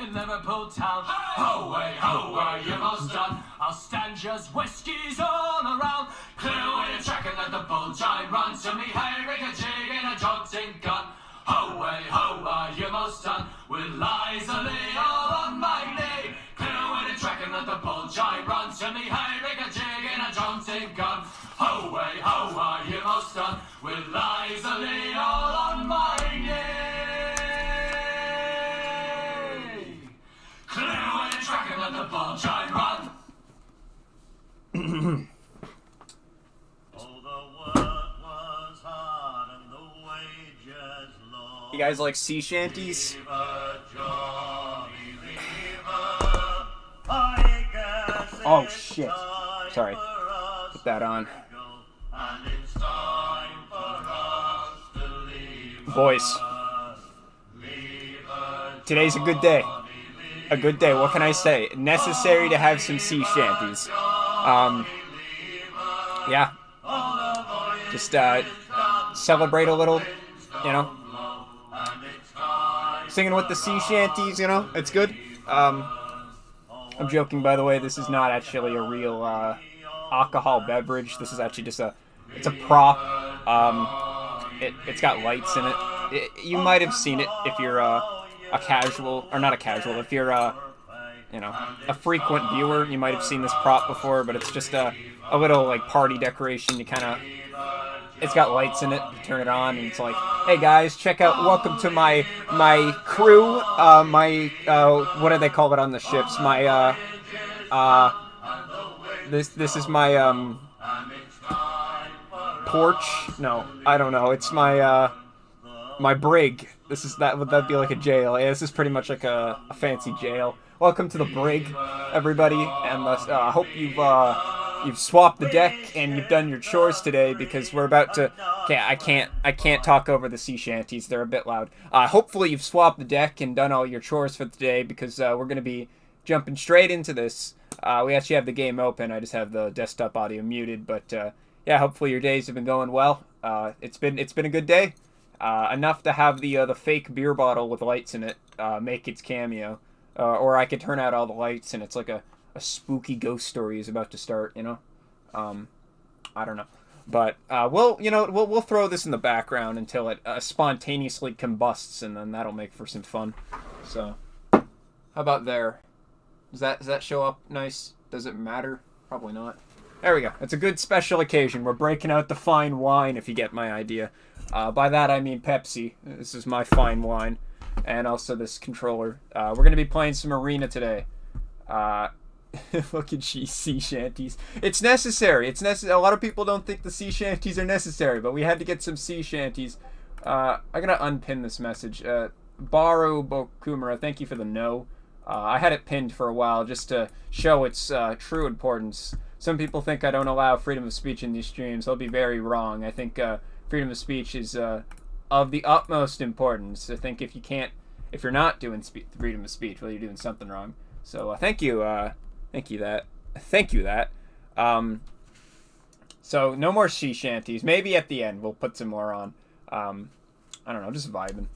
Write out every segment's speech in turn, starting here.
in Liverpool town. Ho, you most done. I'll stand just whiskies all around. Clear away the track and let the bull giant run. To me, hey, rig a jig in a jaunting gun. Ho, you most done. With Liza Lee all on my knee. Clear away the track and let the bull giant run. To me, hey, rig a jig in a jaunting gun. Ho, you most done. With Liza Lee all on my knee. Clear away the track and let the bull giant run. You guys like sea shanties? Oh shit. Sorry. Put that on. Boys. Today's a good day. A good day. What can I say? Necessary to have some sea shanties. Yeah. Just celebrate a little, you know. Singing with the sea shanties, you know, it's good. I'm joking, by the way. This is not actually a real alcohol beverage. This is actually just it's a prop. It's got lights in it. You might have seen it if you're a casual, or not a casual. If you're you know, a frequent viewer, you might have seen this prop before. But it's just a little like party decoration. You kind of. It's got lights in it. You turn it on, and it's like, hey guys, check out. Welcome to my crew. What do they call it on the ships? This is my porch. No, I don't know. It's my brig. That'd be like a jail. Yeah, this is pretty much like a fancy jail. Welcome to the brig, everybody, and I hope you've swapped the deck and you've done your chores today, because we're about to. Okay, I can't talk over the sea shanties. They're a bit loud. Hopefully you've swapped the deck and done all your chores for today, because we're gonna be jumping straight into this. We actually have the game open. I just have the desktop audio muted, but yeah, hopefully your days have been going well. It's been a good day. Enough to have the fake beer bottle with lights in it make its cameo, or I could turn out all the lights and it's like a spooky ghost story is about to start, you know. I don't know, but we'll throw this in the background until it spontaneously combusts, and then that'll make for some fun. So, how about there? Does that show up nice? Does it matter? Probably not. There we go. It's a good special occasion. We're breaking out the fine wine, if you get my idea. By that I mean Pepsi. This is my fine wine, and also this controller. We're gonna be playing some arena today. Look at sea shanties. It's necessary. It's necessary. A lot of people don't think the sea shanties are necessary, but we had to get some sea shanties. I'm gonna unpin this message. Baru Bokumura, thank you for the no. I had it pinned for a while just to show its true importance. Some people think I don't allow freedom of speech in these streams. They'll be very wrong. I think freedom of speech is of the utmost importance. I think if you're not doing freedom of speech, well, you're doing something wrong. So thank you that. So no more sea shanties. Maybe at the end we'll put some more on. I don't know, just vibing.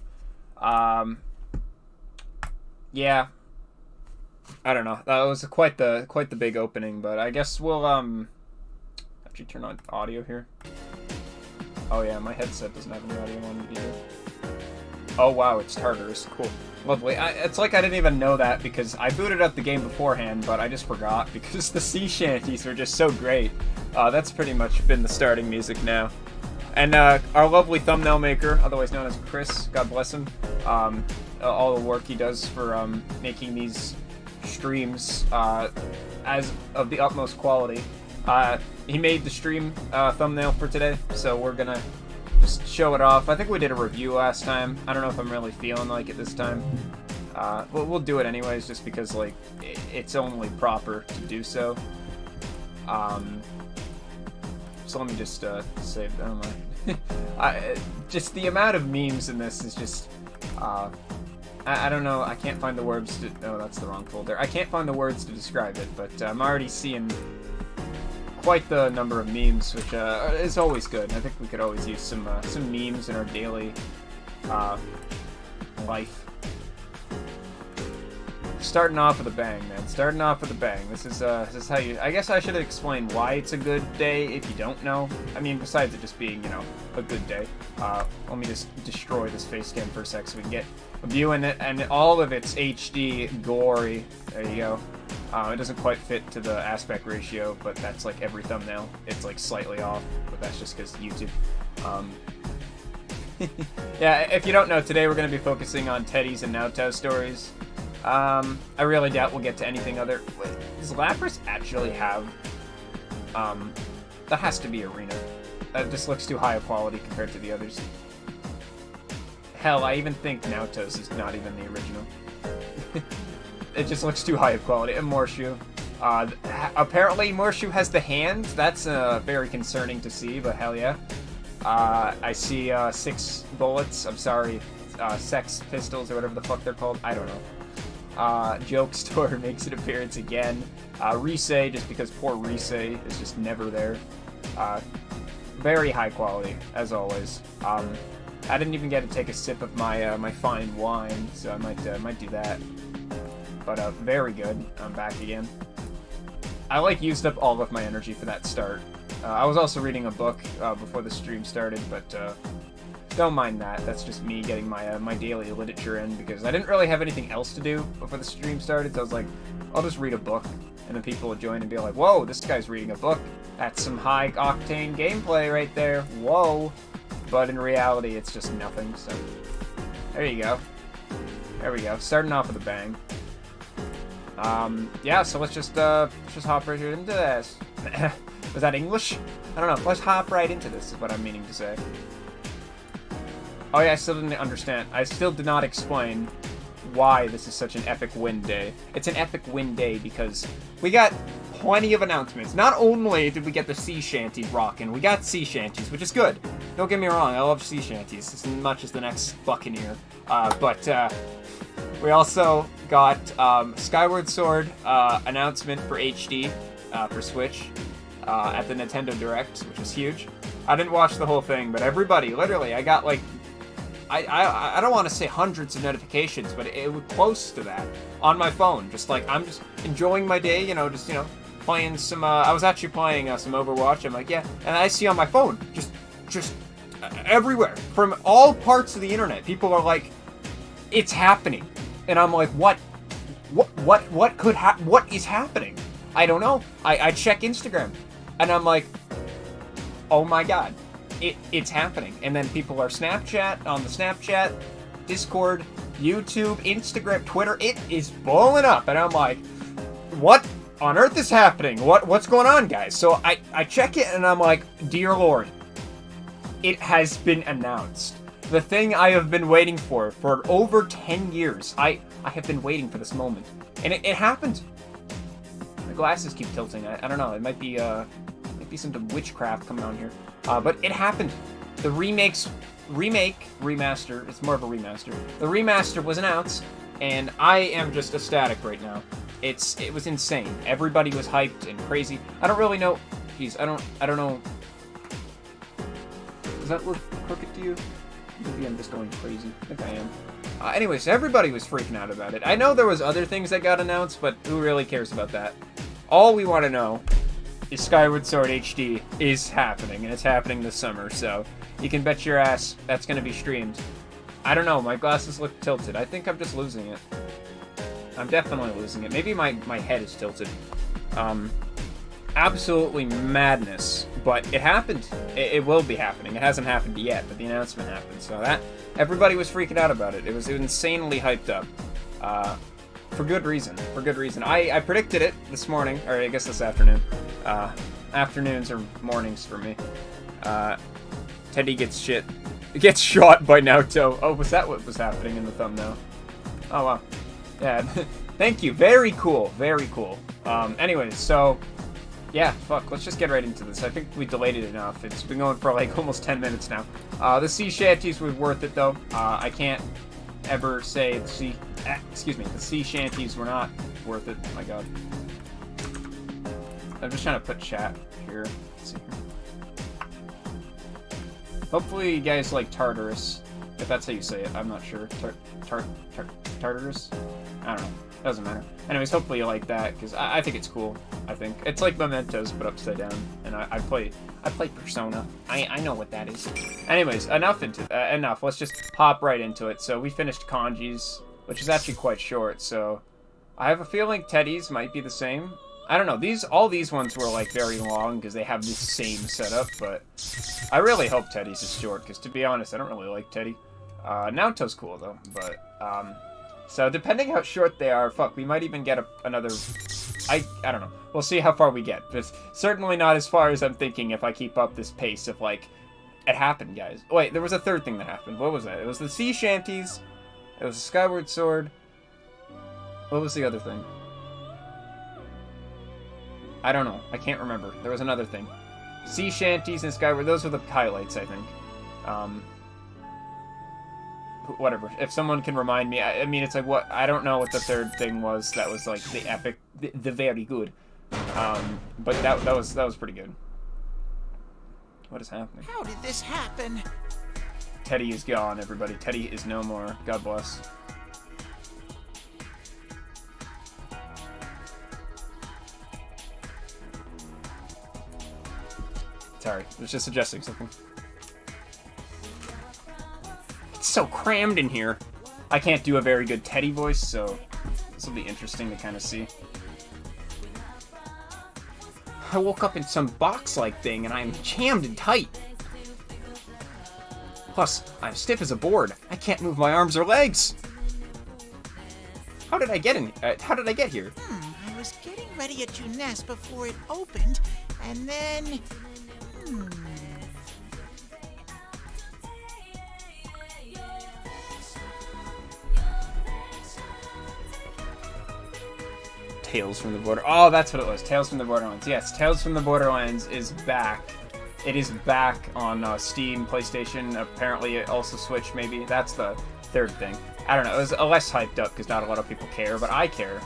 Yeah. I don't know. That was quite the big opening, but I guess we'll actually turn on audio here. Oh yeah, my headset doesn't have any audio on it either. Oh wow, it's Tartarus. Cool. Lovely. It's like I didn't even know that, because I booted up the game beforehand, but I just forgot because the sea shanties are just so great. That's pretty much been the starting music now. And our lovely thumbnail maker, otherwise known as Chris, God bless him, all the work he does for making these streams as of the utmost quality. He made the stream thumbnail for today, so we're gonna just show it off. I think we did a review last time. I don't know if I'm really feeling like it this time. We'll do it anyways, just because like it's only proper to do so. So let me just save. I don't know. Just the amount of memes in this is just. I don't know. I can't find the words to. Oh, that's the wrong folder. I can't find the words to describe it, but I'm already seeing quite the number of memes, which is always good. I think we could always use some memes in our daily life. Starting off with a bang, man. Starting off with a bang. This is how you... I guess I should explain why it's a good day if you don't know. I mean, besides it just being, you know, a good day. Let me just destroy this face cam for a sec so we can get a view in it. And all of it's HD, gory. There you go. It doesn't quite fit to the aspect ratio, but that's like every thumbnail. It's like slightly off, but that's just because YouTube. Yeah, if you don't know, today we're going to be focusing on Teddy's and Naoto stories. I really doubt we'll get to anything other... Wait, does Lapras actually have... That has to be Arena. That just looks too high a quality compared to the others. Hell, I even think Naoto's is not even the original. It just looks too high of quality. And Morshu. Apparently Morshu has the hand. That's very concerning to see, but hell yeah. I see 6 bullets. I'm sorry, sex pistols or whatever the fuck they're called. I don't know. Joke Store makes an appearance again. Rise, just because poor Rise is just never there. Very high quality, as always. I didn't even get to take a sip of my my fine wine, so I might do that. But very good. I'm back again. I used up all of my energy for that start. I was also reading a book before the stream started, but don't mind that. That's just me getting my my daily literature in, because I didn't really have anything else to do before the stream started, so I was like, I'll just read a book, and then people would join and be like, whoa, this guy's reading a book. That's some high-octane gameplay right there. Whoa. But in reality, it's just nothing, so there you go. There we go. Starting off with a bang. Yeah, so let's just hop right into this. Was that English? I don't know. Let's hop right into this, is what I'm meaning to say. Oh yeah, I still didn't understand. I still did not explain why this is such an epic win day. It's an epic win day because we got plenty of announcements. Not only did we get the sea shanties rocking, we got sea shanties, which is good. Don't get me wrong, I love sea shanties as much as the next Buccaneer. But we also got Skyward Sword announcement for HD for Switch at the Nintendo Direct, which was huge. I didn't watch the whole thing, but everybody, literally, I got like, I don't want to say hundreds of notifications, but it was close to that on my phone. Just like, I'm just enjoying my day, you know, just, you know, playing some, I was actually playing some Overwatch. I'm like, yeah, and I see on my phone, just everywhere, from all parts of the internet, people are like, it's happening. And I'm like, what is happening? I don't know. I check Instagram, and I'm like, oh my god. It's happening. And then people are on the Snapchat, Discord, YouTube, Instagram, Twitter. It is blowing up. And I'm like, what on earth is happening? What's going on, guys? So I check it and I'm like, dear Lord, it has been announced. The thing I have been waiting for over 10 years. I have been waiting for this moment. And it happened. My glasses keep tilting. I don't know. It might be some witchcraft coming on here. But it happened. The remaster, it's more of a remaster. The remaster was announced, and I am just ecstatic right now. It was insane. Everybody was hyped and crazy. I don't really know. Jeez, I don't know. Does that look crooked to you? Maybe I'm just going crazy. I think I am. Anyways, everybody was freaking out about it. I know there was other things that got announced, but who really cares about that? All we want to know is Skyward Sword HD is happening, and it's happening this summer, so you can bet your ass that's going to be streamed. I don't know, my glasses look tilted. I think I'm just losing it. I'm definitely losing it. Maybe my head is tilted. Absolutely madness, but it happened. It will be happening. It hasn't happened yet, but the announcement happened, so that everybody was freaking out about it. It was insanely hyped up. For good reason. I predicted it this morning, or I guess this afternoon. Afternoons or mornings for me. Teddy gets shot by Naoto. Oh, was that what was happening in the thumbnail? Oh, wow. Yeah, thank you. Very cool. Very cool. Anyways, so, yeah, fuck, let's just get right into this. I think we delayed it enough. It's been going for like almost 10 minutes now. The sea shanties were worth it, though. I can't ever say the sea shanties were not worth it. Oh my god. I'm just trying to put chat here. Let's see here. Hopefully you guys like Tartarus, if that's how you say it. I'm not sure. Tartarus? I don't know. Doesn't matter. Anyways, hopefully you like that, because I think it's cool. I think it's like Mementos, but upside down. And I play Persona. I know what that is. Anyways, enough. Let's just hop right into it. So we finished Kanji's, which is actually quite short. So I have a feeling Teddy's might be the same. I don't know. All these ones were like very long because they have the same setup. But I really hope Teddy's is short, because to be honest, I don't really like Teddy. Naoto's cool though, but so depending how short they are, fuck, we might even get another. I don't know. We'll see how far we get, but certainly not as far as I'm thinking if I keep up this pace of like, it happened, guys. Wait, there was a third thing that happened. What was that? It was the sea shanties. It was the Skyward Sword. What was the other thing? I don't know. I can't remember. There was another thing. Sea shanties and Skyward. Those were the highlights, I think. Whatever. If someone can remind me, I mean, it's like what I don't know what the third thing was. That was like the epic, the very good. But that was pretty good. What is happening? How did this happen? Teddy is gone, everybody. Teddy is no more. God bless. Sorry, I was just suggesting something. It's so crammed in here. I can't do a very good Teddy voice, so this will be interesting to kind of see. I woke up in some box-like thing, and I'm jammed and tight. Plus, I'm stiff as a board. I can't move my arms or legs. How did I get in? How did I get here? I was getting ready at your nest before it opened, and then... Tales from the Border. Oh, that's what it was. Tales from the Borderlands. Yes, Tales from the Borderlands is back. It is back on Steam, PlayStation, apparently also Switch, maybe. That's the third thing. I don't know. It was less hyped up because not a lot of people care, but I care.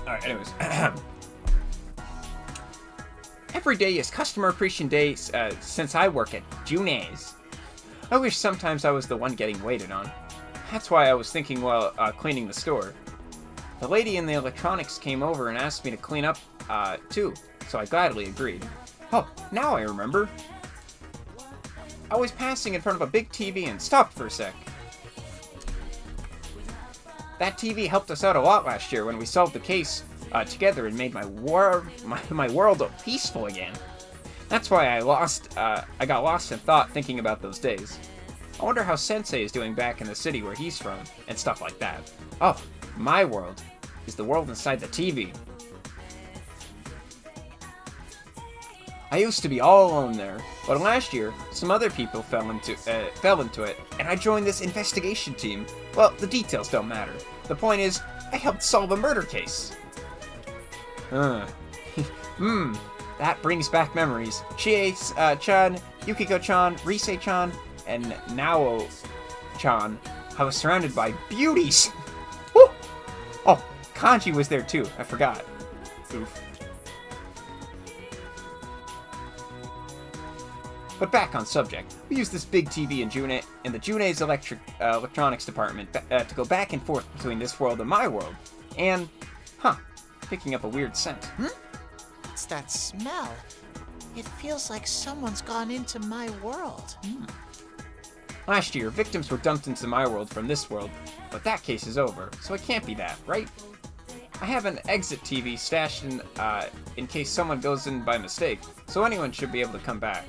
Alright, anyways. Every day is Customer Appreciation Day since I work at June's. I wish sometimes I was the one getting waited on. That's why I was thinking while cleaning the store. The lady in the electronics came over and asked me to clean up, too, so I gladly agreed. Oh, now I remember. I was passing in front of a big TV and stopped for a sec. That TV helped us out a lot last year when we solved the case together and made my world peaceful again. That's why I got lost in thought thinking about those days. I wonder how Sensei is doing back in the city where he's from, and stuff like that. Oh, my world is the world inside the TV. I used to be all alone there, but last year, some other people fell into it, and I joined this investigation team. Well, the details don't matter. The point is, I helped solve a murder case. That brings back memories. Chie-chan, Yukiko-chan, Rise-chan, and Nao-chan. I was surrounded by beauties. Woo! Oh, Kanji was there too. I forgot. Oof. But back on subject, we used this big TV in the June's electronics department to go back and forth between this world and my world. And, picking up a weird scent. What's that smell? It feels like someone's gone into my world. Last year, victims were dumped into my world from this world, but that case is over, so it can't be that, right? I have an exit TV stashed in case someone goes in by mistake, so anyone should be able to come back.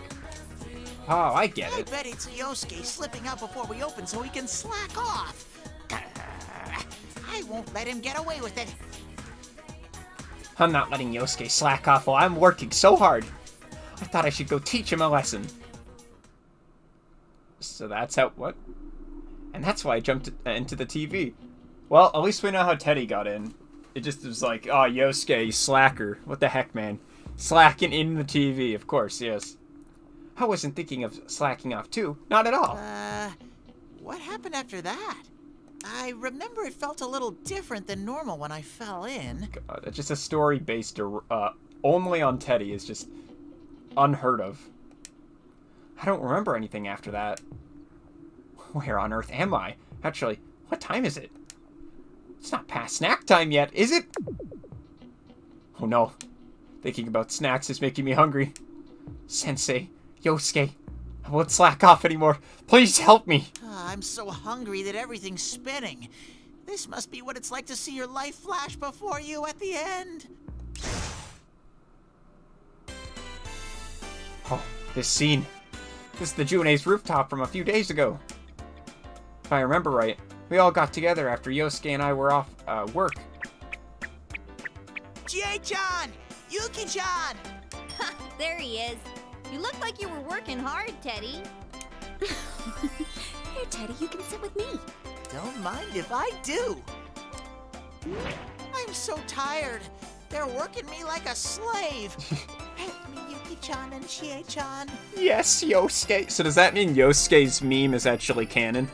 Oh, I get it. I bet it's Yosuke slipping out before we open so he can slack off. I won't let him get away with it. I'm not letting Yosuke slack off while I'm working so hard. I thought I should go teach him a lesson. So that's how... what? And that's why I jumped into the TV. Well, at least we know how Teddy got in. It just was like, oh, Yosuke, slacker. What the heck, man? Slacking in the TV, of course, yes. I wasn't thinking of slacking off too. Not at all. What happened after that? I remember it felt a little different than normal when I fell in. God, it's just a story based only on Teddy is just unheard of. I don't remember anything after that. Where on earth am I? Actually, what time is it? It's not past snack time yet, is it? Oh no. Thinking about snacks is making me hungry. Sensei, Yosuke, I won't slack off anymore. Please help me. I'm so hungry that everything's spinning. This must be what it's like to see your life flash before you at the end. Oh, this scene. This is the June's rooftop from a few days ago. If I remember right, we all got together after Yosuke and I were off work. Chie-chan! Yuki-chan! There he is. You look like you were working hard, Teddy. Here, Teddy, you can sit with me. Don't mind if I do. I'm so tired. They're working me like a slave. Pet me, Yuki-chan and Chie-chan. Yes, Yosuke. So does that mean Yosuke's meme is actually canon?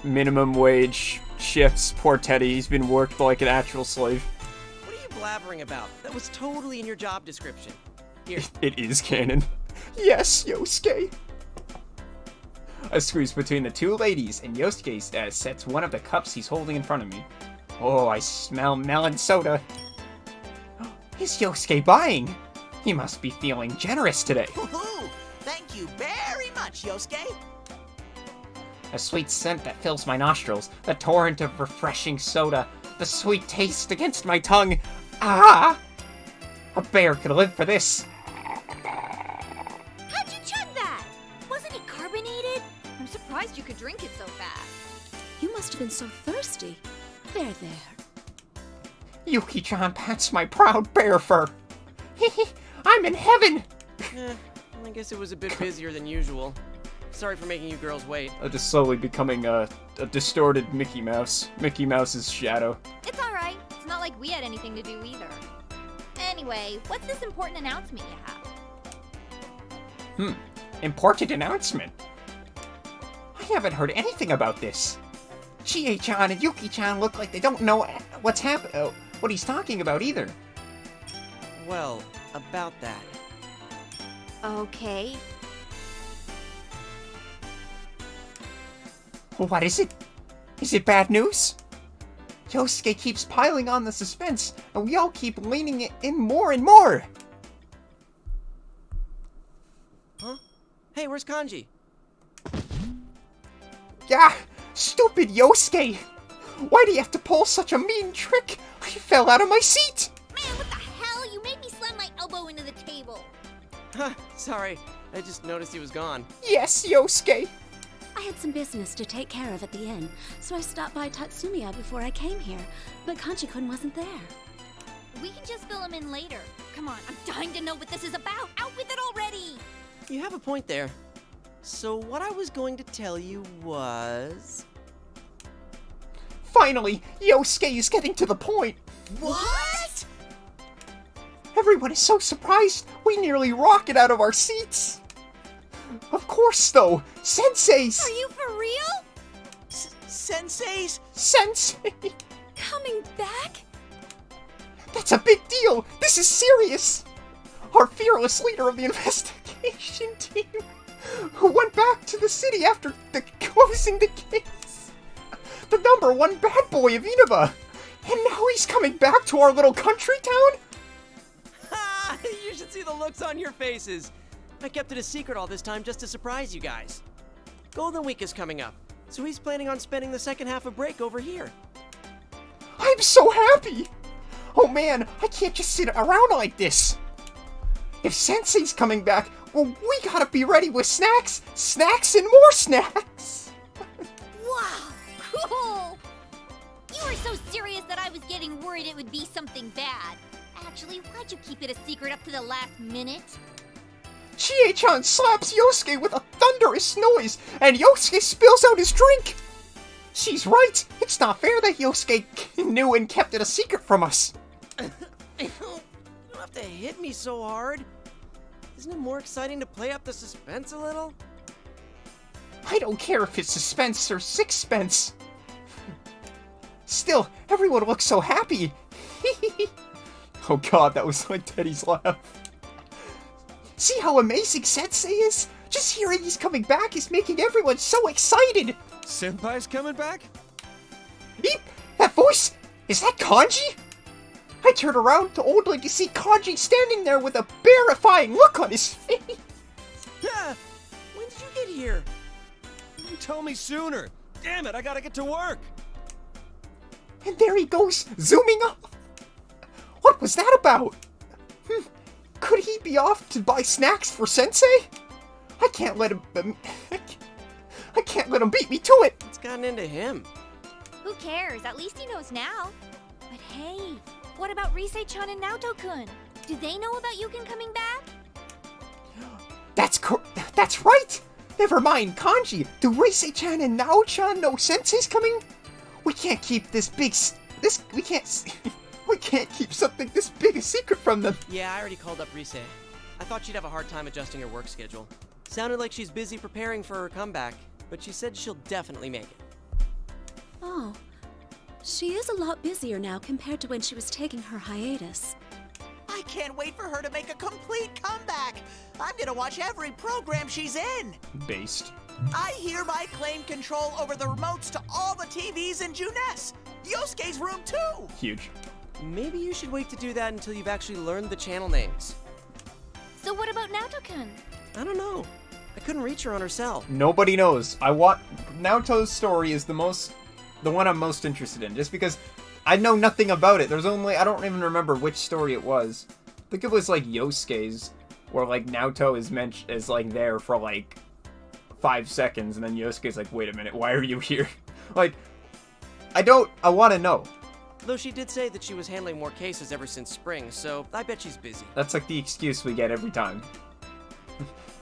Minimum wage shifts. Poor Teddy. He's been worked like an actual slave. What are you blabbering about? That was totally in your job description. Here. It is canon. Yes, Yosuke. I squeeze between the two ladies, and Yosuke sets one of the cups he's holding in front of me. Oh, I smell melon soda. Is Yosuke buying? He must be feeling generous today. Woohoo! Thank you very much, Yosuke. A sweet scent that fills my nostrils, a torrent of refreshing soda, the sweet taste against my tongue. Ah! A bear could live for this. How'd you chug that? Wasn't it carbonated? I'm surprised you could drink it so fast. You must have been so thirsty. There, there. Yuki-chan pats my proud bear fur. I'm in heaven! I guess it was a bit busier than usual. Sorry for making you girls wait. Just slowly becoming a distorted Mickey Mouse. Mickey Mouse's shadow. It's alright. It's not like we had anything to do either. Anyway, what's this important announcement you have? Important announcement. I haven't heard anything about this. Chie-chan and Yuki-chan look like they don't know what's what he's talking about either. Well, about that. Okay. What is it? Is it bad news? Yosuke keeps piling on the suspense, and we all keep leaning it in more and more. Huh? Hey, where's Kanji? Yeah, stupid Yosuke! Why do you have to pull such a mean trick? I fell out of my seat! Man, what the hell? You made me slam my elbow into the table. Sorry, I just noticed he was gone. Yes, Yosuke! I had some business to take care of at the inn, so I stopped by Tatsumiya before I came here, but Kanji-kun wasn't there. We can just fill him in later. Come on, I'm dying to know what this is about. Out with it already! You have a point there. So what I was going to tell you was... Finally, Yosuke is getting to the point! What? Everyone is so surprised, we nearly rocket out of our seats! Of course, though! Senseis! Are you for real? Senseis? Sensei! Coming back? That's a big deal! This is serious! Our fearless leader of the investigation team, who went back to the city after closing the case. The #1 bad boy of Inaba! And now he's coming back to our little country town? Ha! You should see the looks on your faces. I kept it a secret all this time just to surprise you guys. Golden Week is coming up, so he's planning on spending the second half of break over here. I'm so happy! Oh man, I can't just sit around like this! If Sensei's coming back, well, we gotta be ready with snacks, snacks, and more snacks! Wow, cool! You were so serious that I was getting worried it would be something bad. Actually, why'd you keep it a secret up to the last minute? Chie-chan slaps Yosuke with a thunderous noise, and Yosuke spills out his drink! She's right! It's not fair that Yosuke knew and kept it a secret from us! You don't have to hit me so hard. Isn't it more exciting to play up the suspense a little? I don't care if it's suspense or sixpence. Still, everyone looks so happy! Oh god, that was like Teddy's laugh. See how amazing Sensei is? Just hearing he's coming back is making everyone so excited! Senpai's coming back? Eep! That voice! Is that Kanji? I turn around to only to see Kanji standing there with a terrifying look on his face. Yeah! When did you get here? You tell me sooner. Damn it, I gotta get to work. And there he goes, zooming up. What was that about? Could he be off to buy snacks for Sensei? I can't let him. I can't let him beat me to it. It's gotten into him. Who cares? At least he knows now. But hey, what about Risei-chan and Naoto-kun? Do they know about Yukin coming back? That's right. Never mind Kanji. Do Risei-chan and Nao-chan know Sensei's coming? We can't keep we can't keep something this big a secret from them. Yeah, I already called up Risei. I thought she'd have a hard time adjusting her work schedule. Sounded like she's busy preparing for her comeback, but she said she'll definitely make it. Oh, she is a lot busier now compared to when she was taking her hiatus. I can't wait for her to make a complete comeback. I'm gonna watch every program she's in. Based. I hereby claim control over the remotes to all the TVs in Juness. Yosuke's room too. Huge. Maybe you should wait to do that until you've actually learned the channel names. So what about Naoto-kun? I don't know. I couldn't reach her on her cell. Nobody knows. Naoto's story is the one I'm most interested in, just because I know nothing about it. I don't even remember which story it was. I think it was like Yosuke's, where like Naoto is like there for like 5 seconds, and then Yosuke's like, wait a minute, why are you here? Like, I want to know. Though she did say that she was handling more cases ever since spring, so I bet she's busy. That's like the excuse we get every time.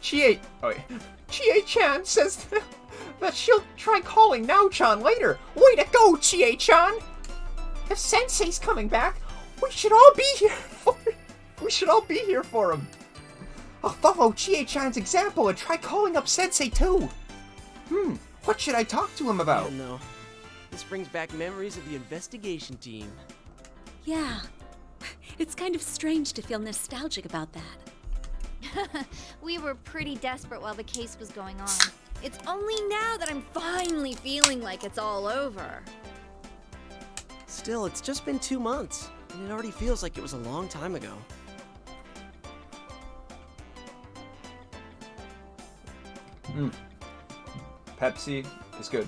Chie-chan says that she'll try calling Nao-chan later. Way to go, Chie-chan! If Sensei's coming back, we should all be here for him. I'll follow Chie-chan's example and try calling up Sensei too. What should I talk to him about? No. This brings back memories of the investigation team. Yeah, it's kind of strange to feel nostalgic about that. We were pretty desperate while the case was going on. It's only now that I'm finally feeling like it's all over. Still, it's just been 2 months, and it already feels like it was a long time ago. Pepsi is good.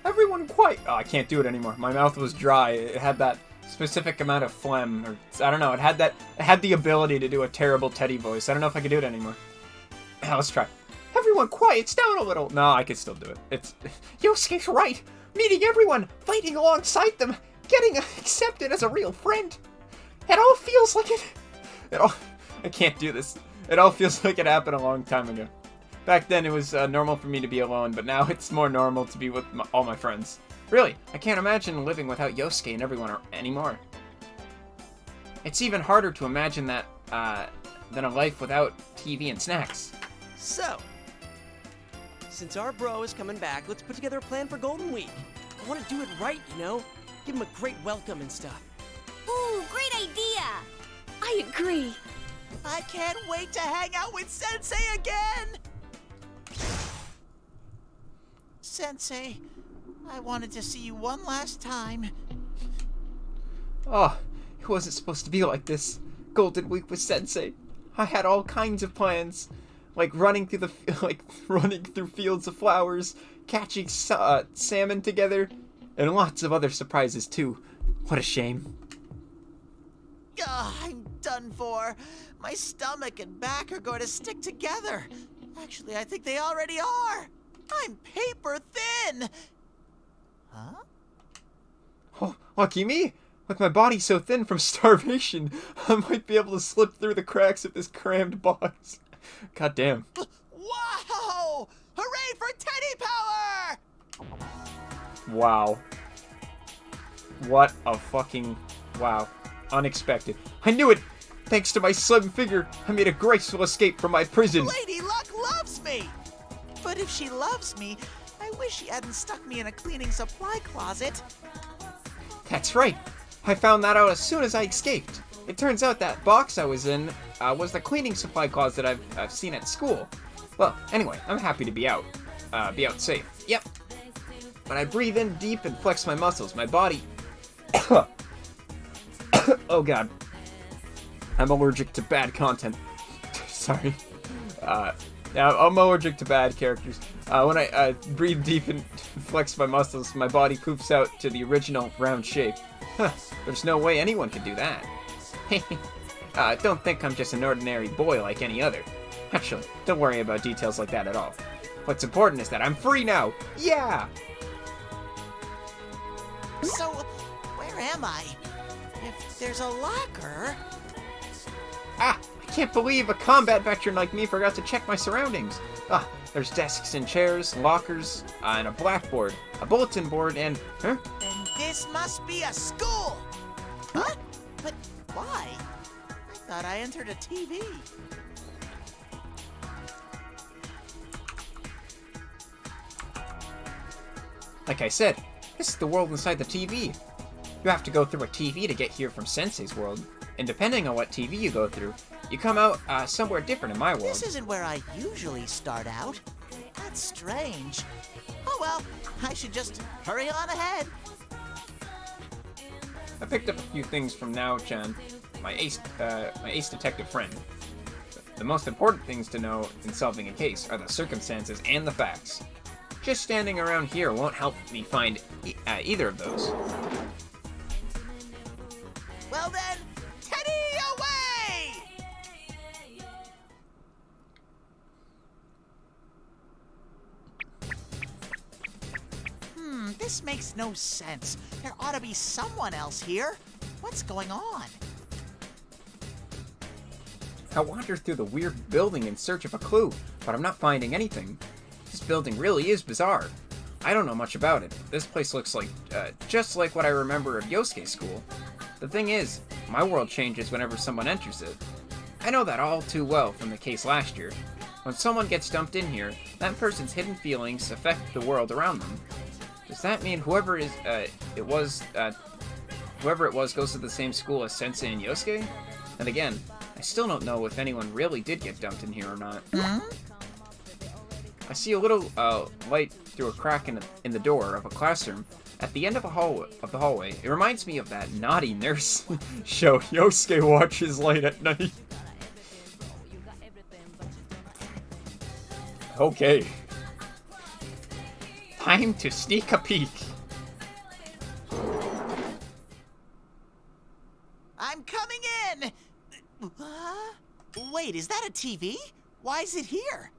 Everyone quiet. Oh, I can't do it anymore. My mouth was dry. It had that specific amount of phlegm, or I don't know. It had the ability to do a terrible Teddy voice. I don't know if I can do it anymore. Let's try. Everyone quiets down a little. No, I can still do it. It's Yosuke's right. Meeting everyone, fighting alongside them, getting accepted as a real friend. It all feels like I can't do this. It all feels like it happened a long time ago. Back then, it was normal for me to be alone, but now it's more normal to be with all my friends. Really, I can't imagine living without Yosuke and everyone anymore. It's even harder to imagine that than a life without TV and snacks. So, since our bro is coming back, let's put together a plan for Golden Week. I want to do it right, you know? Give him a great welcome and stuff. Ooh, great idea! I agree. I can't wait to hang out with Sensei again! Sensei, I wanted to see you one last time. Oh, it wasn't supposed to be like this. Golden Week with Sensei. I had all kinds of plans, like running through fields of flowers, catching salmon together, and lots of other surprises too. What a shame. I'm done for. My stomach and back are going to stick together. Actually, I think they already are. I'm paper thin. Huh? Oh, lucky me. With my body so thin from starvation, I might be able to slip through the cracks of this crammed box. God damn. Wow! Hooray for Teddy Power! Wow. What a fucking... Wow. Unexpected. I knew it! Thanks to my slim figure, I made a graceful escape from my prison. Lady Luck loves me! But if she loves me, I wish she hadn't stuck me in a cleaning supply closet. That's right. I found that out as soon as I escaped. It turns out that box I was in was the cleaning supply closet I've seen at school. Well, anyway, I'm happy to be out safe. Yep. When I breathe in deep and flex my muscles, my body... Oh god. I'm allergic to bad content. Sorry. I'm allergic to bad characters. When I breathe deep and flex my muscles, my body poofs out to the original round shape. Huh, there's no way anyone could do that. Don't think I'm just an ordinary boy like any other. Actually, don't worry about details like that at all. What's important is that I'm free now! Yeah! So, where am I? If there's a locker... Ah! I can't believe a combat veteran like me forgot to check my surroundings. Ah, there's desks and chairs, lockers, and a blackboard, a bulletin board, and... Huh? Then this must be a school! Huh? But why? I thought I entered a TV. Like I said, this is the world inside the TV. You have to go through a TV to get here from Sensei's world. And depending on what TV you go through, you come out somewhere different in my world. This isn't where I usually start out. That's strange. Oh well, I should just hurry on ahead. I picked up a few things from Nao-chan, my ace detective friend. The most important things to know in solving a case are the circumstances and the facts. Just standing around here won't help me find either of those. Well then, Teddy away! This makes no sense. There ought to be someone else here. What's going on? I wander through the weird building in search of a clue, but I'm not finding anything. This building really is bizarre. I don't know much about it. This place looks like, just like what I remember of Yosuke's school. The thing is, my world changes whenever someone enters it. I know that all too well from the case last year. When someone gets dumped in here, that person's hidden feelings affect the world around them. Does that mean whoever it was goes to the same school as Sensei and Yosuke? And again, I still don't know if anyone really did get dumped in here or not. I see a little light through a crack in the door of a classroom at the end of the hallway. It reminds me of that naughty nurse show Yosuke watches late at night. Okay. Time to sneak a peek. I'm coming in! Wait, is that a TV? Why is it here?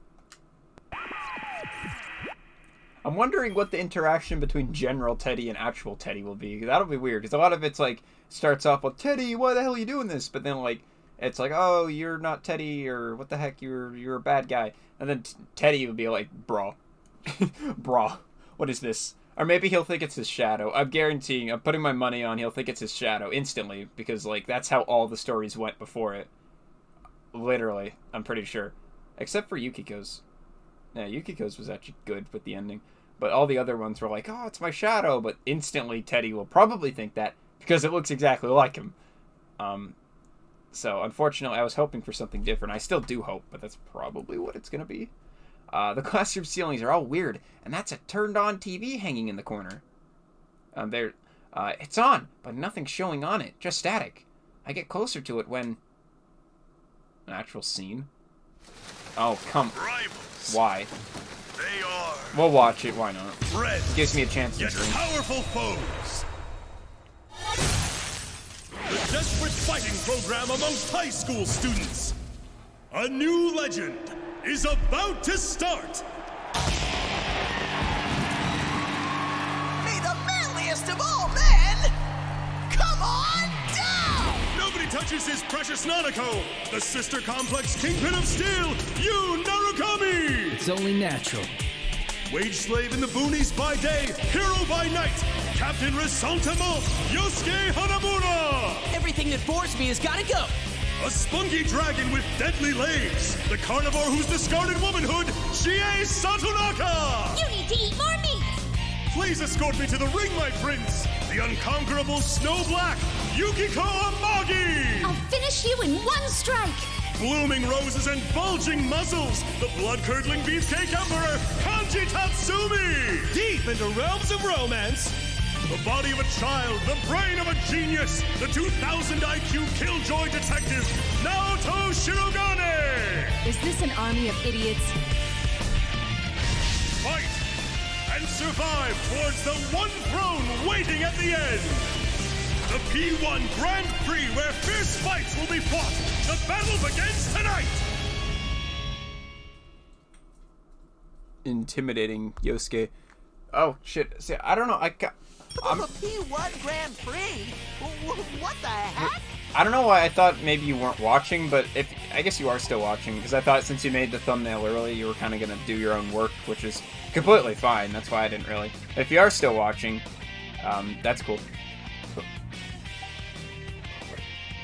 I'm wondering what the interaction between General Teddy and actual Teddy will be. That'll be weird, because a lot of it's like, starts off with, Teddy, why the hell are you doing this? But then like, it's like, oh, you're not Teddy, or what the heck, you're a bad guy. And then Teddy would be like, brah. Brah. What is this? Or maybe he'll think it's his shadow. I'm putting my money on he'll think it's his shadow instantly, because like, that's how all the stories went before it. Literally, I'm pretty sure. Except for Yukiko's. Yeah, Yukiko's was actually good with the ending. But all the other ones were like, oh, it's my shadow. But instantly, Teddy will probably think that because it looks exactly like him. So, unfortunately, I was hoping for something different. I still do hope, but that's probably what it's going to be. The classroom ceilings are all weird. And that's a turned-on TV hanging in the corner. It's on, but nothing's showing on it. Just static. I get closer to it when... An actual scene? Oh, come... Rivals. Why? They are... We'll watch it, why not? Friends. Gives me a chance to Yet drink. powerful foes. The desperate fighting program amongst high school students. A new legend is about to start. May the manliest of all men come on down! Nobody touches his precious Nanako, the sister complex kingpin of steel, Yu Narukami! It's only natural. Wage slave in the boonies by day, hero by night, Captain Resentiment, Yosuke Hanamura! Everything that bores me has gotta go. A spunky dragon with deadly legs, the carnivore who's discarded womanhood, Chie Satonaka! You need to eat more meat! Please escort me to the ring, my prince, the unconquerable Snow Black, Yukiko Amagi! A you in one strike! Blooming roses and bulging muzzles, the blood-curdling beefcake emperor, Kanji Tatsumi! Deep into realms of romance, the body of a child, the brain of a genius, the 2,000 IQ killjoy detective, Naoto Shirogane! Is this an army of idiots? Fight and survive towards the one throne waiting at the end! The P1 Grand Prix where fierce fights will be fought! The battle begins tonight! Intimidating Yosuke. Oh, shit. See, I don't know. The P1 Grand Prix? What the heck? I don't know why I thought maybe you weren't watching, but I guess you are still watching, because I thought since you made the thumbnail early, you were kind of going to do your own work, which is completely fine. That's why I didn't really. But if you are still watching, that's cool.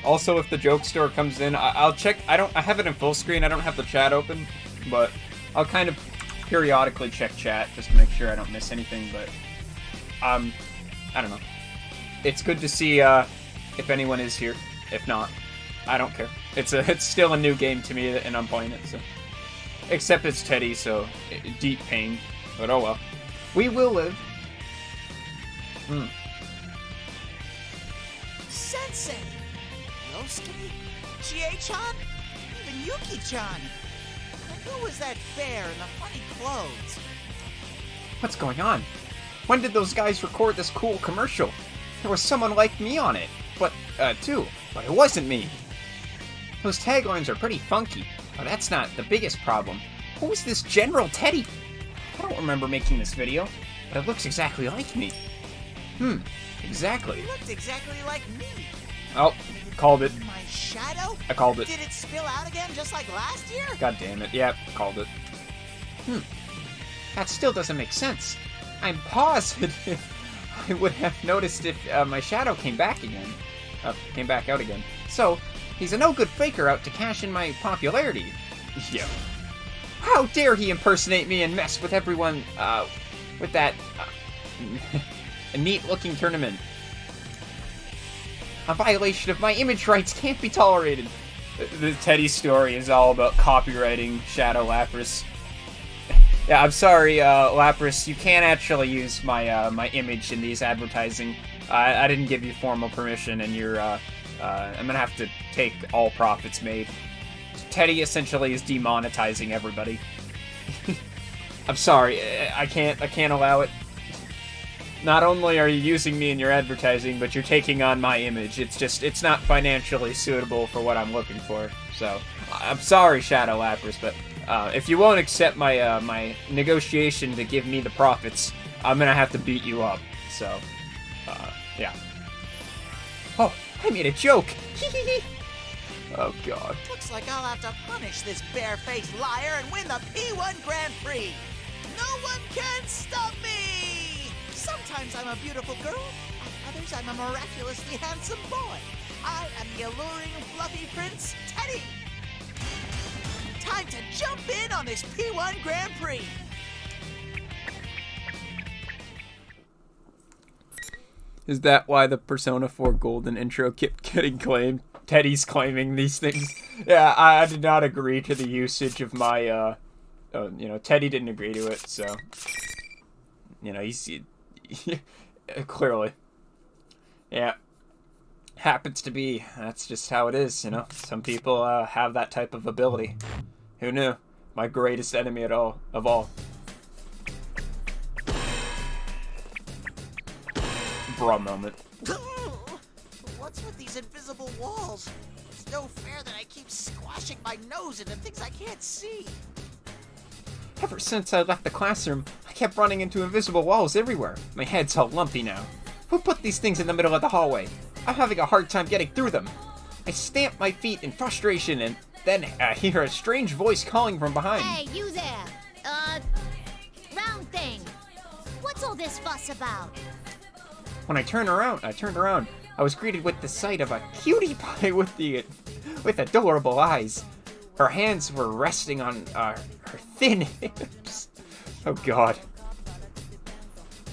Also, if the joke store comes in, I'll check. I have it in full screen. I don't have the chat open, but I'll kind of periodically check chat just to make sure I don't miss anything. But I don't know. It's good to see if anyone is here. If not, I don't care. It's still a new game to me, and I'm playing it. So, except it's Teddy, so deep pain. But oh well. We will live. Sensei! Yosuke? Chie-chan? Even Yuki-chan? And who was that bear in the funny clothes? What's going on? When did those guys record this cool commercial? There was someone like me on it, but it wasn't me. Those taglines are pretty funky, but that's not the biggest problem. Who is this General Teddy? I don't remember making this video, but it looks exactly like me. Exactly. He looked exactly like me. Oh, called it. My shadow? I called it. Did it spill out again just like last year? God damn it. Yep, called it. That still doesn't make sense. I'm positive I would have noticed if my shadow came back out again. So, he's a no-good faker out to cash in my popularity. Yeah. How dare he impersonate me and mess with everyone, with that, a neat-looking tournament. A violation of my image rights can't be tolerated. The Teddy story is all about copywriting Shadow Lapras. Yeah, I'm sorry, Lapras, you can't actually use my my image in these advertising. I didn't give you formal permission, and you're I'm gonna have to take all profits made. Teddy essentially is demonetizing everybody. I'm sorry, I can't allow it. Not only are you using me in your advertising, but you're taking on my image. It's not financially suitable for what I'm looking for. So, I'm sorry, Shadow Lapras, but if you won't accept my my negotiation to give me the profits, I'm gonna have to beat you up. So, yeah. Oh, I made a joke. Oh God. Looks like I'll have to punish this bare-faced liar and win the P1 Grand Prix. No one can stop me. Sometimes I'm a beautiful girl, at others I'm a miraculously handsome boy. I am the alluring, fluffy Prince Teddy. Time to jump in on this P1 Grand Prix. Is that why the Persona 4 Golden intro kept getting claimed? Teddy's claiming these things. Yeah, I did not agree to the usage of my, Teddy didn't agree to it, so, he's clearly. Yeah. Happens to be. That's just how it is, Some people have that type of ability. Who knew? My greatest enemy of all. Bruh moment. What's with these invisible walls? It's no fair that I keep squashing my nose into things I can't see. Ever since I left the classroom, I kept running into invisible walls everywhere. My head's all lumpy now. Who put these things in the middle of the hallway? I'm having a hard time getting through them. I stamp my feet in frustration and then I hear a strange voice calling from behind. Hey, you there! Round thing. What's all this fuss about? When I turned around, I was greeted with the sight of a cutie pie with adorable eyes. Her hands were resting on her thin hips. Oh God.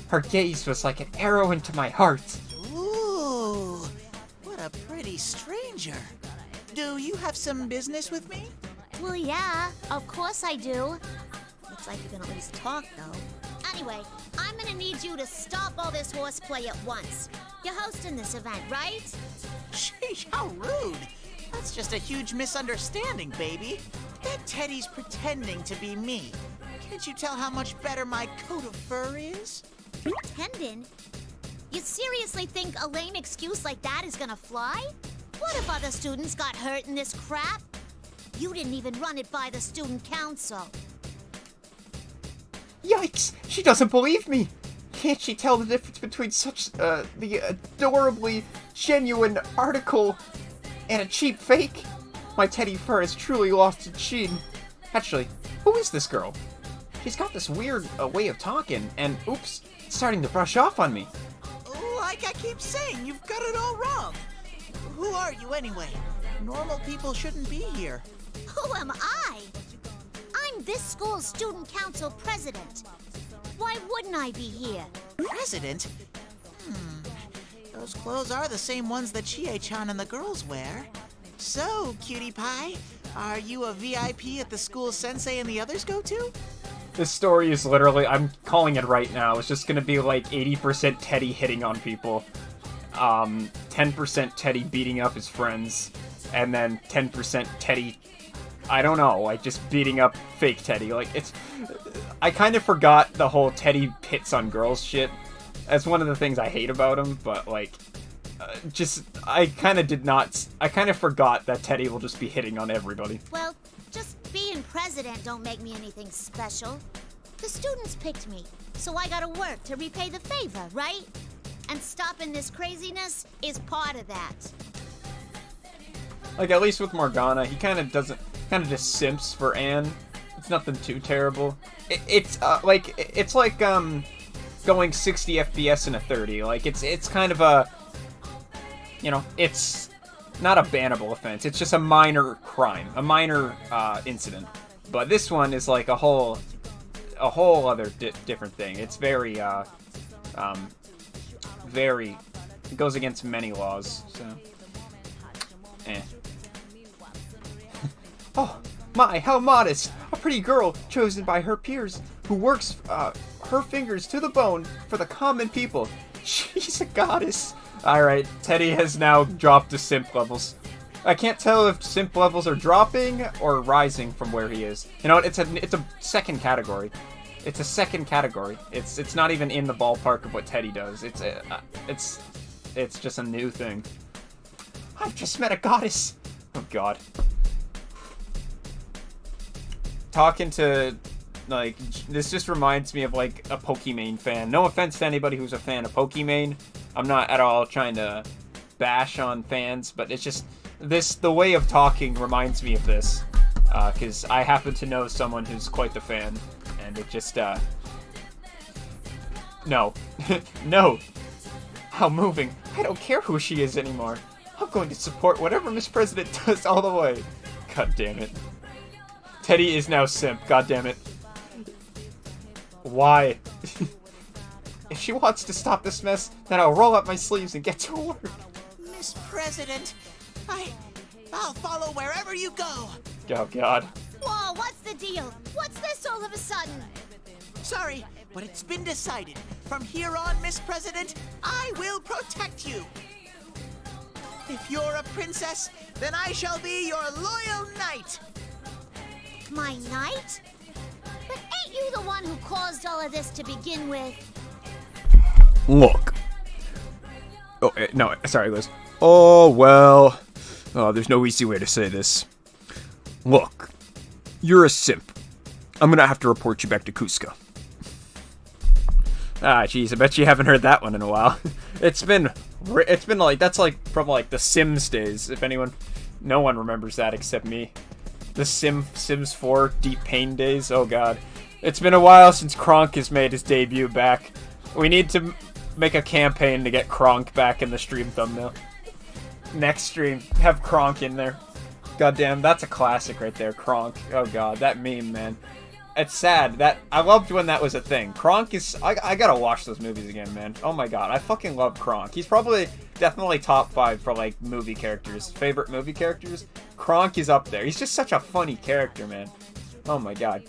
Her gaze was like an arrow into my heart. Ooh, what a pretty stranger. Do you have some business with me? Well, yeah, of course I do. Looks like you can at least talk, though. Anyway, I'm gonna need you to stop all this horseplay at once. You're hosting this event, right? Sheesh, how rude. That's just a huge misunderstanding, baby. That Teddy's pretending to be me. Can't you tell how much better my coat of fur is? Pretending? You seriously think a lame excuse like that is gonna fly? What if other students got hurt in this crap? You didn't even run it by the student council. Yikes! She doesn't believe me! Can't she tell the difference between such, the adorably genuine article and a cheap fake? My teddy fur has truly lost its sheen. Actually, who is this girl? She's got this weird way of talking, and oops, it's starting to brush off on me. Like I keep saying, you've got it all wrong. Who are you anyway? Normal people shouldn't be here. Who am I? I'm this school's student council president. Why wouldn't I be here? President? Those clothes are the same ones that Chie-chan and the girls wear. So, cutie pie, are you a VIP at the school Sensei and the others go to? This story is literally, I'm calling it right now, it's just gonna be like 80% Teddy hitting on people, 10% Teddy beating up his friends, and then 10% Teddy, I don't know, like just beating up fake Teddy. Like, it's, I kind of forgot the whole Teddy hits on girls shit. That's one of the things I hate about him, but like, I kind of forgot that Teddy will just be hitting on everybody. Well, just being president don't make me anything special. The students picked me, so I gotta work to repay the favor, right? And stopping this craziness is part of that. Like, at least with Morgana, he kind of just simps for Anne. It's nothing too terrible. It's like going 60 FPS in a 30. Like, it's kind of a, you know, it's not a bannable offense. It's just a minor crime, a minor incident. But this one is like a whole other different thing. It's very, it goes against many laws, so, Oh, my, how modest! A pretty girl chosen by her peers who works her fingers to the bone for the common people. She's a goddess. Alright, Teddy has now dropped to simp levels. I can't tell if simp levels are dropping or rising from where he is. You know what? It's a second category. It's a second category. It's not even in the ballpark of what Teddy does. It's just a new thing. I've just met a goddess. Oh god. Talking to, like, this just reminds me of, like, a Pokimane fan. No offense to anybody who's a fan of Pokimane. I'm not at all trying to bash on fans, but it's just, the way of talking reminds me of this. Because I happen to know someone who's quite the fan, and it just, no. No. How moving. I don't care who she is anymore. I'm going to support whatever Miss President does all the way. God damn it. Teddy is now simp, god damn it. Why? If she wants to stop this mess, then I'll roll up my sleeves and get to work. Miss President, I'll follow wherever you go. Oh god. Whoa, what's the deal? What's this all of a sudden? Sorry, but it's been decided. From here on, Miss President, I will protect you. If you're a princess, then I shall be your loyal knight. My knight? But ain't you the one who caused all of this to begin with? Look. Oh, no, sorry, Liz. Oh, well. Oh, there's no easy way to say this. Look. You're a simp. I'm gonna have to report you back to Cusco. Ah, jeez, I bet you haven't heard that one in a while. It's been like, that's like from like the Sims days, if anyone, no one remembers that except me. The Sims 4 Deep Pain days, oh god. It's been a while since Kronk has made his debut back. We need to make a campaign to get Kronk back in the stream thumbnail. Next stream, have Kronk in there. Goddamn, that's a classic right there, Kronk. Oh god, that meme, man. It's sad. That I loved when that was a thing. Kronk is... I gotta watch those movies again, man. Oh my god, I fucking love Kronk. He's probably definitely top 5 for, like, movie characters. Favorite movie characters? Kronk is up there. He's just such a funny character, man. Oh my god.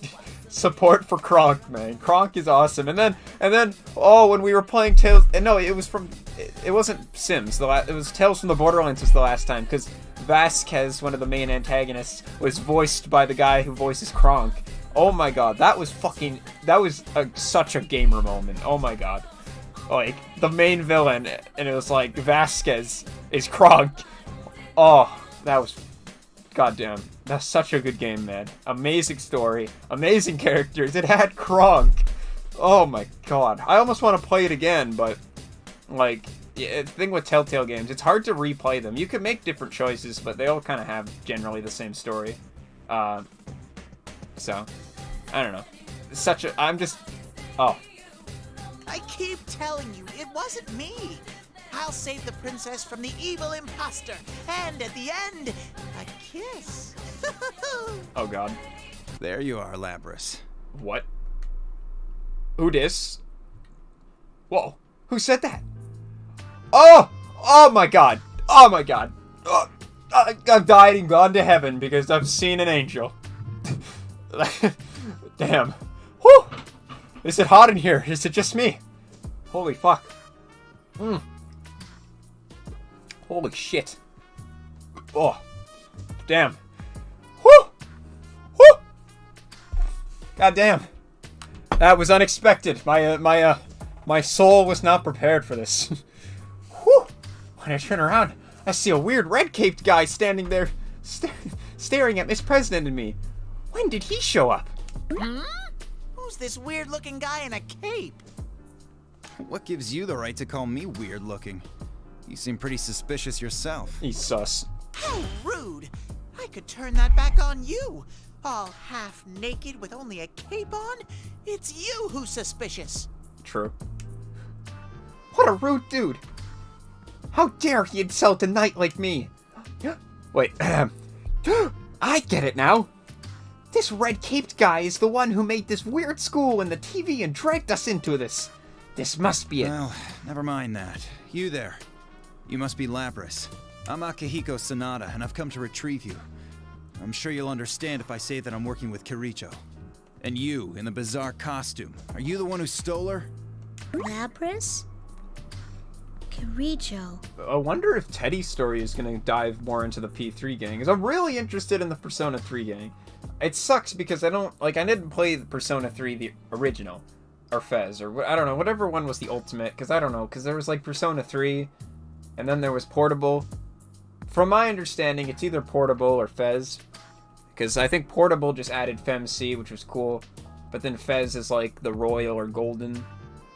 Support for Kronk, man. Kronk is awesome. And then, oh, when we were playing Tales... No, it wasn't Sims. It was Tales from the Borderlands was the last time, because Vasquez, one of the main antagonists, was voiced by the guy who voices Kronk. Oh my god, that was such a gamer moment. Oh my god. Like, the main villain, and it was like, Vasquez is Kronk. Oh, that was... Goddamn. That's such a good game, man. Amazing story. Amazing characters. It had Kronk. Oh my god. I almost want to play it again, but... Like, the thing with Telltale games, it's hard to replay them. You can make different choices, but they all kind of have generally the same story. So, I don't know. Such a... I'm just... Oh. I keep telling you, it wasn't me. I'll save the princess from the evil imposter. And at the end, a kiss. Oh god. There you are, Lapras. What? Who dis? Whoa. Who said that? Oh! Oh my god. Oh my god. Oh, I've died and gone to heaven because I've seen an angel. Damn. Whew! Is it hot in here? Is it just me? Holy fuck. Holy shit. Oh. Damn. Whew! Whew! God damn. That was unexpected. My soul was not prepared for this. Whew! When I turn around, I see a weird red-caped guy standing there, staring at Miss President and me. When did he show up? Who's this weird-looking guy in a cape? What gives you the right to call me weird-looking? You seem pretty suspicious yourself. He's sus. How rude! I could turn that back on you. All half naked with only a cape on? It's you who's suspicious. True. What a rude dude! How dare he insult a knight like me? Wait, I get it now! This red-caped guy is the one who made this weird school and the TV and dragged us into this. This must be it. Well, never mind that. You there. You must be Lapras. I'm Akihiko Sonata, and I've come to retrieve you. I'm sure you'll understand if I say that I'm working with Kiricho. And you, in the bizarre costume, are you the one who stole her? Lapras? Kiricho. I wonder if Teddy's story is going to dive more into the P3 gang, because I'm really interested in the Persona 3 gang. It sucks because I didn't play the Persona 3, the original, or Fez, or I don't know, whatever one was the ultimate, because I don't know, because there was like Persona 3, and then there was Portable. From my understanding, it's either Portable or Fez, because I think Portable just added FemC, which was cool, but then Fez is like the Royal or Golden,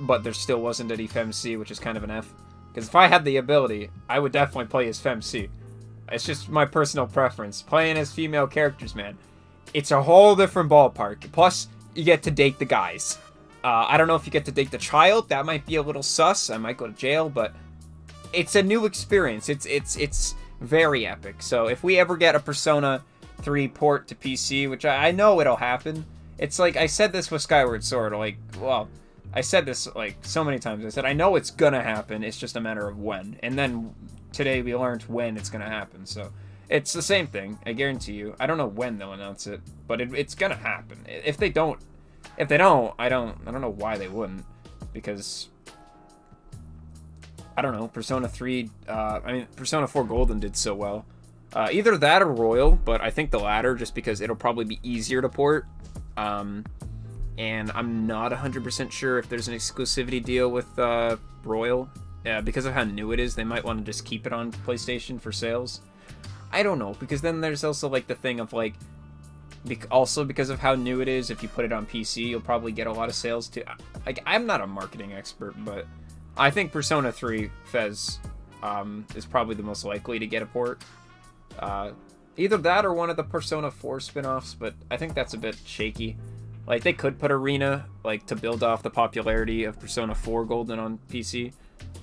but there still wasn't any FemC, which is kind of an F. Because if I had the ability, I would definitely play as FemC. It's just my personal preference. Playing as female characters, man, it's a whole different ballpark. Plus, you get to date the guys. I don't know if you get to date the child. That might be a little sus. I might go to jail, but it's a new experience. It's very epic. So if we ever get a Persona 3 port to PC, which I know it'll happen, it's like I said this with Skyward Sword. Like, well, I said this like so many times. I said I know it's gonna happen. It's just a matter of when. And then today we learned when it's gonna happen. So it's the same thing. I guarantee you. I don't know when they'll announce it, but it's gonna happen. If they don't, I don't know why they wouldn't, because I don't know. Persona 3. Persona 4 Golden did so well. Either that or Royal, but I think the latter, just because it'll probably be easier to port. And I'm not 100% sure if there's an exclusivity deal with Royal. Because of how new it is, they might want to just keep it on PlayStation for sales. I don't know, because then there's also like the thing of like, also because of how new it is, if you put it on PC, you'll probably get a lot of sales too. Like, I'm not a marketing expert, but I think Persona 3 Fez is probably the most likely to get a port. Either that or one of the Persona 4 spin-offs, but I think that's a bit shaky. Like, they could put Arena, like, to build off the popularity of Persona 4 Golden on PC.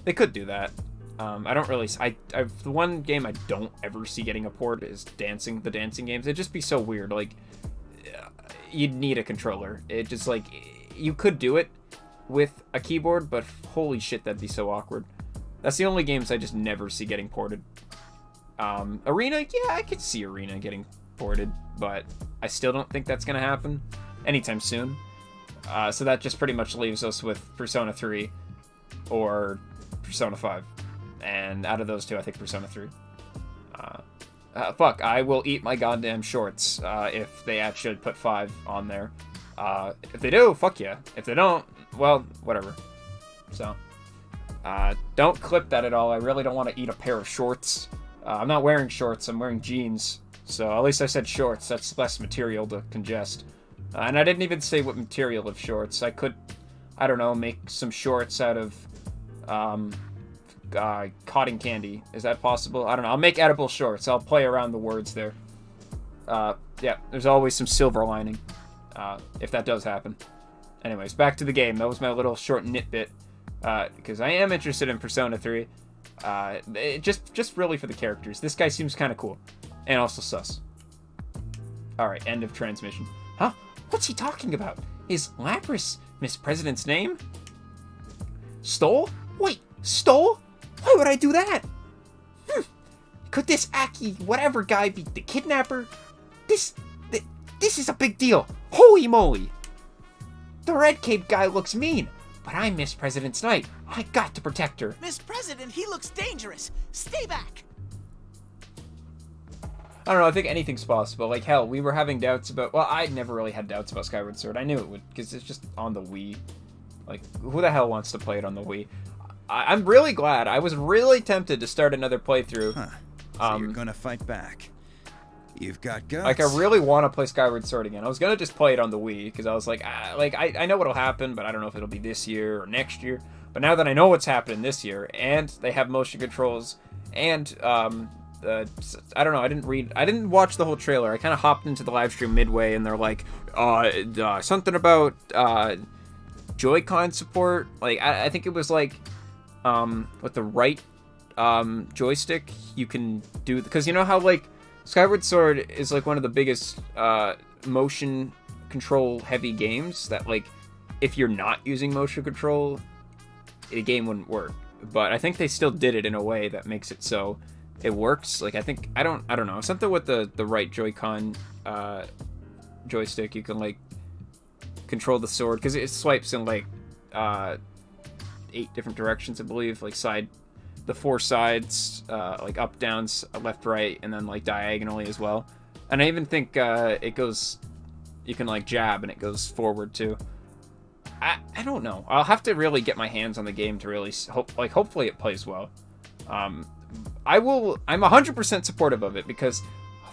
They could do that. I don't really... the one game I don't ever see getting a port is the dancing games. It'd just be so weird. Like, you'd need a controller. It just, like... You could do it with a keyboard, but holy shit, that'd be so awkward. That's the only games I just never see getting ported. Arena, yeah, I could see Arena getting ported, but I still don't think that's going to happen anytime soon. So that just pretty much leaves us with Persona 3 or Persona 5. And out of those two, I think Persona 3. Fuck, I will eat my goddamn shorts if they actually put 5 on there. If they do, fuck yeah. If they don't, well, whatever. So, don't clip that at all. I really don't want to eat a pair of shorts. I'm not wearing shorts, I'm wearing jeans. So at least I said shorts, that's less material to congest. And I didn't even say what material of shorts. I could, I don't know, make some shorts out of cotton candy. Is that possible? I don't know. I'll make edible shorts. I'll play around the words there. Yeah, there's always some silver lining, if that does happen. Anyways, back to the game. That was my little short nitbit, because I am interested in Persona 3. Just really for the characters. This guy seems kind of cool, and also sus. Alright, end of transmission. Huh? What's he talking about? Is Lapras Miss President's name? Stole? Wait, stole? Why would I do that? Could this Aki whatever guy be the kidnapper? This is a big deal. Holy moly! The red cape guy looks mean, but I'm Miss President's knight. I got to protect her. Miss President, he looks dangerous. Stay back. I don't know, I think anything's possible. Like, hell, we were having doubts about... Well, I never really had doubts about Skyward Sword. I knew it would, because it's just on the Wii. Like, who the hell wants to play it on the Wii? I'm really glad. I was really tempted to start another playthrough. Huh. So you're gonna fight back. You've got guts. Like, I really want to play Skyward Sword again. I was gonna just play it on the Wii, because I was like, I know what'll happen, but I don't know if it'll be this year or next year. But now that I know what's happening this year, and they have motion controls, and, I don't know, I didn't watch the whole trailer. I kind of hopped into the live stream midway, and they're like, something about, Joy-Con support. Like, I think it was like, with the right, joystick, you can do, because you know how, like, Skyward Sword is, like, one of the biggest, motion control heavy games that, like, if you're not using motion control, the game wouldn't work. But I think they still did it in a way that makes it so it works. Like, I don't know, something with the right Joy-Con joystick, you can, like, control the sword, because it swipes in, like, 8 different directions, I believe, like the 4 sides, like up, down, left, right, and then, like, diagonally as well. And I even think it goes, you can, like, jab and it goes forward too. I don't know. I'll have to really get my hands on the game to really hopefully it plays well. I'm 100% supportive of it, because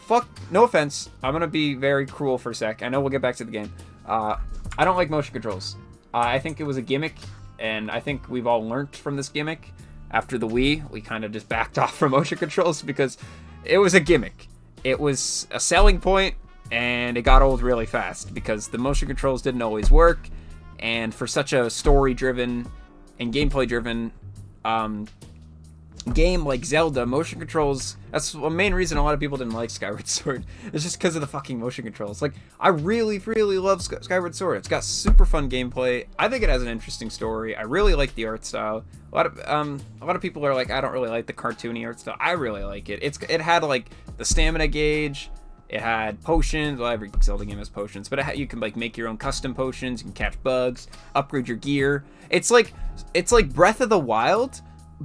fuck, no offense, I'm gonna be very cruel for a sec. I know we'll get back to the game. I don't like motion controls. I think it was a gimmick, and I think we've all learned from this gimmick. After the Wii, we kind of just backed off from motion controls because it was a gimmick. It was a selling point, and it got old really fast because the motion controls didn't always work, and for such a story-driven and gameplay-driven game like Zelda, motion controls, that's the main reason a lot of people didn't like Skyward Sword. It's just because of the fucking motion controls. Like, I really, really love Skyward Sword. It's got super fun gameplay. I think it has an interesting story. I really like the art style. A lot of people are like, I don't really like the cartoony art style. I really like it. It had, like, the stamina gauge. It had potions. Well, every Zelda game has potions, but you can, like, make your own custom potions. You can catch bugs, upgrade your gear. It's like Breath of the Wild,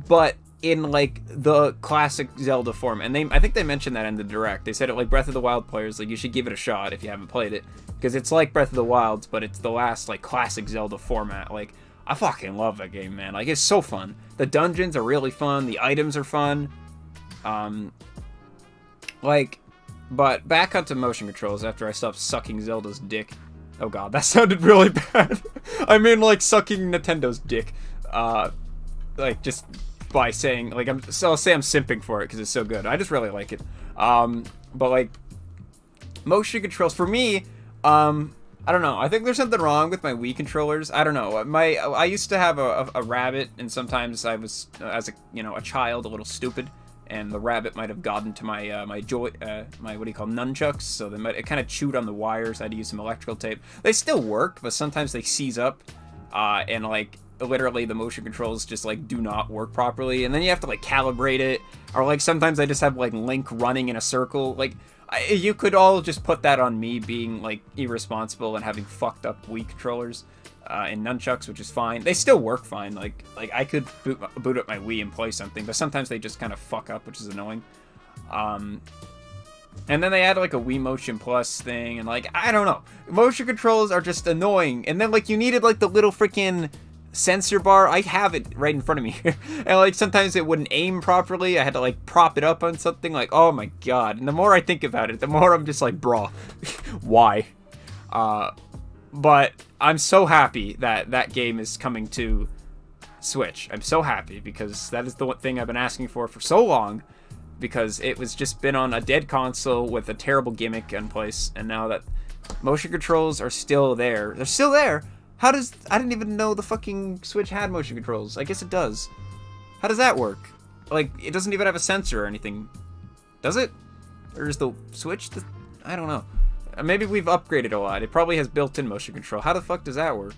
but in, like, the classic Zelda form. And I think they mentioned that in the Direct. They said it, like, Breath of the Wild players, like, you should give it a shot if you haven't played it, because it's like Breath of the Wild, but it's the last, like, classic Zelda format. Like, I fucking love that game, man. Like, it's so fun. The dungeons are really fun. The items are fun. But back onto motion controls after I stopped sucking Zelda's dick. Oh god, that sounded really bad. I mean, like, sucking Nintendo's dick. Like, just by saying, like, I'll say I'm simping for it because it's so good. I just really like it. But, like, motion controls, for me, I don't know. I think there's something wrong with my Wii controllers. I don't know. I used to have a rabbit, and sometimes I was, as a child, a little stupid, and the rabbit might have gotten to my nunchucks, so it kind of chewed on the wires. I had to use some electrical tape. They still work, but sometimes they seize up, and, like, literally the motion controls just like do not work properly, and then you have to like calibrate it, or like sometimes I just have like Link running in a circle. Like you could all just put that on me being like irresponsible and having fucked up Wii controllers in nunchucks, which is fine. They still work fine. Like I could boot up my Wii and play something, but sometimes they just kind of fuck up, which is annoying. And then they add like a Wii Motion Plus thing, and like, I don't know. Motion controls are just annoying. And then like you needed like the little freaking sensor bar. I have it right in front of me. And like sometimes it wouldn't aim properly. I had to like prop it up on something. Like, oh my god. And the more I think about it, the more I'm just like, bruh, why? But I'm so happy that that game is coming to Switch. I'm so happy because that is the one thing I've been asking for so long. Because it was just been on a dead console with a terrible gimmick in place, and now that motion controls are still there. They're still there. I didn't even know the fucking Switch had motion controls. I guess it does. How does that work? Like, it doesn't even have a sensor or anything. Does it? Or is the Switch I don't know. Maybe we've upgraded a lot. It probably has built-in motion control. How the fuck does that work?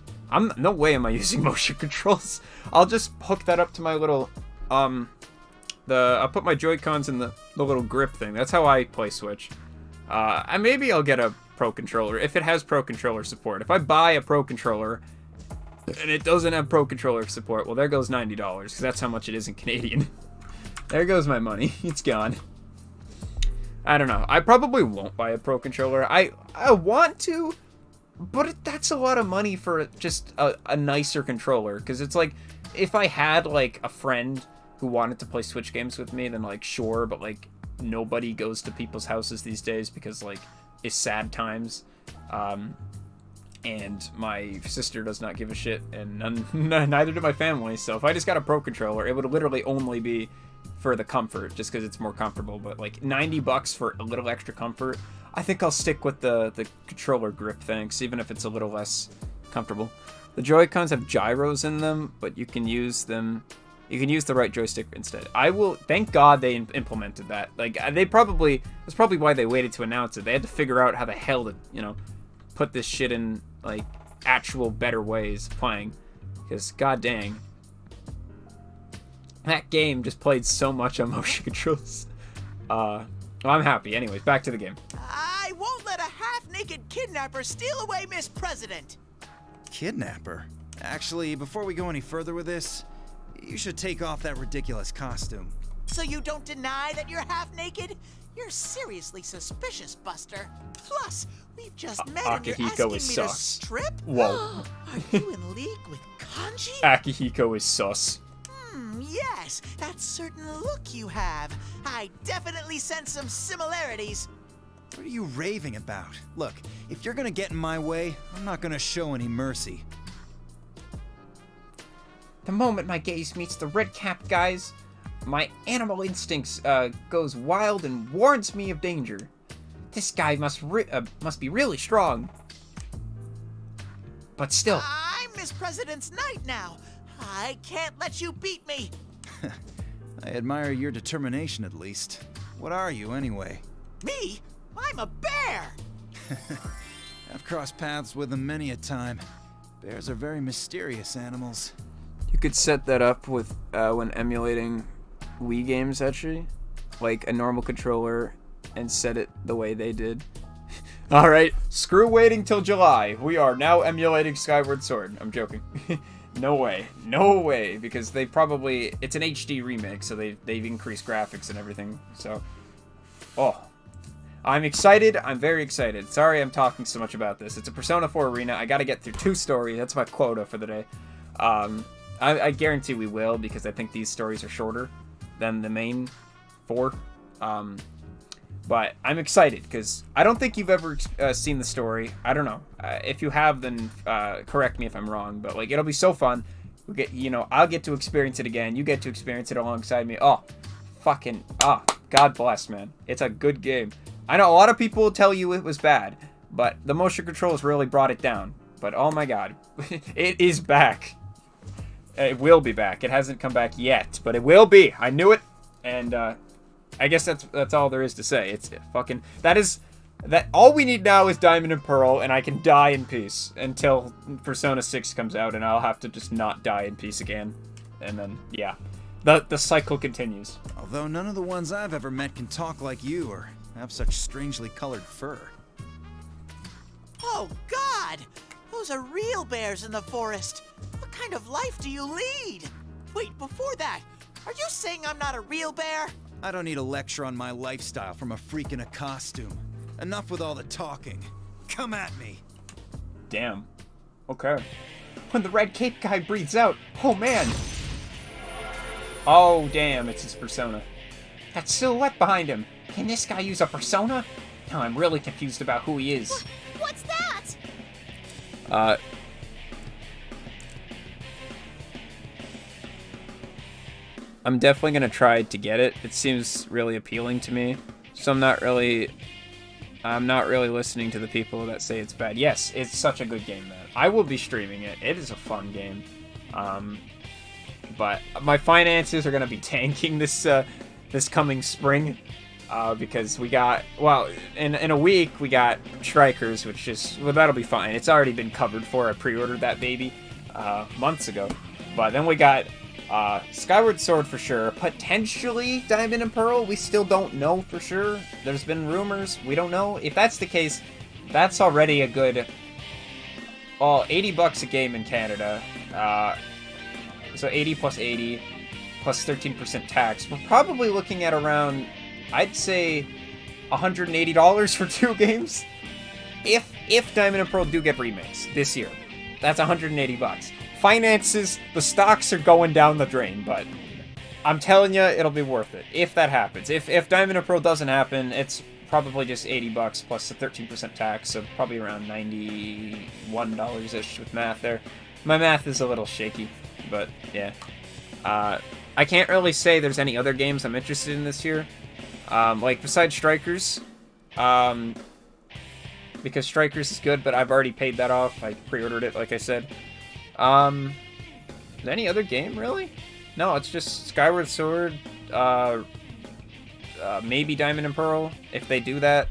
No way am I using motion controls. I'll just hook that up to my little, I'll put my Joy-Cons in the little grip thing. That's how I play Switch. And maybe I'll get a Pro Controller, if it has Pro Controller support. If I buy a Pro Controller, and it doesn't have Pro Controller support, well, there goes $90, because that's how much it is in Canadian. There goes my money. It's gone. I don't know. I probably won't buy a Pro Controller. I want to, but that's a lot of money for just a nicer controller, because it's like, if I had, like, a friend who wanted to play Switch games with me, then like sure, but like nobody goes to people's houses these days because like it's sad times, and my sister does not give a shit, and neither do my family. So if I just got a Pro Controller, it would literally only be for the comfort, just because it's more comfortable. But like $90 for a little extra comfort, I think I'll stick with the controller grip, thanks, even if it's a little less comfortable. The Joy-Cons have gyros in them, but you can use them. You can use the right joystick instead. Thank God they implemented that. Like, that's probably why they waited to announce it. They had to figure out how the hell to, put this shit in, like, actual better ways of playing. Because, god dang. That game just played so much on motion controls. Well, I'm happy. Anyways, back to the game. I won't let a half-naked kidnapper steal away Miss President. Kidnapper? Actually, before we go any further with this, you should take off that ridiculous costume. So you don't deny that you're half-naked? You're seriously suspicious, Buster. Plus, we've just met and you're asking me to strip? Whoa. Are you in league with Kanji? Akihiko is sus. Yes, that certain look you have. I definitely sense some similarities. What are you raving about? Look, if you're gonna get in my way, I'm not gonna show any mercy. The moment my gaze meets the red-capped guys, my animal instincts goes wild and warns me of danger. This guy must be really strong. But still. I'm Miss President's knight now. I can't let you beat me. I admire your determination, at least. What are you, anyway? Me? I'm a bear. I've crossed paths with them many a time. Bears are very mysterious animals. You could set that up with when emulating Wii games, actually. Like a normal controller, and set it the way they did. Alright, screw waiting till July. We are now emulating Skyward Sword. I'm joking. No way. No way. Because they probably... It's an HD remake, so they've increased graphics and everything. So... Oh. I'm excited. I'm very excited. Sorry I'm talking so much about this. It's a Persona 4 arena. I gotta get through 2 stories. That's my quota for the day. I guarantee we will, because I think these stories are shorter than the main 4. But I'm excited, because I don't think you've ever seen the story. I don't know. If you have, then correct me if I'm wrong. But like, it'll be so fun. We'll get, I'll get to experience it again. You get to experience it alongside me. Oh, fucking, God bless, man. It's a good game. I know a lot of people will tell you it was bad, but the motion controls really brought it down. But oh my god, it is back. It will be back. It hasn't come back yet, but it will be. I knew it, and I guess that's all there is to say. It's fucking... That is That all we need now is Diamond and Pearl, and I can die in peace until Persona 6 comes out, and I'll have to just not die in peace again. And then, yeah. The cycle continues. Although none of the ones I've ever met can talk like you or have such strangely colored fur. Oh, God! Those are real bears in the forest. What kind of life do you lead? Wait, before that, are you saying I'm not a real bear? I don't need a lecture on my lifestyle from a freak in a costume. Enough with all the talking. Come at me. Damn. Okay. When the red cape guy breathes out, oh man! Oh, damn, it's his persona. That silhouette behind him. Can this guy use a persona? Now I'm really confused about who he is. What's that? I'm definitely gonna try to get it. It seems really appealing to me. So I'm not really listening to the people that say it's bad. Yes, it's such a good game, man. I will be streaming it. It is a fun game. But my finances are gonna be tanking this coming spring. Because we got, well, in a week we got Strikers, which is, well, that'll be fine. It's already been covered for. I pre-ordered that baby months ago. But then we got Skyward Sword for sure. Potentially Diamond and Pearl. We still don't know for sure. There's been rumors. We don't know. If that's the case, that's already a good, well, $80 a game in Canada. So 80 plus 80 plus 13% tax. We're probably looking at around, I'd say, $180 for 2 games. If Diamond and Pearl do get remakes this year, that's $180. Finances, the stocks are going down the drain, but I'm telling you, it'll be worth it if that happens. If Diamond and Pearl doesn't happen, it's probably just $80 plus the 13% tax, so probably around $91-ish with math there. My math is a little shaky, but yeah. I can't really say there's any other games I'm interested in this year. Like, besides Strikers, because Strikers is good, but I've already paid that off. I pre-ordered it, like I said. Any other game, really? No, it's just Skyward Sword, maybe Diamond and Pearl, if they do that.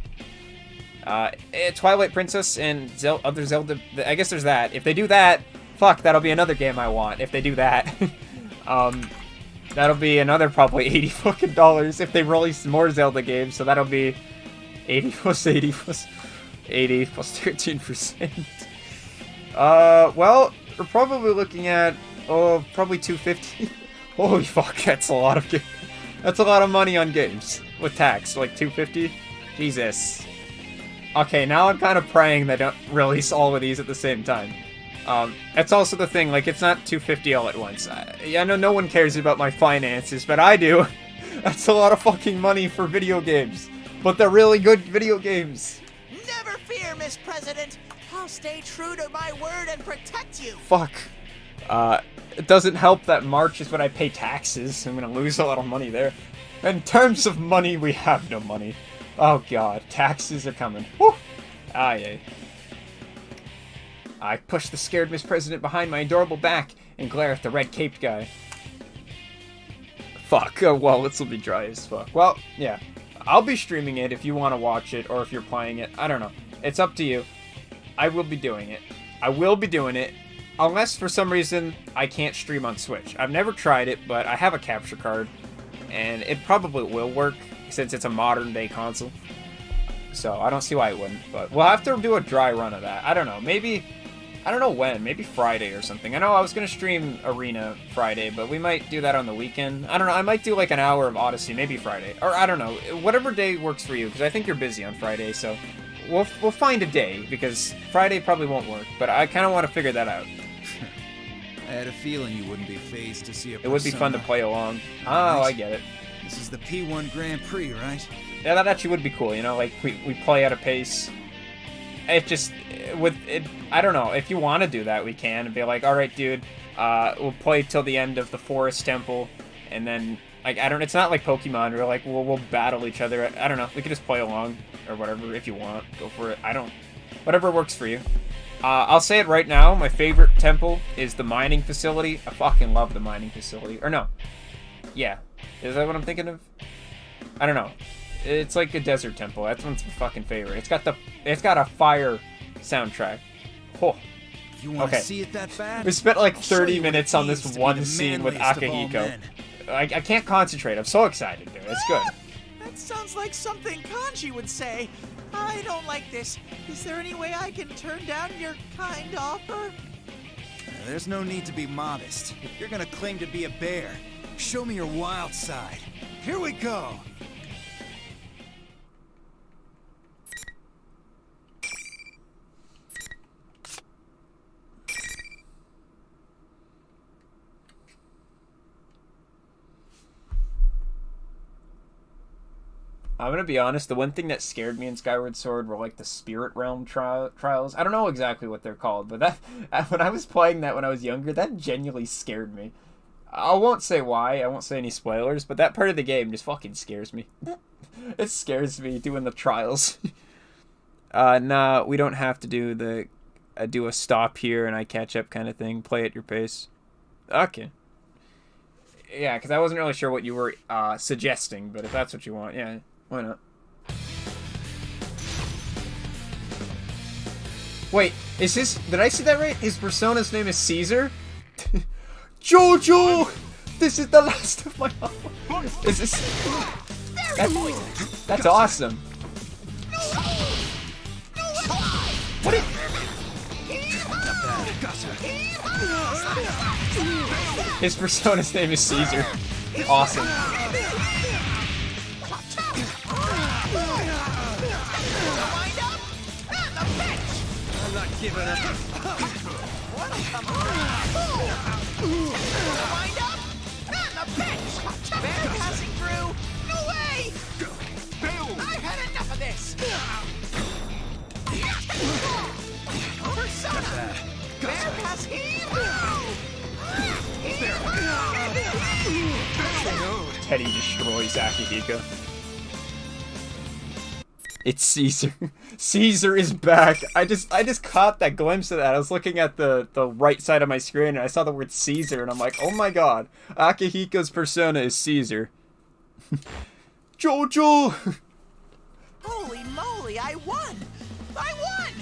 Twilight Princess and other Zelda, I guess there's that. If they do that, fuck, that'll be another game I want, if they do that. That'll be another probably $80 fucking dollars if they release more Zelda games, so that'll be 80 plus 80 plus 80 plus 13%. Well, we're probably looking at, probably $250. Holy fuck, that's a lot of that's a lot of money on games with tax, like $250. Jesus. Okay, now I'm kind of praying they don't release all of these at the same time. That's also the thing, like, it's not $250 all at once. I know no one cares about my finances, but I do. That's a lot of fucking money for video games. But they're really good video games. Never fear, Miss President. I'll stay true to my word and protect you. Fuck. It doesn't help that March is when I pay taxes. I'm gonna lose a lot of money there. In terms of money, we have no money. Oh god, taxes are coming. Woo! Ah, yay. I push the scared Miss President behind my adorable back and glare at the red-caped guy. Fuck. Oh, well, this will be dry as fuck. Well, yeah. I'll be streaming it if you want to watch it or if you're playing it. I don't know. It's up to you. I will be doing it. I will be doing it. Unless, for some reason, I can't stream on Switch. I've never tried it, but I have a capture card. And it probably will work since it's a modern-day console. So, I don't see why it wouldn't. But we'll have to do a dry run of that. I don't know. Maybe... I don't know when, maybe Friday or something. I know I was going to stream Arena Friday, but we might do that on the weekend. I don't know, I might do like an hour of Odyssey, maybe Friday. Or I don't know, whatever day works for you, because I think you're busy on Friday, so we'll find a day, because Friday probably won't work, but I kind of want to figure that out. I had a feeling you wouldn't be phased to see a It would be fun to play along. Oh, I get it. This is the P1 Grand Prix, right? Yeah, that actually would be cool, you know, like, we play at a pace. It just, I don't know, if you want to do that, we can, and be like, alright, dude, we'll play till the end of the Forest Temple, and then, like, it's not like Pokemon, where, like, we'll battle each other. I don't know, we could just play along, or whatever, if you want, go for it. Whatever works for you. I'll say it right now, my favorite temple is the mining facility. I fucking love the mining facility. Or no. Yeah. Is that what I'm thinking of? I don't know. It's like a desert temple. That's one's my fucking favorite. It's got a fire soundtrack. Oh. You want Okay. to see it that bad? We spent like I'll show 30 you what it minutes on means this to be one the scene with manliest of all Akihiko. men. I can't concentrate. I'm so excited, dude. It's good. That sounds like something Kanji would say. I don't like this. Is there any way I can turn down your kind offer? There's no need to be modest. If you're gonna claim to be a bear, show me your wild side. Here we go. I'm gonna be honest, the one thing that scared me in Skyward Sword were like the Spirit Realm trials. I don't know exactly what they're called, but that when I was playing that when I was younger, that genuinely scared me. I won't say why, I won't say any spoilers, but that part of the game just fucking scares me. It scares me doing the trials. Nah, we don't have to do the do a stop here and I catch up kind of thing. Play at your pace. Okay. Yeah, because I wasn't really sure what you were suggesting, but if that's what you want, yeah. Why not? Wait, is his... Did I see that right? His persona's name is Caesar? Jojo! This is the last of my... Is this... That's awesome. What is... His persona's name is Caesar. Awesome. I'm not giving up. Wind up! And the bench! Bear passing through! No way! I've had enough of this! Persona! Bear passing Teddy destroys Akihiko. It's Caesar. Caesar is back. I just caught that glimpse of that. I was looking at the right side of my screen and I saw the word Caesar and I'm like, oh my god. Akihiko's persona is Caesar. Jojo! Holy moly, I won! I won!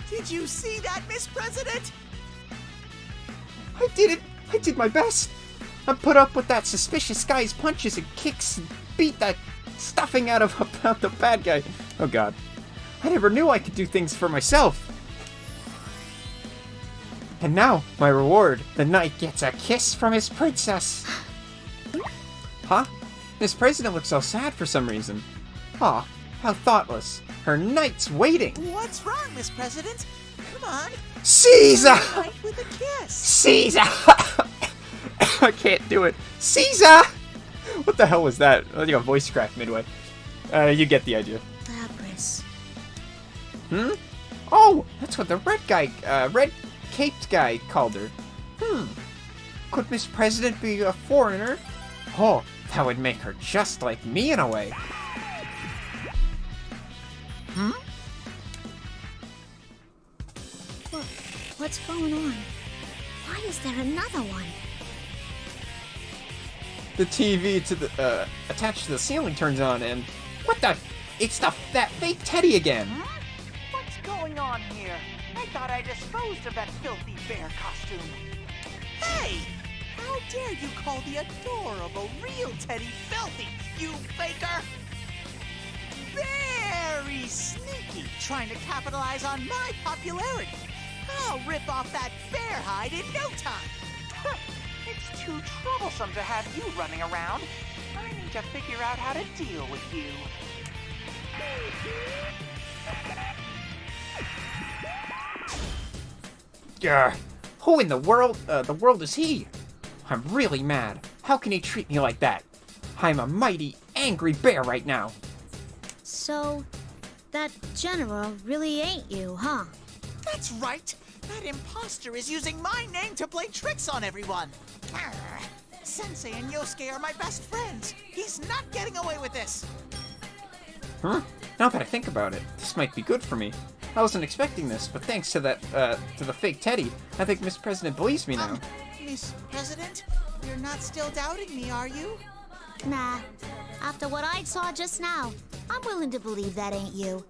Did you see that, Miss President? I did it! I did my best! I put up with that suspicious guy's punches and kicks and beat that stuffing out of about the bad guy. Oh god. I never knew I could do things for myself. And now, my reward. The knight gets a kiss from his princess. Huh? This president looks so sad for some reason. Aw, how thoughtless. Her knight's waiting. What's wrong, Miss President? Come on. Caesar! Fight with a kiss. Caesar! I can't do it. Caesar! What the hell was that? I think a voice crack midway. You get the idea. Lapras. Hmm? Oh, that's what the red caped guy called her. Could Miss President be a foreigner? Oh, that would make her just like me in a way. What's going on? Why is there another one? The TV to the attached to the ceiling turns on, and what the? It's that fake Teddy again. What's going on here? I thought I disposed of that filthy bear costume. Hey! How dare you call the adorable real Teddy filthy, you faker! Very sneaky, trying to capitalize on my popularity. I'll rip off that bear hide in no time. It's too troublesome to have you running around. I need to figure out how to deal with you. Who in the world is he? I'm really mad. How can he treat me like that? I'm a mighty angry bear right now. So, that general really ain't you, huh? That's right. That imposter is using my name to play tricks on everyone. Arr. Sensei and Yosuke are my best friends. He's not getting away with this. Now that I think about it, this might be good for me. I wasn't expecting this, but thanks to that, to the fake Teddy, I think Miss President believes me now. Miss President, you're not still doubting me, are you? Nah. After what I saw just now, I'm willing to believe that ain't you.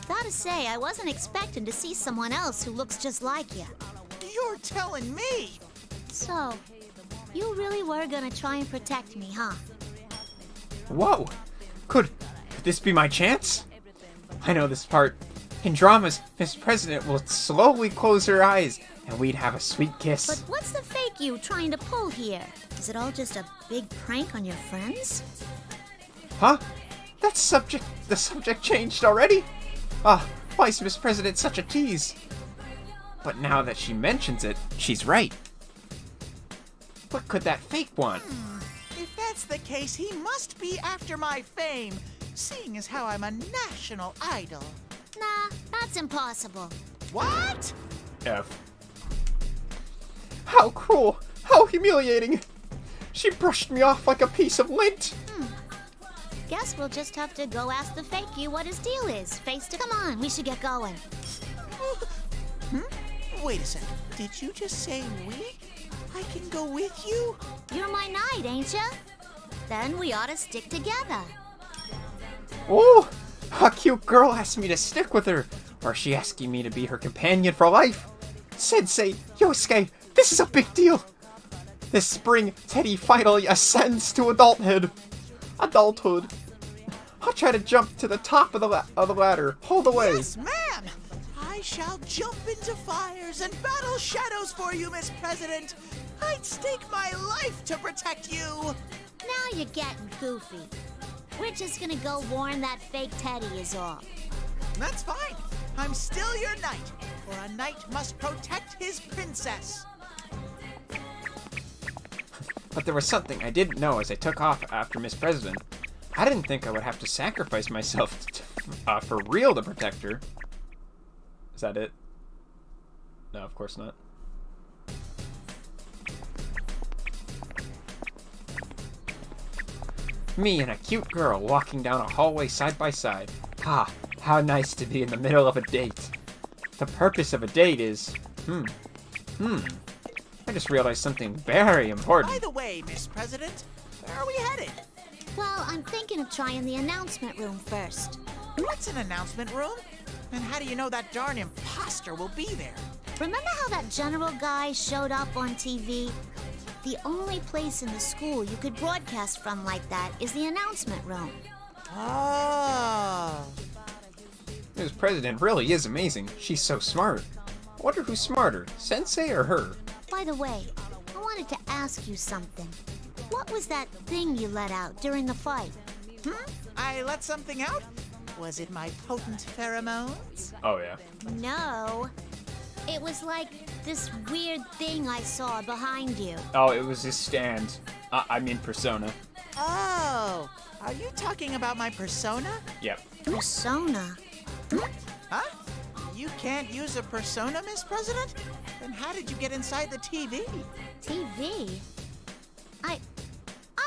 Gotta say, I wasn't expecting to see someone else who looks just like you. You're telling me? So, you really were gonna try and protect me, huh? Whoa! Could this be my chance? I know this part. In dramas, Miss President will slowly close her eyes, and we'd have a sweet kiss. But what's the fake you trying to pull here? Is it all just a big prank on your friends? Huh? The subject changed already? Why is Miss President such a tease? But now that she mentions it, she's right. What could that fake want? If that's the case, he must be after my fame, seeing as how I'm a national idol. Nah, that's impossible. What? F. How cruel! How humiliating! She brushed me off like a piece of lint! Guess we'll just have to go ask the fake you what his deal is. Come on, we should get going. Wait a second. Did you just say we? I can go with you? You're my knight, ain't ya? Then we ought to stick together. Oh! A cute girl asked me to stick with her, or is she asking me to be her companion for life? Sensei, Yosuke, this is a big deal! This spring, Teddy finally ascends to adulthood. I'll try to jump to the top of the ladder. Hold away. Yes, ma'am! I shall jump into fires and battle shadows for you, Miss President. I'd stake my life to protect you. Now you're getting goofy. We're just gonna go warn that fake Teddy is all. That's fine. I'm still your knight, for a knight must protect his princess. But there was something I didn't know as I took off after Miss President. I didn't think I would have to sacrifice myself for real to protect her. Is that it? No, of course not. Me and a cute girl walking down a hallway side by side. Ah, how nice to be in the middle of a date. The purpose of a date is... I just realized something very important. By the way, Miss President, where are we headed? Well, I'm thinking of trying the announcement room first. What's an announcement room? And how do you know that darn imposter will be there? Remember how that general guy showed up on TV? The only place in the school you could broadcast from like that is the announcement room. Oh. Miss President really is amazing. She's so smart. I wonder who's smarter, Sensei or her? By the way, I wanted to ask you something. What was that thing you let out during the fight? I let something out? Was it my potent pheromones? Oh, yeah. No. It was like this weird thing I saw behind you. Oh, it was his stand. I mean persona. Oh, are you talking about my persona? Yep. Persona? Huh? You can't use a persona, Miss President? Then how did you get inside the TV? TV? I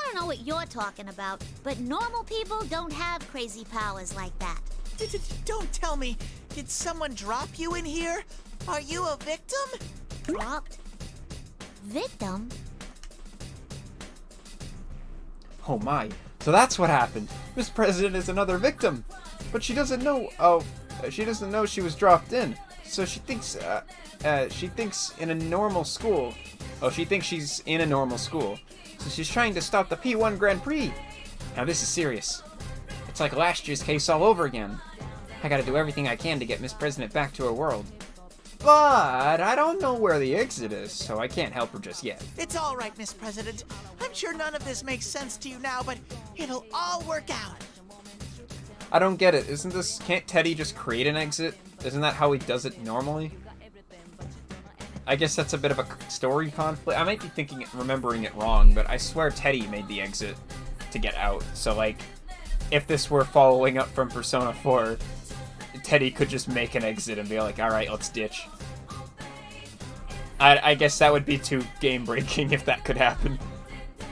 don't know what you're talking about, but normal people don't have crazy powers like that. Don't tell me. Did someone drop you in here? Are you a victim? Dropped? Victim? Oh my. So that's what happened. Miss President is another victim. But she doesn't know, she doesn't know she was dropped in. So she thinks in a normal school. Oh, she thinks she's in a normal school. So she's trying to stop the P1 Grand Prix. Now this is serious. It's like last year's case all over again. I gotta do everything I can to get Miss President back to her world. But I don't know where the exit is, so I can't help her just yet. It's all right, Miss President. I'm sure none of this makes sense to you now, but it'll all work out. I don't get it. Can't Teddy just create an exit? Isn't that how he does it normally? I guess that's a bit of a story conflict. I might be remembering it wrong, but I swear Teddy made the exit to get out. So, like, if this were following up from Persona 4, Teddy could just make an exit and be like, alright, let's ditch. I guess that would be too game-breaking if that could happen.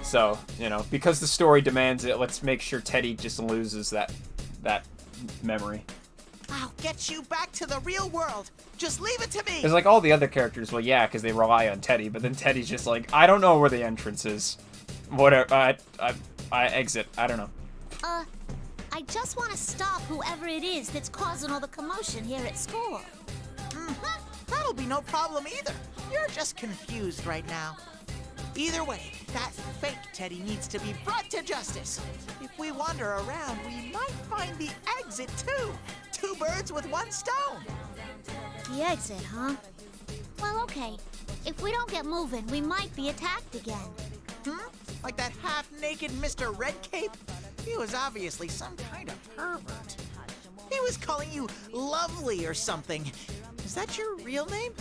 So, you know, because the story demands it, let's make sure Teddy just loses that memory. I'll get you back to the real world. Just leave it to me. It's like all the other characters, well, yeah, because they rely on Teddy, but then Teddy's just like, I don't know where the entrance is. Whatever, exit. I don't know. I just want to stop whoever it is that's causing all the commotion here at school. That'll be no problem either. You're just confused right now. Either way, that fake Teddy needs to be brought to justice. If we wander around, we might find the exit too. 2 birds with 1 stone. The exit, huh? Well, okay. If we don't get moving, we might be attacked again. Like that half-naked Mr. Red Cape? He was obviously some kind of pervert. He was calling you lovely or something. Is that your real name?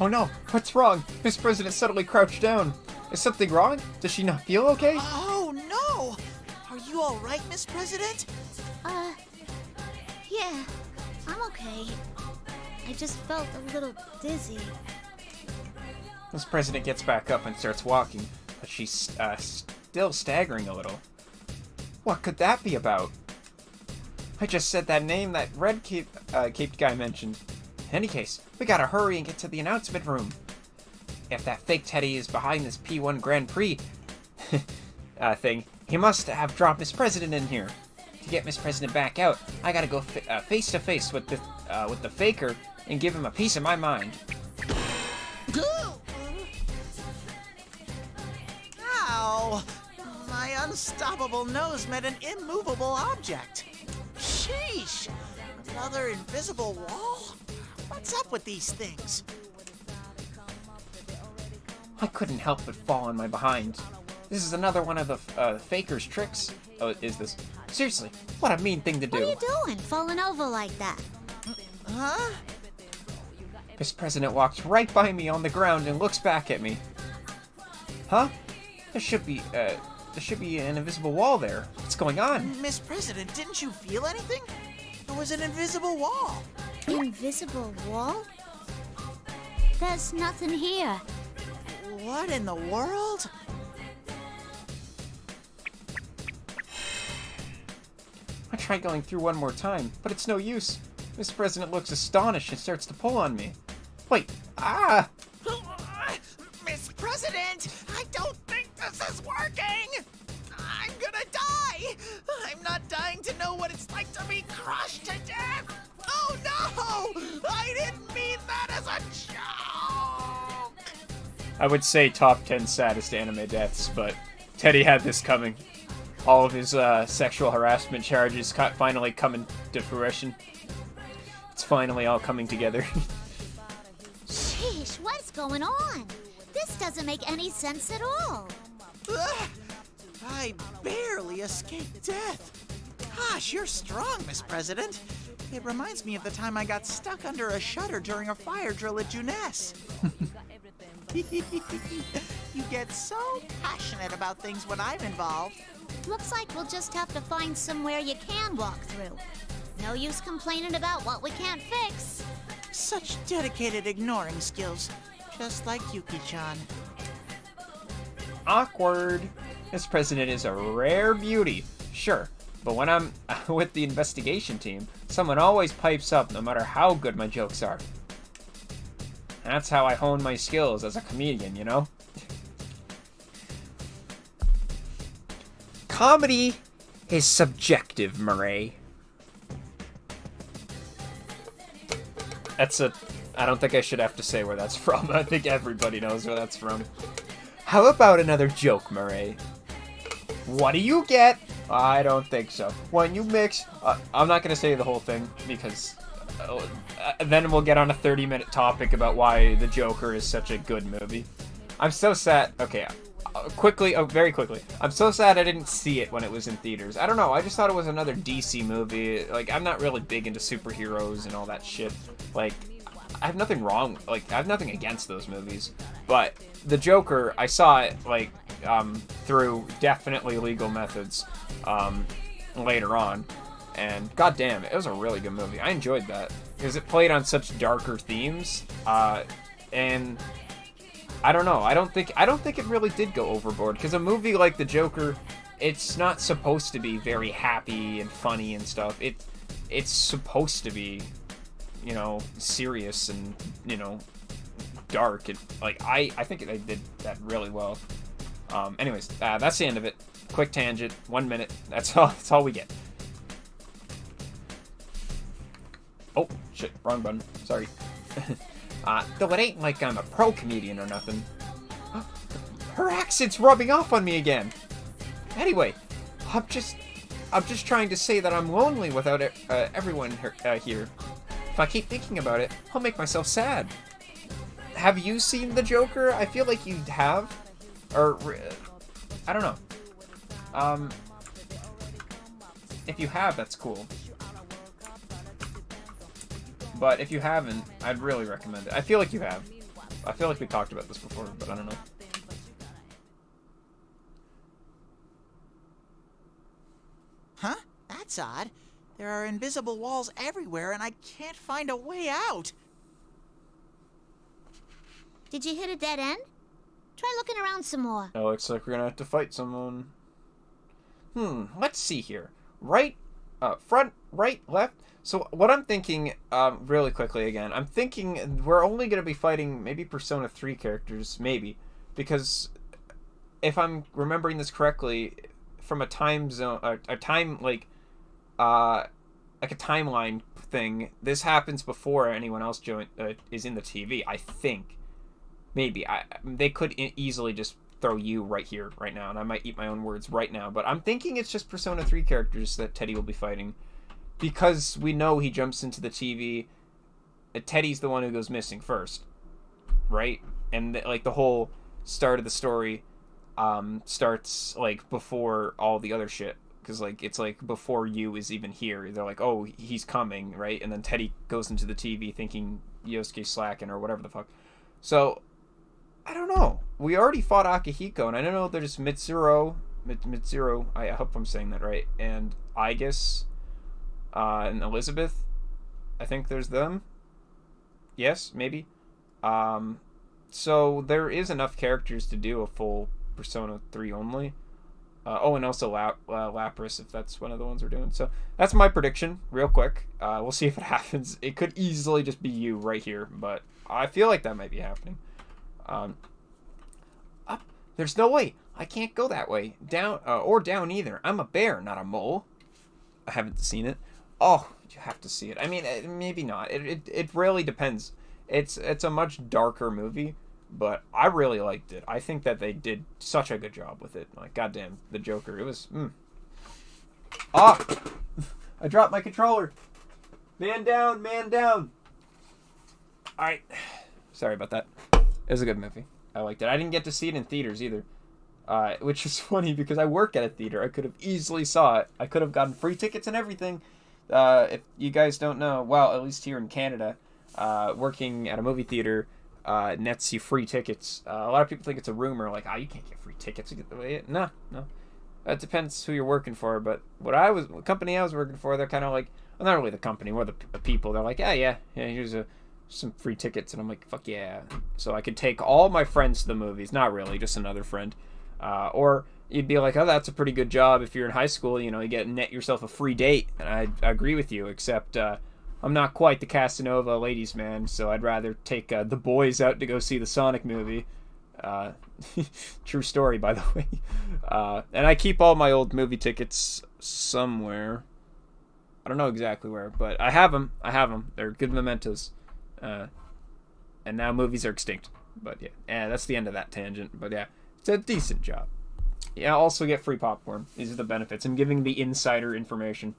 Oh no, what's wrong? Miss President suddenly crouched down. Is something wrong? Does she not feel okay? Oh no! Are you all right, Miss President? Yeah, I'm okay. I just felt a little dizzy. Miss President gets back up and starts walking, but she's still staggering a little. What could that be about? I just said that name that red caped guy mentioned. In any case, we gotta hurry and get to the announcement room. If that fake Teddy is behind this P1 Grand Prix thing, he must have dropped Miss President in here. To get Miss President back out, I gotta go face to face with the faker and give him a piece of my mind. Ow! My unstoppable nose met an immovable object. Sheesh! Another invisible wall? What's up with these things? I couldn't help but fall on my behind. This is another one of the faker's tricks. Oh, is this? Seriously, what a mean thing to do. What are you doing, falling over like that? Huh? Miss President walks right by me on the ground and looks back at me. Huh? There should be an invisible wall there. What's going on? Miss President, didn't you feel anything? There was an invisible wall. Invisible wall? There's nothing here. What in the world? I try going through one more time, but it's no use. Miss President looks astonished and starts to pull on me. Wait, Miss President, I don't think this is working! I'm gonna die! I'm not dying to know what it's like to be crushed to death! Oh no! I didn't mean that as a joke! I would say top 10 saddest anime deaths, but Teddy had this coming. All of his sexual harassment charges finally coming to fruition. It's finally all coming together. Sheesh, what's going on? This doesn't make any sense at all. I barely escaped death. Gosh, you're strong, Miss President. It reminds me of the time I got stuck under a shutter during a fire drill at Juness. You get so passionate about things when I'm involved. Looks like we'll just have to find somewhere you can walk through. No use complaining about what we can't fix. Such dedicated ignoring skills, just like Yuki-chan. Awkward. This president is a rare beauty, sure, but when I'm with the investigation team, someone always pipes up no matter how good my jokes are. That's how I hone my skills as a comedian, you know? Comedy is subjective, Murray. I don't think I should have to say where that's from. I think everybody knows where that's from. How about another joke, Murray? What do you get? I don't think so. When you mix... I'm not going to say the whole thing, because... then we'll get on a 30-minute topic about why The Joker is such a good movie. I'm so sad... Okay, very quickly. I'm so sad I didn't see it when it was in theaters. I don't know, I just thought it was another DC movie. Like, I'm not really big into superheroes and all that shit. Like, I have nothing wrong... Like, I have nothing against those movies. But The Joker, I saw it, like... through definitely legal methods later on, and goddamn, it was a really good movie. I enjoyed that because it played on such darker themes, and I don't know. I don't think it really did go overboard, because a movie like The Joker, it's not supposed to be very happy and funny and stuff. It's supposed to be, you know, serious and, you know, dark. Like I think they did that really well. Anyways, that's the end of it. Quick tangent, 1 minute. That's all we get. Oh shit, wrong button. Sorry. Though it ain't like I'm a pro comedian or nothing. Her accent's rubbing off on me again. Anyway, I'm just trying to say that I'm lonely without everyone here. If I keep thinking about it, I'll make myself sad. Have you seen The Joker? I feel like you have. Or, I don't know. If you have, that's cool. But if you haven't, I'd really recommend it. I feel like you have. I feel like we talked about this before, but I don't know. Huh? That's odd. There are invisible walls everywhere, and I can't find a way out. Did you hit a dead end? Try looking around some more. It looks like we're gonna have to fight someone. Let's see here. Right, front, right, left. So what I'm thinking, really quickly again, I'm thinking we're only gonna be fighting maybe Persona 3 characters, maybe. Because if I'm remembering this correctly, from a time zone, a time, like a timeline thing, this happens before anyone else is in the TV, I think. Maybe. They could easily just throw you right here, right now, and I might eat my own words right now, but I'm thinking it's just Persona 3 characters that Teddy will be fighting, because we know he jumps into the TV, Teddy's the one who goes missing first, right? And, like, the whole start of the story starts, like, before all the other shit, because, like, it's, like, before you is even here. They're like, oh, he's coming, right? And then Teddy goes into the TV thinking Yosuke's slacking or whatever the fuck. So, I don't know. We already fought Akihiko, and I don't know if there's Mitsuru, I hope I'm saying that right, and Aigis, and Elizabeth. I think there's them. Yes, maybe. So there is enough characters to do a full Persona 3 only. And also Lapras, if that's one of the ones we're doing. So that's my prediction, real quick. We'll see if it happens. It could easily just be you right here, but I feel like that might be happening. Up. There's no way. I can't go that way. Down, or down either. I'm a bear, not a mole. I haven't seen it. Oh, you have to see it. I mean, maybe not. It really depends. It's a much darker movie, but I really liked it. I think that they did such a good job with it. Like, goddamn, the Joker. It was. Ah! I dropped my controller. Man down, man down. All right. Sorry about that. It was a good movie. I liked it. I didn't get to see it in theaters either, which is funny because I work at a theater. I could have easily saw it. I could have gotten free tickets and everything. If you guys don't know, well, at least here in Canada, working at a movie theater nets you free tickets. A lot of people think it's a rumor, like, you can't get free tickets to get the way. No. It depends who you're working for, but the company I was working for, they're kind of like, well, not really the company, more the people. They're like, yeah, here's some free tickets, and I'm like, fuck yeah. So I could take all my friends to the movies. Not really, just another friend. Or you'd be like, oh, that's a pretty good job if you're in high school, you net yourself a free date. And I agree with you, except I'm not quite the Casanova ladies man, so I'd rather take the boys out to go see the Sonic movie. True story, by the way. And I keep all my old movie tickets somewhere. I don't know exactly where, but I have them. They're good mementos. And now movies are extinct. But yeah, that's the end of that tangent. But yeah, it's a decent job. Yeah, also get free popcorn. These are the benefits. I'm giving the insider information.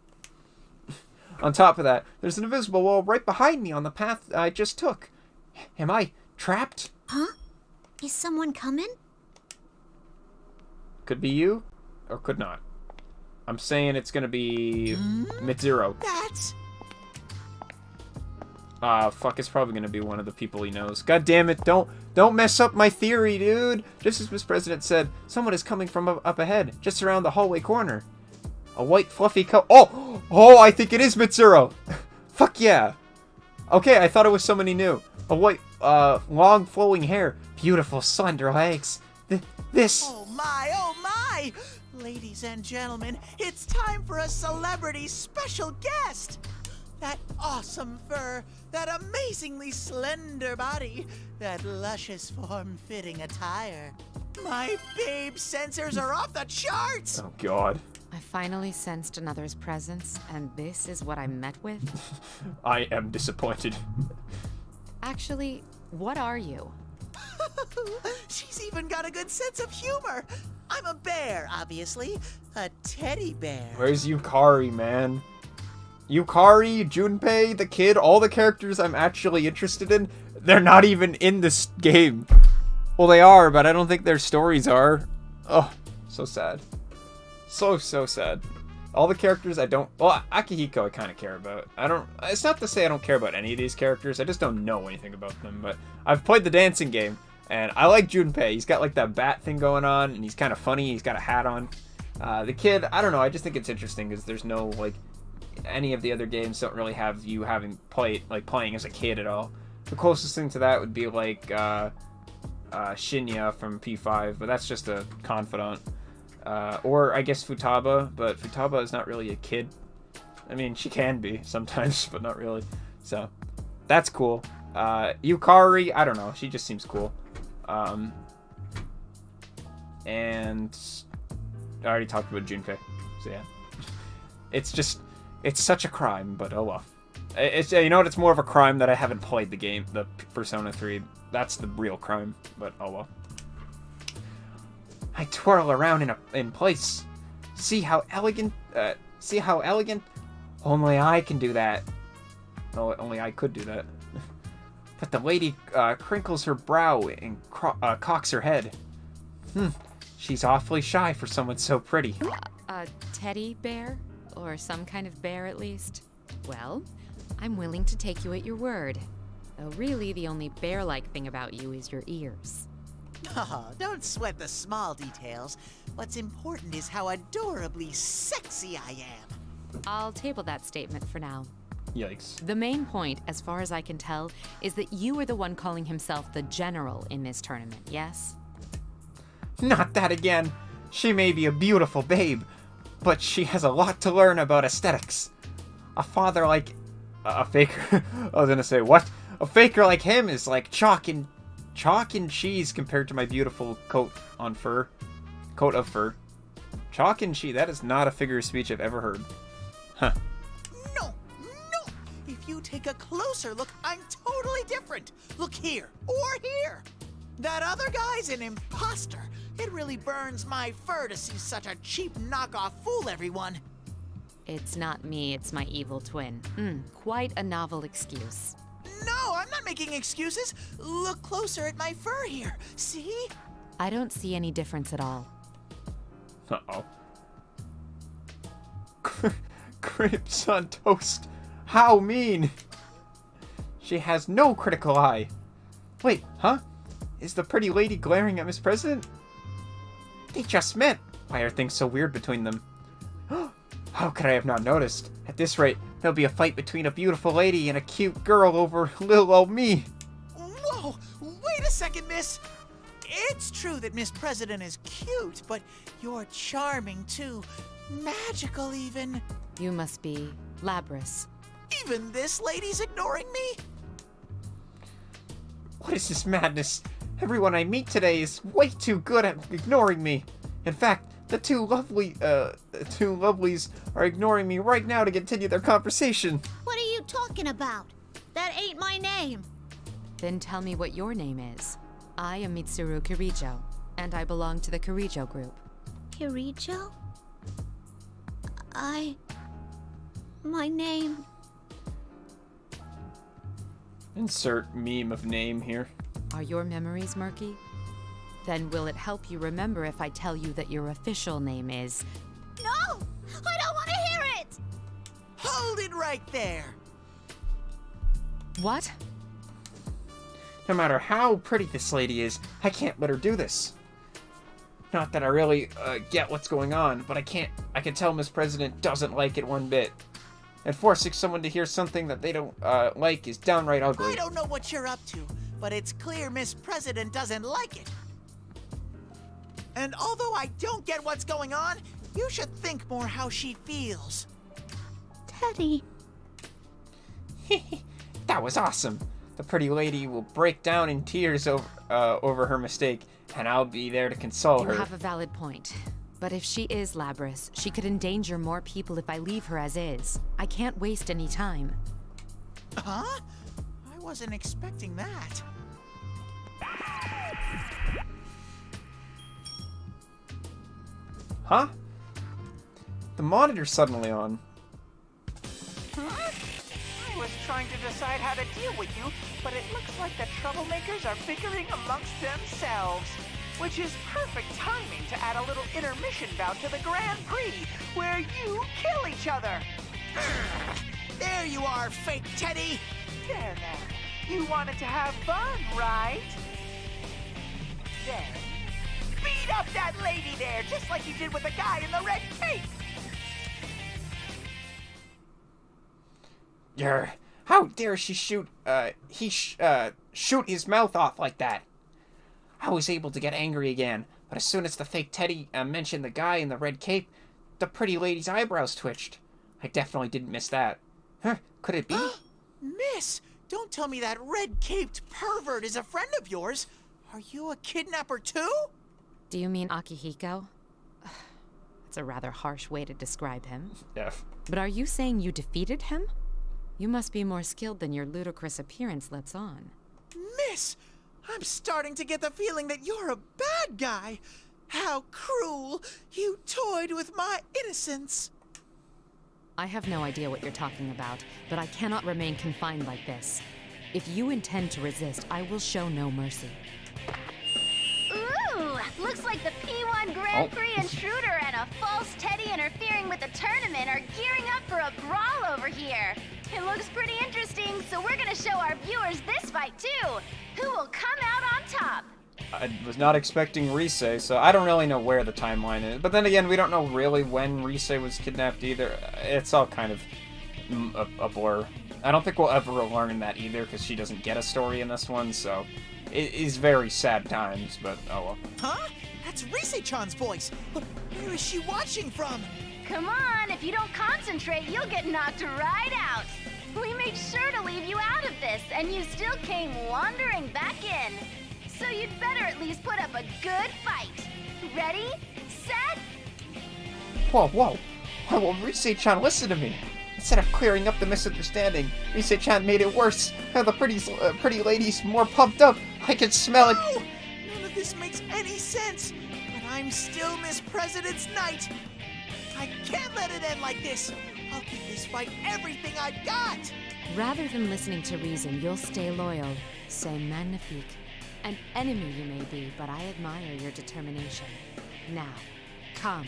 On top of that, there's an invisible wall right behind me on the path I just took. Am I trapped? Huh? Is someone coming? Could be you, or could not. I'm saying it's gonna be Mitsuru. That's... Fuck, it's probably gonna be one of the people he knows. God damn it, don't mess up my theory, dude! Just as Miss President said, someone is coming from up ahead, just around the hallway corner. A white fluffy coat. Oh, I think it is Mitsuru! Fuck yeah! Okay, I thought it was someone he knew. A white, long flowing hair, beautiful slender legs. This... Oh my! Ladies and gentlemen, it's time for a celebrity special guest! That awesome fur, that amazingly slender body, that luscious form-fitting attire. My babe sensors are off the charts! Oh, God. I finally sensed another's presence, and this is what I met with? I am disappointed. Actually, what are you? She's even got a good sense of humor. I'm a bear, obviously. A teddy bear. Where's Yukari, man? Yukari, Junpei, the kid, all the characters I'm actually interested in, they're not even in this game. Well, they are, but I don't think their stories are. Oh, so sad. So sad. All the characters I don't... Well, Akihiko I kind of care about. It's not to say I don't care about any of these characters. I just don't know anything about them. But I've played the dancing game, and I like Junpei. He's got, like, that bat thing going on, and he's kind of funny. He's got a hat on. The kid, I don't know. I just think it's interesting because there's no, like... Any of the other games don't really have you playing as a kid at all. The closest thing to that would be, like, Shinya from P5, but that's just a confidant. Or I guess Futaba, but Futaba is not really a kid. I mean, she can be sometimes, but not really. So, that's cool. Yukari, I don't know. She just seems cool. And I already talked about Junpei. So yeah, it's such a crime, but oh well. It's, you know what? It's more of a crime that I haven't played the game, the Persona 3. That's the real crime, but oh well. I twirl around in place. See how elegant? Only I can do that. Oh, only I could do that. But the lady crinkles her brow and cocks her head. She's awfully shy for someone so pretty. A teddy bear? Or some kind of bear, at least? Well, I'm willing to take you at your word. Though really, the only bear-like thing about you is your ears. Oh, don't sweat the small details. What's important is how adorably sexy I am. I'll table that statement for now. Yikes. The main point, as far as I can tell, is that you are the one calling himself the general in this tournament, yes? Not that again. She may be a beautiful babe, but she has a lot to learn about aesthetics. A father like... a faker... I was gonna say, what? A faker like him is like chalk and cheese compared to my beautiful coat of fur. Chalk and cheese, that is not a figure of speech I've ever heard. Huh. No! If you take a closer look, I'm totally different. Look here, or here. That other guy's an imposter. It really burns my fur to see such a cheap knockoff fool everyone. It's not me, it's my evil twin. Quite a novel excuse. No, I'm not making excuses. Look closer at my fur here. See? I don't see any difference at all. Uh-oh. Crepes on toast. How mean. She has no critical eye. Wait, huh? Is the pretty lady glaring at Miss President? They just met. Why are things so weird between them? How could I have not noticed? At this rate, there'll be a fight between a beautiful lady and a cute girl over little old me. Whoa! Wait a second, miss! It's true that Miss President is cute, but you're charming too. Magical, even. You must be Labrys. Even this lady's ignoring me? What is this madness? Everyone I meet today is way too good at ignoring me. In fact, the two lovelies are ignoring me right now to continue their conversation. What are you talking about? That ain't my name. Then tell me what your name is. I am Mitsuru Kirijo, and I belong to the Kirijo group. Kirijo? My name... Insert meme of name here. Are your memories murky? Then will it help you remember if I tell you that your official name is... No! I don't want to hear it! Hold it right there! What? No matter how pretty this lady is, I can't let her do this. Not that I really get what's going on, but I can tell Miss President doesn't like it one bit. And forcing someone to hear something that they don't like is downright ugly. I don't know what you're up to, but it's clear Miss President doesn't like it. And although I don't get what's going on, you should think more how she feels. Teddy. That was awesome. The pretty lady will break down in tears over her mistake, and I'll be there to console her. You have a valid point. But if she is Labrys, she could endanger more people if I leave her as is. I can't waste any time. Huh? I wasn't expecting that. Huh? The monitor's suddenly on. Huh? I was trying to decide how to deal with you, but it looks like the troublemakers are bickering amongst themselves. Which is perfect timing to add a little intermission bout to the Grand Prix, where you kill each other. There you are, fake Teddy. There now. You wanted to have fun, right? Then, beat up that lady there, just like you did with the guy in the red cape. How dare she shoot his mouth off like that? I was able to get angry again, but as soon as the fake Teddy mentioned the guy in the red cape, the pretty lady's eyebrows twitched. I definitely didn't miss that. Huh, could it be? Miss, don't tell me that red-caped pervert is a friend of yours. Are you a kidnapper too? Do you mean Akihiko? That's a rather harsh way to describe him. Yeah. But are you saying you defeated him? You must be more skilled than your ludicrous appearance lets on. Miss, I'm starting to get the feeling that you're a bad guy. How cruel. You toyed with my innocence. I have no idea what you're talking about, but I cannot remain confined like this. If you intend to resist, I will show no mercy. Ooh, looks like the P1 Grand Prix intruder and a false Teddy interfering with the tournament are gearing up for a brawl over here. It looks pretty interesting, so we're gonna show our viewers this fight too. Who will come out on top? I was not expecting Rise, so I don't really know where the timeline is. But then again, we don't know really when Rise was kidnapped either. It's all kind of a blur. I don't think we'll ever learn that either, because she doesn't get a story in this one, so it is very sad times, but oh well. Huh? That's Rise-chan's voice. Where is she watching from? Come on, if you don't concentrate, you'll get knocked right out. We made sure to leave you out of this, and you still came wandering back in. So you'd better at least put up a good fight. Ready? Set? Whoa. Well, Rise-chan, listen to me. Instead of clearing up the misunderstanding, Rise-chan made it worse. The pretty lady's more pumped up. I can smell it. No! None of this makes any sense. But I'm still Miss President's Knight. I can't let it end like this. I'll give this fight everything I've got. Rather than listening to reason, you'll stay loyal. C'est magnifique. An enemy you may be, but I admire your determination. Now, come.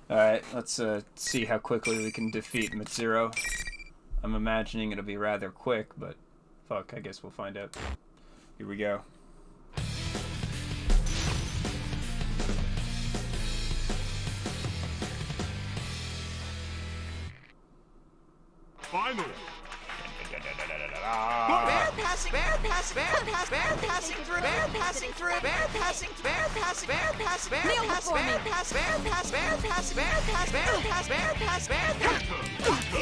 Alright, let's see how quickly we can defeat Mitsuru. I'm imagining it'll be rather quick, but fuck, I guess we'll find out. Here we go. Finally! Bear passing through, bear passing through, bear passing through, bear passing, bear pass, bear pass, bear pass, bear pass, bear pass, bear pass, bear pass, bear pass, bear pass, bear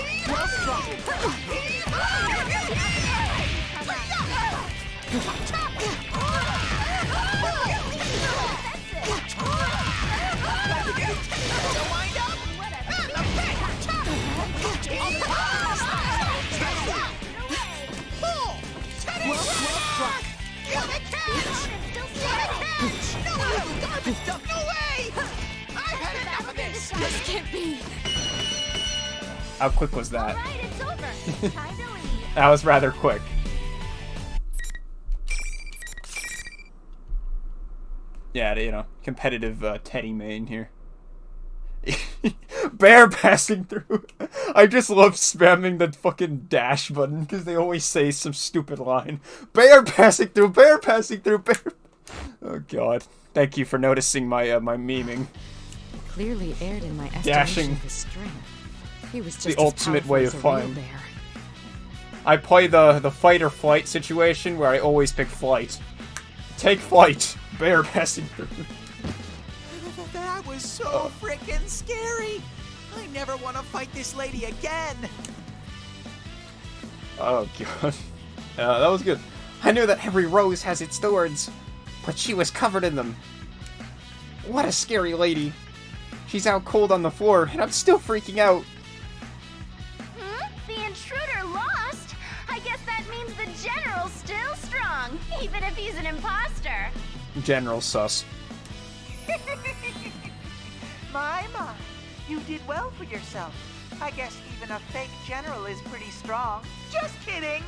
No way! I've had enough of this! This can't be. How quick was that? Alright, it's over. Time to leave. That was rather quick. Yeah, you know, competitive Teddy main here. Bear passing through. I just love spamming the fucking dash button because they always say some stupid line. Bear passing through, bear passing through, bear. Oh god. Thank you for noticing my my memeing. Clearly aired in my estimation Dashing. of his strength. He was just The as ultimate powerful way as of a real flying. bear. I play the fight or flight situation where I always pick flight. Take flight. Bear passing through. That was so frickin' scary. I never want to fight this lady again. Oh, God. That was good. I knew that every rose has its thorns, but she was covered in them. What a scary lady. She's out cold on the floor, and I'm still freaking out. The intruder lost? I guess that means the general's still strong, even if he's an imposter. General sus. My, you did well for yourself. I guess even a fake general is pretty strong. Just kidding.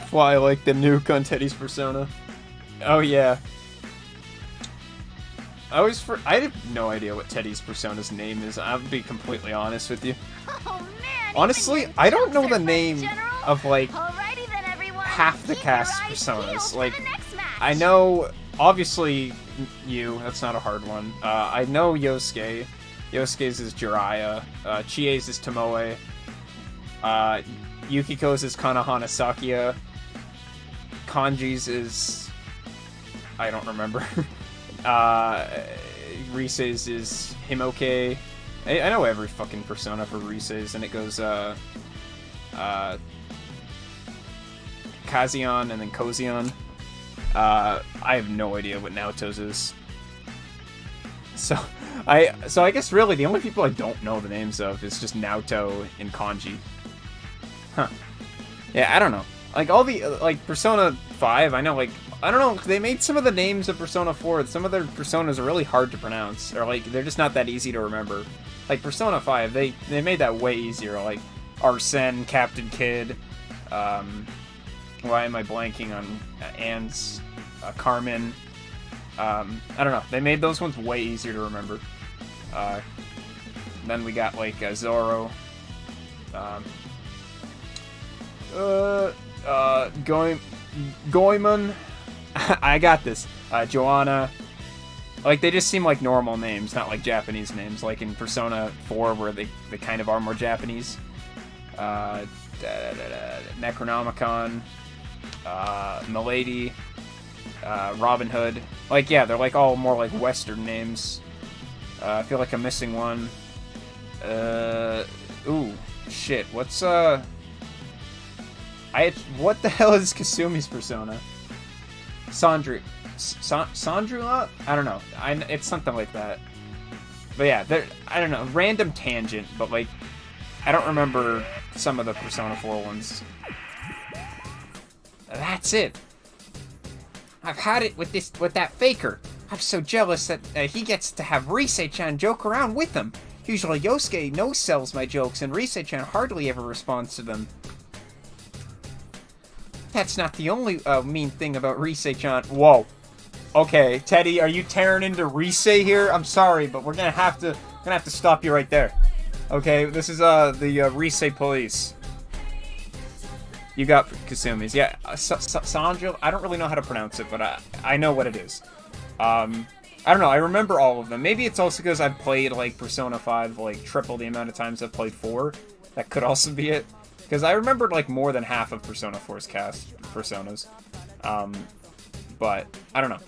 Fly like the nuke on Teddy's persona. Oh yeah. I have no idea what Teddy's persona's name is. I'll be completely honest with you. Oh man! Honestly, I don't know the name of like Alrighty then, everyone. half the Keep your cast eyes personas. peeled for Like, the next match. I know, obviously, that's not a hard one. I know Yosuke. Yosuke's is Jiraiya. Chie's is Tomoe. Yukiko's is Kanahana Sakuya. Kanji's is... I don't remember. Rise's is Himoke. I know every fucking persona for Rise's, and it goes, Kazion and then Kozion. I have no idea what Naoto's is. So I guess really the only people I don't know the names of is just Naoto and Kanji. Huh. Yeah, I don't know. Like, all the, like, Persona 5, I know, like, I don't know, they made some of the names of Persona 4, some of their personas are really hard to pronounce, or, like, they're just not that easy to remember. Like, Persona 5, they made that way easier, like, Arsene, Captain Kid, why am I blanking on Anne's, Carmen, I don't know, they made those ones way easier to remember. Then we got, like, Zoro, Goemon, I got this, Joanna, like, they just seem like normal names, not like Japanese names, like in Persona 4, where they kind of are more Japanese, Necronomicon, Milady, Robin Hood, like, yeah, they're like all more like Western names. I feel like I'm missing one. Ooh, shit, what's, what the hell is Kasumi's persona? Sandrula? I don't know. It's something like that. But yeah, I don't know. Random tangent, but like, I don't remember some of the Persona 4 ones. That's it. I've had it with that faker. I'm so jealous that he gets to have Rise-chan joke around with him. Usually Yosuke no-sells my jokes, and Rise-chan hardly ever responds to them. That's not the only mean thing about Rise-chan. Whoa. Okay, Teddy, are you tearing into Rise here? I'm sorry, but we're gonna have to stop you right there. Okay, this is the Rise police. You got Kasumi's. Yeah, Sandra, I don't really know how to pronounce it, but I know what it is. I don't know, I remember all of them. Maybe it's also because I've played, like, Persona 5, like, triple the amount of times I've played 4. That could also be it. Because I remembered, like, more than half of Persona 4's cast personas. But, I don't know.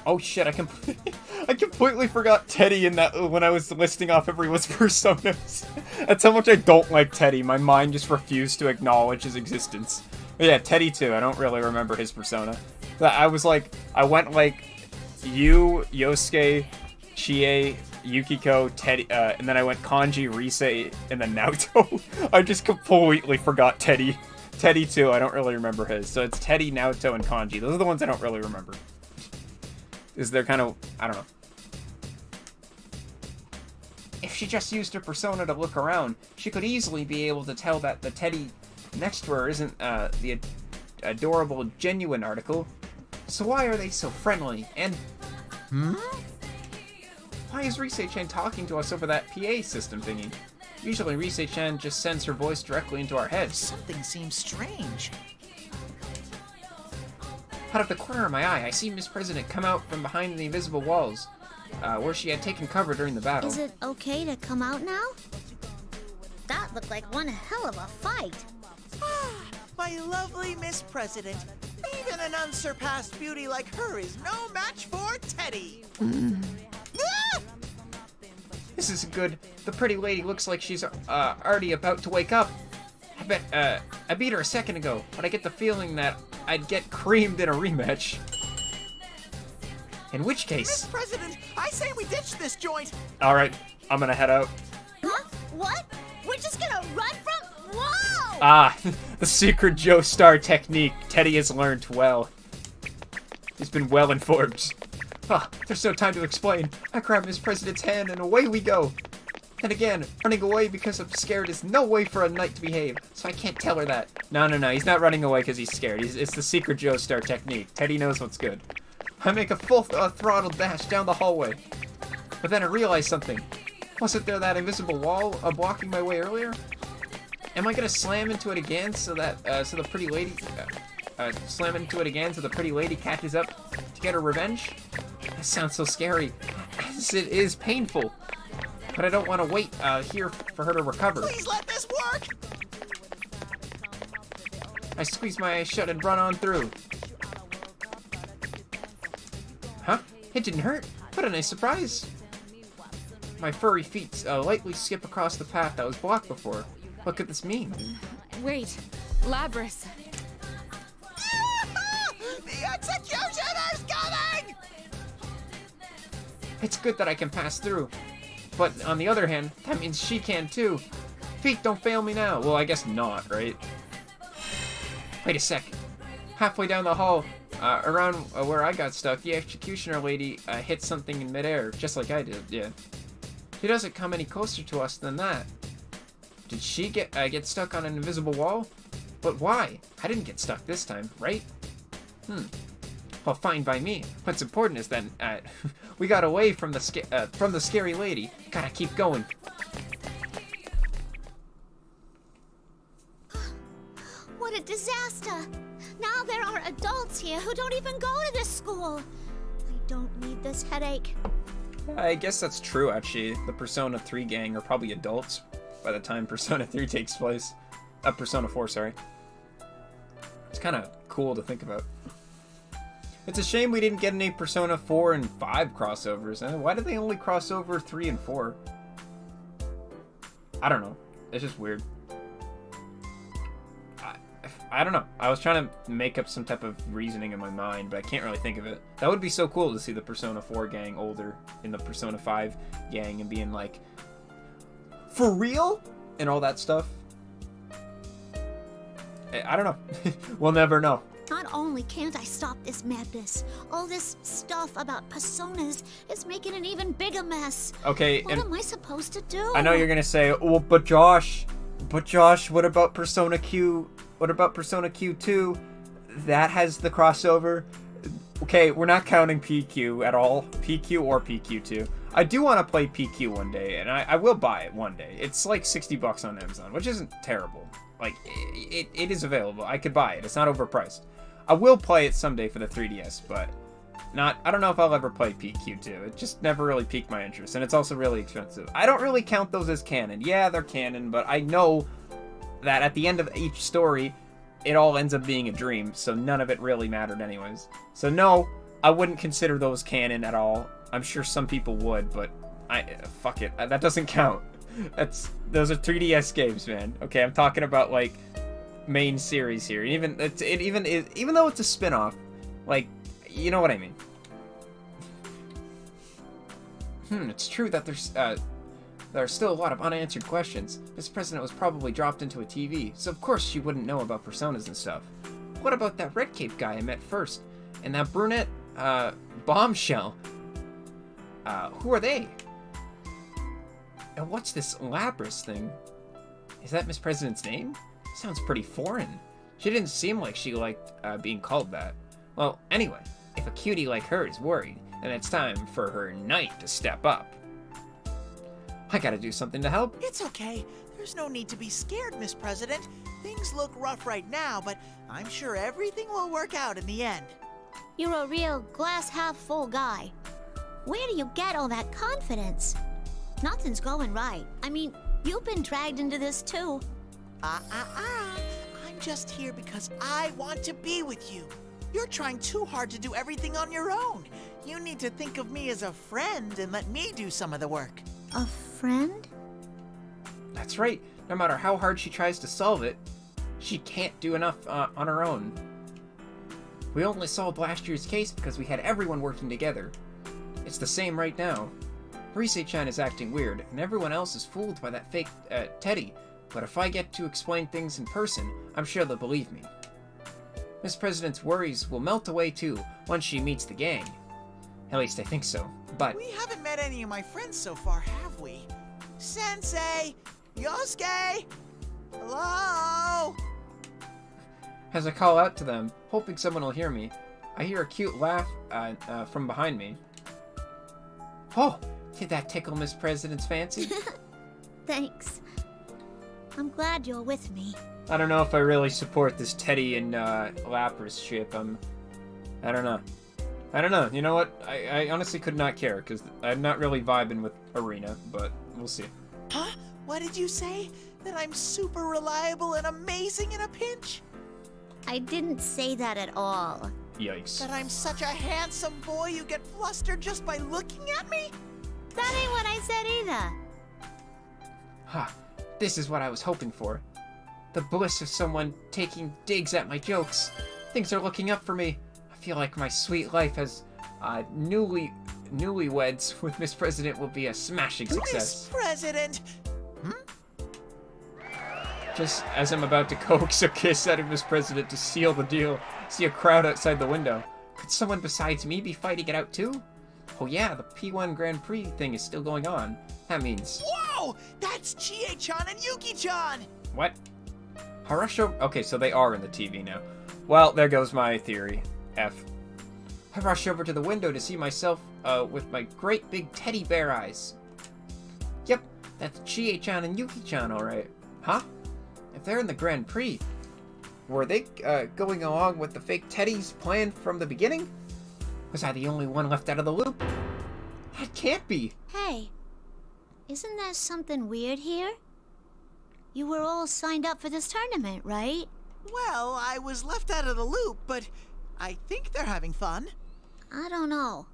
Oh shit, I completely forgot Teddy in that when I was listing off everyone's personas. That's how much I don't like Teddy. My mind just refused to acknowledge his existence. But yeah, Teddy too. I don't really remember his persona. I went like you, Yosuke, Chie, Yukiko, Teddy, and then I went Kanji, Rise, and then Naoto. I just completely forgot Teddy. Teddy too, I don't really remember his. So it's Teddy, Naoto, and Kanji. Those are the ones I don't really remember. Is they're kind of, I don't know. If she just used her persona to look around, she could easily be able to tell that the Teddy next to her isn't the adorable genuine article. So why are they so friendly? And why is Rise-chan talking to us over that PA system thingy? Usually Rise-chan just sends her voice directly into our heads. Something seems strange. Out of the corner of my eye, I see Miss President come out from behind the invisible walls, where she had taken cover during the battle. Is it okay to come out now? That looked like one hell of a fight. My lovely Miss President. Even an unsurpassed beauty like her is no match for Teddy. Ah! This isn't good. The pretty lady looks like she's already about to wake up. I bet I beat her a second ago, but I get the feeling that I'd get creamed in a rematch. In which case... Mr. President, I say we ditch this joint. Alright, I'm gonna head out. Huh? What? We're just gonna run from... Whoa! Ah, the secret Joestar technique Teddy has learned well. He's been well informed. Ah, there's no time to explain. I grab Miss President's hand and away we go. And again, running away because I'm scared is no way for a knight to behave, so I can't tell her that. No, he's not running away because he's scared. It's the secret Joestar technique. Teddy knows what's good. I make a full throttle dash down the hallway. But then I realize something. Wasn't there that invisible wall blocking my way earlier? Am I gonna slam into it again so that so the pretty lady slam into it again so the pretty lady catches up to get her revenge? That sounds so scary, as it is painful. But I don't want to wait here for her to recover. Please let this work! I squeeze my eyes shut and run on through. Huh? It didn't hurt. What a nice surprise. My furry feet lightly skip across the path that was blocked before. What could this mean? Wait, Labrys. The executioner's coming! It's good that I can pass through. But on the other hand, that means she can too. Feet, don't fail me now. Well, I guess not, right? Wait a sec. Halfway down the hall, around where I got stuck, the executioner lady hit something in midair, just like I did, yeah. She doesn't come any closer to us than that. Did she get stuck on an invisible wall? But why? I didn't get stuck this time, right? Well, fine by me. What's important is that we got away from the scary lady. Gotta keep going. What a disaster! Now there are adults here who don't even go to this school. I don't need this headache. I guess that's true, actually. The Persona 3 gang are probably adults by the time Persona 3 takes place. Persona 4, sorry. It's kind of cool to think about. It's a shame we didn't get any Persona 4 and 5 crossovers. Why did they only cross over 3 and 4? I don't know. It's just weird. I don't know. I was trying to make up some type of reasoning in my mind, but I can't really think of it. That would be so cool to see the Persona 4 gang older in the Persona 5 gang and being like, for real? And all that stuff. I don't know. We'll never know. Not only can't I stop this madness, all this stuff about personas is making an even bigger mess. Okay, What am I supposed to do? I know you're gonna say, well, but Josh, what about Persona Q? What about Persona Q2? That has the crossover. Okay, we're not counting PQ at all. PQ or PQ2. I do want to play PQ one day, and I will buy it one day. It's like $60 on Amazon, which isn't terrible. Like, it is available. I could buy it. It's not overpriced. I will play it someday for the 3DS, but I don't know if I'll ever play PQ2. It just never really piqued my interest, and it's also really expensive. I don't really count those as canon. Yeah, they're canon, but I know that at the end of each story, it all ends up being a dream, so none of it really mattered anyways. So no, I wouldn't consider those canon at all. I'm sure some people would, but fuck it. That doesn't count. Those are 3DS games, man. Okay, I'm talking about like main series here. Even though it's a spin-off, like, you know what I mean. It's true that there are still a lot of unanswered questions. This president was probably dropped into a TV, so of course she wouldn't know about personas and stuff. What about that red cape guy I met first? And that brunette, bombshell? Who are they? And what's this Labrys thing? Is that Miss President's name? Sounds pretty foreign. She didn't seem like she liked being called that. Well, anyway, if a cutie like her is worried, then it's time for her knight to step up. I gotta do something to help. It's okay. There's no need to be scared, Miss President. Things look rough right now, but I'm sure everything will work out in the end. You're a real glass-half-full guy. Where do you get all that confidence? Nothing's going right. I mean, you've been dragged into this too. I'm just here because I want to be with you. You're trying too hard to do everything on your own. You need to think of me as a friend and let me do some of the work. A friend? That's right. No matter how hard she tries to solve it, she can't do enough on her own. We only solved last year's case because we had everyone working together. It's the same right now. Rise-chan is acting weird, and everyone else is fooled by that fake Teddy. But if I get to explain things in person, I'm sure they'll believe me. Miss President's worries will melt away too once she meets the gang. At least I think so, but... We haven't met any of my friends so far, have we? Sensei! Yosuke! Hello? As I call out to them, hoping someone will hear me, I hear a cute laugh from behind me. Oh, did that tickle Miss President's fancy? Thanks. I'm glad you're with me. I don't know if I really support this Teddy and Lapras ship. I don't know. You know what? I honestly could not care, because I'm not really vibing with Arena, but we'll see. Huh? What did you say? That I'm super reliable and amazing in a pinch? I didn't say that at all. Yikes. That I'm such a handsome boy you get flustered just by looking at me? That ain't what I said either. Ha, this is what I was hoping for. The bliss of someone taking digs at my jokes. Things are looking up for me. I feel like my sweet life as newlyweds with Miss President will be a smashing success. Miss President! Just as I'm about to coax a kiss out of Miss President to seal the deal, see a crowd outside the window. Could someone besides me be fighting it out too? Oh yeah, the P1 Grand Prix thing is still going on. That means... Whoa! That's Chie-chan and Yuki-chan! What? I rush over... Okay, so they are in the TV now. Well, there goes my theory. F. I rush over to the window to see myself with my great big teddy bear eyes. Yep, that's Chie-chan and Yuki-chan, alright. Huh? If they're in the Grand Prix, were they going along with the fake Teddy's plan from the beginning? Was I the only one left out of the loop? That can't be. Hey, isn't there something weird here? You were all signed up for this tournament, right? Well, I was left out of the loop, but I think they're having fun. I don't know.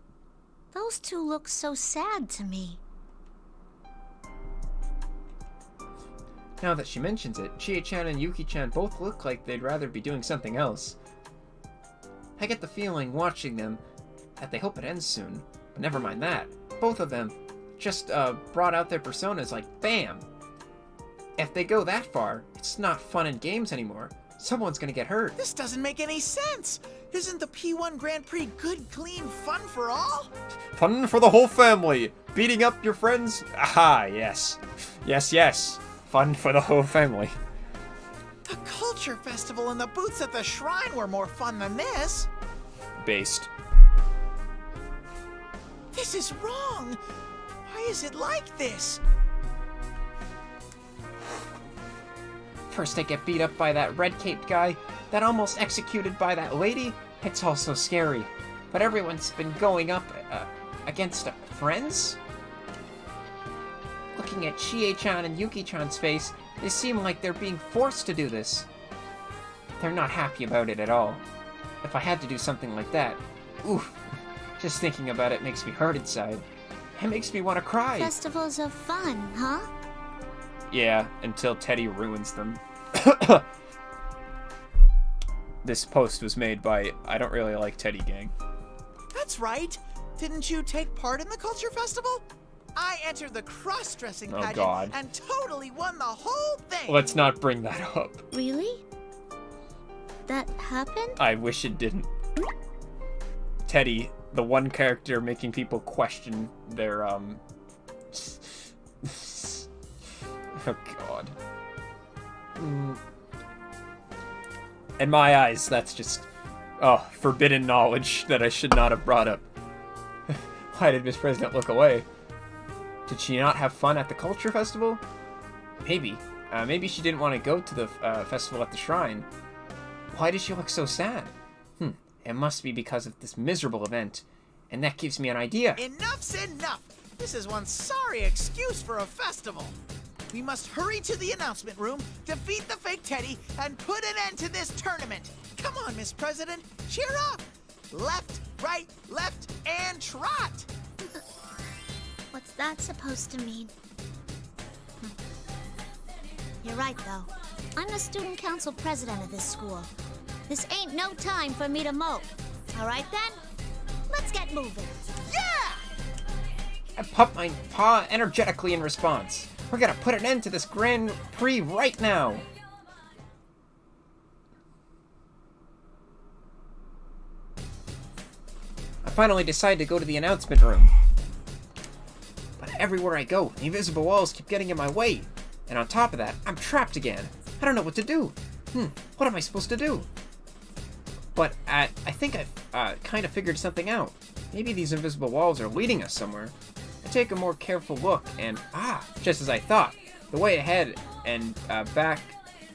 Those two look so sad to me. Now that she mentions it, Chie-chan and Yuki-chan both look like they'd rather be doing something else. I get the feeling, watching them, that they hope it ends soon. But never mind that. Both of them just brought out their personas like BAM! If they go that far, it's not fun and games anymore. Someone's gonna get hurt. This doesn't make any sense! Isn't the P1 Grand Prix good, clean fun for all? Fun for the whole family! Beating up your friends? Aha, yes. Yes. Fun for the whole family. The Culture Festival and the booths at the shrine were more fun than this. Based. This is wrong. Why is it like this? First I get beat up by that red-caped guy, then almost executed by that lady. It's all so scary. But everyone's been going up against friends? Looking at Chie-chan and Yuki-chan's face, they seem like they're being forced to do this. They're not happy about it at all. If I had to do something like that, oof, just thinking about it makes me hurt inside. It makes me want to cry. Festivals are fun, huh? Yeah, until Teddy ruins them. This post was made by I Don't Really Like Teddy Gang. That's right. Didn't you take part in the Culture Festival? I entered the cross-dressing pageant God. and totally won the whole thing. Let's not bring that up. Really? That happened? I wish it didn't. Teddy, the one character making people question their, Oh, God. In my eyes, that's just, forbidden knowledge that I should not have brought up. Why did Miss President look away? Did she not have fun at the Culture Festival? Maybe. Maybe she didn't want to go to the festival at the shrine. Why did she look so sad? It must be because of this miserable event. And that gives me an idea. Enough's enough! This is one sorry excuse for a festival. We must hurry to the announcement room, defeat the fake Teddy, and put an end to this tournament. Come on, Miss President, cheer up! Left, right, left, and trot! What's that supposed to mean? You're right, though. I'm the student council president of this school. This ain't no time for me to mope. All right, then? Let's get moving. I pump my paw energetically in response. We're gonna put an end to this Grand Prix right now. I finally decide to go to the announcement room. But everywhere I go, the invisible walls keep getting in my way. And on top of that, I'm trapped again. I don't know what to do. What am I supposed to do? But I think I've kind of figured something out. Maybe these invisible walls are leading us somewhere. I take a more careful look and, just as I thought. The way ahead and back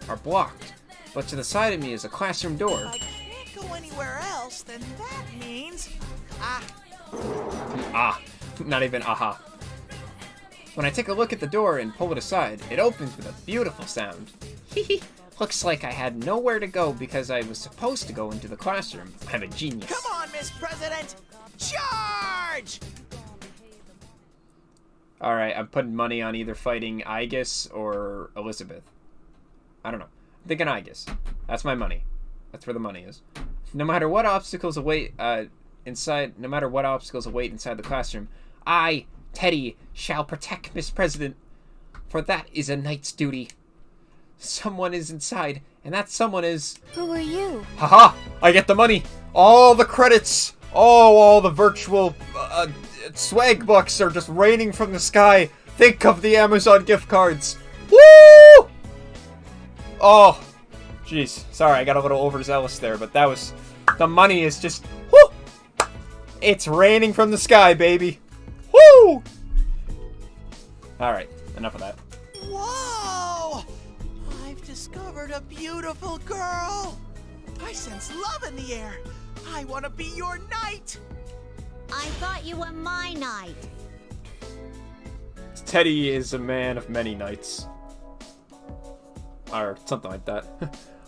are blocked. But to the side of me is a classroom door. If I can't go anywhere else, then that means... Not even aha. When I take a look at the door and pull it aside, it opens with a beautiful sound. Looks like I had nowhere to go because I was supposed to go into the classroom. I'm a genius. Come on, Miss President! Charge! Alright, I'm putting money on either fighting Aigis or Elizabeth. I don't know. I'm thinking Aigis. That's my money. That's where the money is. No matter what obstacles await inside the classroom, I, Teddy, shall protect Miss President, for that is a knight's duty. Someone is inside, and that someone is... Who are you? Haha! I get the money! All the credits! All the virtual swag bucks are just raining from the sky. Think of the Amazon gift cards. Woo! Oh, jeez. Sorry, I got a little overzealous there, but that was... The money is just... Woo! It's raining from the sky, baby. Woo! Alright, enough of that. Whoa! I've discovered a beautiful girl. I sense love in the air. I want to be your knight. I thought you were my knight. Teddy is a man of many nights. Or something like that.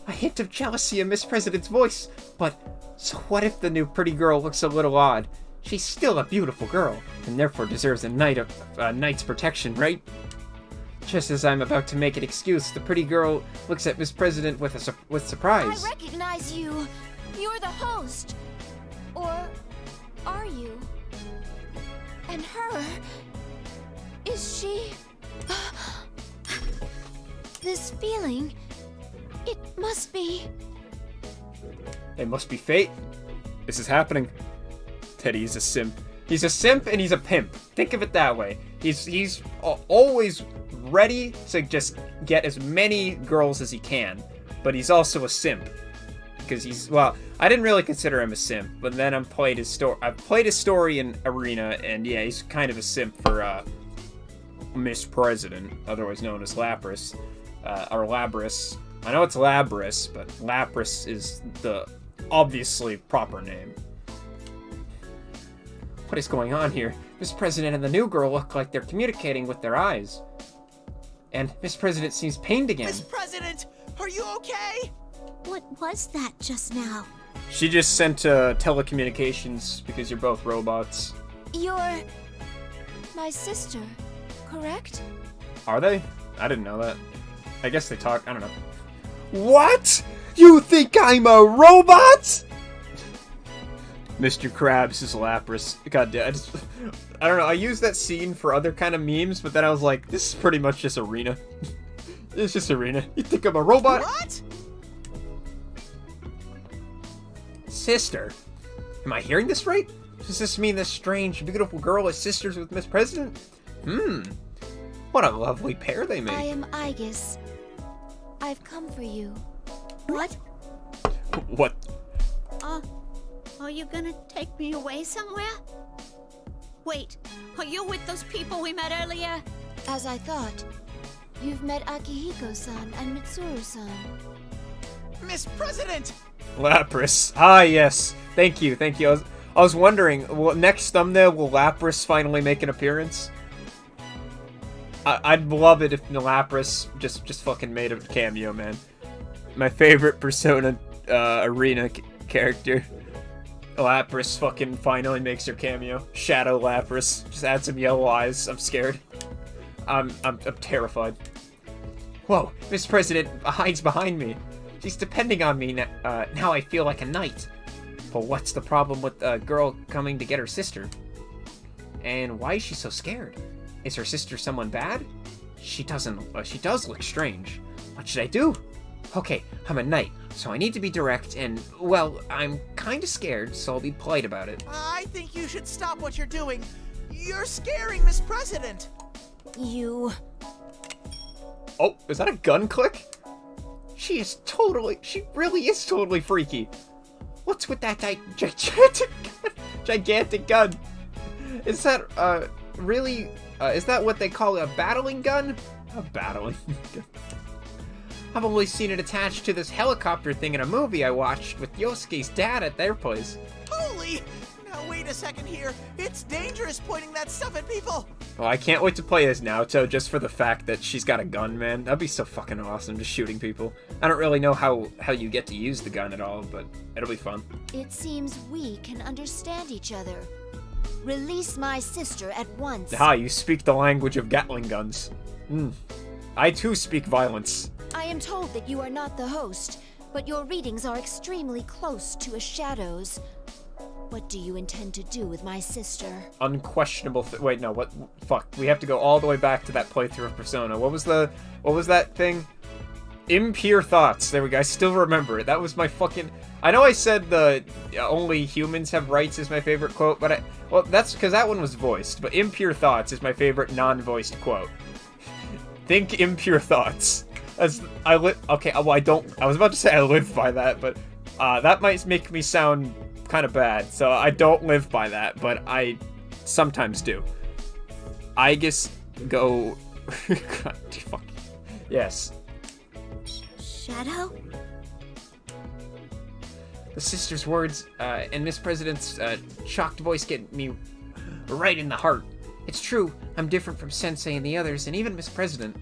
A hint of jealousy in Miss President's voice. But, so what if the new pretty girl looks a little odd? She's still a beautiful girl, and therefore deserves a knight's protection, right? Just as I'm about to make an excuse, the pretty girl looks at Miss President with surprise. I recognize you. You're the host. Or are you? And her... Is she... This feeling... It must be... It must be fate. This is happening. Teddy's a simp. He's a simp and he's a pimp. Think of it that way. He's always ready to just get as many girls as he can, but he's also a simp because he's, well, I didn't really consider him a simp, but then I've played his story in Arena, and yeah, he's kind of a simp for Miss President, otherwise known as Lapras, or Labras. I know it's Labras, but Lapras is the obviously proper name. What is going on here? Miss President and the new girl look like they're communicating with their eyes. And Miss President seems pained again. Miss President, are you okay? What was that just now? She just sent telecommunications because you're both robots. You're... my sister, correct? Are they? I didn't know that. I guess they talk, I don't know. What? You think I'm a robot? Mr. Krabs is Lapras. God damn, I don't know, I used that scene for other kind of memes, but then I was like, this is pretty much just Arena. It's just Arena. You think I'm a robot? What? Sister? Am I hearing this right? Does this mean this strange, beautiful girl is sisters with Miss President? What a lovely pair they make. I am Aigis. I've come for you. What? What? Are you gonna take me away somewhere? Wait, are you with those people we met earlier? As I thought. You've met Akihiko-san and Mitsuru-san. Miss President! Lapras. Ah, yes. Thank you, thank you. I was wondering, next thumbnail, will Lapras finally make an appearance? I'd love it if Lapras just fucking made a cameo, man. My favorite Persona Arena character. Lapras fucking finally makes her cameo. Shadow Lapras. Just add some yellow eyes. I'm scared. I'm terrified. Whoa, Miss President hides behind me. She's depending on me now I feel like a knight. But what's the problem with a girl coming to get her sister? And why is she so scared? Is her sister someone bad? She does look strange. What should I do? Okay, I'm a knight, so I need to be direct and, well, I'm kinda scared, so I'll be polite about it. I think you should stop what you're doing. You're scaring Miss President. You... Oh, is that a gun click? She really is totally freaky. What's with that gigantic gun? Is that, really, is that what they call a battling gun? A battling gun. I've only seen it attached to this helicopter thing in a movie I watched with Yosuke's dad at their place. Holy! Now wait a second here. It's dangerous pointing that stuff at people. Well, I can't wait to play as Naoto just for the fact that she's got a gun, man. That'd be so fucking awesome, just shooting people. I don't really know how you get to use the gun at all, but it'll be fun. It seems we can understand each other. Release my sister at once. Ah, you speak the language of Gatling guns. I too speak violence. I am told that you are not the host, but your readings are extremely close to a shadow's. What do you intend to do with my sister? Unquestionable. Wait, no. What? Fuck. We have to go all the way back to that playthrough of Persona. What was that thing? Impure thoughts. There we go. I still remember it. That was my fucking. I know I said the only humans have rights is my favorite quote, but well, that's because that one was voiced. But impure thoughts is my favorite non-voiced quote. Think impure thoughts. Okay. Well, I was about to say I live by that, but that might make me sound kind of bad, so I don't live by that, but I sometimes do. I guess go. God, fuck. Yes. Shadow? The sister's words and Miss President's shocked voice get me right in the heart. It's true, I'm different from Sensei and the others, and even Miss President.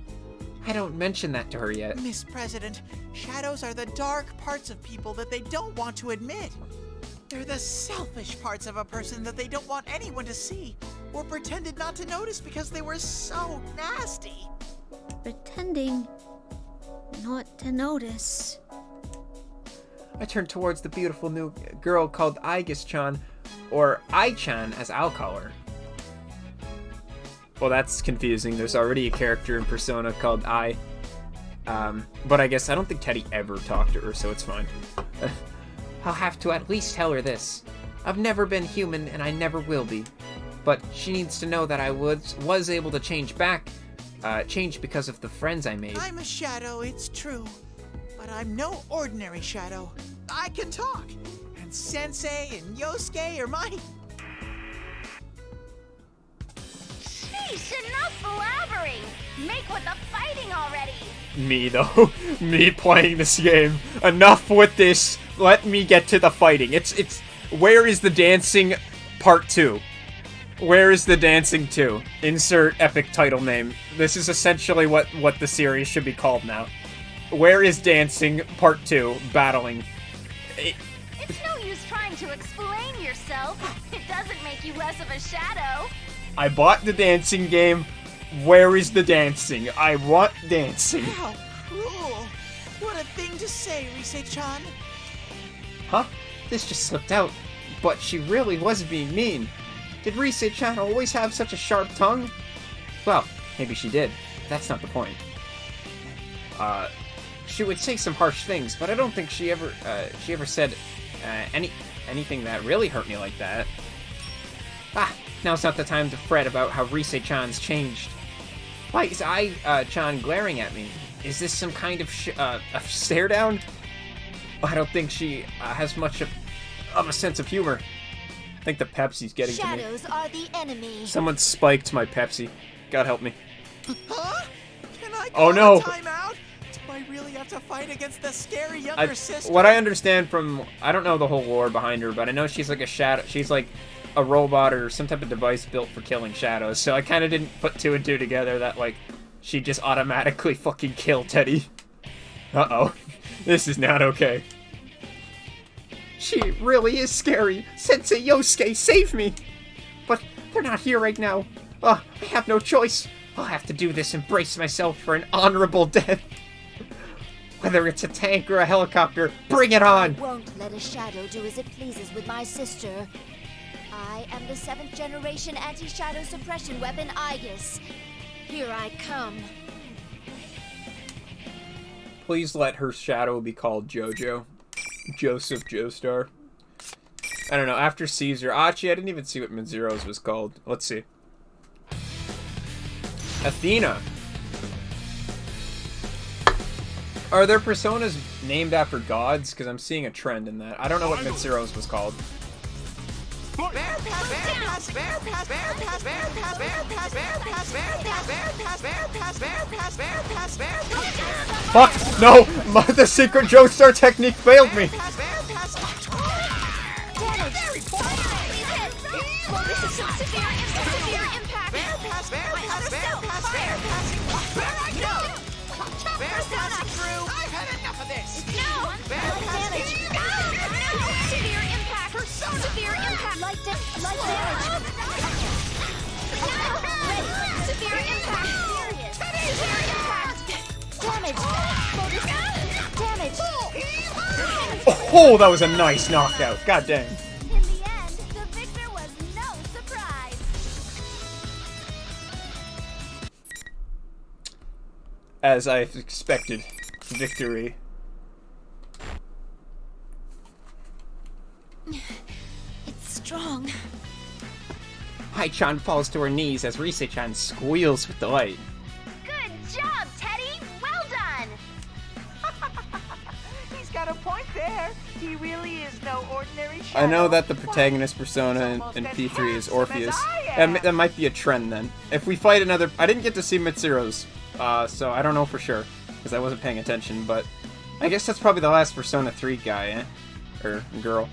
I don't mention that to her yet. Miss President, shadows are the dark parts of people that they don't want to admit. They're the selfish parts of a person that they don't want anyone to see, or pretended not to notice because they were so nasty. Pretending not to notice. I turned towards the beautiful new girl called Aigis-chan, or Ai-chan as I'll call her. Well, that's confusing. There's already a character in Persona called Ai. But I guess I don't think Teddy ever talked to her, so it's fine. I'll have to at least tell her this. I've never been human, and I never will be. But she needs to know that I was able to change because of the friends I made. I'm a shadow, it's true. But I'm no ordinary shadow. I can talk. And Sensei and Yosuke are my... Sheesh, enough blabbering! Make with the fighting already! Me, though. Me playing this game. Enough with this. Let me get to the fighting. It's where is the dancing part 2? Where is the dancing 2? Insert epic title name. This is essentially what the series should be called now. Where is dancing part 2? Battling. It's no use trying to explain yourself. It doesn't make you less of a shadow. I bought the dancing game. Where is the dancing? I want dancing. How cruel. What a thing to say, Rise-chan. Huh? This just slipped out. But she really was being mean. Did Rise-chan always have such a sharp tongue? Well, maybe she did. That's not the point. She would say some harsh things, but I don't think she ever said anything that really hurt me like that. Ah, now's not the time to fret about how Rise-chan's changed. Why is Ai-chan glaring at me? Is this some kind of a stare down? I don't think she has much of a sense of humor. I think the Pepsi's getting to me. Shadows are the enemy. Someone spiked my Pepsi. God help me. Huh? Can I Oh, call no. a timeout? Do I really have to fight against the scary younger sister? What I understand from... I don't know the whole lore behind her, but I know she's like a shadow... She's like a robot or some type of device built for killing shadows. So I kind of didn't put 2 and 2 together that, like, she'd just automatically fucking kill Teddy. Uh-oh. This is not okay. She really is scary. Sensei Yosuke, save me! But they're not here right now. I have no choice. I'll have to do this and brace myself for an honorable death. Whether it's a tank or a helicopter, bring it on! I won't let a shadow do as it pleases with my sister. I am the 7th generation anti-shadow suppression weapon, Aegis. Here I come. Please let her shadow be called Jojo. Joseph Joestar. I don't know, after Caesar. Actually, I didn't even see what Mid-Zero's was called. Let's see. Athena. Are there personas named after gods? Because I'm seeing a trend in that. I don't know what Mid-Zero's was called. Fuck! No! The secret Joestar technique failed me! I've had enough of this! No! Severe impact! Severe impact! Light damage! No! Ready! Severe impact! Severe impact! Damage! Damage! Oh, that was a nice knockout. God dang. In the end, the victor was no surprise! As I expected. Victory. It's strong. Hai-chan falls to her knees as Rise-chan squeals with delight. Good job, Teddy! Well done! He's got a point there. He really is no ordinary shadow. I know that the protagonist persona in P3 is Orpheus. That might be a trend then. If we fight another... I didn't get to see Mitsuro's, so I don't know for sure, because I wasn't paying attention, but I guess that's probably the last Persona 3 guy, eh? Or girl.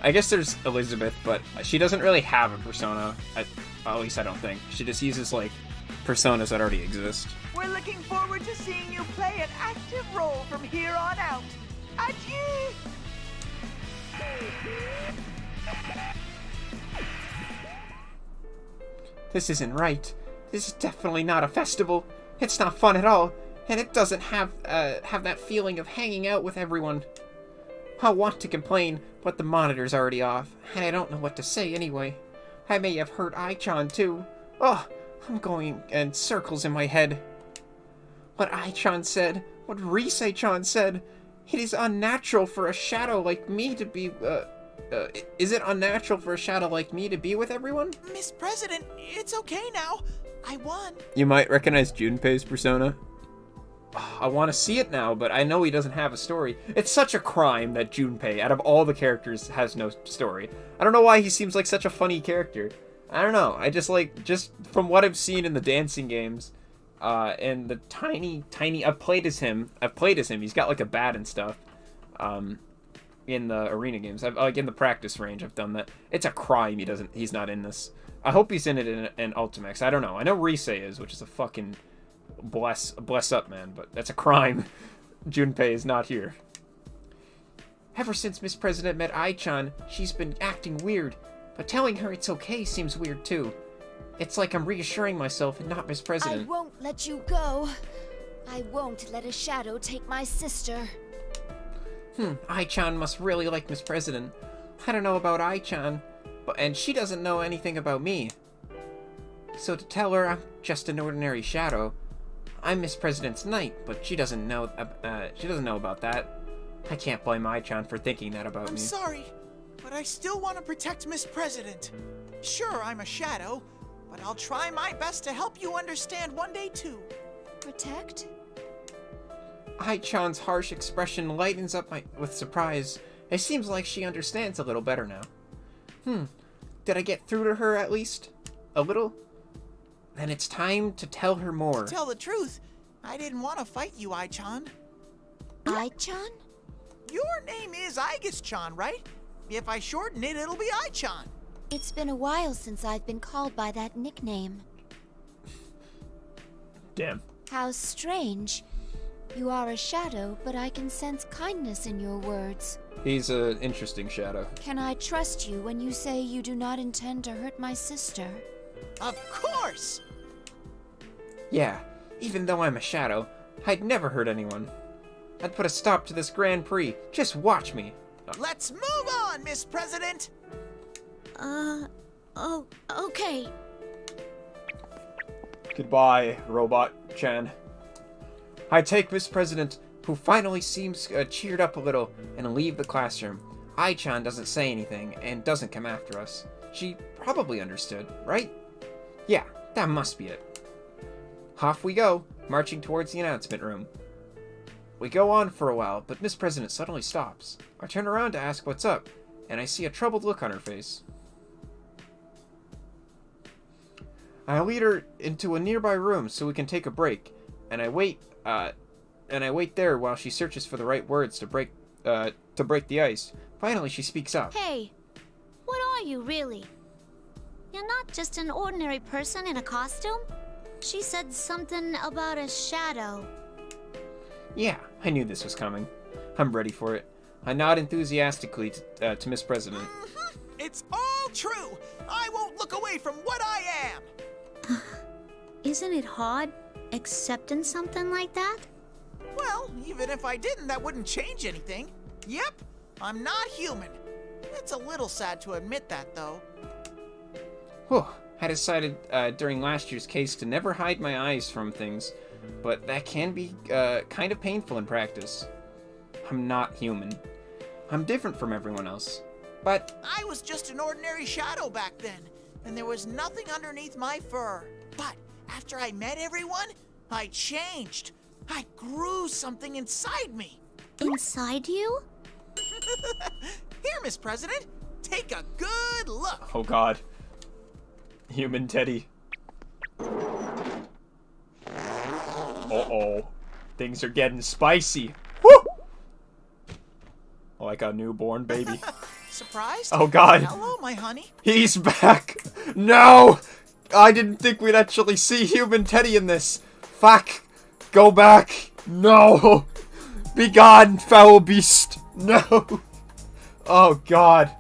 I guess there's Elizabeth, but she doesn't really have a persona, at least I don't think. She just uses, like, personas that already exist. We're looking forward to seeing you play an active role from here on out. Adieu! This isn't right. This is definitely not a festival. It's not fun at all, and it doesn't have that feeling of hanging out with everyone. I want to complain, but the monitor's already off, and I don't know what to say anyway. I may have hurt Ai-chan too. Oh, I'm going in circles in my head. What Ai-chan said, what Rise-chan said, it is unnatural for a shadow like me to be, is it unnatural for a shadow like me to be with everyone? Miss President, it's okay now. I won. You might recognize Junpei's persona. I want to see it now, but I know he doesn't have a story. It's such a crime that Junpei, out of all the characters, has no story. I don't know why he seems like such a funny character. I don't know. I just from what I've seen in the dancing games, and the tiny, I've played as him. He's got like a bat and stuff. In the arena games, like in the practice range, I've done that. It's a crime he's not in this. I hope he's in it in Ultimax. I don't know. I know Rise is, which is a fucking bless up, man, but that's a crime. Junpei is not here. Ever since Miss President met Ai-chan, she's been acting weird, but telling her it's okay seems weird too. It's like I'm reassuring myself and not Miss I President. won't let you go. I won't let a shadow take my sister. Ai-chan must really like Miss President. I don't know about Ai-chan, and she doesn't know anything about me. So to tell her I'm just an ordinary shadow, I'm Miss President's knight, but she doesn't know about that. I can't blame Ai-chan for thinking that about me. I'm sorry, but I still want to protect Miss President. Sure, I'm a shadow, but I'll try my best to help you understand one day too. Protect? Ai-chan's harsh expression lightens up with surprise. It seems like she understands a little better now. Did I get through to her at least? A little? Then it's time to tell her more. To tell the truth, I didn't want to fight you, Ai-chan. Ai-chan? Your name is Aegis-chan, right? If I shorten it, it'll be Ai-chan. It's been a while since I've been called by that nickname. Damn. How strange. You are a shadow, but I can sense kindness in your words. He's an interesting shadow. Can I trust you when you say you do not intend to hurt my sister? Of course! Yeah, even though I'm a shadow, I'd never hurt anyone. I'd put a stop to this Grand Prix. Just watch me. Let's move on, Miss President! Oh, okay. Goodbye, Robot-chan. I take Miss President, who finally seems cheered up a little, and leave the classroom. Ai-chan doesn't say anything, and doesn't come after us. She probably understood, right? Yeah, that must be it. Off we go, marching towards the announcement room. We go on for a while, but Miss President suddenly stops. I turn around to ask what's up, and I see a troubled look on her face. I lead her into a nearby room so we can take a break, and I wait there while she searches for the right words to break the ice. Finally, she speaks up. Hey, what are you really? You're not just an ordinary person in a costume? She said something about a shadow. Yeah, I knew this was coming. I'm ready for it. I nod enthusiastically to Miss President. It's all true! I won't look away from what I am! Isn't it hard accepting something like that? Well, even if I didn't, that wouldn't change anything. Yep, I'm not human. It's a little sad to admit that, though. Whew. I decided during last year's case to never hide my eyes from things, but that can be kind of painful in practice. I'm not human. I'm different from everyone else. But I was just an ordinary shadow back then, and there was nothing underneath my fur. But after I met everyone, I changed. I grew something inside me. Inside you? Here, Miss President, take a good look. oh god. Human Teddy. Uh-oh. Things are getting spicy. Woo! Like a newborn baby. Surprised? Oh god. Hello, my honey. He's back! No! I didn't think we'd actually see Human Teddy in this. Fuck! Go back! No! Be gone, foul beast! No! Oh god.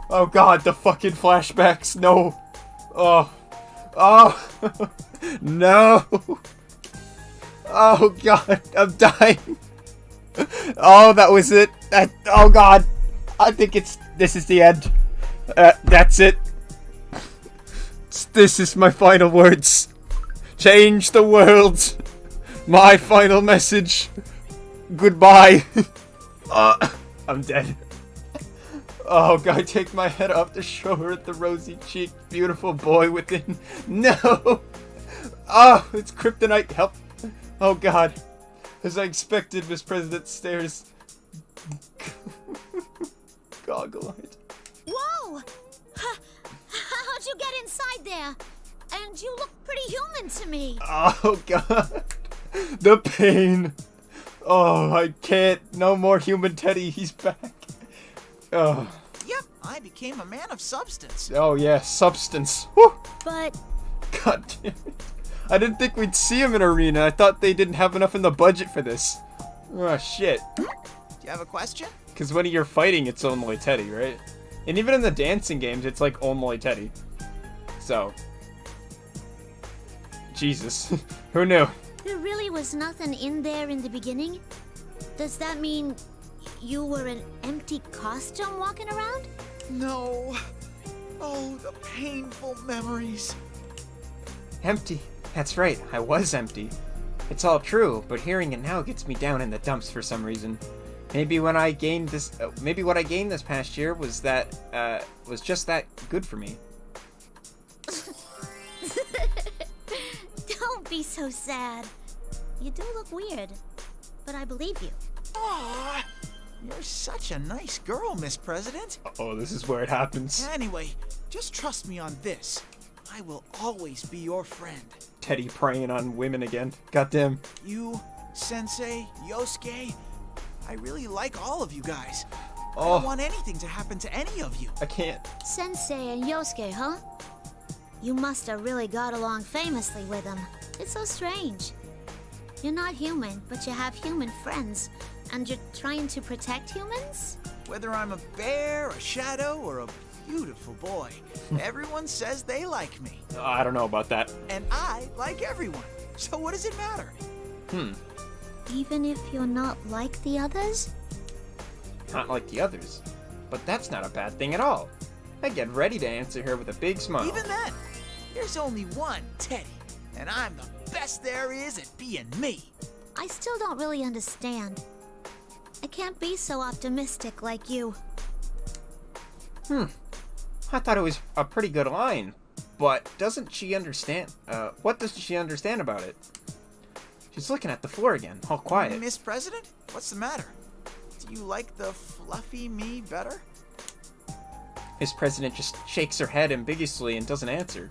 Oh god, the fucking flashbacks. No. Oh. Oh. No. Oh god, I'm dying. Oh, that was it. Oh god. I think this is the end. That's it. This is my final words. Change the world. My final message. Goodbye. I'm dead. Oh god, take my head off the shoulder at the rosy-cheeked, beautiful boy within. No! Oh, it's kryptonite. Help. Oh god. As I expected, Miss President stares goggle-eyed. Whoa! How'd you get inside there? And you look pretty human to me. Oh god. The pain. Oh, I can't. No more Human Teddy. He's back. Oh. Yep, I became a man of substance. Oh yeah, substance. Woo! But God damn it. I didn't think we'd see him in Arena. I thought they didn't have enough in the budget for this. Oh shit. Do you have a question? Because when you're fighting, it's only Teddy, right? And even in the dancing games, it's like only Teddy. So. Jesus. Who knew? there really was nothing in there in the beginning? Does that mean you were an empty costume walking around? No. Oh, the painful memories. Empty. That's right, I was empty. It's all true, but hearing it now gets me down in the dumps for some reason. Maybe what I gained this past year was just that good for me. Don't be so sad. You do look weird, but I believe you. Aw, you're such a nice girl, Miss President. Oh, this is where it happens. Anyway, just trust me on this. I will always be your friend. Teddy preying on women again. Goddamn. You, Sensei, Yosuke, I really like all of you guys. I Oh, don't want anything to happen to any of you. I can't. Sensei and Yosuke, huh? You must have really got along famously with them. It's so strange. You're not human, but you have human friends, and you're trying to protect humans? Whether I'm a bear, a shadow, or a beautiful boy, everyone says they like me. I don't know about that. And I like everyone. So what does it matter? Even if you're not like the others? Not like the others. But that's not a bad thing at all. I get ready to answer her with a big smile. Even then, there's only one Teddy, and I'm the best there is at being me. I still don't really understand. I can't be so optimistic like you. I thought it was a pretty good line. But doesn't she understand? What doesn't she understand about it? She's looking at the floor again, all quiet. Miss President, what's the matter? Do you like the fluffy me better? Miss President just shakes her head ambiguously and doesn't answer.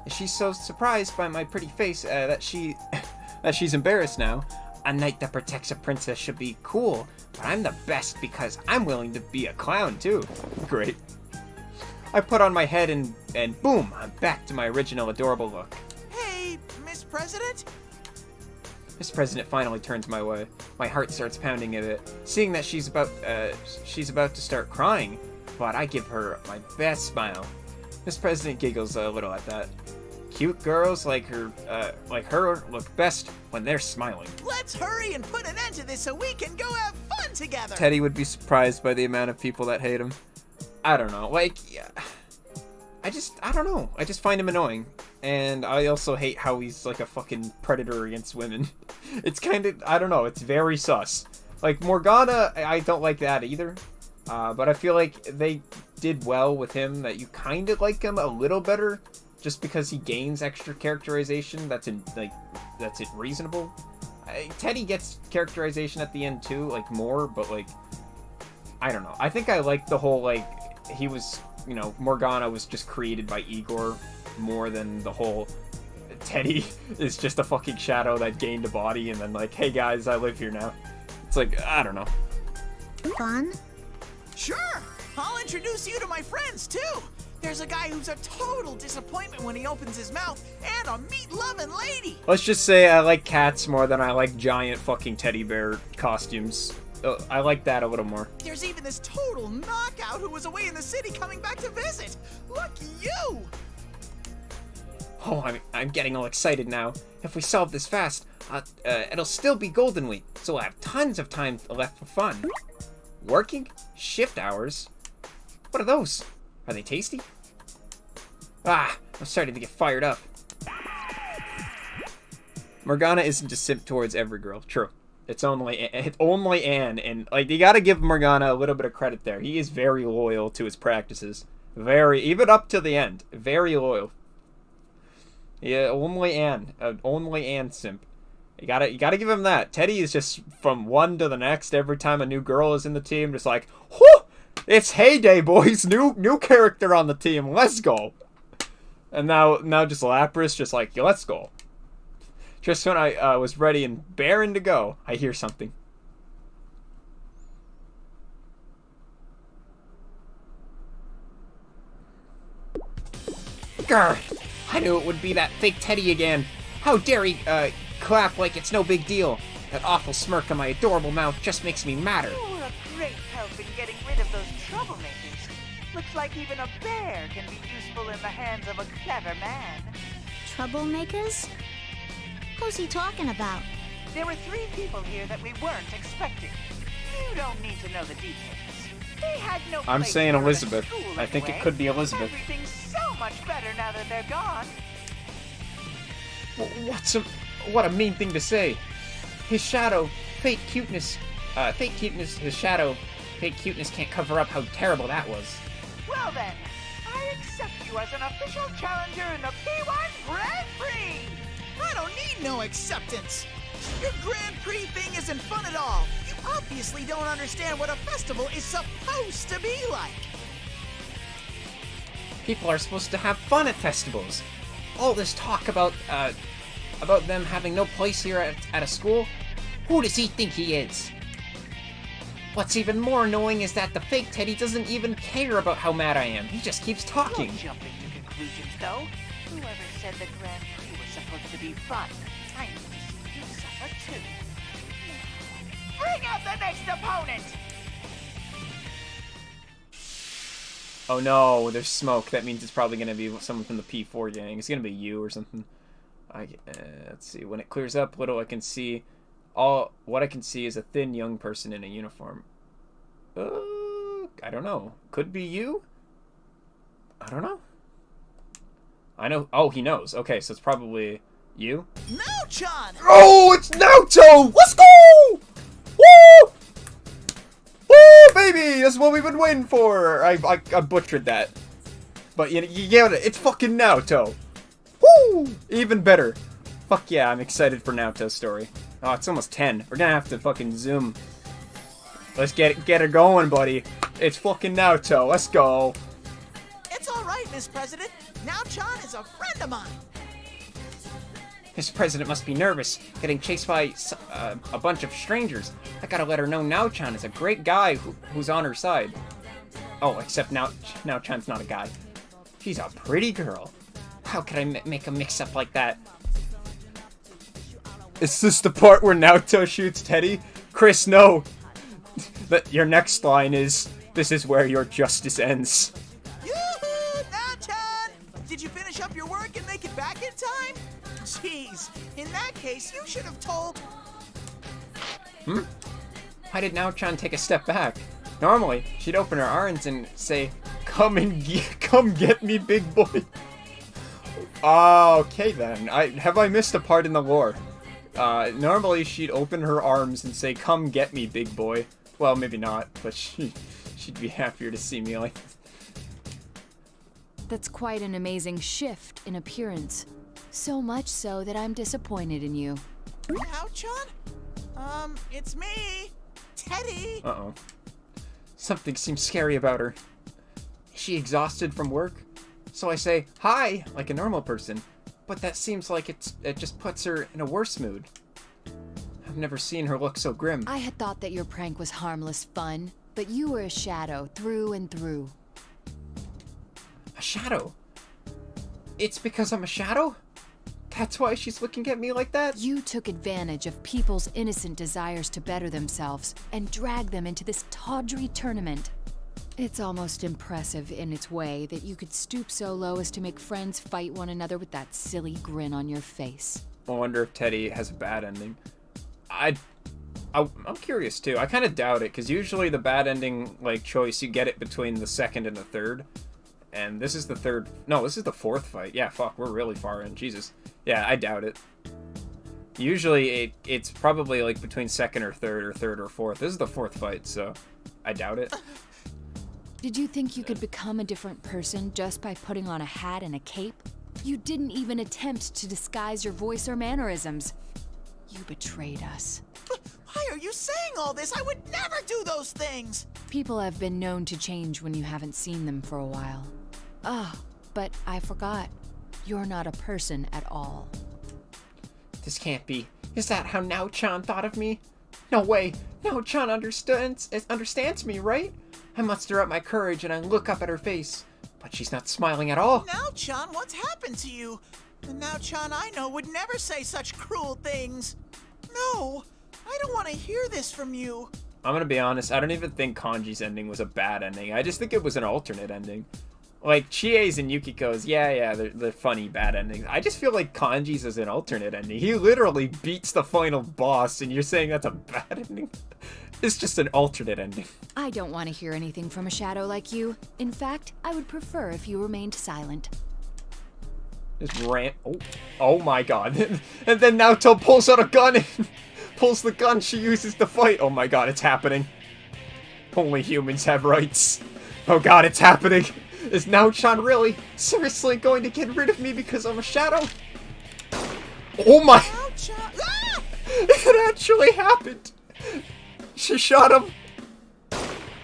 She's so surprised by my pretty face that she's embarrassed now. A knight that protects a princess should be cool, but I'm the best because I'm willing to be a clown too. Great. I put on my head and boom, I'm back to my original adorable look. Hey, Miss President? Miss President finally turns my way. My heart starts pounding a bit, seeing that she's about to start crying, but I give her my best smile. Miss President giggles a little at that. Cute girls like her look best when they're smiling. Let's hurry and put an end to this so we can go have fun together. Teddy would be surprised by the amount of people that hate him. I don't know. I don't know. I just find him annoying. And I also hate how he's like a fucking predator against women. It's kind of, I don't know, it's very sus. Like, Morgana, I don't like that either. But I feel like they did well with him, that you kind of like him a little better, just because he gains extra characterization that's reasonable. Teddy gets characterization at the end too, like more, but like, I don't know. I think I like the whole, like, he was, Morgana was just created by Igor more than the whole Teddy is just a fucking shadow that gained a body and then like, hey guys, I live here now. It's like, I don't know. Fun? Sure! I'll introduce you to my friends, too! There's a guy who's a total disappointment when he opens his mouth, and a meat-loving lady! Let's just say I like cats more than I like giant fucking teddy bear costumes. I like that a little more. There's even this total knockout who was away in the city coming back to visit! Lucky you! Oh, I'm getting all excited now. If we solve this fast, it'll still be Golden Week, so we'll have tons of time left for fun. Working? Shift hours? What are those? Are they tasty? I'm starting to get fired up. Morgana isn't a simp towards every girl. True. It's only Anne, and like, you gotta give Morgana a little bit of credit there. He is very loyal to his practices. Even up to the end. Very loyal. Yeah, only Anne simp. You gotta give him that. Teddy is just from one to the next every time a new girl is in the team, just like, whoo! It's heyday, boys! New character on the team, let's go! And now just Lapras, just like, let's go. Just when I was ready and bearing to go, I hear something. Grr! I knew it would be that fake Teddy again. How dare he, clap like it's no big deal. That awful smirk on my adorable mouth just makes me madder. You were a great help in getting rid of those troublemakers. Looks like even a bear can be useful in the hands of a clever man. Troublemakers? Who's he talking about? There were 3 people here that we weren't expecting. You don't need to know the details. They had no I'm place saying here at Elizabeth. school I think it anyway. could be Elizabeth. Everything's so much better now that they're gone. What a mean thing to say. His shadow, fake cuteness, his shadow, fake cuteness can't cover up how terrible that was. Well then, I accept you as an official challenger in the P1 Grand Prix! I don't need no acceptance! Your Grand Prix thing isn't fun at all! You obviously don't understand what a festival is supposed to be like! People are supposed to have fun at festivals. All this talk about them having no place here at a school? Who does he think he is? What's even more annoying is that the fake Teddy doesn't even care about how mad I am. He just keeps talking. Don't jump into conclusions, though. Whoever said the Grand Prix was supposed to be fun, I need to see you suffer too. Bring out the next opponent! Oh no, there's smoke. That means it's probably gonna be someone from the P4 gang. It's gonna be you or something. Let's see. When it clears up, what I can see is a thin young person in a uniform. I don't know. Could be you? I don't know. I know. Oh, he knows. Okay, so it's probably you. Naoto! Oh, it's Naoto! Let's go! Woo! Woo, baby! That's what we've been waiting for. I butchered that, but you get it. It's fucking Naoto. Woo! Even better. Fuck yeah! I'm excited for Naoto's story. Oh, it's almost 10. We're gonna have to fucking zoom. Let's get it going, buddy. It's fucking Naoto. Let's go. It's all right, Miss President. Naoto is a friend of mine. Mr. President must be nervous, getting chased by a bunch of strangers. I gotta let her know Naochan is a great guy who's on her side. Oh, except Naochan's not a guy. She's a pretty girl. How could I make a mix-up like that? Is this the part where Naoto shoots Teddy? Chris, no. Your next line is, "This is where your justice ends." Yoo-hoo, Naoto! Did you finish up your work and make it back in time? Jeez, in that case, you should have told... Why did Naochan take a step back? Normally, she'd open her arms and say, come get me, big boy." Okay then. Have I missed a part in the lore? Normally she'd open her arms and say, "Come get me, big boy." Well, maybe not, but she'd be happier to see me like this. That's quite an amazing shift in appearance. So much so that I'm disappointed in you. Naoto? It's me, Teddy. Uh-oh. Something seems scary about her. Is she exhausted from work? So I say, "Hi," like a normal person. But that seems like it just puts her in a worse mood. I've never seen her look so grim. I had thought that your prank was harmless fun, but you were a shadow through and through. A shadow? It's because I'm a shadow? That's why she's looking at me like that? You took advantage of people's innocent desires to better themselves and dragged them into this tawdry tournament. It's almost impressive in its way that you could stoop so low as to make friends fight one another with that silly grin on your face. I wonder if Teddy has a bad ending. I'm curious too. I kind of doubt it, because usually the bad ending choice, you get it between the second and the third. And this is the third. No, this is the fourth fight. Yeah, fuck, we're really far in. Jesus. Yeah, I doubt it. Usually it's probably between second or third or fourth. This is the fourth fight, so I doubt it. Did you think you could become a different person just by putting on a hat and a cape? You didn't even attempt to disguise your voice or mannerisms. You betrayed us. Why are you saying all this? I would never do those things! People have been known to change when you haven't seen them for a while. But I forgot. You're not a person at all. This can't be. Is that how Naochan thought of me? No way. Naochan understands me, right? I muster up my courage and I look up at her face. But she's not smiling at all. Naochan, what's happened to you? The Naochan I know would never say such cruel things. No, I don't want to hear this from you. I'm gonna be honest, I don't even think Kanji's ending was a bad ending. I just think it was an alternate ending. Chie's and Yukiko's, yeah, they're funny bad endings. I just feel like Kanji's is an alternate ending. He literally beats the final boss, and you're saying that's a bad ending? It's just an alternate ending. I don't want to hear anything from a shadow like you. In fact, I would prefer if you remained silent. Just ran. Oh my god. And then Naoto pulls out a gun and pulls the gun she uses to fight. Oh my god, it's happening. Only humans have rights. Oh god, it's happening. Is Naochan really, seriously going to get rid of me because I'm a shadow? Oh my... Ah! It actually happened. She shot him.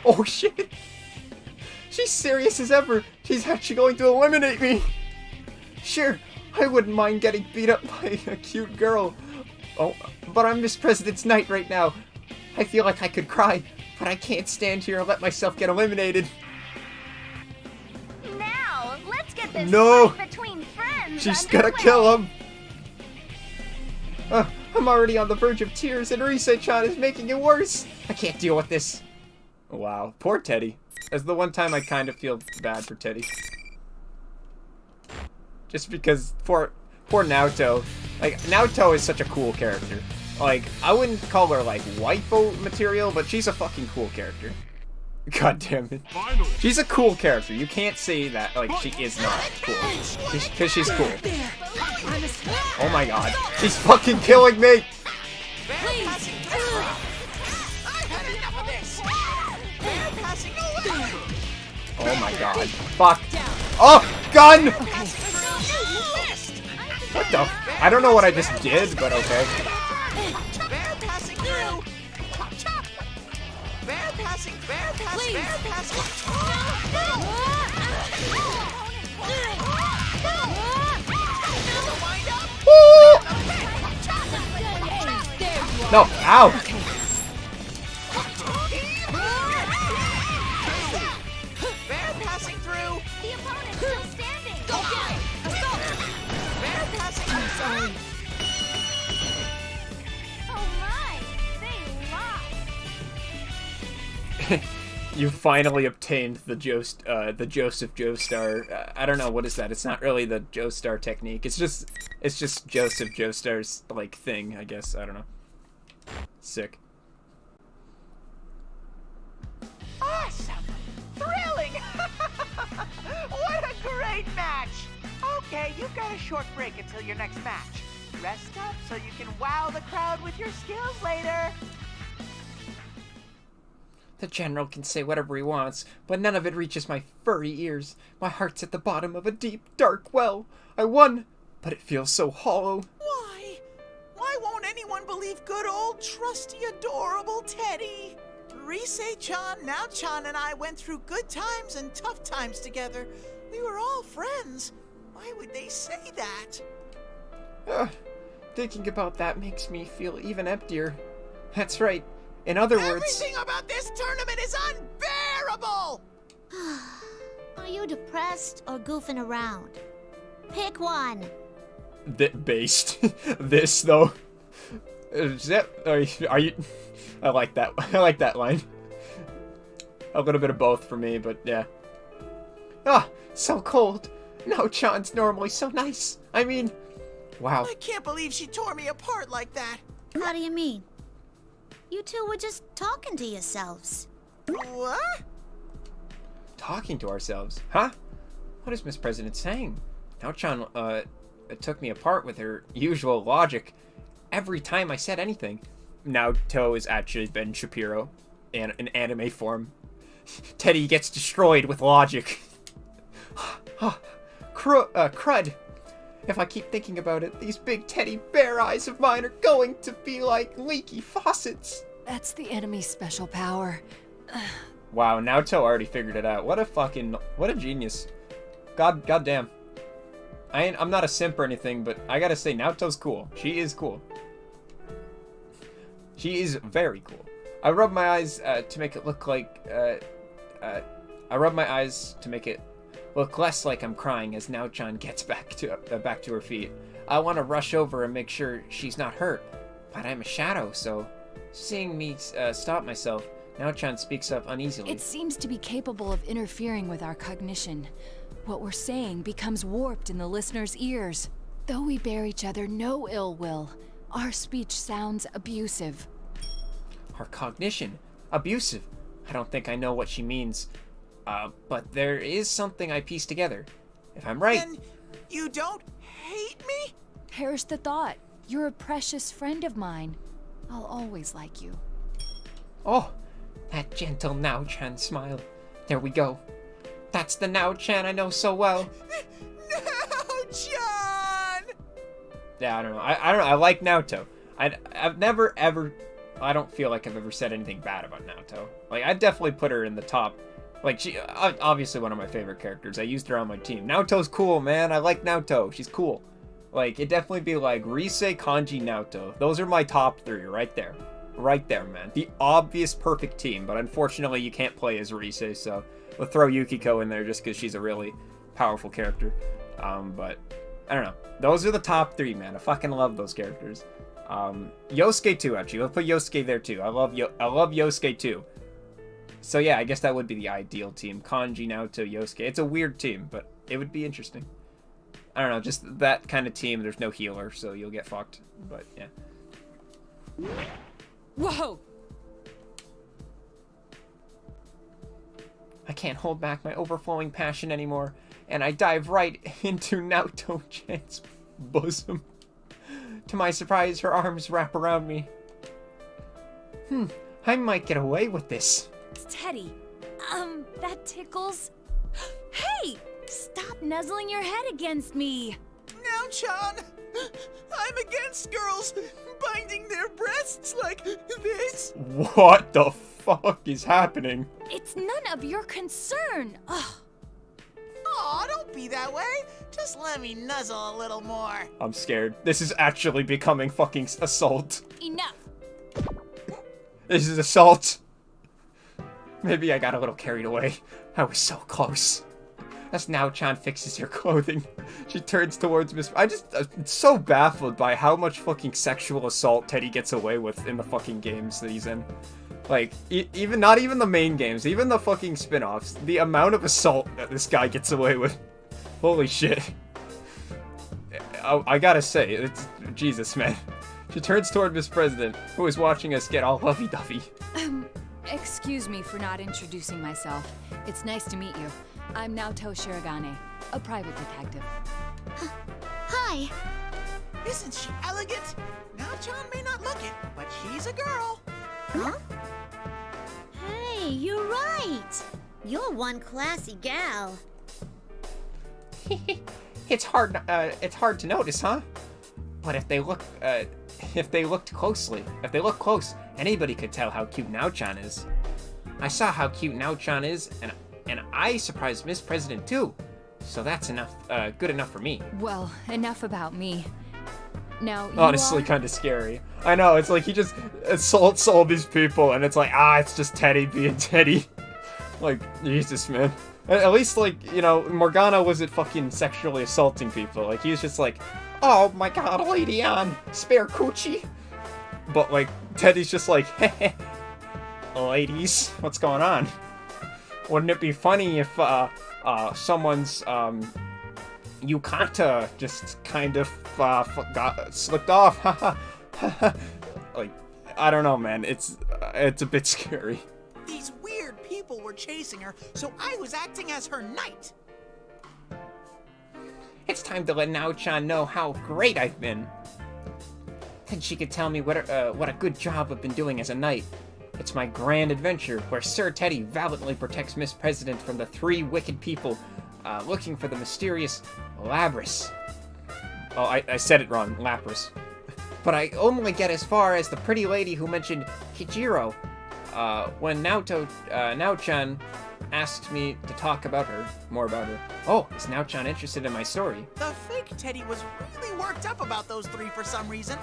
Oh shit. She's serious as ever. She's actually going to eliminate me. Sure, I wouldn't mind getting beat up by a cute girl. Oh, but I'm Miss President's knight right now. I feel like I could cry, but I can't stand here and let myself get eliminated. Now, let's get this No! fight between friends She's underway. gonna kill him. I'm already on the verge of tears and Rise-chan is making it worse. I can't deal with this. Wow, poor Teddy. as the one time I kind of feel bad for Teddy. Just because poor Naoto. Like, Naoto is such a cool character. Like, I wouldn't call her, like, waifu material, but she's a fucking cool character. God damn it. She's a cool character. You can't say that, like, she is not cool. Because she's cool. Oh my god. She's fucking killing me! Oh my god. Fuck. Oh! Gun! What the f- I don't know what I just did, but okay. No, ow! Bear passing through! The opponent's still standing! Bear passing through! Sorry. Oh my! They lost! You finally obtained the Joseph Joestar. I don't know, what is that? It's not really the Joestar technique. It's just Joseph Joestar's like thing, I guess. I don't know. Sick. Awesome! Thrilling! What a great match! Okay, you've got a short break until your next match. Rest up so you can wow the crowd with your skills later. The general can say whatever he wants, but none of it reaches my furry ears. My heart's at the bottom of a deep, dark well. I won, but it feels so hollow. Why? Why won't anyone believe good old, trusty, adorable Teddy? Rise-chan, Nao-chan, and I went through good times and tough times together. We were all friends. Why would they say that? Thinking about that makes me feel even emptier. That's right. In other words... Everything about this tournament is unbearable! Are you depressed or goofing around? Pick one. Based. This, though. Is that... Are you... I like that. I like that line. A little bit of both for me, but yeah. Ah, so cold. Nao-chan's normally so nice. I mean... Wow. I can't believe she tore me apart like that. How do you mean? You two were just talking to yourselves. What? Talking to ourselves? Huh? What is Miss President saying? Nao-chan, took me apart with her usual logic every time I said anything. Naoto is actually Ben Shapiro in anime form. Teddy gets destroyed with logic. Crud. If I keep thinking about it, these big teddy bear eyes of mine are going to be like leaky faucets. That's the enemy's special power. Wow, Naoto already figured it out. What a genius. God damn. I'm not a simp or anything, but I gotta say, Naoto's cool. She is cool. She is very cool. I rub my eyes to make it look like, I rub my eyes to make it look less like I'm crying as Nao-chan gets back to her feet. I want to rush over and make sure she's not hurt, but I'm a shadow, so seeing me stop myself, Nao-chan speaks up uneasily. It seems to be capable of interfering with our cognition. What we're saying becomes warped in the listener's ears. Though we bear each other no ill will, our speech sounds abusive. Our cognition? Abusive? I don't think I know what she means. But there is something I pieced together. If I'm right... Then you don't hate me? Perish the thought. You're a precious friend of mine. I'll always like you. Oh, that gentle Nao-chan smile. There we go. That's the Nao-chan I know so well. Nao-chan! Yeah, I don't know. I don't know. I like Naoto. I've never, ever... I don't feel like I've ever said anything bad about Naoto. Like, I'd definitely put her in the top... Like, she obviously one of my favorite characters. I used her on my team. Naoto's cool, man. I like Naoto. She's cool. Like, it'd definitely be like Rise, Kanji, Naoto. Those are my top three right there. Right there, man. The obvious perfect team, but unfortunately you can't play as Rise, so we'll throw Yukiko in there just because she's a really powerful character. But, I don't know. Those are the top three, man. I fucking love those characters. Yosuke too, actually. Let's put Yosuke there too. I love Yosuke too. So yeah, I guess that would be the ideal team. Kanji, Naoto, Yosuke. It's a weird team, but it would be interesting. I don't know, just that kind of team. There's no healer, so you'll get fucked. But yeah. Whoa! I can't hold back my overflowing passion anymore, and I dive right into Naoto-chan's bosom. To my surprise, her arms wrap around me. I might get away with this. Teddy, that tickles. Hey! Stop nuzzling your head against me! Now, Chan, I'm against girls binding their breasts like this. What the fuck is happening? It's none of your concern! Ugh. Aw, don't be that way. Just let me nuzzle a little more. I'm scared. This is actually becoming fucking assault. Enough! This is assault. Maybe I got a little carried away. I was so close. As Nao-chan fixes her clothing, she turns towards Miss... I'm so baffled by how much fucking sexual assault Teddy gets away with in the fucking games that he's in. Like, not even the main games, even the fucking spin-offs, the amount of assault that this guy gets away with. Holy shit. I gotta say, it's... Jesus, man. She turns toward Miss President, who is watching us get all lovey-dovey. Excuse me for not introducing myself. It's nice to meet you. I'm Naoto Shirogane, a private detective. Hi. Isn't she elegant? Now, Chan may not look it, but she's a girl. Huh? Hey, you're right. You're one classy gal. It's hard to notice, huh? But if they look close, anybody could tell how cute Nao-chan is. I saw how cute Nao-chan is, and I surprised Miss President too. So that's enough, good enough for me. Well, enough about me. Now, you honestly, are... kind of scary. I know, it's like he just assaults all these people, and it's like, it's just Teddy being Teddy. Like, Jesus, man. At least, like, you know, Morgana wasn't fucking sexually assaulting people. Like, he was just like, oh my god, lady on, spare coochie. But, like, Teddy's just like, heh, ladies, what's going on? Wouldn't it be funny if, someone's, yukata just kind of, got slipped off? Like, I don't know, man. It's a bit scary. These weird people were chasing her, so I was acting as her knight. It's time to let Nao-chan know how great I've been. Then she could tell me what a good job I've been doing as a knight. It's my grand adventure where Sir Teddy valiantly protects Miss President from the 3 wicked people looking for the mysterious Lapras. Oh, I said it wrong, Lapras. But I only get as far as the pretty lady who mentioned Kijiro when Nao-chan asked me to talk about her, more about her. Oh, is Nao-chan interested in my story? The fake Teddy was really worked up about those 3 for some reason.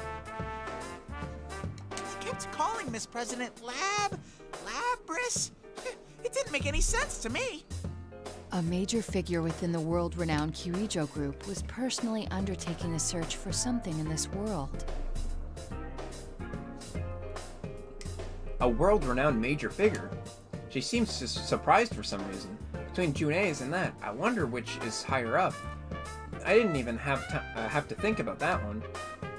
They kept calling Miss President Lapras. It didn't make any sense to me. A major figure within the world-renowned Kirijo group was personally undertaking a search for something in this world. A world-renowned major figure? She seems surprised for some reason. Between June's and that, I wonder which is higher up. I didn't even have to think about that one.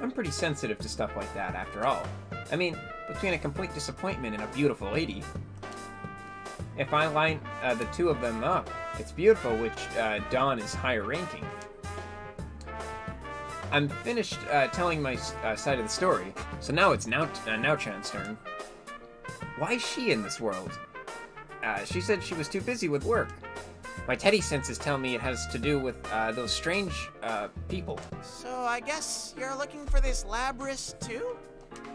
I'm pretty sensitive to stuff like that, after all. I mean, between a complete disappointment and a beautiful lady. If I line the 2 of them up, it's beautiful which Dawn is higher ranking. I'm finished telling my side of the story, so now it's Nao-chan's turn. Why is she in this world? She said she was too busy with work. My Teddy senses tell me it has to do with those strange people. So I guess you're looking for this Lapras too?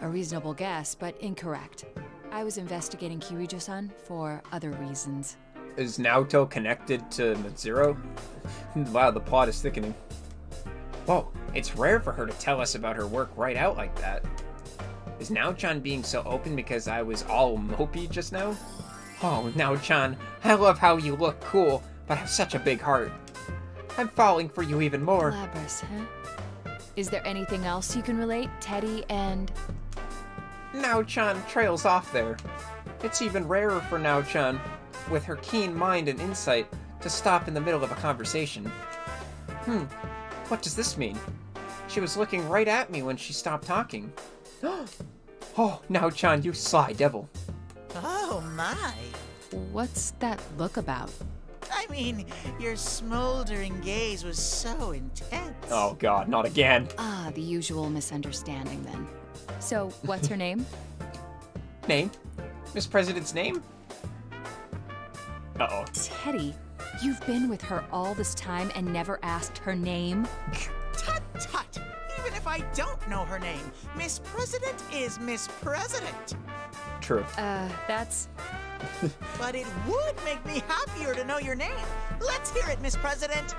A reasonable guess, but incorrect. I was investigating Kirijo-san for other reasons. Is Naoto connected to Mitsuru? Wow, the plot is thickening. Whoa, it's rare for her to tell us about her work right out like that. Is Nao-chan being so open because I was all mopey just now? Oh, Nao-chan, I love how you look cool, but have such a big heart. I'm falling for you even more. Lapras, huh? Is there anything else you can relate, Teddy and... Nao-chan trails off there. It's even rarer for Nao-chan, with her keen mind and insight, to stop in the middle of a conversation. What does this mean? She was looking right at me when she stopped talking. Oh, Nao-chan, you sly devil. Oh my. What's that look about? I mean, your smoldering gaze was so intense. Oh god, not again. Ah, the usual misunderstanding then. So, what's her name? Name? Miss President's name? Uh-oh. Teddy, you've been with her all this time and never asked her name? Tut tut! Even if I don't know her name, Miss President is Miss President. True. That's... But it would make me happier to know your name. Let's hear it, Miss President.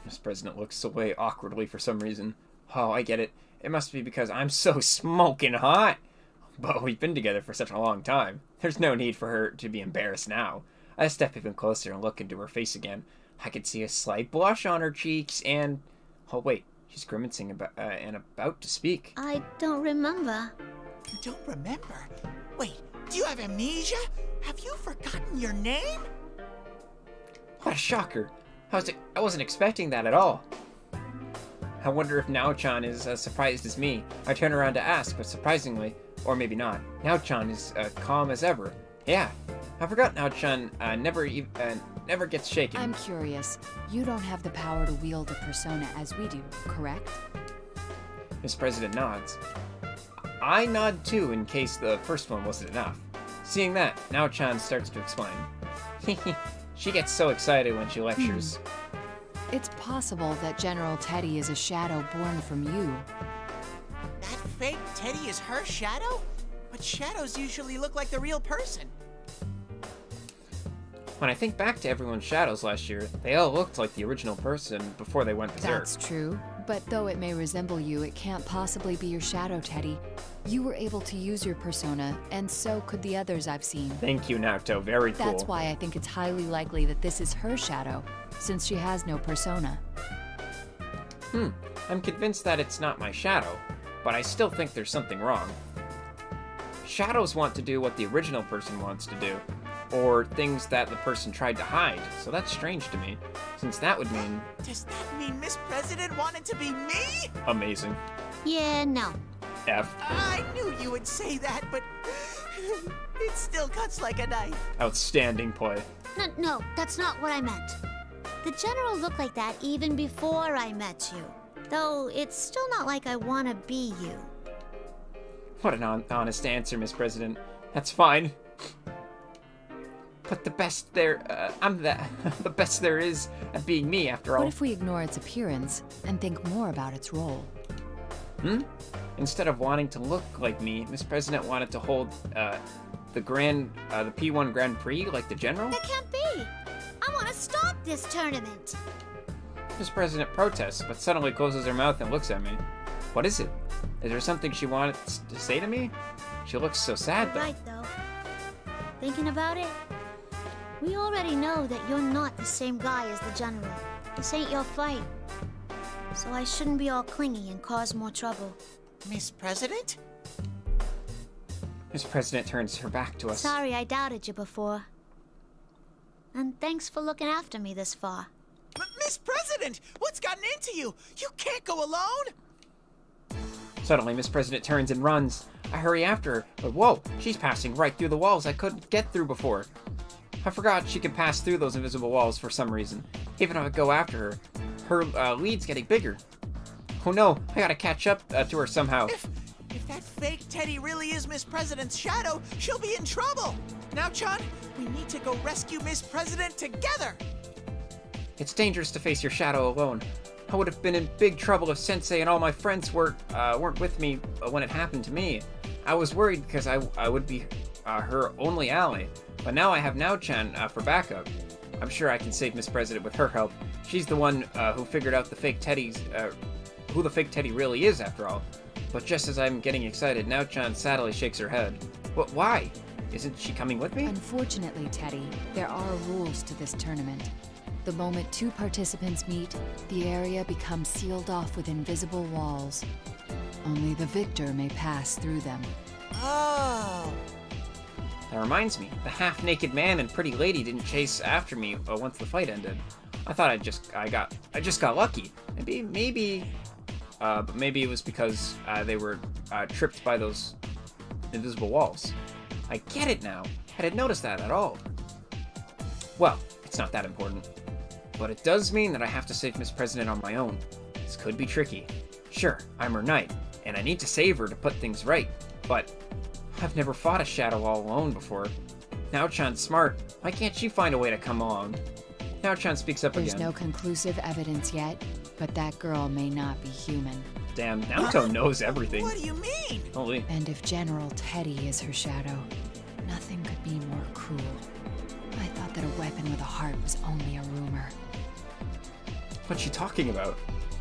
Miss President looks away awkwardly for some reason. Oh, I get it. It must be because I'm so smoking hot. But we've been together for such a long time. There's no need for her to be embarrassed now. I step even closer and look into her face again. I could see a slight blush on her cheeks and... Oh, wait. She's grimacing and about to speak. I don't remember. You don't remember? Wait, do you have amnesia? Have you forgotten your name? What a shocker. I wasn't expecting that at all. I wonder if Nao-chan is as surprised as me. I turn around to ask, but surprisingly, or maybe not, Nao-chan is calm as ever. Yeah, I forgot Nao-chan never gets shaken. I'm curious. You don't have the power to wield a persona as we do, correct? Miss President nods. I nod too in case the first one wasn't enough. Seeing that, Nao-chan starts to explain. She gets so excited when she lectures. It's possible that General Teddy is a shadow born from you. That fake Teddy is her shadow? But shadows usually look like the real person. When I think back to everyone's shadows last year, they all looked like the original person before they went berserk. That's true. But though it may resemble you, it can't possibly be your shadow, Teddy. You were able to use your persona, and so could the others I've seen. Thank you, Naoto. Very cool. That's why I think it's highly likely that this is her shadow, since she has no persona. I'm convinced that it's not my shadow, but I still think there's something wrong. Shadows want to do what the original person wants to do, or things that the person tried to hide, so that's strange to me, since that would mean... Does that mean Miss President wanted to be me? Amazing. Yeah, no. F. I knew you would say that, but it still cuts like a knife. Outstanding play. No, that's not what I meant. The General looked like that even before I met you. Though it's still not like I want to be you. What an honest answer, Miss President. That's fine. But the best I'm the best there is at being me, after all. What if we ignore its appearance and think more about its role? Instead of wanting to look like me, Miss President wanted to hold the P1 Grand Prix like the General? That can't be! I want to stop this tournament! Miss President protests, but suddenly closes her mouth and looks at me. What is it? Is there something she wanted to say to me? She looks so sad, though. Right, though. Thinking about it, we already know that you're not the same guy as the General. This ain't your fight. So I shouldn't be all clingy and cause more trouble. Miss President? Miss President turns her back to us. Sorry I doubted you before. And thanks for looking after me this far. But Miss President, what's gotten into you? You can't go alone! Suddenly, Miss President turns and runs. I hurry after her, but whoa, she's passing right through the walls I couldn't get through before. I forgot she can pass through those invisible walls for some reason. Even if I go after her, her lead's getting bigger. Oh no, I gotta catch up to her somehow. If that fake Teddy really is Miss President's shadow, she'll be in trouble! Now, Chun, we need to go rescue Miss President together! It's dangerous to face your shadow alone. I would have been in big trouble if Sensei and all my friends weren't with me when it happened to me. I was worried because I would be her only ally, but now I have Nao-chan for backup. I'm sure I can save Miss President with her help. She's the one who figured out the fake Teddy's, who the fake Teddy really is, after all. But just as I'm getting excited, Nao-chan sadly shakes her head. But why? Isn't she coming with me? Unfortunately, Teddy, there are rules to this tournament. The moment two participants meet, the area becomes sealed off with invisible walls. Only the victor may pass through them. Oh. That reminds me, the half-naked man and pretty lady didn't chase after me once the fight ended. I thought I just got lucky. But maybe it was because they were tripped by those invisible walls. I get it now. I didn't notice that at all. Well, it's not that important. But it does mean that I have to save Miss President on my own. This could be tricky. Sure, I'm her knight, and I need to save her to put things right. But I've never fought a shadow all alone before. Now-chan's smart. Why can't she find a way to come along? Now-chan speaks up There's again. no conclusive evidence yet, but that girl may not be human. Damn, Naoto knows everything. What do you mean? Holy. And if General Teddy is her shadow, nothing could be more cruel. I thought that a weapon with a heart was only a rumor. What's she talking about?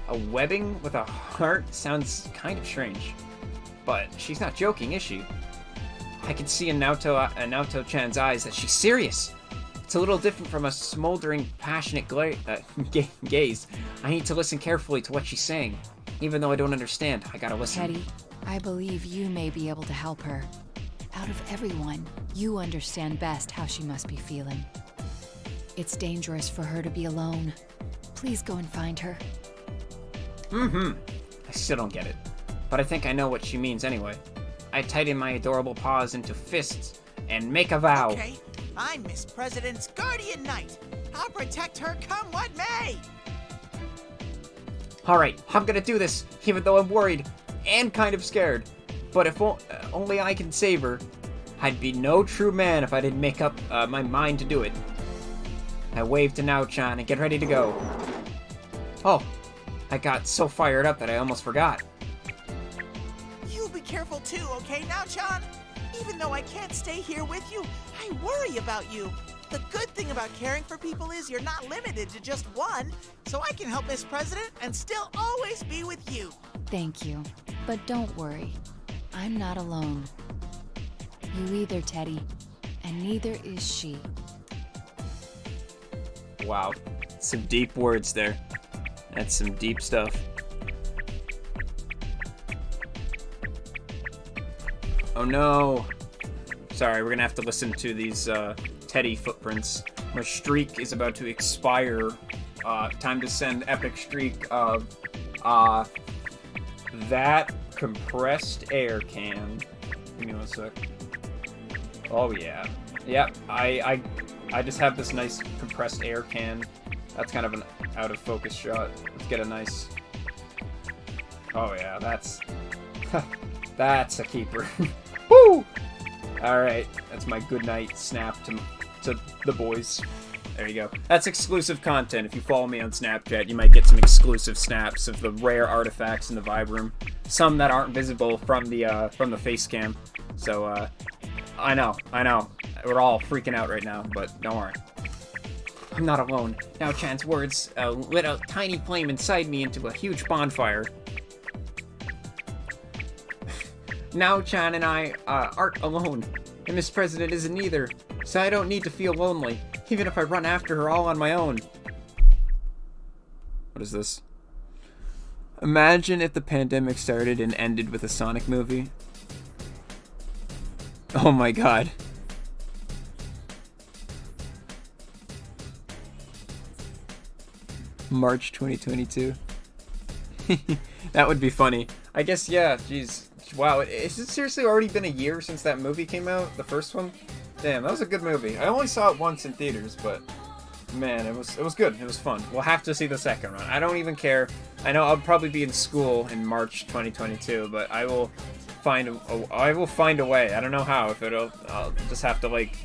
A webbing with a heart sounds kind of strange. But she's not joking, is she? I can see in Naoto-chan's eyes that she's serious. It's a little different from a smoldering, passionate gaze. I need to listen carefully to what she's saying. Even though I don't understand, I gotta listen. Teddy, I believe you may be able to help her. Out of everyone, you understand best how she must be feeling. It's dangerous for her to be alone. Please go and find her. I still don't get it. But I think I know what she means anyway. I tighten my adorable paws into fists and make a vow. Okay, I'm Miss President's guardian knight. I'll protect her come what may. Alright, I'm gonna do this, even though I'm worried and kind of scared. But if only I can save her, I'd be no true man if I didn't make up my mind to do it. I wave to Nao-chan and get ready to go. Oh, I got so fired up that I almost forgot. You be careful too, okay now, Chan? Even though I can't stay here with you, I worry about you. The good thing about caring for people is you're not limited to just one, so I can help Miss President and still always be with you. Thank you. But don't worry. I'm not alone. You either, Teddy. And neither is she. Wow, some deep words there. That's some deep stuff. Oh no. Sorry, we're gonna have to listen to these Teddy footprints. My streak is about to expire. Time to send epic streak of that compressed air can. Give me 1 sec. Oh yeah. Yep, I just have this nice compressed air can. That's kind of an out of focus shot. Let's get a nice. Oh yeah, that's that's a keeper. Woo! Alright, that's my good night snap to the boys. There you go. That's exclusive content. If you follow me on Snapchat, you might get some exclusive snaps of the rare artifacts in the vibe room. Some that aren't visible from the face cam. So I know. We're all freaking out right now, but don't worry. I'm not alone. Now Chan's words lit a tiny flame inside me into a huge bonfire. Now Chan and I aren't alone, and Miss President isn't either, so I don't need to feel lonely, even if I run after her all on my own. What is this? Imagine if the pandemic started and ended with a Sonic movie. Oh my god. March 2022. That would be funny. I guess, yeah, jeez. Wow, has it seriously already been a year since that movie came out? The first one? Damn, that was a good movie. I only saw it once in theaters, but man, it was good. It was fun. We'll have to see the second one. I don't even care. I know I'll probably be in school in March 2022, but I will find a way. I don't know how. I'll just have to like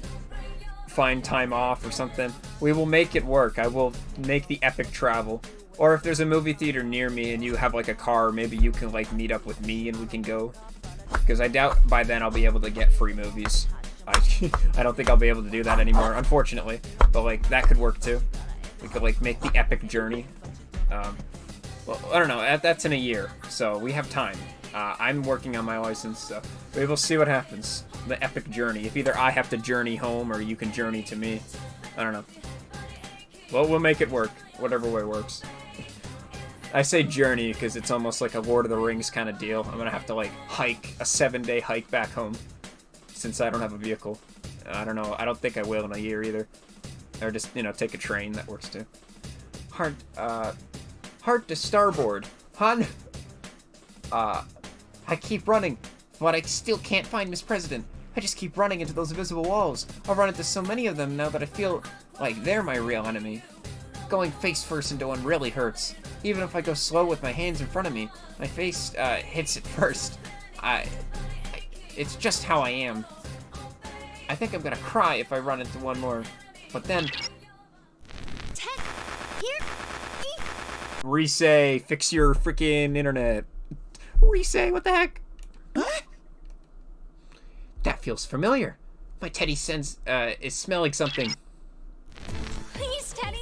find time off or something. We will make it work. I will make the epic travel. Or if there's a movie theater near me and you have like a car, maybe you can like meet up with me and we can go. Because I doubt by then I'll be able to get free movies. I don't think I'll be able to do that anymore, unfortunately. But like that could work too. We could like make the epic journey. Well, I don't know. That's in a year, so we have time. I'm working on my license, so we will see what happens. The epic journey. If either I have to journey home or you can journey to me. I don't know. Well, we'll make it work. Whatever way works. I say journey because it's almost like a Lord of the Rings kind of deal. I'm gonna have to like hike a 7-day hike back home since I don't have a vehicle. I don't know. I don't think I will in a year either. Or just, you know, take a train. That works too. Hard to starboard. Hun? I keep running, but I still can't find Miss President. I just keep running into those invisible walls. I've run into so many of them now that I feel like they're my real enemy. Going face first into one really hurts. Even if I go slow with my hands in front of me, my face hits it first. It's just how I am. I think I'm gonna cry if I run into one more. But then... Rise, fix your freaking internet. Rise, what the heck? What? That feels familiar. My Teddy is smelling something. Please, Teddy.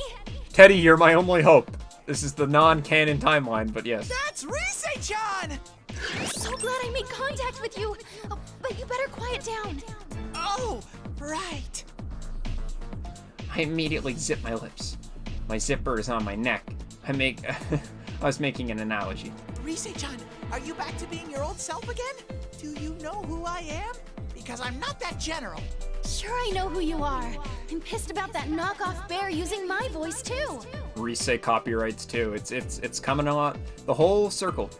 Teddy, you're my only hope. This is the non-canon timeline, but yes. That's Rise-chan! I'm so glad I made contact with you. Oh, but you better quiet down. Oh, right. I immediately zip my lips. My zipper is on my neck. I was making an analogy. Rise-chan, are you back to being your old self again? Do you know who I am? Because I'm not that general. Sure, I know who you are. I'm pissed about that knockoff bear using my voice too. Rise copyrights too. It's coming on the whole circle.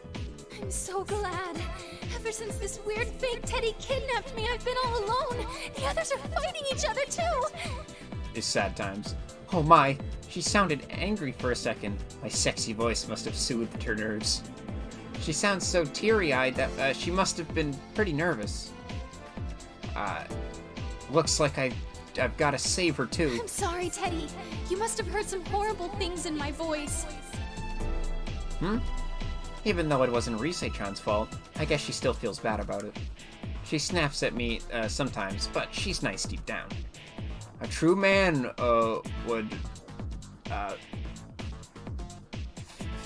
I'm so glad. Ever since this weird fake Teddy kidnapped me, I've been all alone. The others are fighting each other too. It's sad times. Oh my, she sounded angry for a second. My sexy voice must have soothed her nerves. She sounds so teary-eyed that she must have been pretty nervous. Looks like I've got to save her too. I'm sorry, Teddy. You must have heard some horrible things in my voice. Even though it wasn't Rise-chan's fault, I guess she still feels bad about it. She snaps at me sometimes, but she's nice deep down. A true man would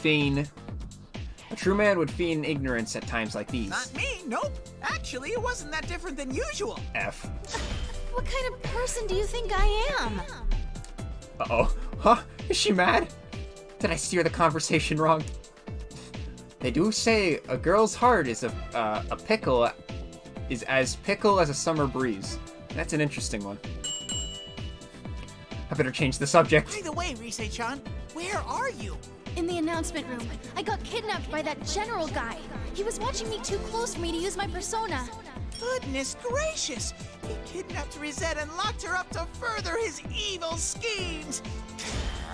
feign. A true man would feign ignorance at times like these. Not me, nope. Actually, it wasn't that different than usual. F. What kind of person do you think I am? Uh-oh. Huh? Is she mad? Did I steer the conversation wrong? They do say a girl's heart is a pickle, is as pickle as a summer breeze. That's an interesting one. I better change the subject. By the way, Rise-chan, where are you? In the announcement room. I got kidnapped by that general guy. He was watching me too close for me to use my persona. Goodness gracious! He kidnapped Rizette and locked her up to further his evil schemes!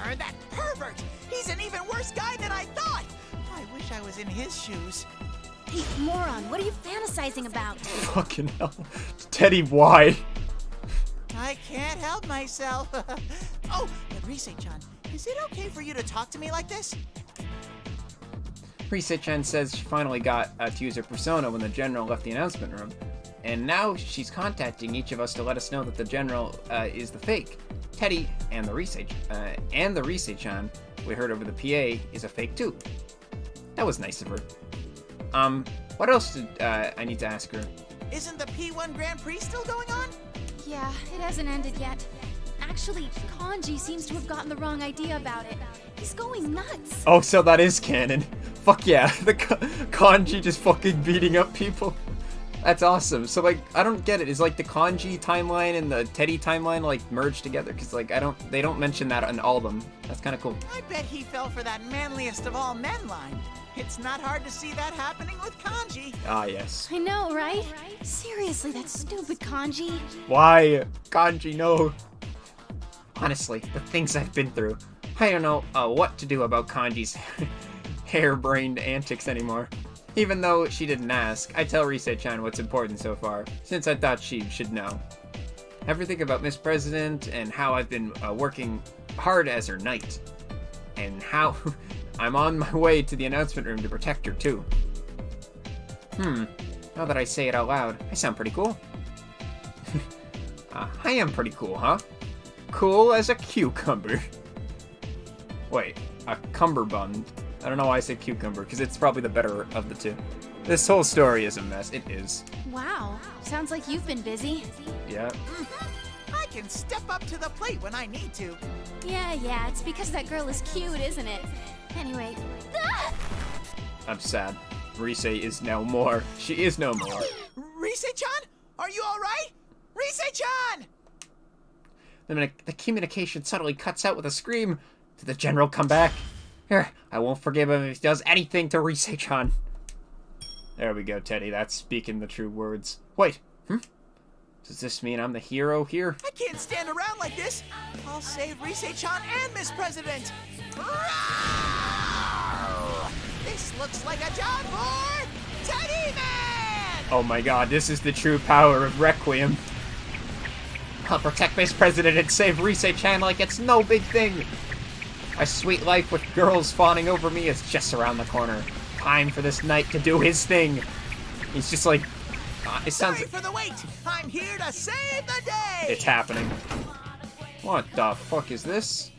That pervert! He's an even worse guy than I thought! I wish I was in his shoes. Hey, moron, what are you fantasizing about? Fucking hell. Teddy, why? I can't help myself. Oh, but Rise-chan, is it okay for you to talk to me like this? Rise-chan says she finally got to use her persona when the general left the announcement room. And now she's contacting each of us to let us know that the general is the fake. Teddy and the Rise-chan we heard over the PA is a fake too. That was nice of her. What else did I need to ask her? Isn't the P1 Grand Prix still going on? Yeah, it hasn't ended yet. Actually, Kanji seems to have gotten the wrong idea about it. He's going nuts. Oh, so that is canon. Fuck yeah, the Kanji just fucking beating up people. That's awesome. So like, I don't get it. Is like the Kanji timeline and the Teddy timeline like merged together? Cause like they don't mention that in all of them. That's kind of cool. I bet he fell for that manliest of all men line. It's not hard to see that happening with Kanji. Ah, yes. I know, right? Seriously, that stupid Kanji. Why? Kanji, no. Honestly, the things I've been through. I don't know what to do about Kanji's harebrained antics anymore. Even though she didn't ask, I tell Rise-chan what's important so far, since I thought she should know. Everything about Miss President, and how I've been working hard as her knight. And how I'm on my way to the announcement room to protect her too. Now that I say it out loud, I sound pretty cool. I am pretty cool, huh? Cool as a cucumber. Wait, a cummerbund. I don't know why I say cucumber, because it's probably the better of the two. This whole story is a mess. It is. Wow, sounds like you've been busy. Yeah. I can step up to the plate when I need to. Yeah, it's because that girl is cute, isn't it? Anyway. I'm sad. Rise is no more. She is no more. Rise-chan, are you alright? Rise-chan! The communication suddenly cuts out with a scream. Did the general come back? Here, I won't forgive him if he does anything to Rise-chan. There we go, Teddy. That's speaking the true words. Wait, Does this mean I'm the hero here? I can't stand around like this. I'll save Rise-chan and Miss President. This looks like a job for Teddy Man! Oh my god, this is the true power of Requiem. I'll protect Miss President and save Rise-chan like it's no big thing. A sweet life with girls fawning over me is just around the corner. Time for this knight to do his thing. He's just like... it sounds... Sorry for the wait! I'm here to save the day! It's happening. What the fuck is this?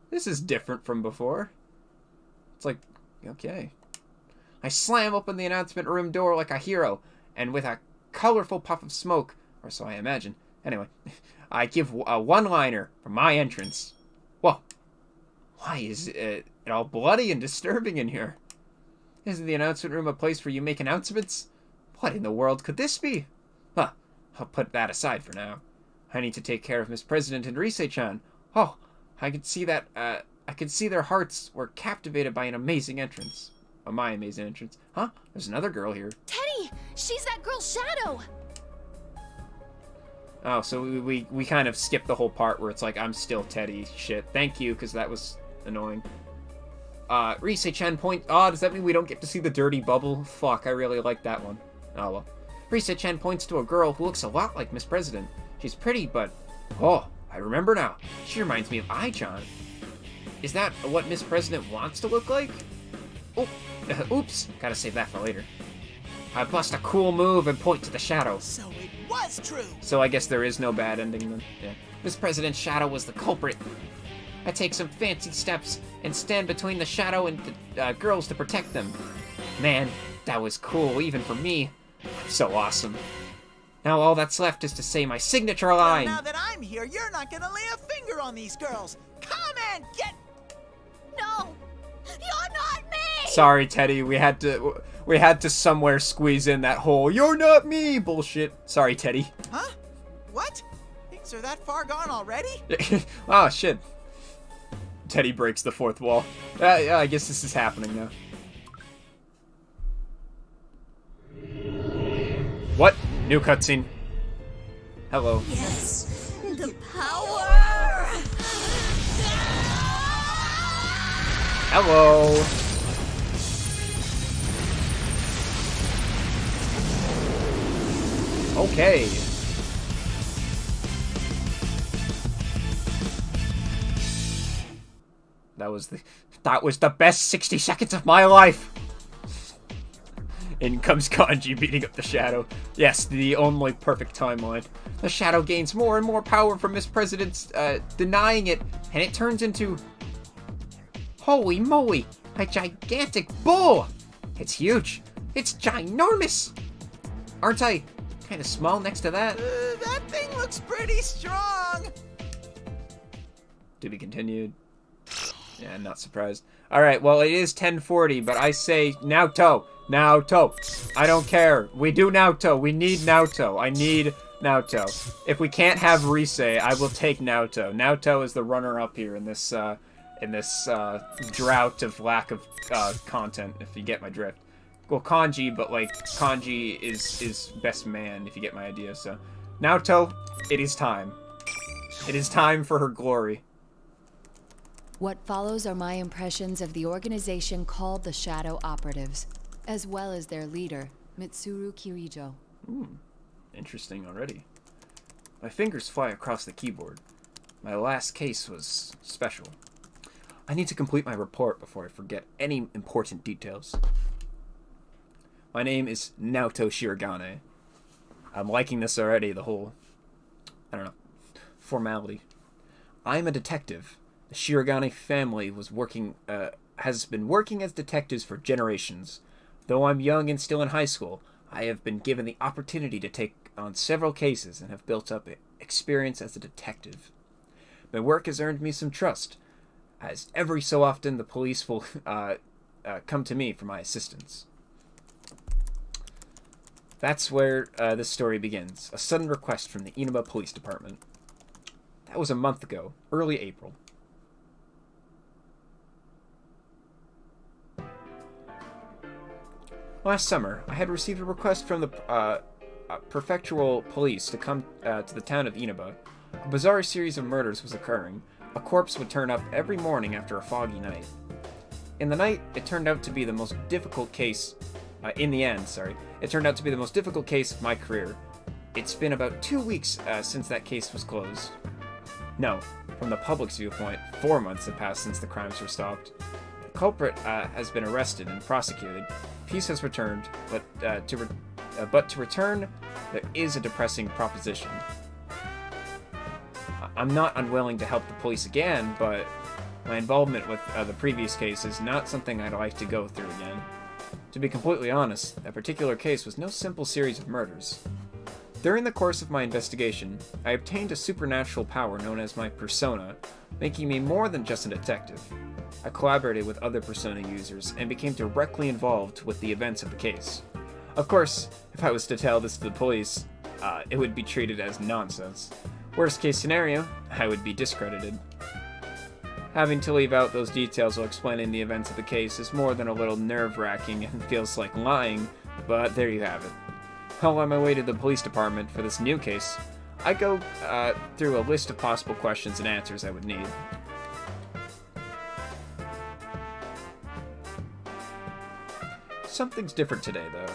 This is different from before. It's like... okay. I slam open the announcement room door like a hero, and with a colorful puff of smoke, or so I imagine. Anyway, I give a one-liner for my entrance. Whoa. Why is it all bloody and disturbing in here? Isn't the announcement room a place where you make announcements? What in the world could this be? Huh, I'll put that aside for now. I need to take care of Miss President and Rise-chan. Oh, I could see that, I could see their hearts were captivated by an amazing entrance. My amazing entrance. Huh? There's another girl here. Teddy! She's that girl's shadow! Oh, so we kind of skipped the whole part where it's like, I'm still Teddy. Shit. Thank you, because that was annoying. Rise-chan point... oh, does that mean we don't get to see the dirty bubble? Fuck, I really like that one. Oh, well. Rise-chan points to a girl who looks a lot like Miss President. She's pretty, but... oh, I remember now. She reminds me of Ai-chan. Is that what Miss President wants to look like? Oh, oops. Gotta save that for later. I bust a cool move and point to the shadow. So it was true! So I guess there is no bad ending then. Yeah. Miss President's shadow was the culprit. I take some fancy steps and stand between the shadow and the girls to protect them. Man, that was cool, even for me. So awesome. Now all that's left is to say my signature line. Well, now that I'm here, you're not gonna lay a finger on these girls. Come and get... No! You're not me! Sorry, Teddy. We had to somewhere squeeze in that whole "you're not me" bullshit. Sorry, Teddy. Huh? What? Things are that far gone already? Oh, shit. Teddy breaks the fourth wall. Yeah, I guess this is happening now. What? New cutscene. Hello. Yes, the power! Hello. Okay. That was the best 60 seconds of my life. In comes Kanji beating up the Shadow. Yes, the only perfect timeline. The Shadow gains more and more power from Miss President's denying it, and it turns into... holy moly! A gigantic bull! It's huge! It's ginormous! Aren't I kind of small next to that? That thing looks pretty strong! To be continued. Yeah, I'm not surprised. Alright, well, it is 10:40, but I say Naoto. Naoto. I don't care. We do Naoto. We need Naoto. I need Naoto. If we can't have Rise, I will take Naoto. Naoto is the runner-up here in this drought of lack of content, if you get my drift. Well, Kanji, but, like, Kanji is best man, if you get my idea, so. Naoto, it is time. It is time for her glory. What follows are my impressions of the organization called the Shadow Operatives, as well as their leader, Mitsuru Kirijo. Interesting already. My fingers fly across the keyboard. My last case was special. I need to complete my report before I forget any important details. My name is Naoto Shirogane. I'm liking this already, the whole, I don't know, formality. I'm a detective. The Shirogane family has been working as detectives for generations. Though I'm young and still in high school, I have been given the opportunity to take on several cases and have built up experience as a detective. My work has earned me some trust, as every so often the police will come to me for my assistance. That's where this story begins. A sudden request from the Inaba Police Department. That was a month ago, early April. Last summer, I had received a request from the prefectural police to come to the town of Inaba. A bizarre series of murders was occurring. A corpse would turn up every morning after a foggy night. In the night, it turned out to be the most difficult case... it turned out to be the most difficult case of my career. It's been about 2 weeks since that case was closed. No, from the public's viewpoint, 4 months have passed since the crimes were stopped. The culprit has been arrested and prosecuted. Peace has returned, but to return, there is a depressing proposition. I'm not unwilling to help the police again, but my involvement with the previous case is not something I'd like to go through again. To be completely honest, that particular case was no simple series of murders. During the course of my investigation, I obtained a supernatural power known as my persona, making me more than just a detective. I collaborated with other persona users and became directly involved with the events of the case. Of course, if I was to tell this to the police, it would be treated as nonsense. Worst case scenario, I would be discredited. Having to leave out those details while explaining the events of the case is more than a little nerve-wracking and feels like lying, but there you have it. While on my way to the police department for this new case, I go through a list of possible questions and answers I would need. Something's different today, though.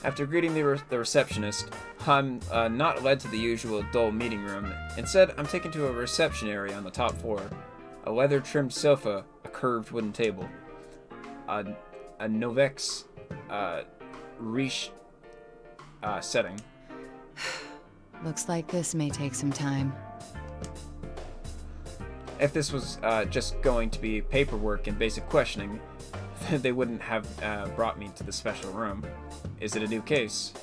After greeting the receptionist, I'm not led to the usual dull meeting room. Instead, I'm taken to a reception area on the top floor. A leather-trimmed sofa, a curved wooden table, a Novex Riche setting. Looks like this may take some time. If this was just going to be paperwork and basic questioning, they wouldn't have brought me to the special room. Is it a new case?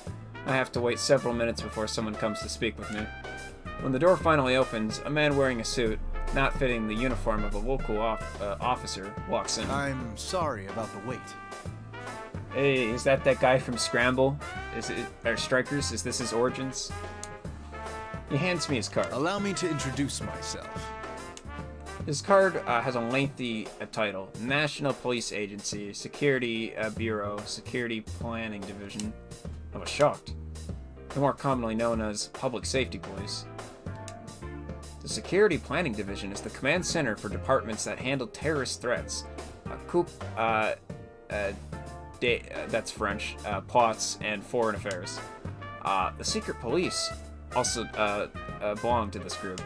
I have to wait several minutes before someone comes to speak with me. When the door finally opens, a man wearing a suit, not fitting the uniform of a local officer, walks in. I'm sorry about the wait. Hey, is that guy from Scramble? Strikers? Is this his origins? He hands me his card. Allow me to introduce myself. His card has a lengthy title: National Police Agency, Security Bureau, Security Planning Division. I was shocked. They're more commonly known as Public Safety Police. The Security Planning Division is the command center for departments that handle terrorist threats, that's French, plots, and foreign affairs. The secret police also belong to this group.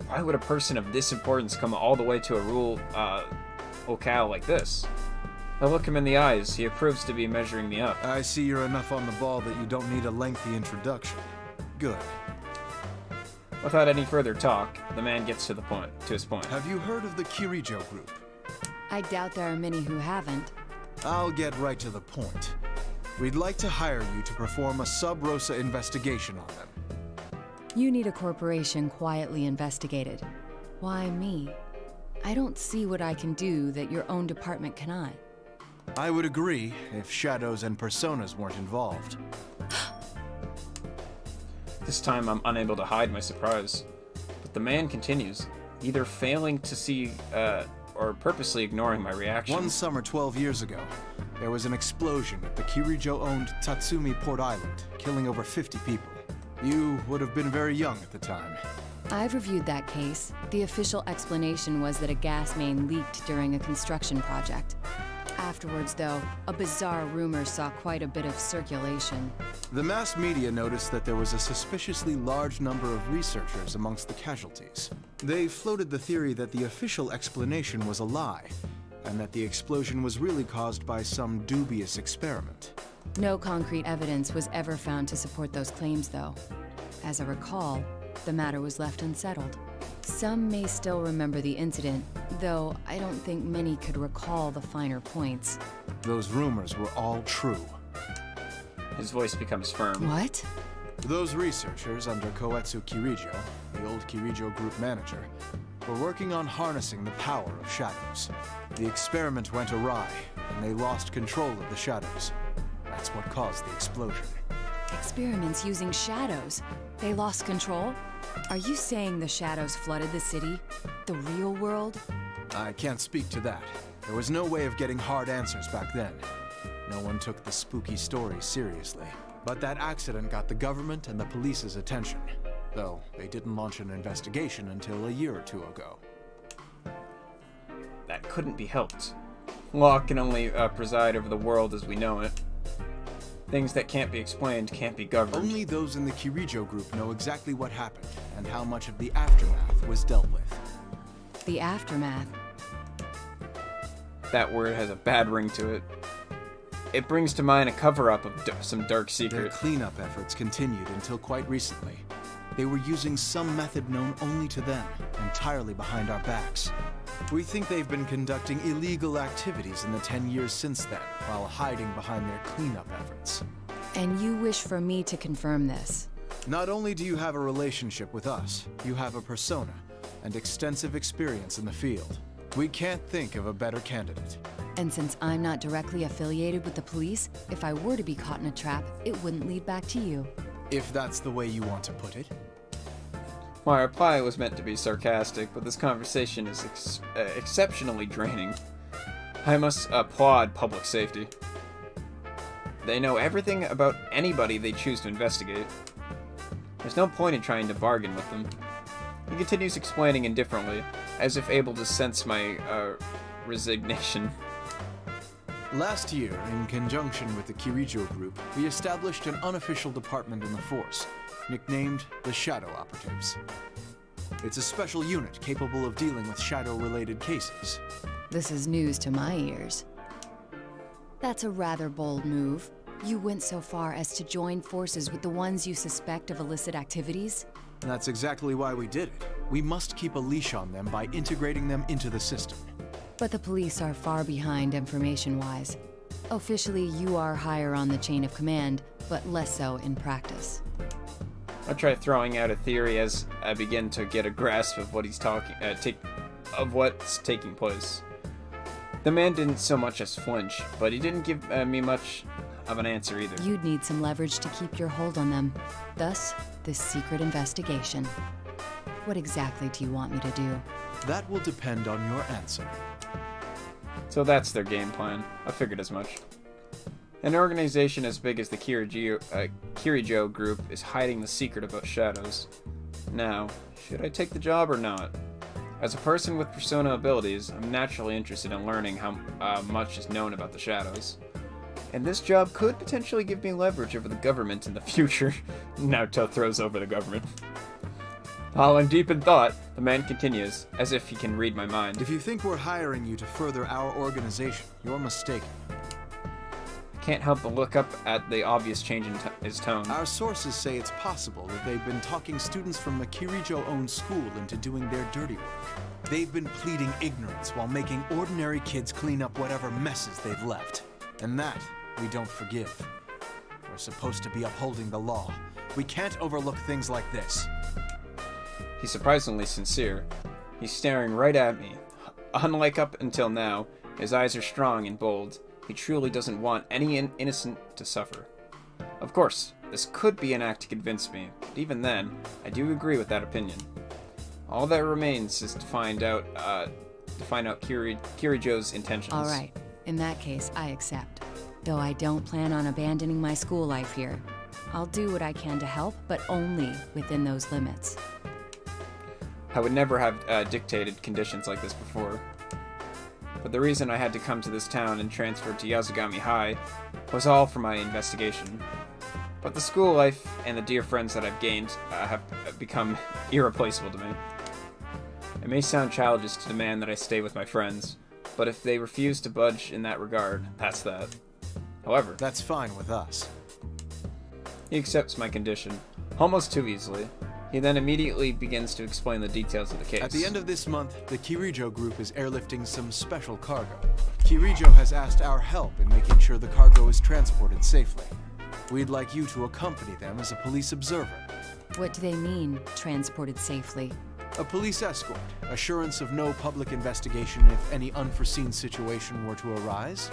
Why would a person of this importance come all the way to a rural locale like this? I look him in the eyes. He approves to be measuring me up. I see you're enough on the ball that you don't need a lengthy introduction. Good. Without any further talk, the man gets to his point. Have you heard of the Kirijo group? I doubt there are many who haven't. I'll get right to the point. We'd like to hire you to perform a sub rosa investigation on them. You need a corporation quietly investigated. Why me? I don't see what I can do that your own department cannot. I would agree if shadows and personas weren't involved. This time I'm unable to hide my surprise. But the man continues, either failing to see or purposely ignoring my reaction. One summer 12 years ago, there was an explosion at the Kirijo-owned Tatsumi Port Island, killing over 50 people. You would have been very young at the time. I've reviewed that case. The official explanation was that a gas main leaked during a construction project. Afterwards, though, a bizarre rumor saw quite a bit of circulation. The mass media noticed that there was a suspiciously large number of researchers amongst the casualties. They floated the theory that the official explanation was a lie, and that the explosion was really caused by some dubious experiment. No concrete evidence was ever found to support those claims, though. As I recall, the matter was left unsettled. Some may still remember the incident, though I don't think many could recall the finer points. Those rumors were all true. His voice becomes firm. What? Those researchers under Koetsu Kirijo, the old Kirijo group manager, were working on harnessing the power of shadows. The experiment went awry, and they lost control of the shadows. That's what caused the explosion. Experiments using shadows. They lost control? Are you saying the shadows flooded the city? The real world? I can't speak to that. There was no way of getting hard answers back then. No one took the spooky story seriously. But that accident got the government and the police's attention. Though they didn't launch an investigation until a year or two ago. That couldn't be helped. Law can only preside over the world as we know it. Things that can't be explained can't be governed. Only those in the Kirijo group know exactly what happened and how much of the aftermath was dealt with. The aftermath. That word has a bad ring to it. It brings to mind a cover-up of some dark secret. Their cleanup efforts continued until quite recently. They were using some method known only to them, entirely behind our backs. We think they've been conducting illegal activities in the 10 years since then, while hiding behind their cleanup efforts. And you wish for me to confirm this? Not only do you have a relationship with us, you have a persona and extensive experience in the field. We can't think of a better candidate. And since I'm not directly affiliated with the police, if I were to be caught in a trap, it wouldn't lead back to you. If that's the way you want to put it. My reply was meant to be sarcastic, but this conversation is exceptionally draining. I must applaud public safety. They know everything about anybody they choose to investigate. There's no point in trying to bargain with them. He continues explaining indifferently, as if able to sense my resignation. Last year, in conjunction with the Kirijo group, we established an unofficial department in the force, nicknamed the Shadow Operatives. It's a special unit capable of dealing with shadow-related cases. This is news to my ears. That's a rather bold move. You went so far as to join forces with the ones you suspect of illicit activities? That's exactly why we did it. We must keep a leash on them by integrating them into the system. But the police are far behind information-wise. Officially, you are higher on the chain of command, but less so in practice. I try throwing out a theory as I begin to get a grasp of what what's taking place. The man didn't so much as flinch, but he didn't give me much of an answer either. You'd need some leverage to keep your hold on them. Thus, this secret investigation. What exactly do you want me to do? That will depend on your answer. So that's their game plan. I figured as much. An organization as big as the Kirijo group is hiding the secret about shadows. Now, should I take the job or not? As a person with persona abilities, I'm naturally interested in learning how much is known about the shadows. And this job could potentially give me leverage over the government in the future. Naoto throws over the government. While I'm deep in thought, the man continues, as if he can read my mind. If you think we're hiring you to further our organization, you're mistaken. I can't help but look up at the obvious change in his tone. Our sources say it's possible that they've been talking students from a Kirijo-owned school into doing their dirty work. They've been pleading ignorance while making ordinary kids clean up whatever messes they've left. And that we don't forgive. We're supposed to be upholding the law. We can't overlook things like this. He's surprisingly sincere. He's staring right at me. Unlike up until now, his eyes are strong and bold. He truly doesn't want any innocent to suffer. Of course, this could be an act to convince me, but even then, I do agree with that opinion. All that remains is to find out Kirijo's intentions. All right. In that case, I accept. Though I don't plan on abandoning my school life here. I'll do what I can to help, but only within those limits. I would never have dictated conditions like this before. But the reason I had to come to this town and transfer to Yasugami High was all for my investigation. But the school life and the dear friends that I've gained have become irreplaceable to me. It may sound childish to demand that I stay with my friends, but if they refuse to budge in that regard, that's that. However, that's fine with us. He accepts my condition, almost too easily. He then immediately begins to explain the details of the case. At the end of this month, the Kirijo group is airlifting some special cargo. Kirijo has asked our help in making sure the cargo is transported safely. We'd like you to accompany them as a police observer. What do they mean, transported safely? A police escort, assurance of no public investigation if any unforeseen situation were to arise.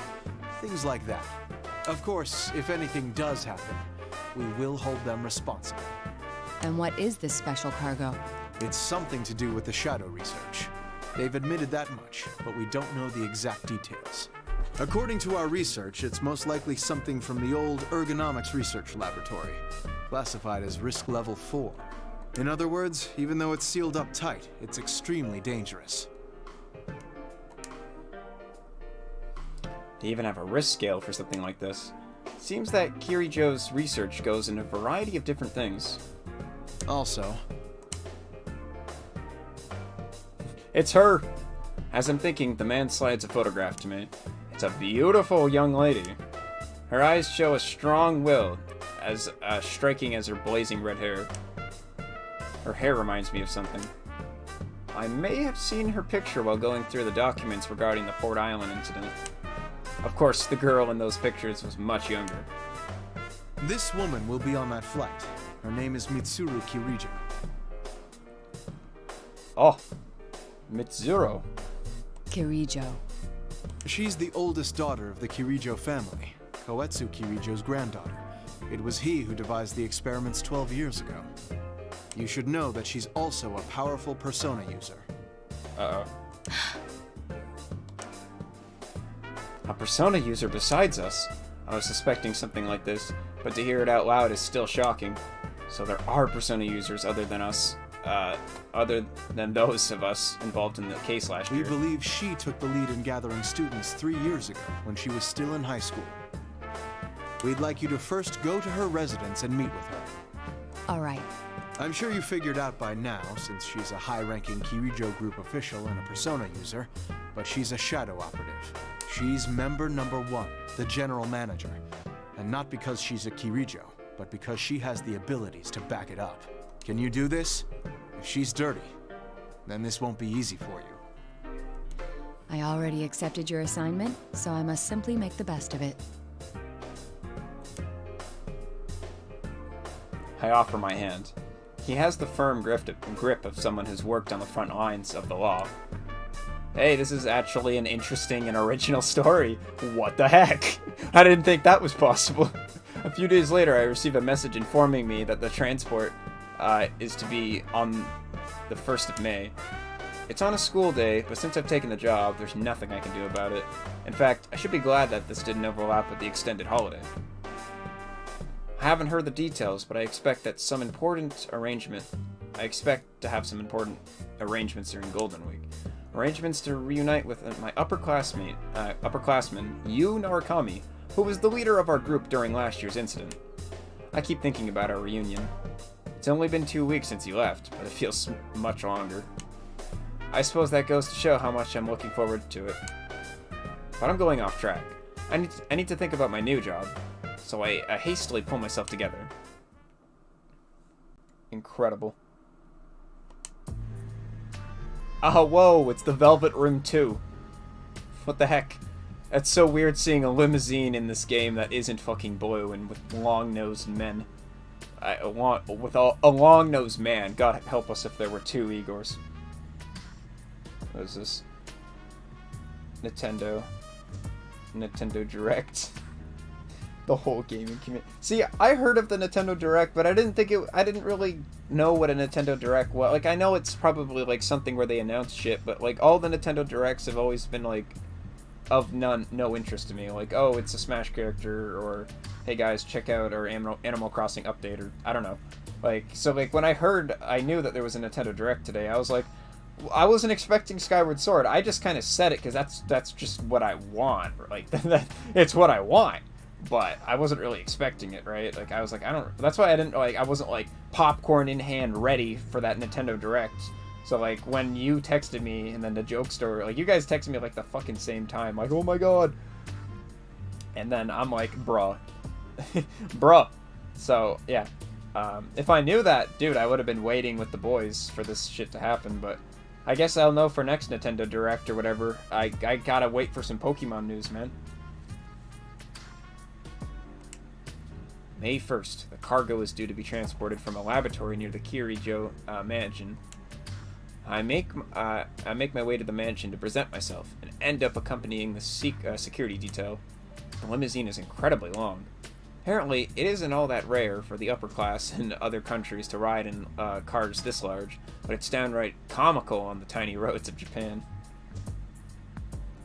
Things like that. Of course, if anything does happen, we will hold them responsible. And what is this special cargo? It's something to do with the shadow research. They've admitted that much, but we don't know the exact details. According to our research, it's most likely something from the old ergonomics research laboratory, classified as risk level 4. In other words, even though it's sealed up tight, it's extremely dangerous. They even have a risk scale for something like this. Seems that Kirijo's research goes in a variety of different things. Also, it's her! As I'm thinking, the man slides a photograph to me. It's a beautiful young lady. Her eyes show a strong will, as striking as her blazing red hair. Her hair reminds me of something. I may have seen her picture while going through the documents regarding the Port Island incident. Of course, the girl in those pictures was much younger. this woman will be on that flight. Her name is Mitsuru Kirijo. Oh, Mitsuru. Kirijo. She's the oldest daughter of the Kirijo family, Koetsu Kirijo's granddaughter. It was he who devised the experiments 12 years ago. You should know that she's also a powerful persona user. Uh-oh. A persona user besides us? I was suspecting something like this, but to hear it out loud is still shocking. So there are persona users other than us, other than those of us involved in the case last year. We believe she took the lead in gathering students 3 years ago when she was still in high school. We'd like you to first go to her residence and meet with her. All right. I'm sure you figured out by now, since she's a high-ranking Kirijo group official and a persona user, but she's a shadow operative. She's member number 1, the general manager. And not because she's a Kirijo, but because she has the abilities to back it up. Can you do this? If she's dirty, then this won't be easy for you. I already accepted your assignment, so I must simply make the best of it. I offer my hand. He has the firm grip of someone who's worked on the front lines of the law. Hey, this is actually an interesting and original story. What the heck? I didn't think that was possible. A few days later, I receive a message informing me that the transport is to be on the 1st of May. It's on a school day, but since I've taken the job, there's nothing I can do about it. In fact, I should be glad that this didn't overlap with the extended holiday. I haven't heard the details, but I expect to have some important arrangements during Golden Week. Arrangements to reunite with my upperclassman, Yu Narakami, who was the leader of our group during last year's incident. I keep thinking about our reunion. It's only been 2 weeks since he left, but it feels much longer. I suppose that goes to show how much I'm looking forward to it. But I'm going off track. I need to think about my new job. So I hastily pull myself together. Incredible. Oh, whoa, it's the Velvet Room 2. What the heck? It's so weird seeing a limousine in this game that isn't fucking blue and with long-nosed men. A long-nosed man. God help us if there were 2 Igors. What is this? Nintendo Direct. The whole gaming community. See, I heard of the Nintendo Direct, but I didn't really know what a Nintendo Direct was. Like, I know it's probably like something where they announce shit, but like all the Nintendo Directs have always been like of no interest to me. Like, oh, it's a Smash character, or hey guys, check out our Animal Crossing update, or I don't know. Like, so like when I knew that there was a Nintendo Direct today, I was like, I wasn't expecting Skyward Sword. I just kind of said it because that's just what I want. Like, it's what I want. But I wasn't really expecting it, right? Like, I was like, that's why I wasn't like popcorn in hand ready for that Nintendo Direct. So like when you texted me and then the joke story, like you guys texted me like the fucking same time, like, oh my god. And then I'm like, bruh. Bruh. So yeah, if I knew that, dude, I would have been waiting with the boys for this shit to happen. But I guess I'll know for next Nintendo Direct or whatever. I gotta wait for some Pokemon news, man. May 1st, the cargo is due to be transported from a laboratory near the Kirijo mansion. I make my way to the mansion to present myself and end up accompanying the security detail. The limousine is incredibly long. Apparently, it isn't all that rare for the upper class in other countries to ride in cars this large, but it's downright comical on the tiny roads of Japan.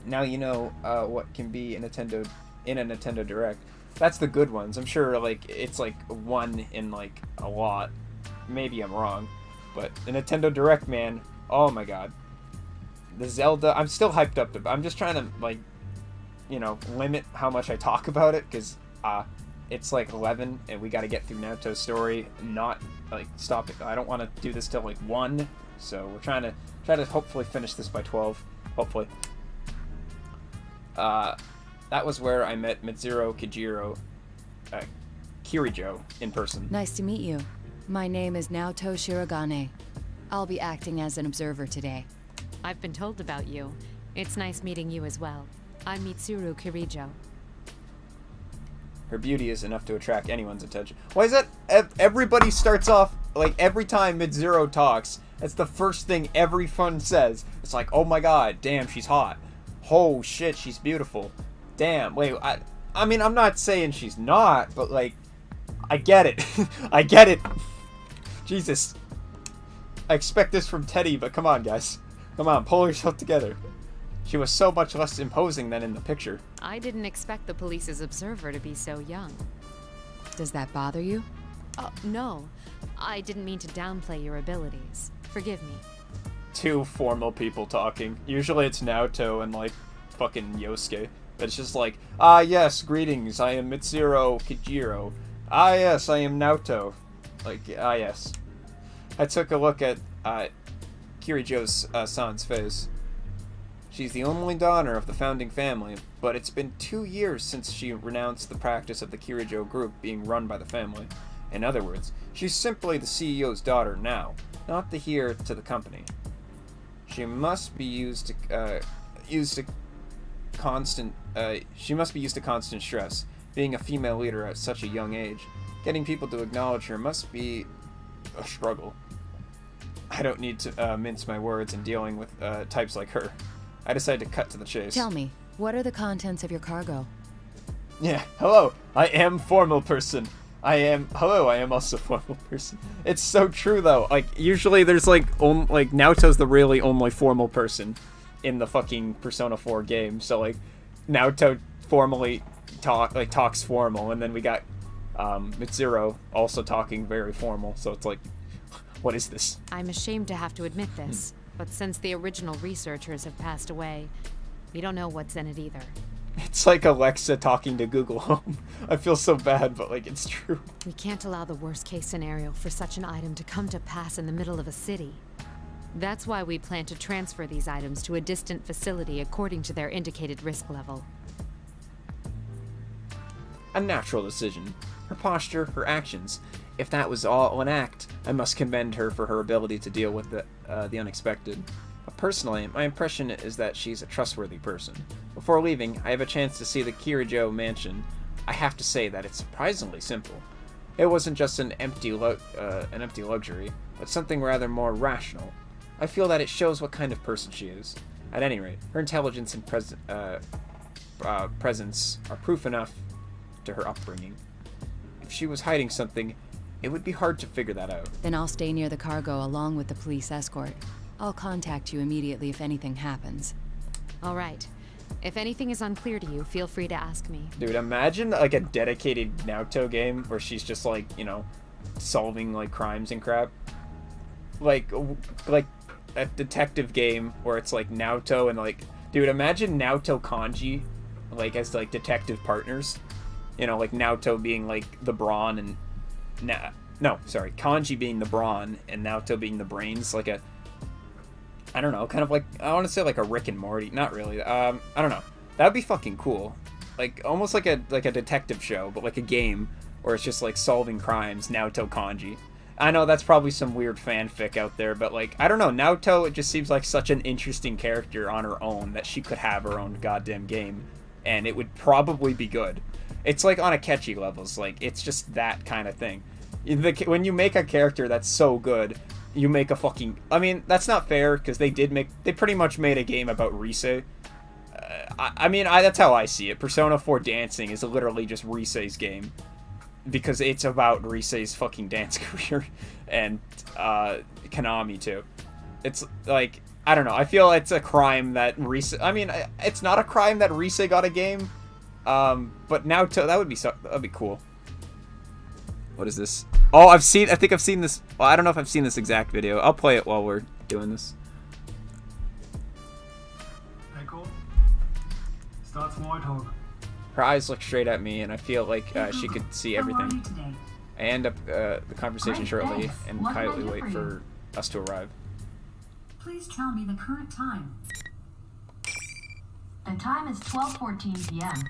Now you know what can be in a Nintendo Direct. That's the good ones. I'm sure like it's like one in like a lot. Maybe I'm wrong, but the Nintendo Direct, man. Oh my god. The Zelda. I'm still hyped up. I'm just trying to like, you know, limit how much I talk about it because it's like 11 and we got to get through Naoto's story. Not like stop it. I don't want to do this till like 1. So we're trying to hopefully finish this by 12. Hopefully. That was where I met Mitsuru Kirijo in person. Nice to meet you. My name is Naoto Shirogane. I'll be acting as an observer today. I've been told about you. It's nice meeting you as well. I'm Mitsuru Kirijo. Her beauty is enough to attract anyone's attention. Why is that? Everybody starts off, like, every time Mitsuru talks, that's the first thing every fan says. It's like, oh my god, damn, she's hot. Oh shit, she's beautiful. Damn, wait, I mean, I'm not saying she's not, but, like, I get it. I get it. Jesus. I expect this from Teddy, but come on, guys. Come on, pull yourself together. She was so much less imposing than in the picture. I didn't expect the police's observer to be so young. Does that bother you? No. I didn't mean to downplay your abilities. Forgive me. Two formal people talking. Usually it's Naoto and, like, fucking Yosuke. But it's just like, ah yes, greetings, I am Mitsuru Kijiro. Ah yes, I am Naoto. Like, ah yes. I took a look at Kirijo's son's face. She's the only daughter of the founding family, but it's been 2 years since she renounced the practice of the Kirijo group being run by the family. In other words, she's simply the CEO's daughter now, not the heir to the company. She must be used to constant stress. Being a female leader at such a young age, getting people to acknowledge her must be a struggle. I don't need to mince my words in dealing with types like her. I decided to cut to the chase. Tell me, what are the contents of your cargo? Yeah, hello, I am formal person. I am also formal person. It's so true though. Like usually there's like Naoto's the really only formal person in the fucking Persona 4 game. So like Naoto formally talks formal, and then we got Mitsuru also talking very formal. So it's like, what is this? I'm ashamed to have to admit this, but since the original researchers have passed away, we don't know what's in it either. It's like Alexa talking to Google Home. I feel so bad, but like it's true. We can't allow the worst case scenario for such an item to come to pass in the middle of a city. That's why we plan to transfer these items to a distant facility according to their indicated risk level. A natural decision. Her posture, her actions. If that was all an act, I must commend her for her ability to deal with the unexpected. But personally, my impression is that she's a trustworthy person. Before leaving, I have a chance to see the Kirijo mansion. I have to say that it's surprisingly simple. It wasn't just an empty luxury, but something rather more rational. I feel that it shows what kind of person she is. At any rate, her intelligence and presence are proof enough to her upbringing. If she was hiding something, it would be hard to figure that out. Then I'll stay near the cargo along with the police escort. I'll contact you immediately if anything happens. All right. If anything is unclear to you, feel free to ask me. Dude, imagine like a dedicated Naoto game where she's just like, you know, solving like crimes and crap. Like a detective game where it's like Naoto and like, dude, imagine Naoto Kanji like as like detective partners. You know, like Naoto being like the brawn and Kanji being the brawn and Naoto being the brains, like a, I don't know, kind of like, I want to say like a Rick and Morty, not really, I don't know, that'd be fucking cool, like, almost like a detective show, but like a game, where it's just like solving crimes, Naoto Kanji. I know that's probably some weird fanfic out there, but like, I don't know, Naoto, it just seems like such an interesting character on her own, that she could have her own goddamn game, and it would probably be good. It's like on a catchy levels, like, it's just that kind of thing. When you make a character that's so good, you make a fucking... I mean, that's not fair, because they pretty much made a game about Rise. I mean, that's how I see it. Persona 4 Dancing is literally just Rise's game. because it's about Risei's fucking dance career, and Konami too. It's like, I don't know, I feel it's a crime that Risei, I mean, it's not a crime that Risei got a game, but Naoto, that'd be cool. What is this? Oh, I think I've seen this. Well, I don't know if I've seen this exact video. I'll play it while we're doing this. Echo, start small talk. Her eyes look straight at me, and I feel like she could see everything. I end up the conversation shortly, and quietly wait for us to arrive. Please tell me the current time. The time is 12:14 p.m.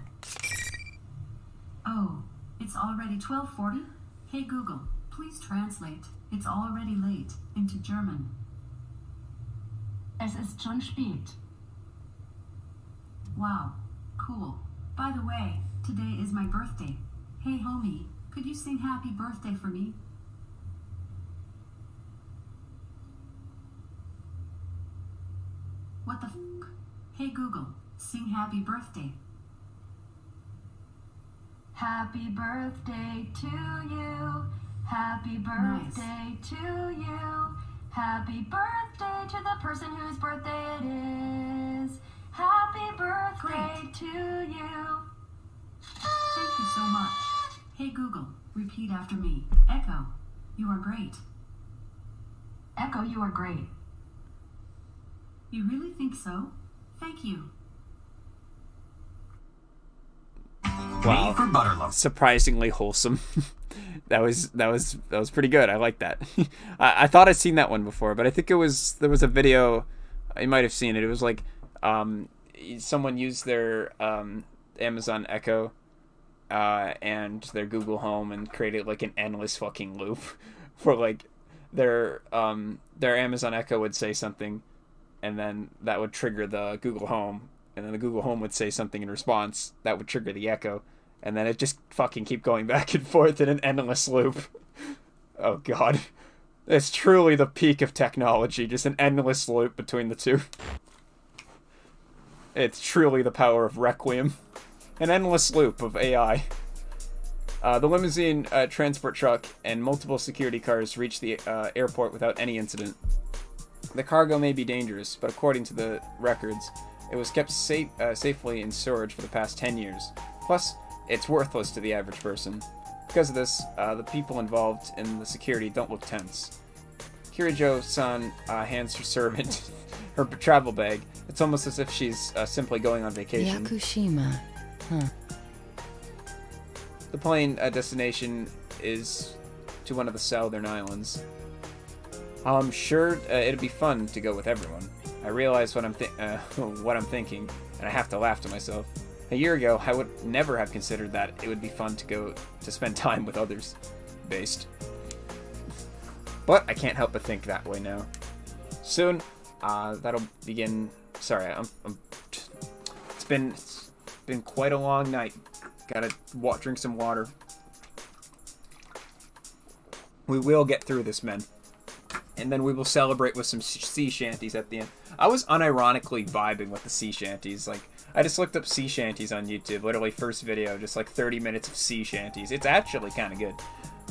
Oh, it's already 12:40? Hey Google, please translate "it's already late" into German. Es ist schon spät. Wow, cool. By the way, today is my birthday. Hey homie, could you sing happy birthday for me? What the f***? Hey Google, sing happy birthday. Happy birthday to you. Happy birthday to you. Happy birthday to the person whose birthday it is. Happy birthday to you. Thank you so much. Hey Google, repeat after me. Echo, you are great. Echo, you are great. You really think so? Thank you. Wow, surprisingly wholesome. that was pretty good. I like that. I thought I'd seen that one before, but I think there was a video. You might have seen it. It was like someone used their Amazon Echo and their Google Home and created like an endless fucking loop for like their Amazon Echo would say something, and then that would trigger the Google Home. And then the Google Home would say something in response that would trigger the Echo, and then it just fucking keep going back and forth in an endless loop. Oh god. It's truly the peak of technology, just an endless loop between the two. It's truly the power of Requiem. An endless loop of AI. The limousine transport truck and multiple security cars reached the airport without any incident. The cargo may be dangerous, but according to the records, it was kept safely in storage for the past 10 years. Plus, it's worthless to the average person. Because of this, the people involved in the security don't look tense. Kirijo-san hands her servant her travel bag. It's almost as if she's simply going on vacation. Yakushima. Huh. The plane destination is to one of the southern islands. I'm sure it'd be fun to go with everyone. I realize what I'm thinking, and I have to laugh to myself. A year ago, I would never have considered that it would be fun to go to spend time with others. Based. But I can't help but think that way now. Soon, that'll begin. Sorry, it's been quite a long night. Gotta drink some water. We will get through this, men. And then we will celebrate with some sea shanties at the end. I was unironically vibing with the sea shanties. Like, I just looked up sea shanties on YouTube. Literally, first video, just like 30 minutes of sea shanties. It's actually kind of good.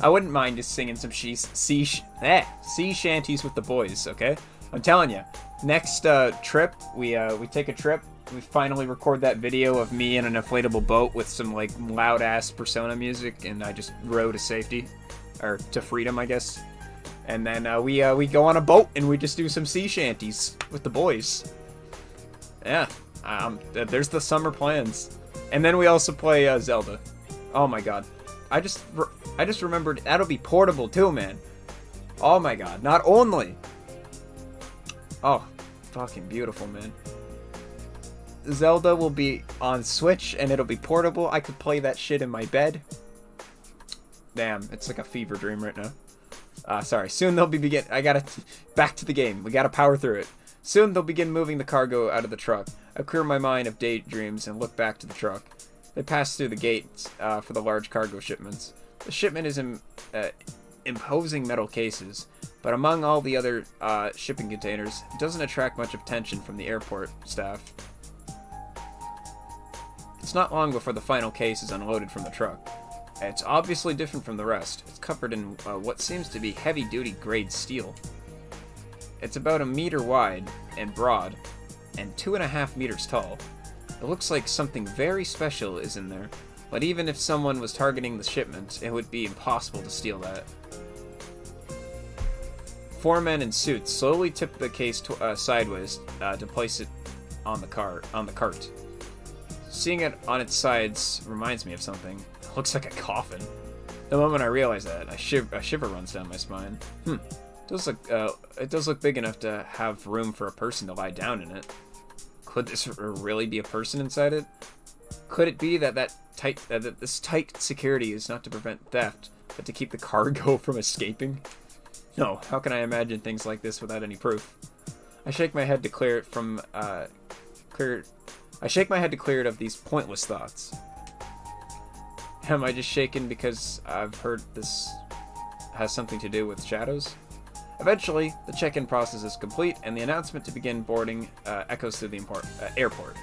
I wouldn't mind just singing some sea shanties with the boys, okay? I'm telling you. Next trip, we take a trip. We finally record that video of me in an inflatable boat with some like loud-ass Persona music, and I just row to safety. Or to freedom, I guess. And then we go on a boat and we just do some sea shanties with the boys. Yeah, there's the summer plans. And then we also play Zelda. Oh my god, I just remembered that'll be portable too, man. Oh my god, not only. Oh, fucking beautiful, man. Zelda will be on Switch and it'll be portable. I could play that shit in my bed. Damn, it's like a fever dream right now. Sorry. Soon they'll be back to the game. We gotta power through it. Soon they'll begin moving the cargo out of the truck. I clear my mind of daydreams and look back to the truck. They pass through the gates for the large cargo shipments. The shipment is in imposing metal cases, but among all the other shipping containers, it doesn't attract much attention from the airport staff. It's not long before the final case is unloaded from the truck. It's obviously different from the rest. It's covered in what seems to be heavy-duty grade steel. It's about 1 meter wide and broad, and 2.5 meters tall. It looks like something very special is in there, but even if someone was targeting the shipment, it would be impossible to steal that. 4 men in suits slowly tip the case sideways to place it on the cart. Seeing it on its sides reminds me of something. It looks like a coffin. The moment I realize that, a shiver runs down my spine. It does look big enough to have room for a person to lie down in it. Could this really be a person inside it? Could it be that this tight security is not to prevent theft, but to keep the cargo from escaping? No, how can I imagine things like this without any proof? I shake my head to clear it of these pointless thoughts. Am I just shaken because I've heard this has something to do with shadows? Eventually, the check-in process is complete, and the announcement to begin boarding echoes through the airport.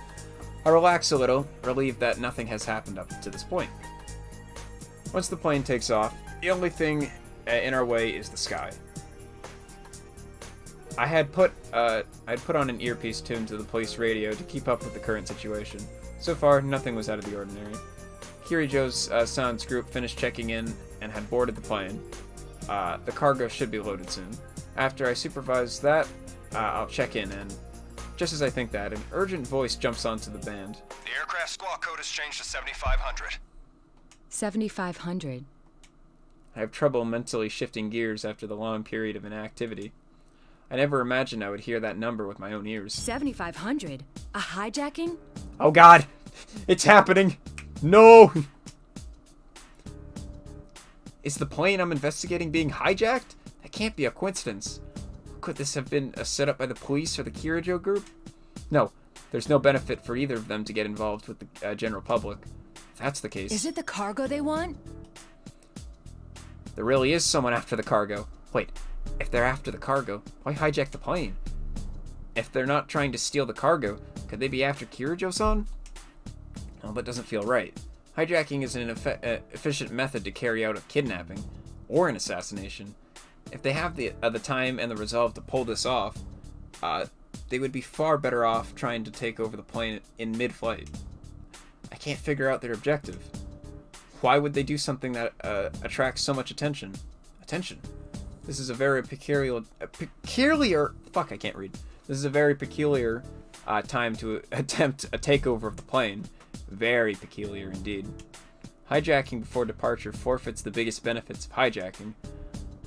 I relax a little, relieved that nothing has happened up to this point. Once the plane takes off, the only thing in our way is the sky. I had put on an earpiece tuned to the police radio to keep up with the current situation. So far, nothing was out of the ordinary. Kirijo's San's group finished checking in and had boarded the plane. The cargo should be loaded soon. After I supervise that, I'll check in, and just as I think that, an urgent voice jumps onto the band. The aircraft squawk code has changed to 7500. 7500. I have trouble mentally shifting gears after the long period of inactivity. I never imagined I would hear that number with my own ears. 7500? A hijacking? Oh god! It's happening! No! Is the plane I'm investigating being hijacked? That can't be a coincidence. Could this have been a setup by the police or the Kirijo group? No, there's no benefit for either of them to get involved with the general public. If that's the case... Is it the cargo they want? There really is someone after the cargo. Wait, if they're after the cargo, why hijack the plane? If they're not trying to steal the cargo, could they be after Kirijo-san? Well, that doesn't feel right. Hijacking is an efficient method to carry out a kidnapping, or an assassination. If they have the time and the resolve to pull this off, they would be far better off trying to take over the plane in mid-flight. I can't figure out their objective. Why would they do something that attracts so much attention? This is a very peculiar time to attempt a takeover of the plane. Very peculiar indeed. Hijacking before departure forfeits the biggest benefits of hijacking,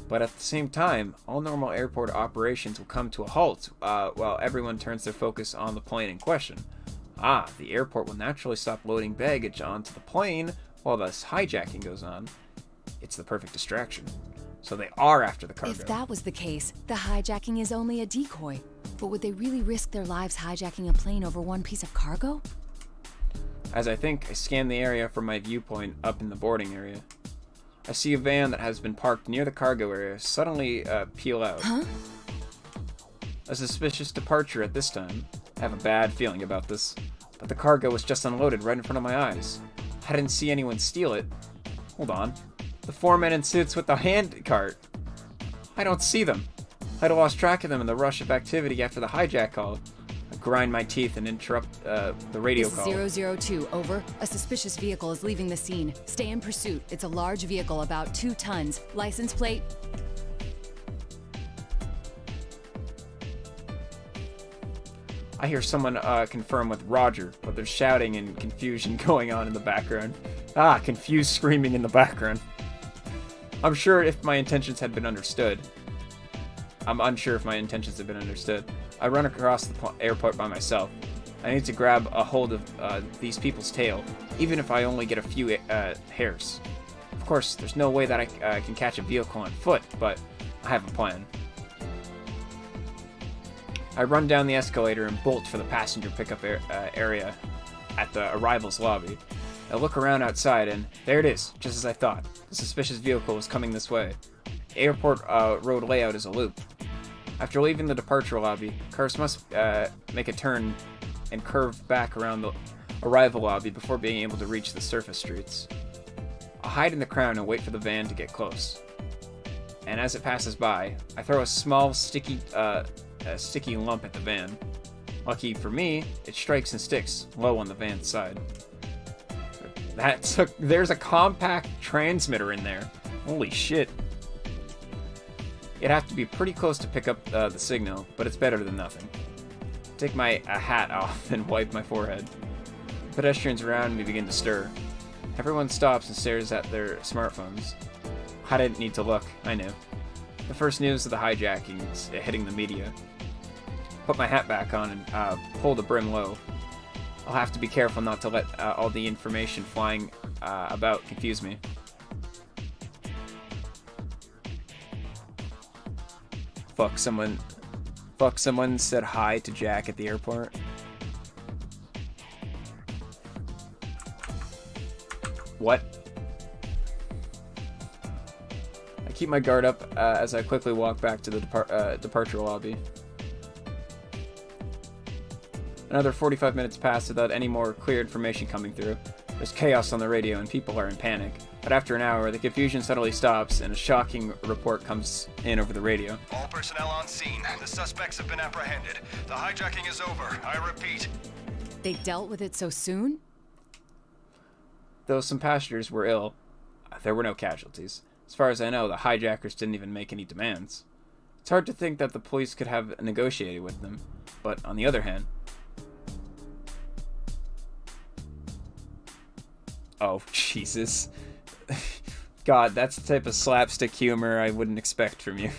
but at the same time, all normal airport operations will come to a halt while everyone turns their focus on the plane in question. The airport will naturally stop loading baggage onto the plane while this hijacking goes on. It's the perfect distraction. So they are after the cargo. If that was the case, the hijacking is only a decoy. But would they really risk their lives hijacking a plane over one piece of cargo? As I think, I scan the area from my viewpoint up in the boarding area. I see a van that has been parked near the cargo area suddenly peel out. Huh? A suspicious departure at this time. I have a bad feeling about this. But the cargo was just unloaded right in front of my eyes. I didn't see anyone steal it. Hold on. The 4 men in suits with the hand cart. I don't see them. I'd lost track of them in the rush of activity after the hijack call. I grind my teeth and interrupt the radio call. This is 002, over. A suspicious vehicle is leaving the scene. Stay in pursuit. It's a large vehicle, about 2 tons. License plate... I hear someone confirm with Roger, but there's shouting and confusion going on in the background. Confused screaming in the background. I'm unsure if my intentions have been understood. I run across the airport by myself. I need to grab a hold of these people's tail, even if I only get a few hairs. Of course, there's no way that I can catch a vehicle on foot, but I have a plan. I run down the escalator and bolt for the passenger pickup area at the arrivals lobby. I look around outside and there it is, just as I thought. The suspicious vehicle was coming this way. The airport road layout is a loop. After leaving the departure lobby, cars must make a turn and curve back around the arrival lobby before being able to reach the surface streets. I'll hide in the crowd and wait for the van to get close. And as it passes by, I throw a small sticky lump at the van. Lucky for me, it strikes and sticks low on the van's side. There's a compact transmitter in there. Holy shit. It'd have to be pretty close to pick up the signal, but it's better than nothing. Take my hat off and wipe my forehead. The pedestrians around me begin to stir. Everyone stops and stares at their smartphones. I didn't need to look, I knew. The first news of the hijackings hitting the media. Put my hat back on and pull the brim low. I'll have to be careful not to let all the information flying about confuse me. Fuck, someone said hi to Jack at the airport. What? I keep my guard up as I quickly walk back to the departure lobby. Another 45 minutes pass without any more clear information coming through. There's chaos on the radio and people are in panic. But after an hour, the confusion suddenly stops and a shocking report comes in over the radio. All personnel on scene. The suspects have been apprehended. The hijacking is over. I repeat. They dealt with it so soon? Though some passengers were ill, there were no casualties. As far as I know, the hijackers didn't even make any demands. It's hard to think that the police could have negotiated with them, but on the other hand... Oh, Jesus. God, that's the type of slapstick humor I wouldn't expect from you.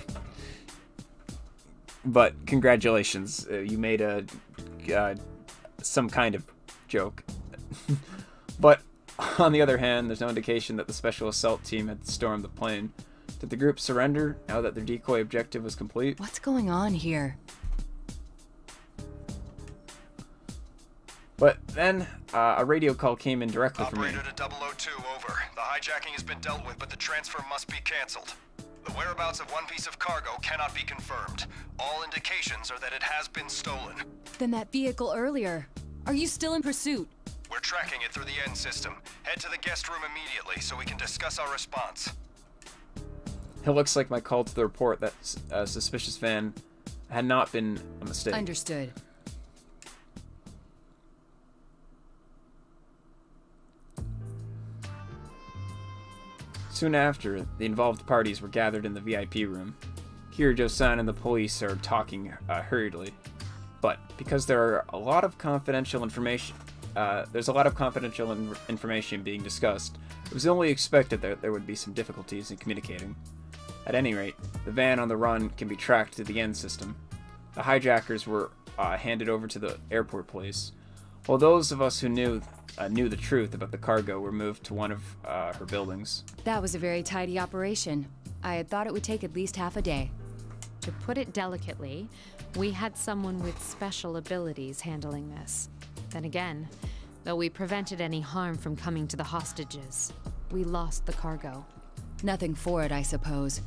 But congratulations, you made some kind of joke. But on the other hand, there's no indication that the special assault team had stormed the plane. Did the group surrender now that their decoy objective was complete? What's going on here? But then, a radio call came in directly from me. Operator to 002, over. The hijacking has been dealt with, but the transfer must be cancelled. The whereabouts of one piece of cargo cannot be confirmed. All indications are that it has been stolen. Then that vehicle earlier. Are you still in pursuit? We're tracking it through the N system. Head to the guest room immediately so we can discuss our response. It looks like my call to the report that a suspicious van had not been a mistake. Understood. Soon after, the involved parties were gathered in the VIP room. Kirijo-san and the police are talking hurriedly. But because there are a lot of confidential information, information being discussed, it was only expected that there would be some difficulties in communicating. At any rate, the van on the run can be tracked to the N system. The hijackers were handed over to the airport police, while those of us who knew the truth about the cargo were moved to one of her buildings. That was a very tidy operation. I had thought it would take at least half a day. To put it delicately, we had someone with special abilities handling this. Then again, though we prevented any harm from coming to the hostages, we lost the cargo. Nothing for it, I suppose.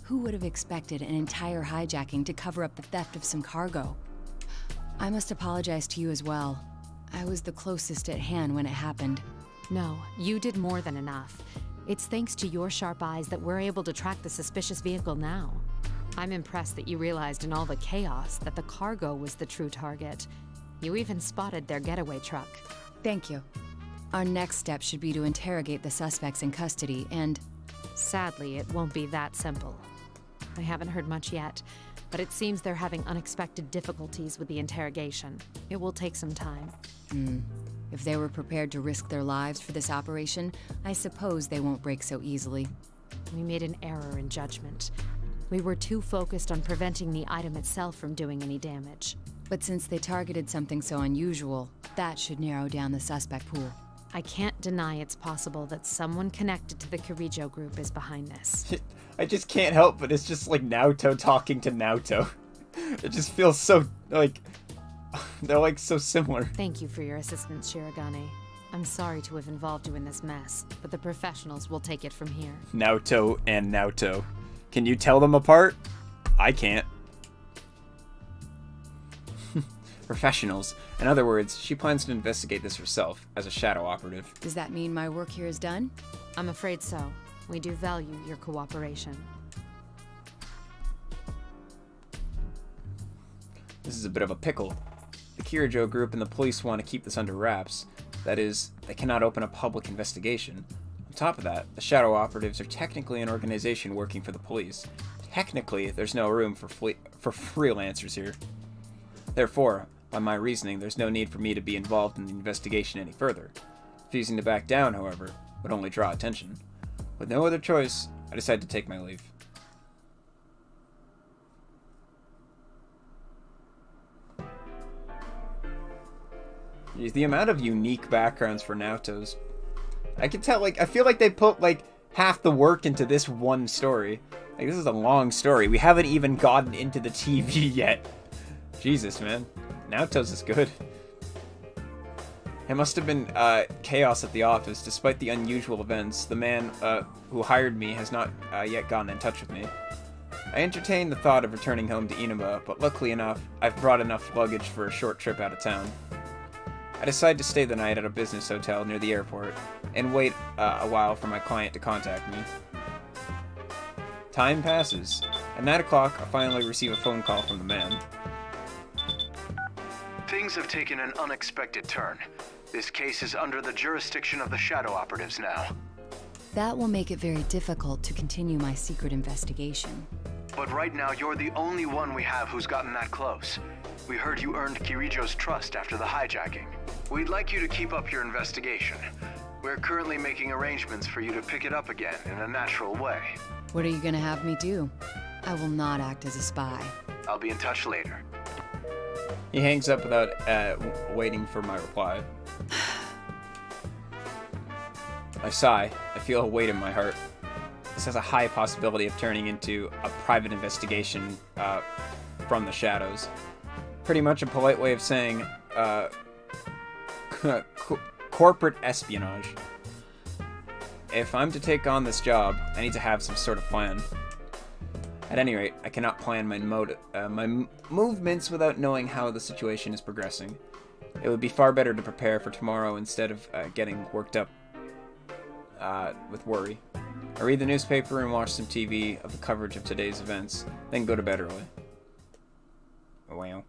Who would have expected an entire hijacking to cover up the theft of some cargo? I must apologize to you as well. I was the closest at hand when it happened. No, you did more than enough. It's thanks to your sharp eyes that we're able to track the suspicious vehicle now. I'm impressed that you realized in all the chaos that the cargo was the true target. You even spotted their getaway truck. Thank you. Our next step should be to interrogate the suspects in custody and... Sadly, it won't be that simple. I haven't heard much yet, but it seems they're having unexpected difficulties with the interrogation. It will take some time. If they were prepared to risk their lives for this operation, I suppose they won't break so easily. We made an error in judgment. We were too focused on preventing the item itself from doing any damage. But since they targeted something so unusual, that should narrow down the suspect pool. I can't deny it's possible that someone connected to the Kirijo group is behind this. I just can't help but it's just like Naoto talking to Naoto. It just feels so, like, they're like so similar. Thank you for your assistance, Shirogane. I'm sorry to have involved you in this mess, but the professionals will take it from here. Naoto and Naoto. Can you tell them apart? I can't. Professionals. In other words, she plans to investigate this herself as a shadow operative. Does that mean my work here is done? I'm afraid so. We do value your cooperation. This is a bit of a pickle. The Kirijo group and the police want to keep this under wraps. That is, they cannot open a public investigation. On top of that, the Shadow Operatives are technically an organization working for the police. Technically, there's no room for freelancers here. Therefore, by my reasoning, there's no need for me to be involved in the investigation any further. Refusing to back down, however, would only draw attention. With no other choice, I decided to take my leave. The amount of unique backgrounds for Naoto's, I can tell, like, I feel like they put, like, half the work into this one story. Like, this is a long story. We haven't even gotten into the TV yet. Jesus, man. Naoto's is good. It must have been, chaos at the office. Despite the unusual events, the man, who hired me has not, yet gotten in touch with me. I entertained the thought of returning home to Inaba, but luckily enough, I've brought enough luggage for a short trip out of town. I decided to stay the night at a business hotel near the airport, and wait a while for my client to contact me. Time passes. At 9 o'clock, I finally receive a phone call from the man. Things have taken an unexpected turn. This case is under the jurisdiction of the Shadow Operatives now. That will make it very difficult to continue my secret investigation. But right now, you're the only one we have who's gotten that close. We heard you earned Kirijo's trust after the hijacking. We'd like you to keep up your investigation. We're currently making arrangements for you to pick it up again in a natural way. What are you gonna have me do? I will not act as a spy. I'll be in touch later. He hangs up without waiting for my reply. I sigh. I feel a weight in my heart. This has a high possibility of turning into a private investigation from the shadows. Pretty much a polite way of saying corporate espionage. If I'm to take on this job, I need to have some sort of plan. At any rate, I cannot plan my movements without knowing how the situation is progressing. It would be far better to prepare for tomorrow instead of getting worked up with worry. I read the newspaper and watch some TV of the coverage of today's events, then go to bed early. Wow.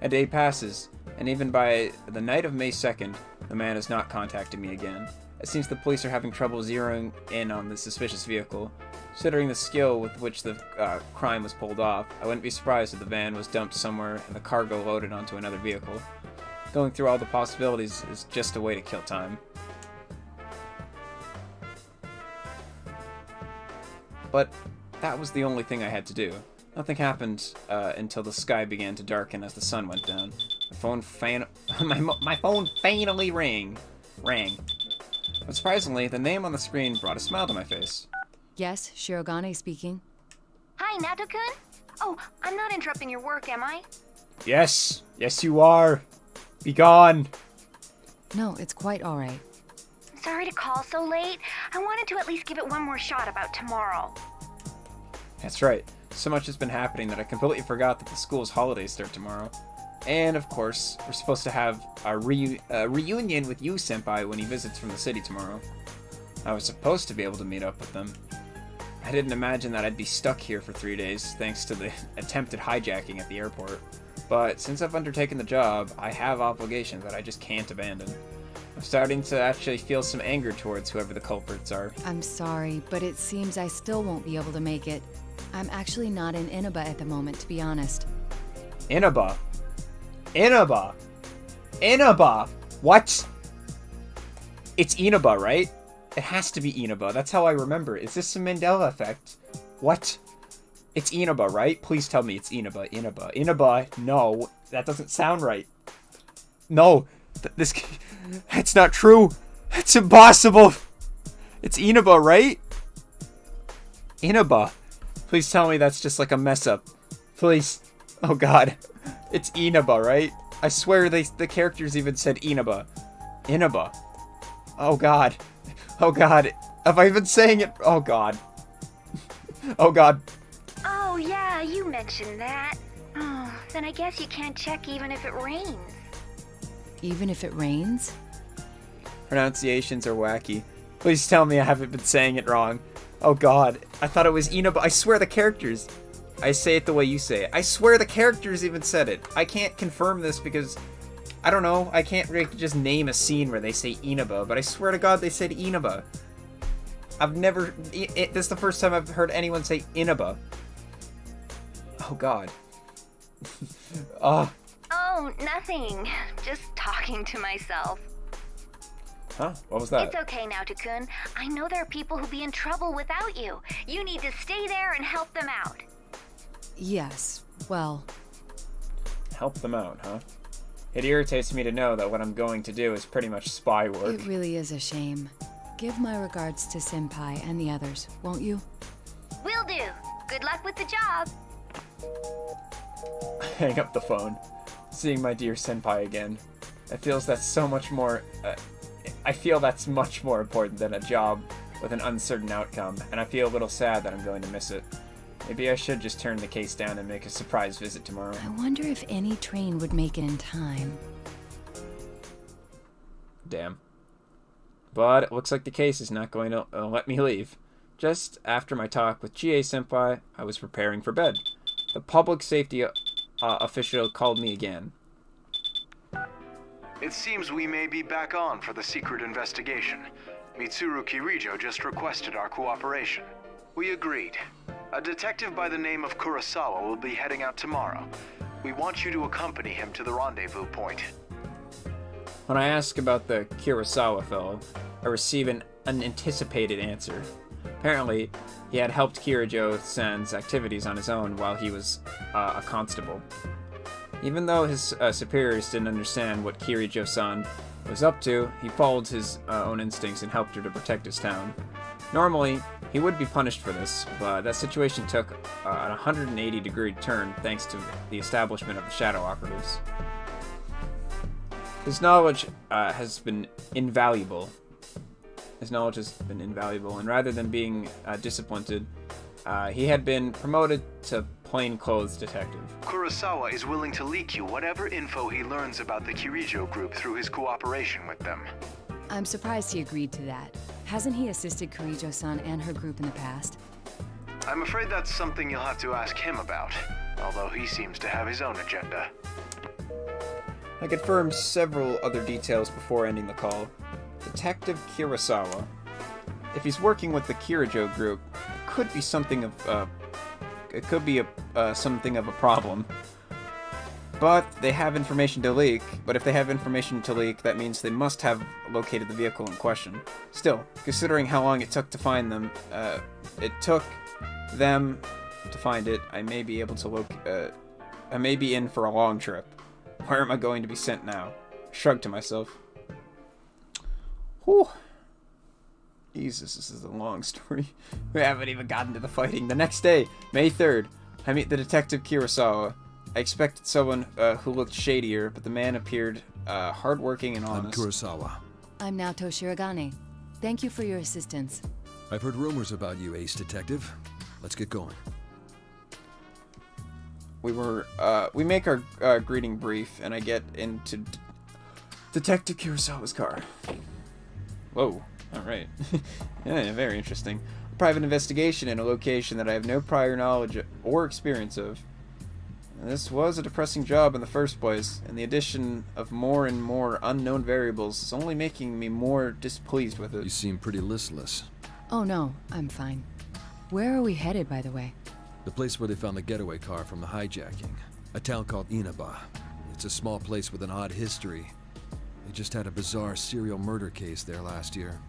A day passes, and even by the night of May 2nd, the man has not contacted me again. It seems the police are having trouble zeroing in on the suspicious vehicle. Considering the skill with which the crime was pulled off, I wouldn't be surprised if the van was dumped somewhere and the cargo loaded onto another vehicle. Going through all the possibilities is just a way to kill time. But that was the only thing I had to do. Nothing happened until the sky began to darken as the sun went down. My phone finally rang. But surprisingly, the name on the screen brought a smile to my face. Yes, Shirogane speaking. Hi, Naoto-kun. Oh, I'm not interrupting your work, am I? Yes you are. Be gone. No, it's quite all right. Sorry to call so late. I wanted to at least give it one more shot about tomorrow. That's right. So much has been happening that I completely forgot that the school's holidays start tomorrow. And, of course, we're supposed to have a reunion with Yu Senpai when he visits from the city tomorrow. I was supposed to be able to meet up with them. I didn't imagine that I'd be stuck here for 3 days thanks to the attempted hijacking at the airport. But since I've undertaken the job, I have obligations that I just can't abandon. I'm starting to actually feel some anger towards whoever the culprits are. I'm sorry, but it seems I still won't be able to make it. I'm actually not in Inaba at the moment, to be honest. Inaba? What? It's Inaba, right? It has to be Inaba. That's how I remember it. Is this some Mandela effect? What? It's Inaba, right? Please tell me it's Inaba. Inaba. No, that doesn't sound right. No, that's not true. It's impossible. It's Inaba, right? Inaba. Please tell me that's just like a mess up. Please. Oh god. It's Inaba, right? I swear the characters even said Inaba. Inaba. Oh god. Oh god. Have I been saying it? Oh god. Oh god. Oh yeah, you mentioned that. Oh, then I guess you can't check even if it rains. Even if it rains? pronunciations are wacky. Please tell me I haven't been saying it wrong. Oh god, I thought it was Inaba. I swear the characters. I say it the way you say it. I swear the characters even said it. I can't confirm this because, I don't know, I can't really just name a scene where they say Inaba, but I swear to god they said Inaba. I've never, this is the first time I've heard anyone say Inaba. Oh god. Oh. Oh, nothing. Just talking to myself. Huh? What was that? It's okay, Naoto-kun. I know there are people who'll be in trouble without you. You need to stay there and help them out. Yes, well... Help them out, huh? It irritates me to know that what I'm going to do is pretty much spy work. It really is a shame. Give my regards to Senpai and the others, won't you? Will do. Good luck with the job. Hang up the phone. Seeing my dear Senpai again. It feels that's so much more... I feel that's much more important than a job with an uncertain outcome, and I feel a little sad that I'm going to miss it. Maybe I should just turn the case down and make a surprise visit tomorrow. I wonder if any train would make it in time. Damn. But it looks like the case is not going to let me leave. Just after my talk with GA-senpai, I was preparing for bed. The public safety official called me again. It seems we may be back on for the secret investigation. Mitsuru Kirijo just requested our cooperation. We agreed. A detective by the name of Kurosawa will be heading out tomorrow. We want you to accompany him to the rendezvous point. When I ask about the Kurosawa fellow, I receive an unanticipated answer. Apparently, he had helped Kirijo-san's activities on his own while he was a constable. Even though his superiors didn't understand what Kirijo-san was up to, he followed his own instincts and helped her to protect his town. Normally, he would be punished for this, but that situation took an 180-degree turn thanks to the establishment of the Shadow Operatives. His knowledge has been invaluable. And rather than being disappointed, he had been promoted to plainclothes detective. Kurosawa is willing to leak you whatever info he learns about the Kirijo group through his cooperation with them. I'm surprised he agreed to that. Hasn't he assisted Kirijo-san and her group in the past? I'm afraid that's something you'll have to ask him about, although he seems to have his own agenda. I confirmed several other details before ending the call. Detective Kurosawa. If he's working with the Kirijo group, it could be something of something of a problem. But they have information to leak. But if they have information to leak, that means they must have located the vehicle in question. Still, considering how long it took to find them, it took them to find it. I may be able to I may be in for a long trip. Where am I going to be sent now? Shrugged to myself. Whew. Jesus, this is a long story. We haven't even gotten to the fighting. The next day, May 3rd, I meet the detective Kurosawa. I expected someone who looked shadier, but the man appeared hardworking and honest. I'm Kurosawa. I'm Naoto Shirogane. Thank you for your assistance. I've heard rumors about you, Ace Detective. Let's get going. We make our greeting brief, and I get into Detective Kurosawa's car. Whoa. Alright. Yeah, very interesting. A private investigation in a location that I have no prior knowledge or experience of. This was a depressing job in the first place, and the addition of more and more unknown variables is only making me more displeased with it. You seem pretty listless. Oh no, I'm fine. Where are we headed, by the way? The place where they found the getaway car from the hijacking. A town called Inaba. It's a small place with an odd history. They just had a bizarre serial murder case there last year.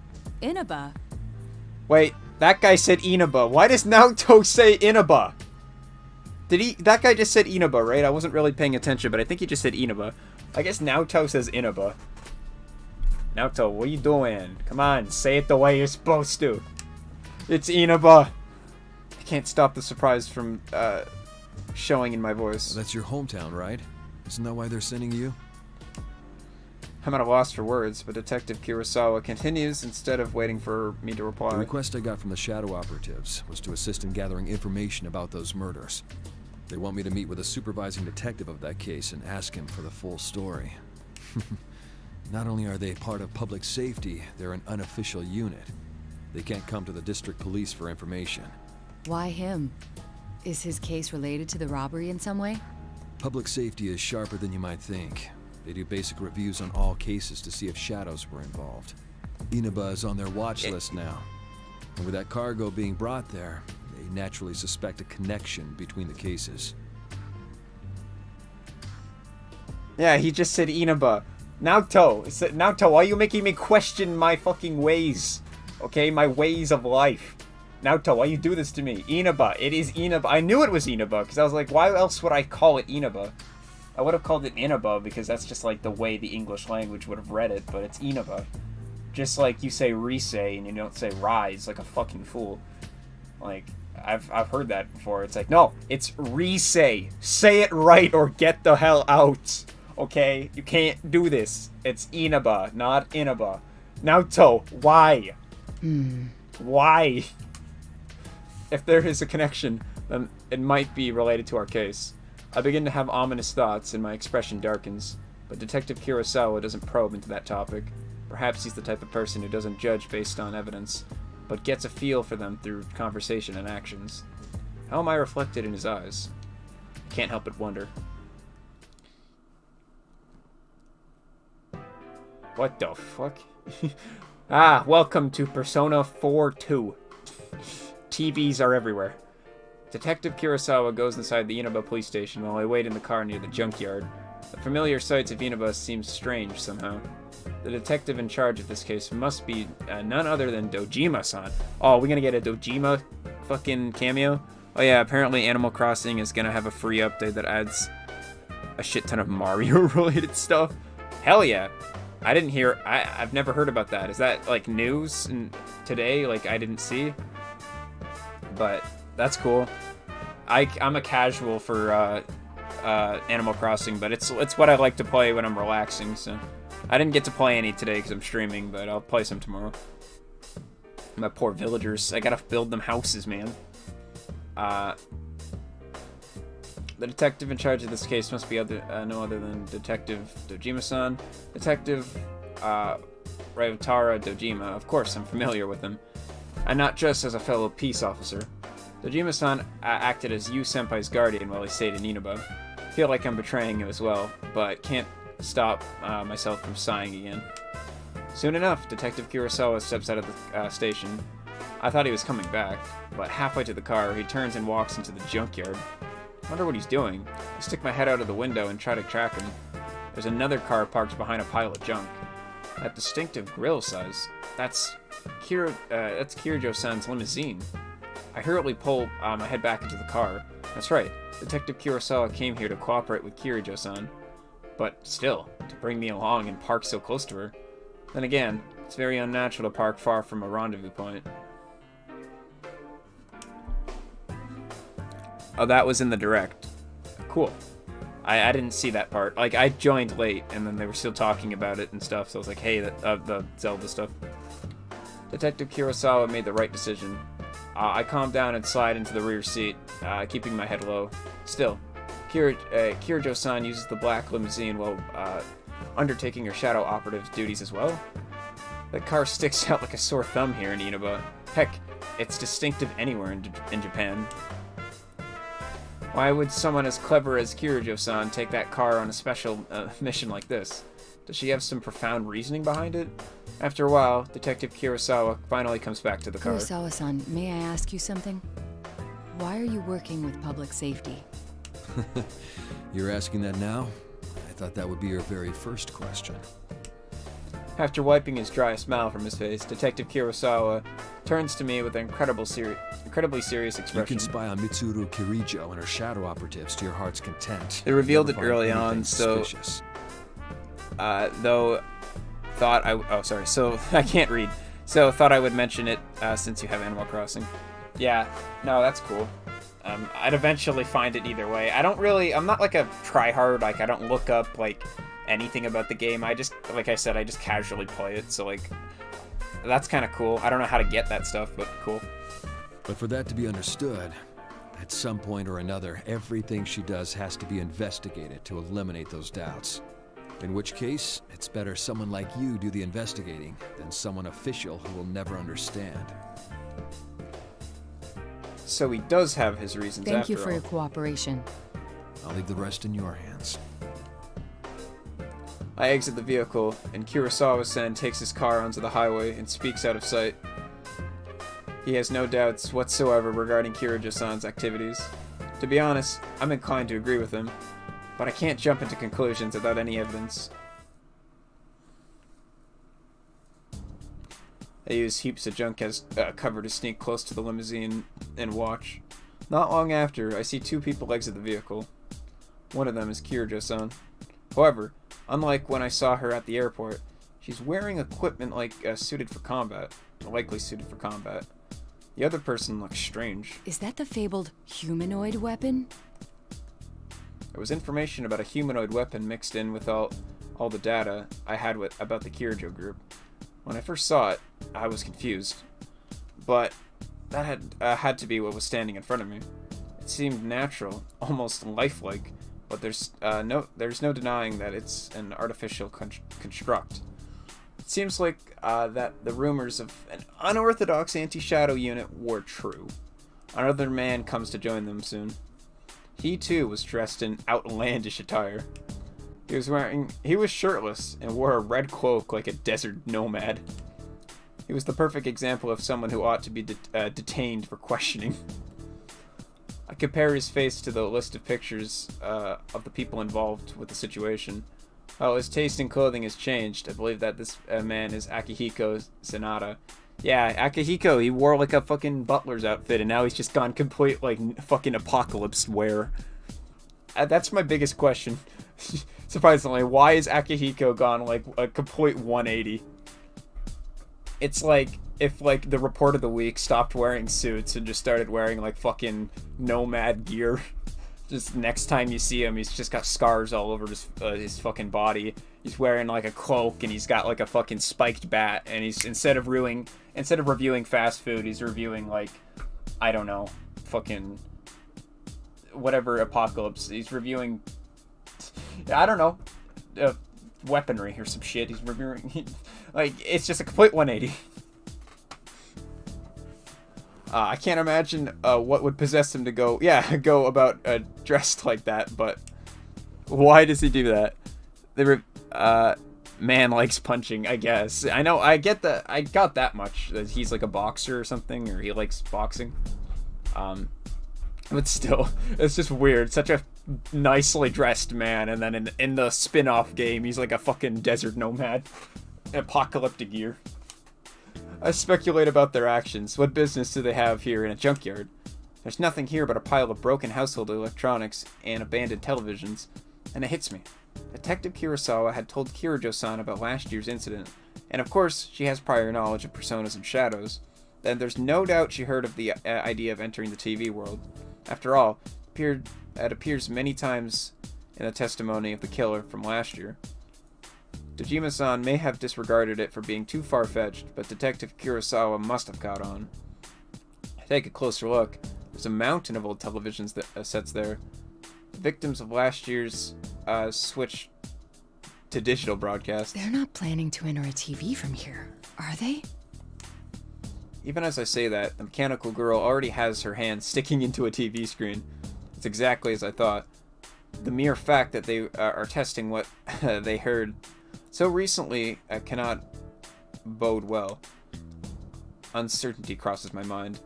Inaba? Wait, that guy said Inaba. Why does Naoto say Inaba? Did he? That guy just said Inaba, right? I wasn't really paying attention, but I think he just said Inaba. I guess Naoto says Inaba. Naoto, what are you doing? Come on, say it the way you're supposed to. It's Inaba. I can't stop the surprise from showing in my voice. That's your hometown, right? Isn't that why they're sending you? I'm at a loss for words, but Detective Kurosawa continues instead of waiting for me to reply. The request I got from the Shadow Operatives was to assist in gathering information about those murders. They want me to meet with a supervising detective of that case and ask him for the full story. Not only are they part of public safety, they're an unofficial unit. They can't come to the district police for information. Why him? Is his case related to the robbery in some way? Public safety is sharper than you might think. They do basic reviews on all cases to see if shadows were involved. Inaba is on their watch list now. And with that cargo being brought there, they naturally suspect a connection between the cases. Yeah, he just said Inaba. Naoto, Naoto, why are you making me question my fucking ways? Okay, my ways of life. Naoto, why you do this to me? Inaba, it is Inaba. I knew it was Inaba, because I was like, why else would I call it Inaba? I would have called it Inaba, because that's just like the way the English language would have read it, but it's Inaba. Just like you say Rise, and you don't say Rise, like a fucking fool. Like, I've heard that before. It's like, no, it's Rise. Say it right or get the hell out. Okay? You can't do this. It's Inaba, not Inaba. Naoto, why? Why? If there is a connection, then it might be related to our case. I begin to have ominous thoughts, and my expression darkens. But Detective Kurosawa doesn't probe into that topic. Perhaps he's the type of person who doesn't judge based on evidence, but gets a feel for them through conversation and actions. How am I reflected in his eyes? I can't help but wonder. What the fuck? Welcome to Persona 4-2. TVs are everywhere. Detective Kurosawa goes inside the Inaba police station while I wait in the car near the junkyard. The familiar sights of Inaba seem strange somehow. The detective in charge of this case must be none other than Dojima-san. Oh, we're gonna get a Dojima fucking cameo? Oh yeah, apparently Animal Crossing is gonna have a free update that adds a shit ton of Mario-related stuff. Hell yeah. I didn't hear... I've never heard about that. Is that, like, news today? Like, I didn't see? But that's cool. I'm a casual for Animal Crossing, but it's what I like to play when I'm relaxing, so... I didn't get to play any today because I'm streaming, but I'll play some tomorrow. My poor villagers. I gotta build them houses, man. The detective in charge of this case must be no other than Detective Dojima-san. Detective Ryotaro Dojima. Of course, I'm familiar with him. And not just as a fellow peace officer. Dojima-san acted as Yu Senpai's guardian while he stayed in Inaba. I feel like I'm betraying him as well, but can't stop myself from sighing again. Soon enough, Detective Kurosawa steps out of the station. I thought he was coming back, but halfway to the car, he turns and walks into the junkyard. I wonder what he's doing. I stick my head out of the window and try to track him. There's another car parked behind a pile of junk. That distinctive grill size. That's Kirijo-san's limousine. I hurriedly pull my head back into the car. That's right. Detective Kurosawa came here to cooperate with Kirijo-san. But still, to bring me along and park so close to her. Then again, it's very unnatural to park far from a rendezvous point. Oh, that was in the direct. Cool. I didn't see that part. Like, I joined late, and then they were still talking about it and stuff, so I was like, hey, the Zelda stuff. Detective Kurosawa made the right decision. I calmed down and slide into the rear seat, keeping my head low. Still, Kirijo-san uses the black limousine while undertaking her shadow operative's duties as well. The car sticks out like a sore thumb here in Inaba. Heck, it's distinctive anywhere in Japan. Why would someone as clever as Kirijo-san take that car on a special mission like this? Does she have some profound reasoning behind it? After a while, Detective Kurosawa finally comes back to the car. Kurosawa-san, may I ask you something? Why are you working with public safety? You're asking that now? I thought that would be your very first question. After wiping his dry smile from his face, Detective Kurosawa turns to me with an incredibly serious expression. You can spy on Mitsuru Kirijo and her shadow operatives to your heart's content. They revealed it early on, so... So, I can't read. So, thought I would mention it, since you have Animal Crossing. Yeah, no, that's cool. I'd eventually find it either way. I'm not like a tryhard, like, I don't look up, like, anything about the game. I just, like I said, I just casually play it, so, like, that's kind of cool. I don't know how to get that stuff, but cool. But for that to be understood, at some point or another, everything she does has to be investigated to eliminate those doubts. In which case, it's better someone like you do the investigating than someone official who will never understand. So he does have his reasons Thank after you for all. your cooperation. I'll leave the rest in your hands. I exit the vehicle, and Kurosawa-san takes his car onto the highway and speaks out of sight. He has no doubts whatsoever regarding Kirijo-san's activities. To be honest, I'm inclined to agree with him, but I can't jump into conclusions without any evidence. I use heaps of junk as cover to sneak close to the limousine and watch. Not long after, I see two people exit the vehicle. One of them is Kirijo-san. However, unlike when I saw her at the airport, she's wearing equipment suited for combat, likely suited for combat. The other person looks strange. Is that the fabled humanoid weapon? There was information about a humanoid weapon mixed in with all the data I had about the Kirijo group. When I first saw it, I was confused. But that had to be what was standing in front of me. It seemed natural, almost lifelike, but there's no denying that it's an artificial construct. It seems like that the rumors of an unorthodox anti-shadow unit were true. Another man comes to join them soon. He too was dressed in outlandish attire. He was shirtless and wore a red cloak like a desert nomad. He was the perfect example of someone who ought to be detained for questioning. I compare his face to the list of pictures of the people involved with the situation. While his taste in clothing has changed, I believe that this man is Akihiko Sanada. Yeah, Akihiko, he wore like a fucking butler's outfit, and now he's just gone complete, like, fucking apocalypse wear. That's my biggest question. Surprisingly, why is Akihiko gone, like, a complete 180? It's like if, like, the report of the week stopped wearing suits and just started wearing, like, fucking nomad gear. Just next time you see him, he's just got scars all over his fucking body. He's wearing like a cloak and he's got like a fucking spiked bat. And he's instead of reviewing fast food, he's reviewing like, I don't know, fucking whatever apocalypse. He's reviewing, I don't know, weaponry or some shit. He's reviewing like it's just a complete 180. I can't imagine what would possess him to go about dressed like that, but why does he do that? Man likes punching, I guess. I know, I got that much, that he's like a boxer or something, or he likes boxing. But still, it's just weird. Such a nicely dressed man, and then in the spin-off game, he's like a fucking desert nomad. Apocalyptic gear. I speculate about their actions. What business do they have here in a junkyard? There's nothing here but a pile of broken household electronics and abandoned televisions. And it hits me. Detective Kurosawa had told Kirijo-san about last year's incident, and of course, she has prior knowledge of personas and shadows. Then there's no doubt she heard of the idea of entering the TV world. After all, it appears many times in the testimony of the killer from last year. Dojima-san may have disregarded it for being too far-fetched, but Detective Kurosawa must have caught on. Take a closer look. There's a mountain of old television sets there. Victims of last year's switch to digital broadcast. They're not planning to enter a TV from here, are they? Even as I say that, the mechanical girl already has her hand sticking into a TV screen. It's exactly as I thought. The mere fact that they are testing what they heard so recently cannot bode well. Uncertainty crosses my mind.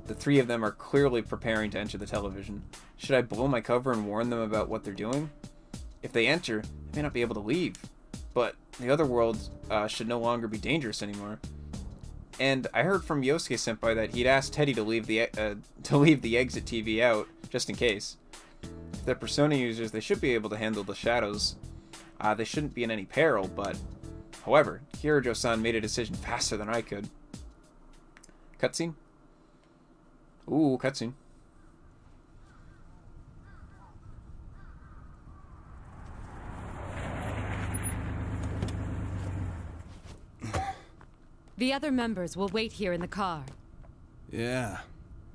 The three of them are clearly preparing to enter the television. Should I blow my cover and warn them about what they're doing? If they enter, they may not be able to leave. But the other world should no longer be dangerous anymore. And I heard from Yosuke-senpai that he'd asked Teddy to leave the exit TV out, just in case. If they're persona users, they should be able to handle the shadows. They shouldn't be in any peril, but... However, Kirijo-san made a decision faster than I could. Cutscene? Ooh, cutscene. The other members will wait here in the car. Yeah.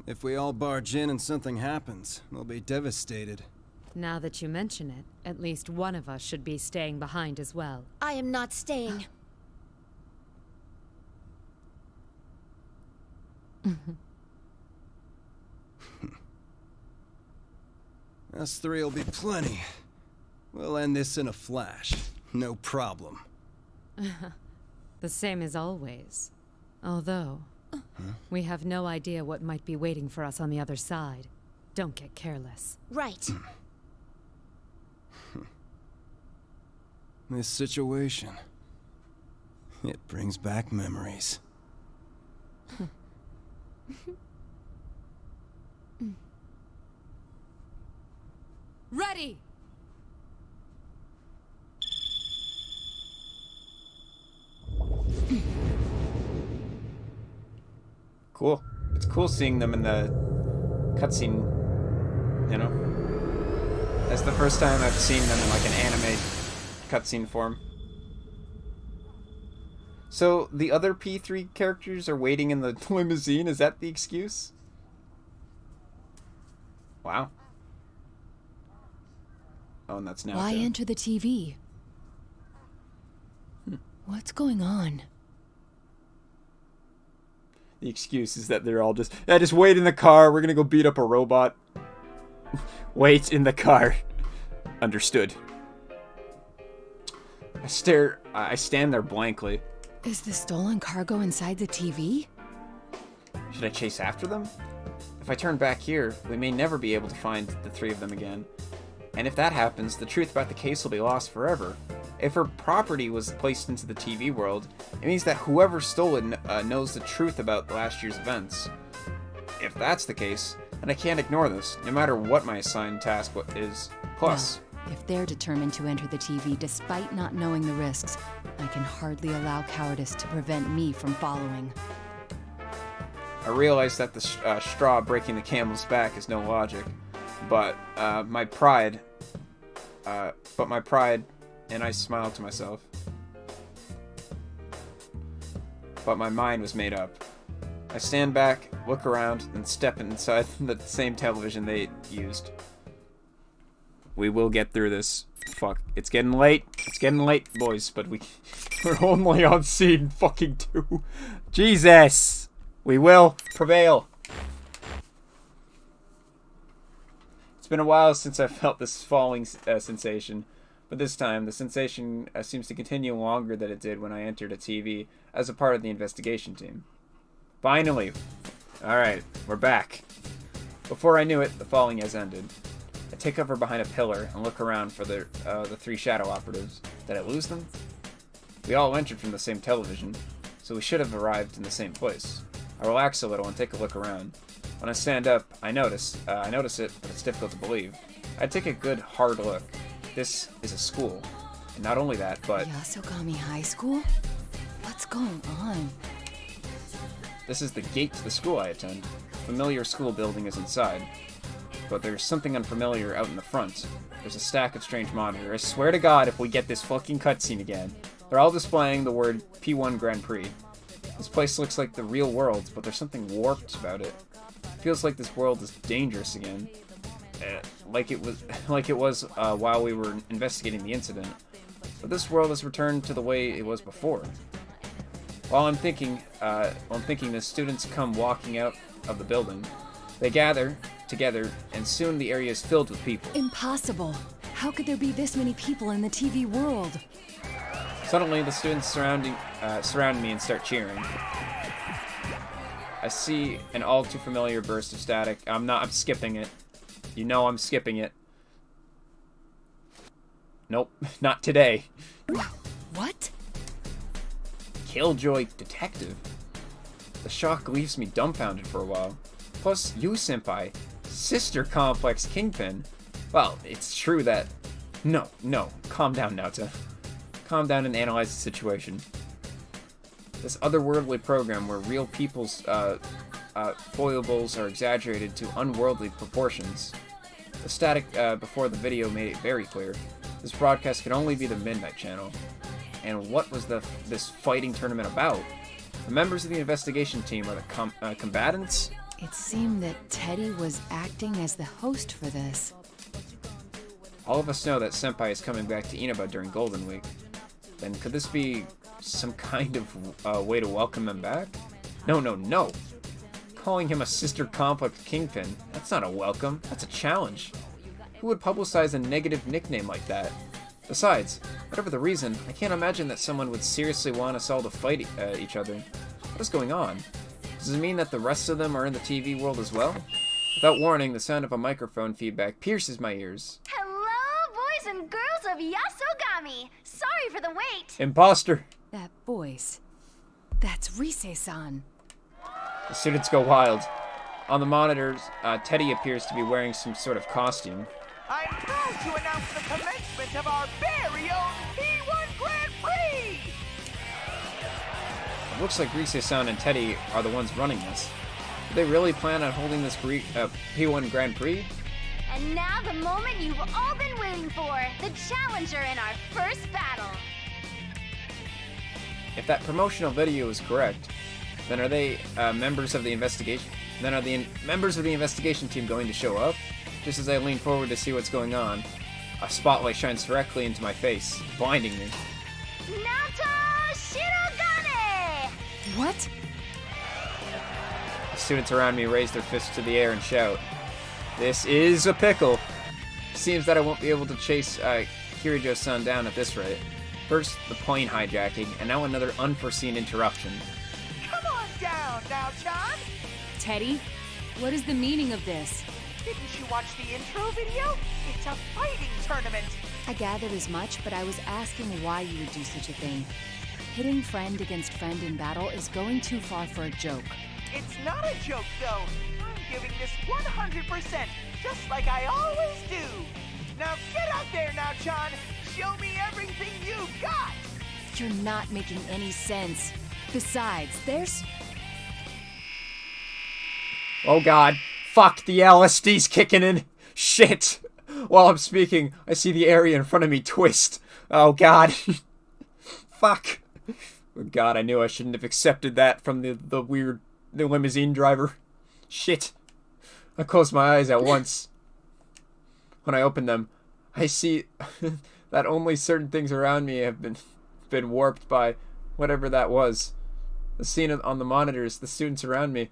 If we all barge in and something happens, they'll be devastated. Now that you mention it, at least one of us should be staying behind as well. I am not staying. Us three will be plenty. We'll end this in a flash. No problem. The same as always. Although, we have no idea what might be waiting for us on the other side. Don't get careless. Right. This situation, it brings back memories. Ready! Cool. It's cool seeing them in the cutscene, you know? That's the first time I've seen them in like an anime cutscene form. So, the other P3 characters are waiting in the limousine? Is that the excuse? Wow. Oh, and that's Naoto. Why enter the TV? What's going on? The excuse is that they're all just, yeah, just wait in the car. We're gonna go beat up a robot. Wait in the car. Understood. I stand there blankly. Is the stolen cargo inside the TV? Should I chase after them? If I turn back here, we may never be able to find the three of them again. And if that happens, the truth about the case will be lost forever. If her property was placed into the TV world, it means that whoever stole it knows the truth about last year's events. If that's the case, then I can't ignore this, no matter what my assigned task is. Plus, well, if they're determined to enter the TV despite not knowing the risks, I can hardly allow cowardice to prevent me from following. I realize that the straw breaking the camel's back is no logic, but my pride, and I smiled to myself. But my mind was made up. I stand back, look around, and step inside the same television they used. We will get through this. Fuck. It's getting late. It's getting late, boys, but we're only on scene fucking 2. Jesus! We will prevail. It's been a while since I felt this falling sensation, but this time the sensation seems to continue longer than it did when I entered a TV as a part of the investigation team. Finally! Alright, we're back. Before I knew it, the falling has ended. I take cover behind a pillar and look around for the 3 shadow operatives. Did I lose them? We all entered from the same television, so we should have arrived in the same place. I relax a little and take a look around. When I stand up, I notice it, but it's difficult to believe. I take a good, hard look. This is a school. And not only that, but... Yasogami High School? What's going on? This is the gate to the school I attend. A familiar school building is inside. But there's something unfamiliar out in the front. There's a stack of strange monitors. I swear to God, if we get this fucking cutscene again. They're all displaying the word P1 Grand Prix. This place looks like the real world, but there's something warped about it. It feels like this world is dangerous again. Like it was while we were investigating the incident. But this world has returned to the way it was before. While I'm thinking, the students come walking out of the building. They gather together, and soon the area is filled with people. Impossible! How could there be this many people in the TV world? Suddenly, the students surround me and start cheering. I see an all too familiar burst of static. I'm skipping it. You know I'm skipping it. Nope, not today. What? Killjoy Detective? The shock leaves me dumbfounded for a while. Plus, you, Senpai, Sister Complex Kingpin. Well, it's true that... No, calm down, Naoto. Calm down and analyze the situation. This otherworldly program where real people's foibles are exaggerated to unworldly proportions. The static before the video made it very clear. This broadcast could only be the Midnight Channel. And what was this fighting tournament about? The members of the investigation team are the combatants? It seemed that Teddy was acting as the host for this. All of us know that Senpai is coming back to Inaba during Golden Week. Then could this be some kind of way to welcome him back? No. Calling him a sister complex kingpin, that's not a welcome, that's a challenge. Who would publicize a negative nickname like that? Besides, whatever the reason, I can't imagine that someone would seriously want us all to fight each other. What is going on? Does it mean that the rest of them are in the TV world as well? Without warning, the sound of a microphone feedback pierces my ears. Hello, boys and girls of Yasogami. Sorry for the wait. Imposter! That voice. That's Rise-san. The students go wild. On the monitors, Teddy appears to be wearing some sort of costume. I'm proud to announce the commencement of our very own P1 Grand Prix! It looks like Rise-san and Teddy are the ones running this. Do they really plan on holding this P1 Grand Prix? And now the moment you've all been waiting for, the challenger in our first battle. If that promotional video is correct, then are they members of the investigation? Then are the members of the investigation team going to show up? Just as I lean forward to see what's going on, a spotlight shines directly into my face, blinding me. Naoto Shirogane! What? The students around me raise their fists to the air and shout, "This is a pickle!" Seems that I won't be able to chase Kirijo-san down at this rate. First, the plane hijacking, and now another unforeseen interruption. Come on down now, John! Teddy, what is the meaning of this? Didn't you watch the intro video? It's a fighting tournament! I gathered as much, but I was asking why you would do such a thing. Pitting friend against friend in battle is going too far for a joke. It's not a joke, though. I'm giving this 100%, just like I always do. Now get out there now, John. Show me everything you've got. You're not making any sense. Besides, there's... Oh god. Fuck, the LSD's kicking in. Shit. While I'm speaking, I see the area in front of me twist. Oh god. Fuck. Oh god, I knew I shouldn't have accepted that from the limousine driver. Shit. I closed my eyes at once. When I open them, I see that only certain things around me have been warped by whatever that was. The scene on the monitors, the students around me.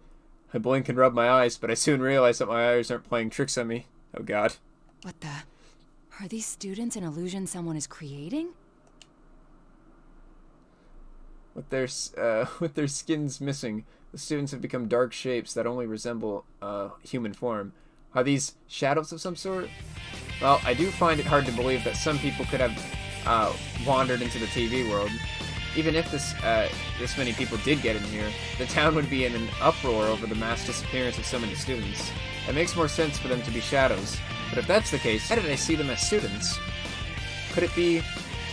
I blink and rub my eyes, but I soon realize that my eyes aren't playing tricks on me. Oh god. What the... Are these students an illusion someone is creating? With their skins missing, the students have become dark shapes that only resemble human form. Are these shadows of some sort? Well, I do find it hard to believe that some people could have wandered into the TV world. Even if this many people did get in here, the town would be in an uproar over the mass disappearance of so many students. It makes more sense for them to be shadows. But if that's the case, how did I see them as students? Could it be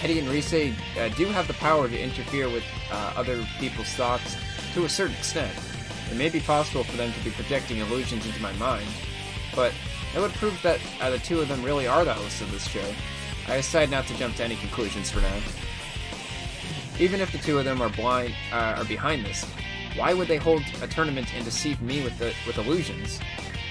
Teddy and Rise do have the power to interfere with other people's thoughts to a certain extent? It may be possible for them to be projecting illusions into my mind, but that would prove that the two of them really are the hosts of this show. I decide not to jump to any conclusions for now. Even if the two of them are behind this, why would they hold a tournament and deceive me with illusions?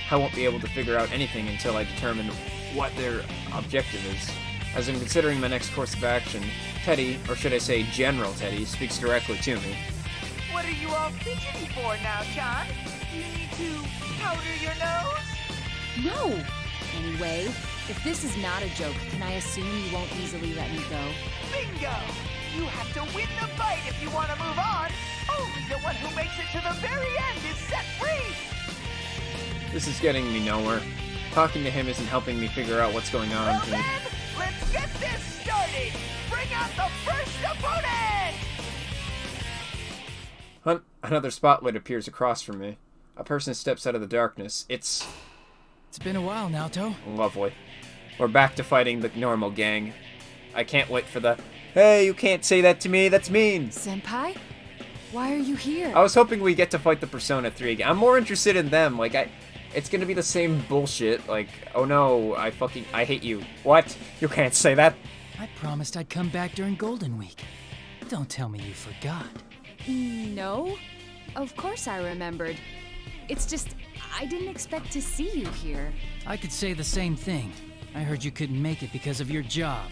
I won't be able to figure out anything until I determine what their objective is. As I'm considering my next course of action, Teddy, or should I say General Teddy, speaks directly to me. What are you all fidgety for now, John? You need to powder your nose? No! Anyway, if this is not a joke, can I assume you won't easily let me go? Bingo! You have to win the fight if you want to move on. Only the one who makes it to the very end is set free! This is getting me nowhere. Talking to him isn't helping me figure out what's going on. Well then, let's get this started! Bring out the first opponent! Another spotlight appears across from me. A person steps out of the darkness. It's been a while, Naoto. Lovely. We're back to fighting the normal gang. I can't wait for the, "Hey, you can't say that to me, that's mean!" Senpai? Why are you here? I was hoping we get to fight the Persona 3 again. I'm more interested in them. Like, it's gonna be the same bullshit. Like, oh no, I hate you. What? You can't say that. I promised I'd come back during Golden Week. Don't tell me you forgot. No. Of course I remembered. It's just, I didn't expect to see you here. I could say the same thing. I heard you couldn't make it because of your job.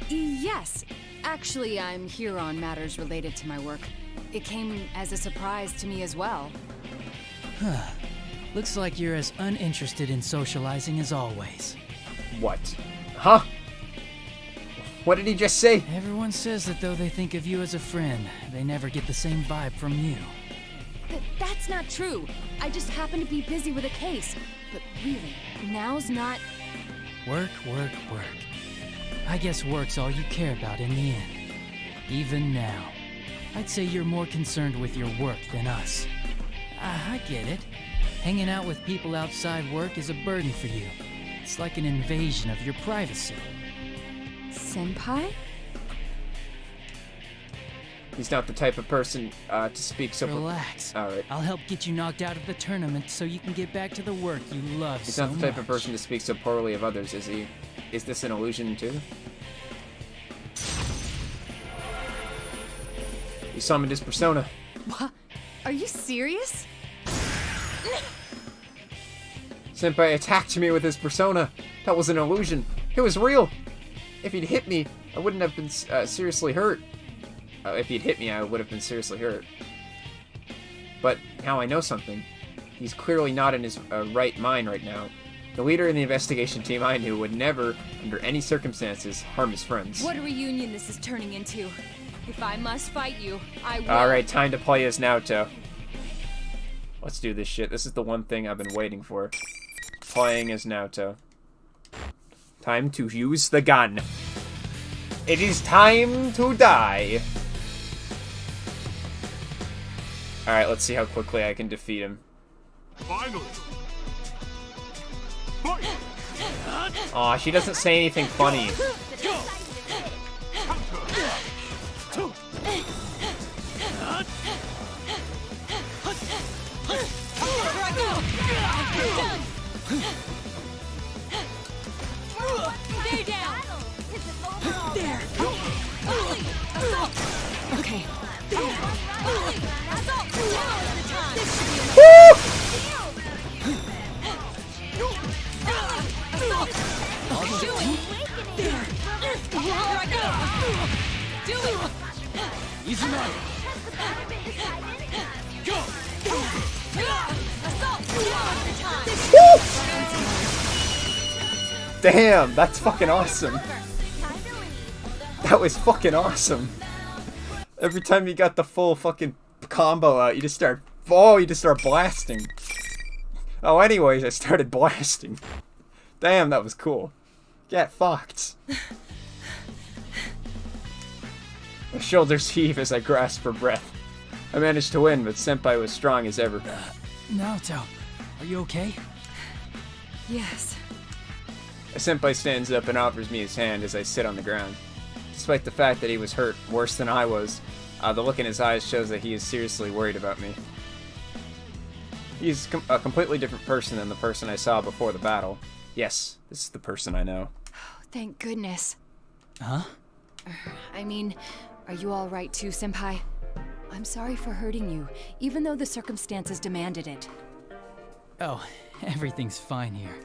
Yes. Actually, I'm here on matters related to my work. It came as a surprise to me as well. Looks like you're as uninterested in socializing as always. What? Huh? What did he just say? Everyone says that though they think of you as a friend, they never get the same vibe from you. That's not true. I just happen to be busy with a case. But really, now's not... Work, work, work. I guess work's all you care about in the end. Even now. I'd say you're more concerned with your work than us. I get it. Hanging out with people outside work is a burden for you. It's like an invasion of your privacy. Senpai? He's not the type of person to speak so... Relax. Alright. I'll help get you knocked out of the tournament so you can get back to the work you love He's so not the type much. of person to speak so poorly of others, is he? Is this an illusion, too? He summoned his persona. What? Are you serious? Senpai attacked me with his persona. That was an illusion. It was real. If he'd hit me, I wouldn't have been seriously hurt. If he'd hit me, I would have been seriously hurt. But now I know something. He's clearly not in his right mind right now. The leader in the investigation team I knew would never, under any circumstances, harm his friends. What a reunion this is turning into. If I must fight you, I will. Alright, time to play as Naoto. Let's do this shit. This is the one thing I've been waiting for. Playing as Naoto. Time to use the gun. It is time to die. Alright, let's see how quickly I can defeat him. Finally. Aw, she doesn't say anything funny. Stay down. There. Okay. There. This should be enough. I'll do it. There. Here I go. Do it. Easy now. Go. Damn, that's fucking awesome. That was fucking awesome. Every time you got the full fucking combo out, you just start blasting. Oh, anyways, I started blasting. Damn, that was cool. Get fucked. My shoulders heave as I grasp for breath. I managed to win, but Senpai was strong as ever. Naoto, are you okay? Yes. A Senpai stands up and offers me his hand as I sit on the ground. Despite the fact that he was hurt worse than I was, the look in his eyes shows that he is seriously worried about me. He's a completely different person than the person I saw before the battle. Yes, this is the person I know. Thank goodness. Huh? I mean, are you all right too, Senpai? I'm sorry for hurting you, even though the circumstances demanded it. Oh, everything's fine here.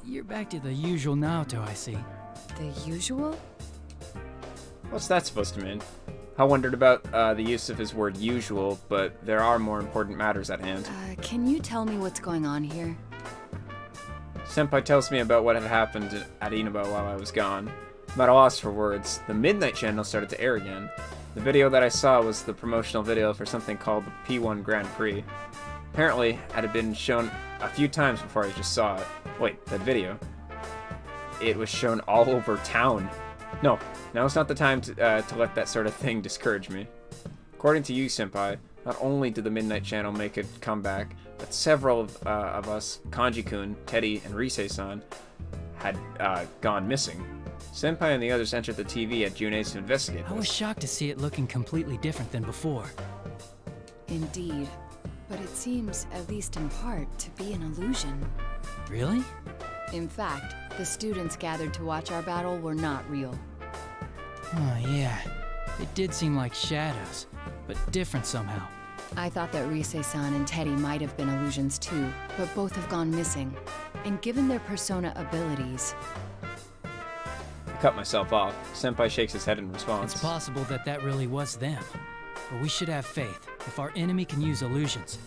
You're back to the usual Naoto, I see. The usual? What's that supposed to mean? I wondered about the use of his word usual, but there are more important matters at hand. Can you tell me what's going on here? Senpai tells me about what had happened at Inaba while I was gone. I'm at a loss for words. The Midnight Channel started to air again. The video that I saw was the promotional video for something called the P1 Grand Prix. Apparently, it had been shown a few times before I just saw it. Wait, that video? It was shown all over town. No, now's not the time to let that sort of thing discourage me. According to you, Senpai, not only did the Midnight Channel make a comeback, but several of us, Kanji-kun, Teddy, and Risei-san, had gone missing. Senpai and the others entered the TV at June's to investigate I was shocked to see it looking completely different than before. Indeed. But it seems, at least in part, to be an illusion. Really? In fact, the students gathered to watch our battle were not real. Oh, yeah. It did seem like shadows, but different somehow. I thought that Risei-san and Teddy might have been illusions too, but both have gone missing. And given their persona abilities, I cut myself off. Senpai shakes his head in response. It's possible that that really was them. But we should have faith. If our enemy can use illusions,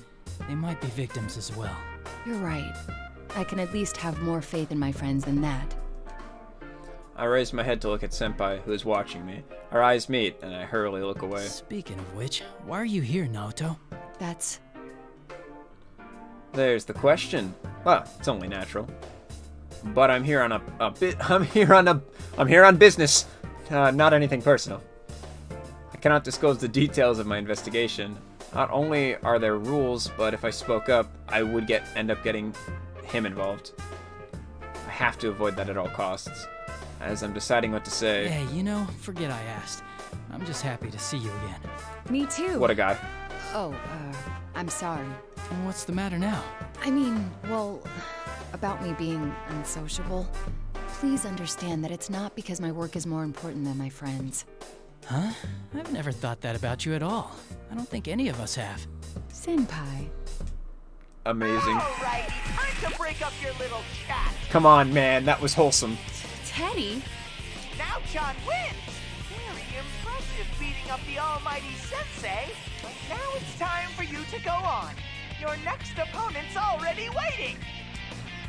they might be victims as well. you're right. I can at least have more faith in my friends than that. I raise my head to look at Senpai, who is watching me. Our eyes meet, and I hurriedly look away. Speaking of which, why are you here, Naoto? That's... There's the question. Well, it's only natural. But I'm here on I'm here on business, not anything personal. I cannot disclose the details of my investigation. Not only are there rules, but if I spoke up, I would end up getting him involved. I have to avoid that at all costs. As I'm deciding what to say. Yeah, you know, forget I asked. I'm just happy to see you again. Me too. What a guy. Oh, I'm sorry. And what's the matter now? I mean, well, about me being unsociable. Please understand that it's not because my work is more important than my friends. Huh? I've never thought that about you at all. I don't think any of us have. Senpai. Amazing. Alrighty, time to break up your little chat. Come on, man, that was wholesome. Teddy? Now John wins! Very impressive beating up the almighty sensei. But now it's time for you to go on. Your next opponent's already waiting.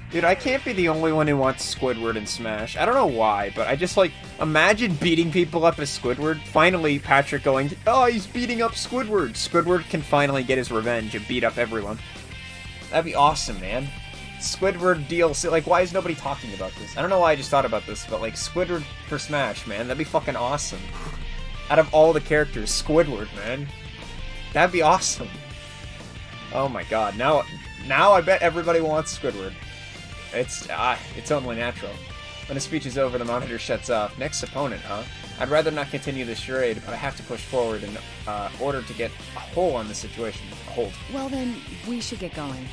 Dude, I can't be the only one who wants Squidward in Smash. I don't know why, but I just imagine beating people up as Squidward. Finally, Patrick going, oh, he's beating up Squidward. Squidward can finally get his revenge and beat up everyone. That'd be awesome, man. Squidward DLC, why is nobody talking about this? I don't know why I just thought about this, but Squidward for Smash, man, that'd be fucking awesome. Out of all the characters, Squidward, man. That'd be awesome. Oh my god, now I bet everybody wants Squidward. It's only natural. When the speech is over, the monitor shuts off. Next opponent, huh? I'd rather not continue this charade, but I have to push forward in order to get a hold on the situation. A hold. Well then, we should get going.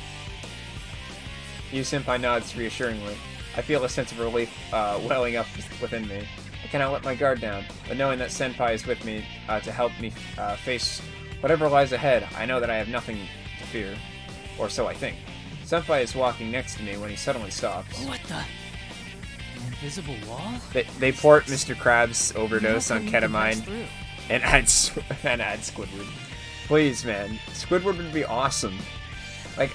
Yu Senpai nods reassuringly. I feel a sense of relief welling up within me. I cannot let my guard down, but knowing that Senpai is with me to help me face whatever lies ahead, I know that I have nothing to fear. Or so I think. Senpai is walking next to me when he suddenly stops. What the? An invisible wall? They port Mr. Krabs' overdose on ketamine and add Squidward. Please, man. Squidward would be awesome.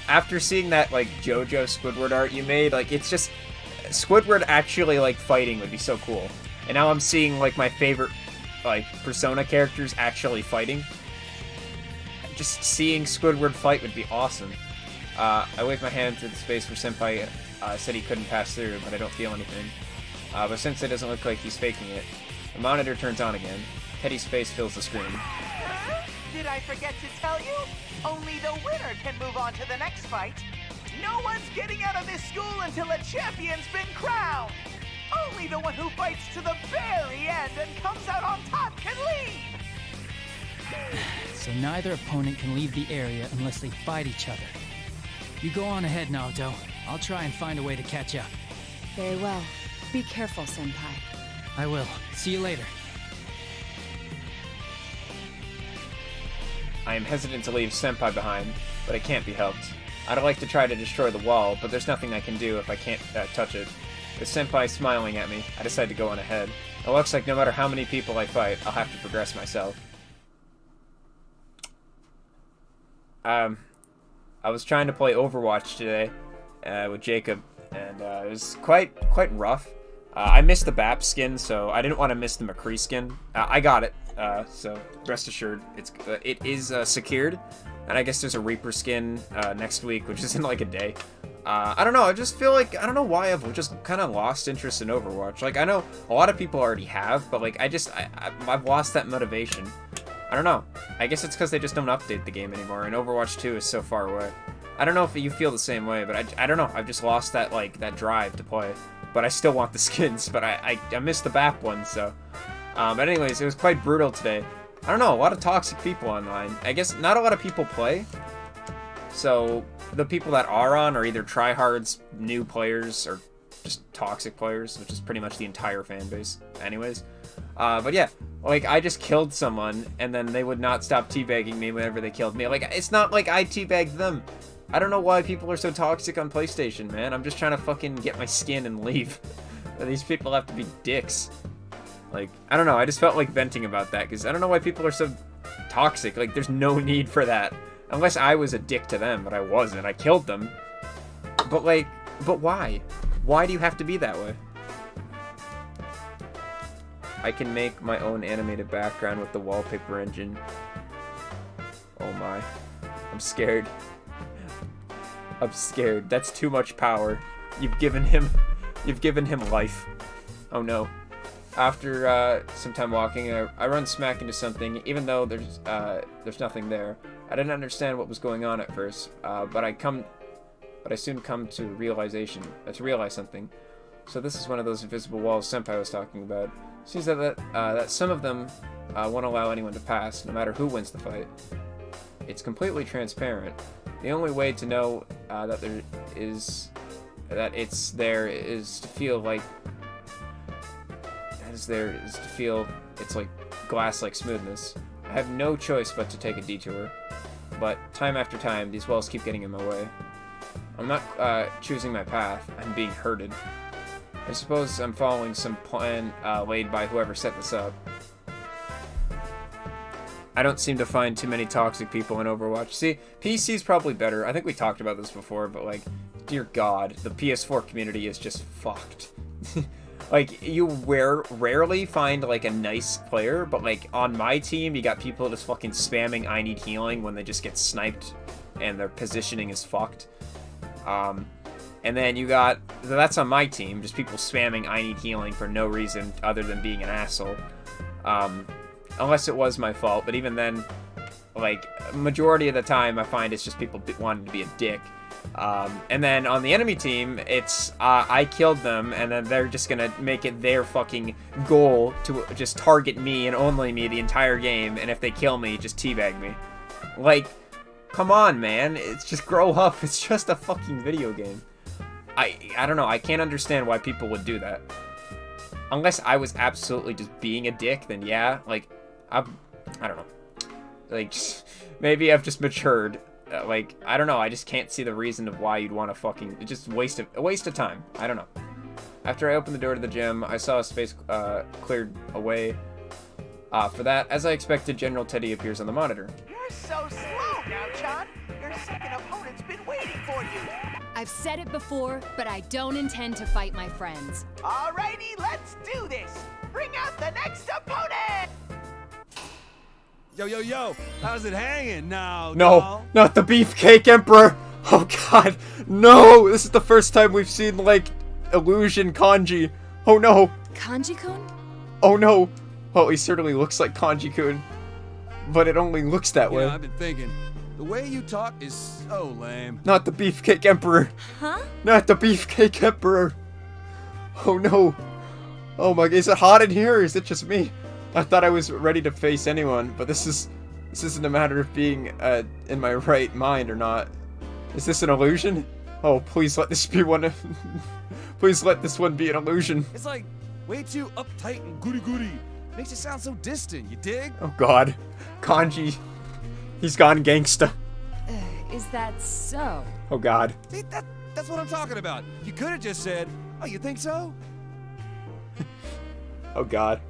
After seeing that, JoJo Squidward art you made, it's just... Squidward actually, fighting would be so cool. And now I'm seeing, my favorite, Persona characters actually fighting. Just seeing Squidward fight would be awesome. I wave my hand through the space where Senpai said he couldn't pass through, but I don't feel anything. But since it doesn't look like he's faking it, the monitor turns on again. Teddy's face fills the screen. Did I forget to tell you? Only the winner can move on to the next fight. No one's getting out of this school until a champion's been crowned. Only the one who fights to the very end and comes out on top can leave. So neither opponent can leave the area unless they fight each other. You go on ahead, Naoto. I'll try and find a way to catch up. Very well. Be careful, Senpai. I will. See you later. I am hesitant to leave Senpai behind, but it can't be helped. I'd like to try to destroy the wall, but there's nothing I can do if I can't touch it. With Senpai smiling at me, I decide to go on ahead. It looks like no matter how many people I fight, I'll have to progress myself. I was trying to play Overwatch today with Jacob, and it was quite rough. I missed the BAP skin, so I didn't want to miss the McCree skin. I got it, so rest assured, it is secured, and I guess there's a Reaper skin next week, which is in a day. I don't know, I just feel I don't know why I've just kind of lost interest in Overwatch. I know a lot of people already have, but I've lost that motivation. I don't know. I guess it's because they just don't update the game anymore, and Overwatch 2 is so far away. I don't know if you feel the same way, but I don't know. I've just lost that that drive to play. But I still want the skins, but I missed the BAP one, so. But anyways, it was quite brutal today. I don't know, a lot of toxic people online. I guess not a lot of people play. So the people that are on are either tryhards, new players, or just toxic players, which is pretty much the entire fan base. Anyways. But yeah, I just killed someone, and then they would not stop teabagging me whenever they killed me. It's not like I teabagged them. I don't know why people are so toxic on PlayStation, man. I'm just trying to fucking get my skin and leave. These people have to be dicks. Like, I don't know, I just felt like venting about that, because I don't know why people are so toxic. Like, there's no need for that. Unless I was a dick to them, but I wasn't. I killed them. But, like, but why? Why do you have to be that way? I can make my own animated background with the wallpaper engine. Oh my. I'm scared. I'm scared. That's too much power. You've given him life. Oh no. After some time walking, I run smack into something, even though there's nothing there. I didn't understand what was going on at first, but I soon come to realize something. So this is one of those invisible walls Senpai was talking about. Seems that some of them won't allow anyone to pass, no matter who wins the fight. It's completely transparent. The only way to know that it's there is to feel like it's like glass-like smoothness. I have no choice but to take a detour, but time after time, these walls keep getting in my way. I'm not choosing my path. I'm being herded. I suppose I'm following some plan laid by whoever set this up. I don't seem to find too many toxic people in Overwatch. See, PC's probably better. I think we talked about this before, but like, dear God, the PS4 community is just fucked. Like, you rarely find like a nice player, but like on my team, you got people just fucking spamming I need healing when they just get sniped and their positioning is fucked. And then you got, that's on my team, just people spamming I need healing for no reason other than being an asshole. Unless it was my fault, but even then, like, majority of the time I find it's just people wanting to be a dick. And then on the enemy team, it's, I killed them, and then they're just gonna make it their fucking goal to just target me and only me the entire game, and if they kill me, just teabag me. Like, come on, man, it's just grow up, it's just a fucking video game. I don't know, I can't understand why people would do that. Unless I was absolutely just being a dick, then yeah, like, I don't know. Like, maybe I've just matured. Like, I don't know, I just can't see the reason of why you'd want to fucking, it's just a waste of time. I don't know. After I opened the door to the gym, I saw a space cleared away. For that, as I expected, General Teddy appears on the monitor. You're so slow now, John. Your second opponent's been waiting for you. I've said it before, but I don't intend to fight my friends. Alrighty, let's do this. Bring out the next opponent. Yo, how's it hanging now? No, doll? Not the Beefcake Emperor! Oh god, no! This is the first time we've seen, like, illusion Kanji. Oh no! Kanji-kun? Oh no! Well, he certainly looks like Kanji-kun. But it only looks that way. Yeah, I've been thinking. The way you talk is so lame. Not the Beefcake Emperor! Huh? Not the Beefcake Emperor! Oh no! Oh my god, is it hot in here or is it just me? I thought I was ready to face anyone, but this isn't a matter of being in my right mind or not. Is this an illusion? Oh, please let this be one. Please let this one be an illusion. It's like way too uptight and goody. Makes it sound so distant, you dig? Oh god. Kanji. He's gone gangsta. Is that so? Oh god. See, that's what I'm talking about. You could have just said, oh, you think so? Oh god.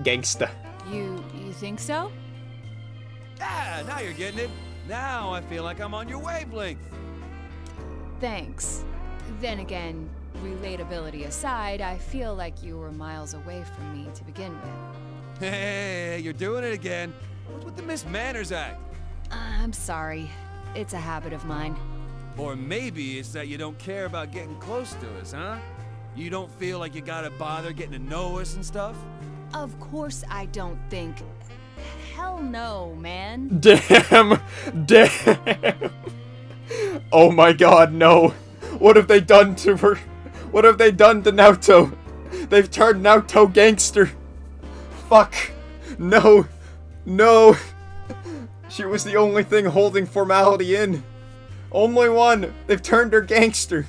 Gangsta. You think so? Ah, now you're getting it. Now I feel like I'm on your wavelength. Thanks. Then again, relatability aside, I feel like you were miles away from me to begin with. Hey, you're doing it again. What's with the Miss Manners act? I'm sorry. It's a habit of mine. Or maybe it's that you don't care about getting close to us, huh? You don't feel like you gotta bother getting to know us and stuff? Of course I don't think. Hell no, man. Damn! Oh my god, no. What have they done to her? What have they done to Naoto? They've turned Naoto gangster. Fuck. No. She was the only thing holding formality in. Only one. They've turned her gangster.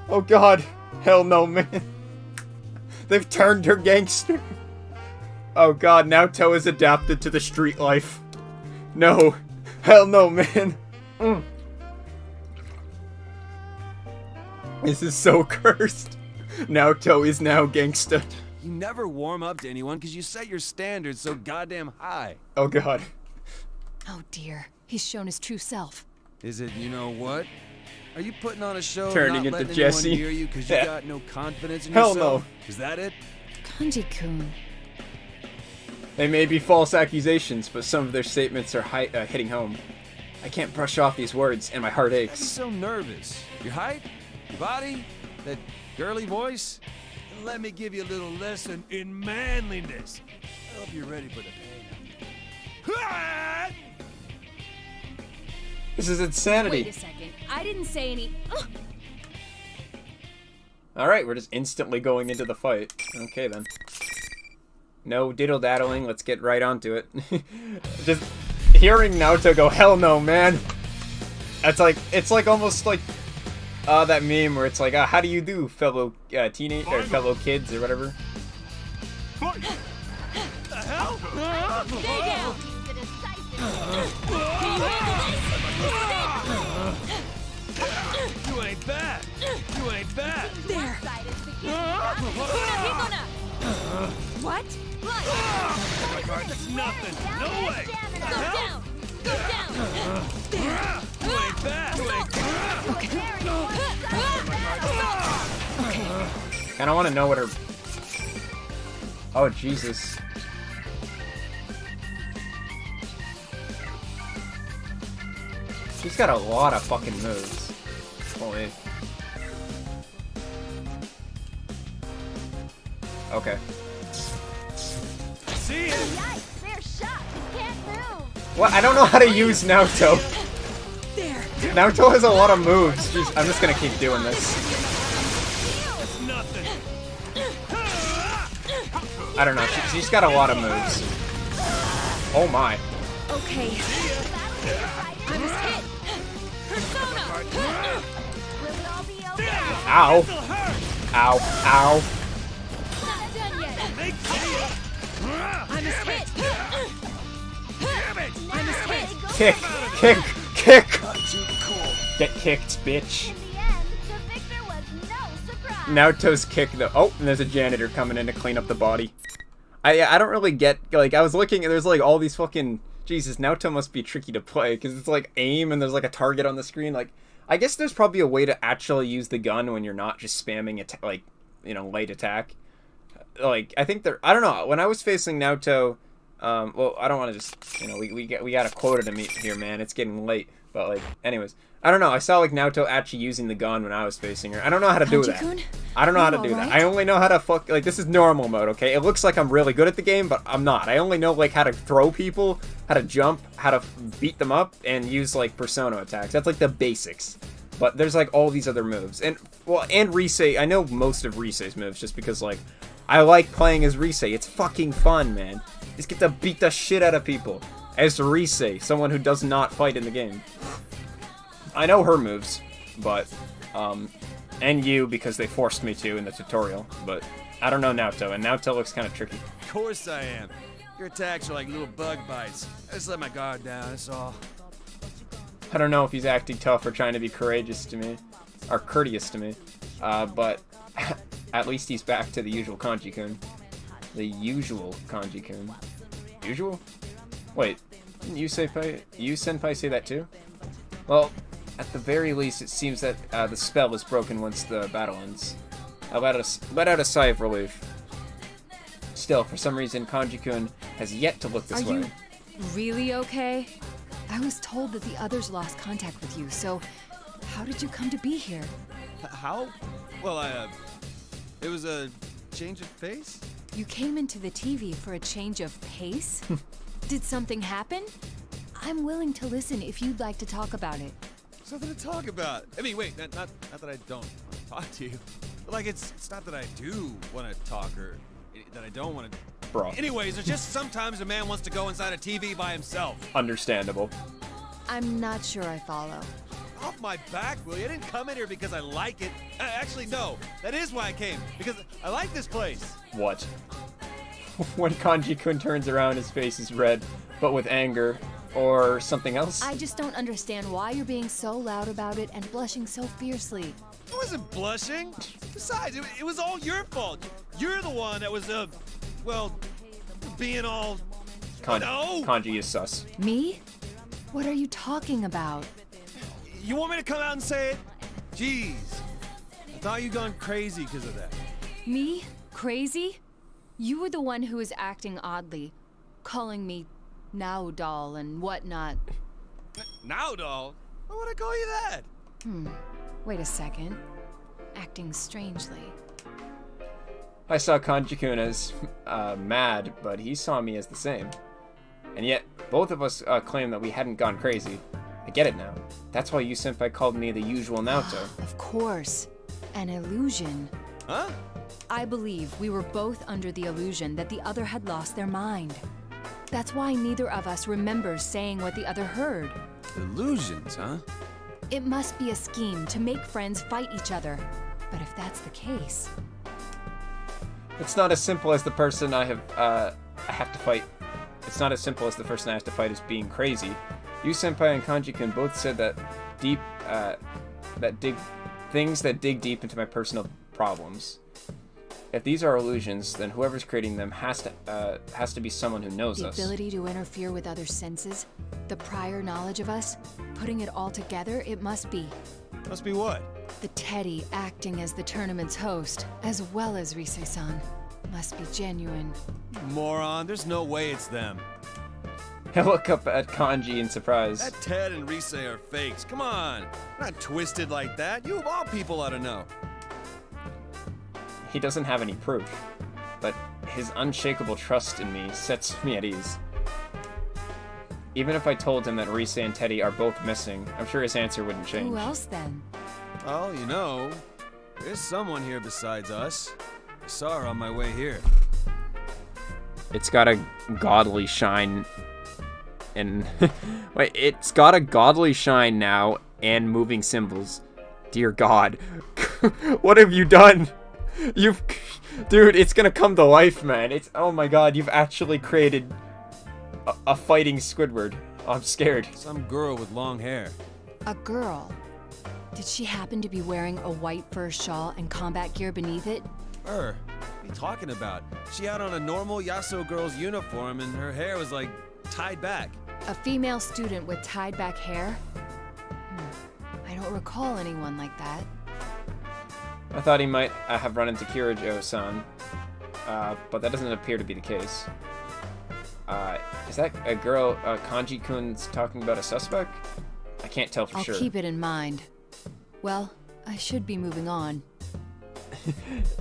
Oh god. Hell no, man. They've turned her gangster. Oh god, Naoto is adapted to the street life. No. Hell no, man. This is so cursed. Naoto is now gangsta. You never warm up to anyone because you set your standards so goddamn high. Oh god. Oh dear, he's shown his true self. Is it, you know what? Are you putting on a show Turning and not into letting Jesse? anyone hear you because you Yeah. got no confidence in Hell yourself? no. Is that it? Kanji-kun. They may be false accusations, but some of their statements are hitting home. I can't brush off these words, and my heart Why are you aches. so nervous? Your height? Your body? That girly voice? Let me give you a little lesson in manliness. I hope you're ready for the pain. This is insanity. Wait a second. I didn't say any. Ugh. Alright, we're just instantly going into the fight. Okay then. No diddle-daddling, let's get right onto it. Just hearing Naoto go, hell no, man! It's like almost like that meme where it's like, how do you do, fellow teenage or fellow kids or whatever? The hell? Stay down. Can you handle this? You ain't bad. You ain't bad. There. Hikona. What? Blood. Oh my god, that's nothing. No way. Go down. Go down. There. You ain't bad. You ain't bad. Okay. Kinda wanna know what her... Oh, Jesus. She's got a lot of fucking moves. Holy. Okay. See ya. Yikes, they're shocked. You can't move. What? I don't know how to use Naoto. There. Naoto has a lot of moves. Jeez, I'm just gonna keep doing this. That's nothing. I don't know. She's got a lot of moves. Oh my. Okay. I was hit. Persona. Will it all be okay? Ow. Ow. Ow. Not done yet. I was hit. I was hit. Kick. Kick. Kick. Get kicked, bitch. In the end, the victor was no surprise. Naoto's kick though. Oh, and there's a janitor coming in to clean up the body. I don't really get, like, I was looking and there's like all these fucking... Jesus, Naoto must be tricky to play because it's like aim and there's like a target on the screen. Like, I guess there's probably a way to actually use the gun when you're not just spamming it, like, you know, light attack. Like, I think I don't know. When I was facing Naoto, well, I don't want to just, you know, we got a quota to meet here, man. It's getting late. But like, anyways, I don't know. I saw like Naoto actually using the gun when I was facing her. I don't know how to do that. I don't know how to do that. I only know how to like, this is normal mode, okay? It looks like I'm really good at the game, but I'm not. I only know like how to throw people, how to jump, how to beat them up, and use like persona attacks. That's like the basics. But there's like all these other moves. And well, and Risei, I know most of Risei's moves just because like I like playing as Risei. It's fucking fun, man. Just get to beat the shit out of people. As Risei, someone who does not fight in the game. I know her moves, but, and you, because they forced me to in the tutorial, but I don't know Naoto, and Naoto looks kind of tricky. Of course I am. Your attacks are like little bug bites. I just let my guard down, that's all. I don't know if he's acting tough or trying to be courageous to me, or courteous to me, but at least he's back to the usual Kanji-kun. The usual Kanji-kun. Usual? Wait, didn't you senpai say that too? Well, at the very least, it seems that the spell is broken once the battle ends. I let out a sigh of relief. Still, for some reason, Kanji-kun has yet to look this way. Are you really okay? I was told that the others lost contact with you, so how did you come to be here? How? Well, it was a change of pace? You came into the TV for a change of pace? Did something happen? I'm willing to listen if you'd like to talk about it. Something to talk about. I mean, wait, not that I don't want to talk to you. But like, it's not that I do want to talk or that I don't want to. Bro. Anyways, it's just sometimes a man wants to go inside a TV by himself. Understandable. I'm not sure I follow. Off my back, will you? I didn't come in here because I like it. Actually, no. That is why I came. Because I like this place. What? When Kanji-kun turns around, his face is red, but with anger. Or something else? I just don't understand why you're being so loud about it and blushing so fiercely. I wasn't blushing. Besides, it was all your fault. You're the one that was, well, being all... Kanji is sus. Me? What are you talking about? You want me to come out and say it? Jeez. I thought you'd gone crazy because of that. Me? Crazy? You were the one who was acting oddly, calling me Naoto and whatnot. Naoto? Why would I call you that? Wait a second. Acting strangely. I saw Kanji-kun as mad, but he saw me as the same. And yet, both of us claim that we hadn't gone crazy. I get it now. That's why you senpai called me the usual Naoto. Of course. An illusion. Huh? I believe we were both under the illusion that the other had lost their mind. That's why neither of us remembers saying what the other heard. Illusions, huh? It must be a scheme to make friends fight each other. But if that's the case... It's not as simple as the person I have to fight. It's not as simple as the person I have to fight as being crazy. You senpai and Kanji-kun both said that things that dig deep into my personal problems. If these are illusions, then whoever's creating them has to be someone who knows us. The ability to interfere with other senses, the prior knowledge of us, putting it all together, it must be. Must be what? The Teddy acting as the tournament's host, as well as Rise-san. Must be genuine. Moron, there's no way it's them. I look up at Kanji in surprise. That Ted and Rise are fakes. Come on. We're not twisted like that. You of all people ought to know. He doesn't have any proof, but his unshakable trust in me sets me at ease. Even if I told him that Rise and Teddy are both missing, I'm sure his answer wouldn't change. Who else then? Well, you know, there's someone here besides us. I saw her on my way here. It's got a godly shine and wait, it's got a godly shine now and moving symbols. Dear God. What have you done? Dude, it's gonna come to life, man. Oh my God, you've actually created a fighting Squidward. I'm scared. Some girl with long hair. A girl? Did she happen to be wearing a white fur shawl and combat gear beneath it? Her? What are you talking about? She had on a normal Yasuo girl's uniform and her hair was like tied back. A female student with tied back hair? I don't recall anyone like that. I thought he might have run into Kirijo-san, but that doesn't appear to be the case. Is that a girl Kanji-kun's talking about a suspect? I can't tell for sure. I'll keep it in mind. Well, I should be moving on.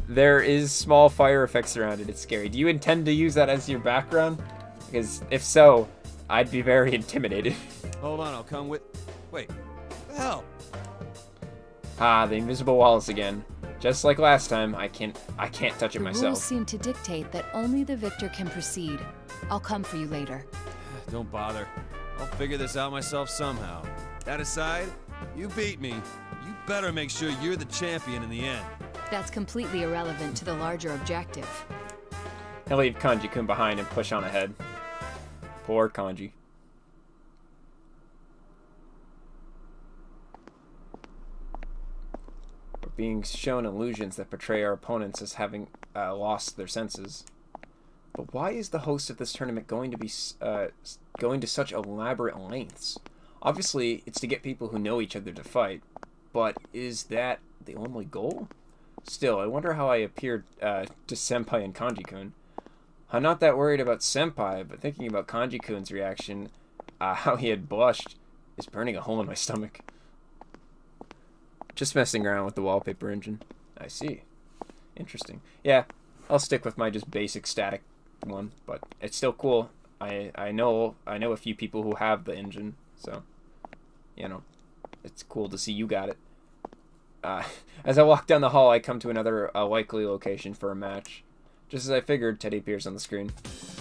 There is small fire effects around it. It's scary. Do you intend to use that as your background? Because if so, I'd be very intimidated. Hold on, I'll come with... Wait, what the hell? Ah, the invisible walls again. Just like last time, I can't touch it myself. The rules seem to dictate that only the victor can proceed. I'll come for you later. Don't bother. I'll figure this out myself somehow. That aside, you beat me. You better make sure you're the champion in the end. That's completely irrelevant to the larger objective. He'll leave Kanji-kun behind and push on ahead. Poor Kanji. We're being shown illusions that portray our opponents as having lost their senses. But why is the host of this tournament going to such elaborate lengths? Obviously, it's to get people who know each other to fight, but is that the only goal? Still, I wonder how I appeared to Senpai and Kanji-kun. I'm not that worried about Senpai, but thinking about Kanji-kun's reaction, how he had blushed, is burning a hole in my stomach. Just messing around with the wallpaper engine. I see. Interesting. Yeah, I'll stick with my just basic static one, but it's still cool. I know a few people who have the engine, so you know, it's cool to see you got it. As I walk down the hall, I come to another likely location for a match. Just as I figured, Teddy appears on the screen.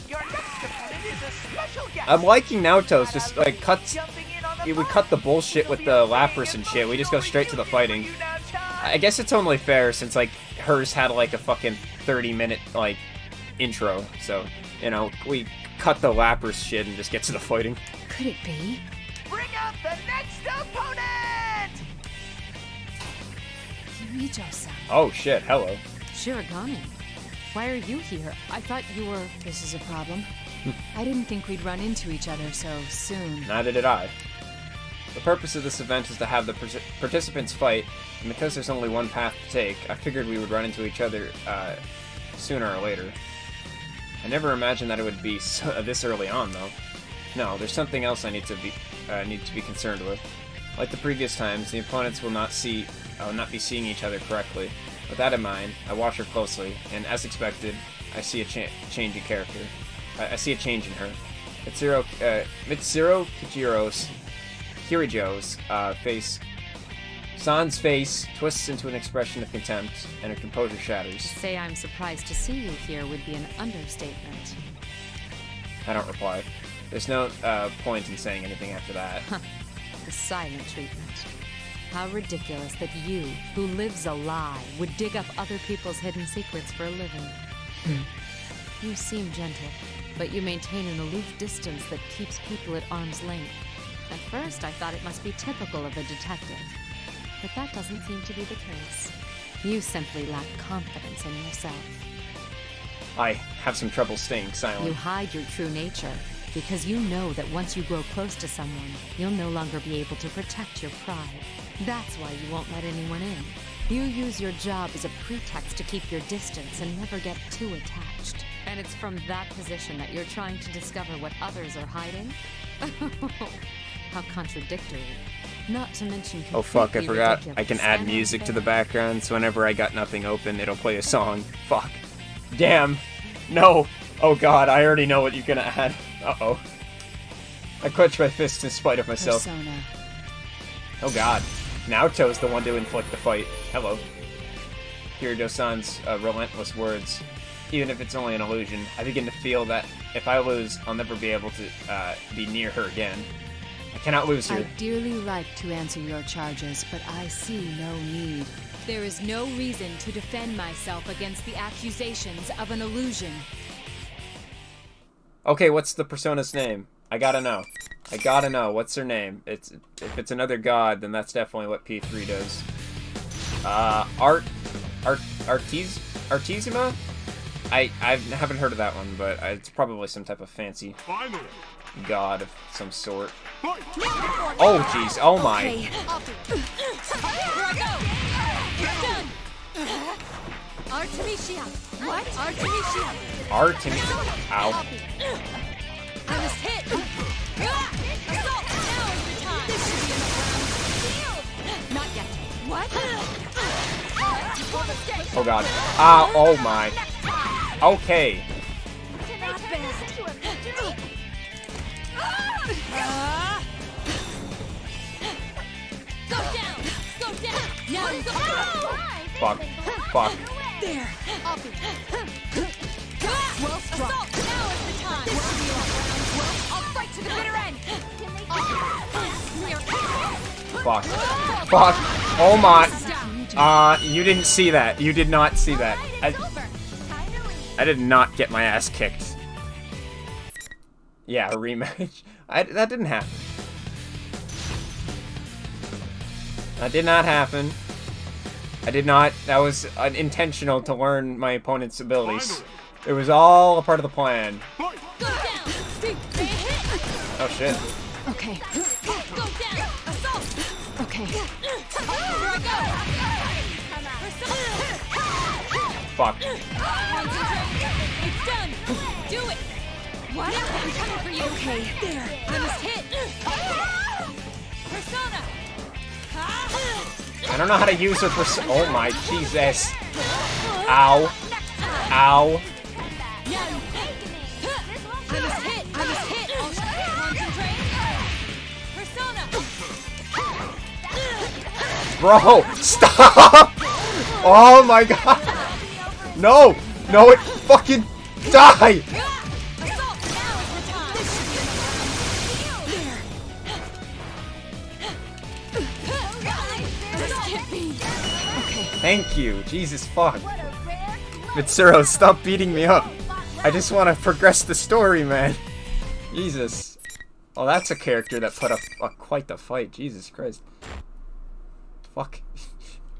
Your next opponent is a special guest. I'm liking Naoto's just like we cut the bullshit with the Lapras and shit. We just go straight to the fighting. I guess it's only fair since like hers had like a fucking 30-minute like intro. So, you know, we cut the Lapras shit and just get to the fighting. Could it be? Bring out the next opponent! Kirijo-san. Oh shit, hello. Shirogane, why are you here? I thought you were... This is a problem. I didn't think we'd run into each other so soon. Neither did I. The purpose of this event is to have the participants fight, and because there's only one path to take, I figured we would run into each other sooner or later. I never imagined that it would be this early on, though. No, there's something else I need to be concerned with. Like the previous times, the opponents will not be seeing each other correctly. With that in mind, I watch her closely, and as expected, I see a change in character. I see a change in her. Mitsuru Kirijo's face. San's face twists into an expression of contempt, and her composure shatters. To say I'm surprised to see you here would be an understatement. I don't reply. There's no point in saying anything after that. The silent treatment. How ridiculous that you, who lives a lie, would dig up other people's hidden secrets for a living. You seem gentle, but you maintain an aloof distance that keeps people at arm's length. At first, I thought it must be typical of a detective. But that doesn't seem to be the case. You simply lack confidence in yourself. I have some trouble staying silent. You hide your true nature, because you know that once you grow close to someone, you'll no longer be able to protect your pride. That's why you won't let anyone in. You use your job as a pretext to keep your distance and never get too attached. And it's from that position that you're trying to discover what others are hiding? How contradictory. Not to mention oh fuck, I forgot. ridiculous. I can add music to the background, so whenever I got nothing open, it'll play a song. Fuck. Damn. No. Oh god, I already know what you're gonna add. Uh-oh. I clenched my fists in spite of myself. Persona. Oh god. Naoto's the one to inflict the fight. Hello. Kirijo-san's relentless words. Even if it's only an illusion, I begin to feel that if I lose, I'll never be able to be near her again. I cannot lose her. I'd dearly like to answer your charges, but I see no need. There is no reason to defend myself against the accusations of an illusion. Okay, what's the persona's name? I gotta know. I gotta know. What's her name? If it's another god, then that's definitely what P3 does. Artesima? I haven't heard of that one, but it's probably some type of fancy god of some sort. Oh jeez, oh my. Okay. Here I go. Done. Artemisia. What? Artemisia. Ow. I must hit. Assault. Now is the time. This should be enough rounds. Not yet. What? Oh god. Ah, oh my. Okay. Not bad. Go down. Go down. Now you go. Fuck. Fuck. There. Well struck. Assault. Now is the time. This should be enough rounds. I'll fight to the bitter end. Fuck. Fuck. Oh my. You didn't see that. You did not see that. I did not get my ass kicked. Yeah, a rematch. That didn't happen. That did not happen. I did not. That was intentional to learn my opponent's abilities. It was all a part of the plan. Oh shit. Okay. Go down. Assault. Okay. Here I go. Fuck. It's done. Do it. What? I'm coming for you. Okay. There. I must hit. Persona. I don't know how to use her persona. Oh my Jesus. Ow. Ow. I must hit. I must hit. Concentrate. Persona. Bro, stop! Oh my god. No. No, it fucking die. Thank you. Jesus fuck. Mitsuru, stop beating me up. I just want to progress the story, man. Jesus. Oh, that's a character that put up quite the fight. Jesus Christ. Fuck.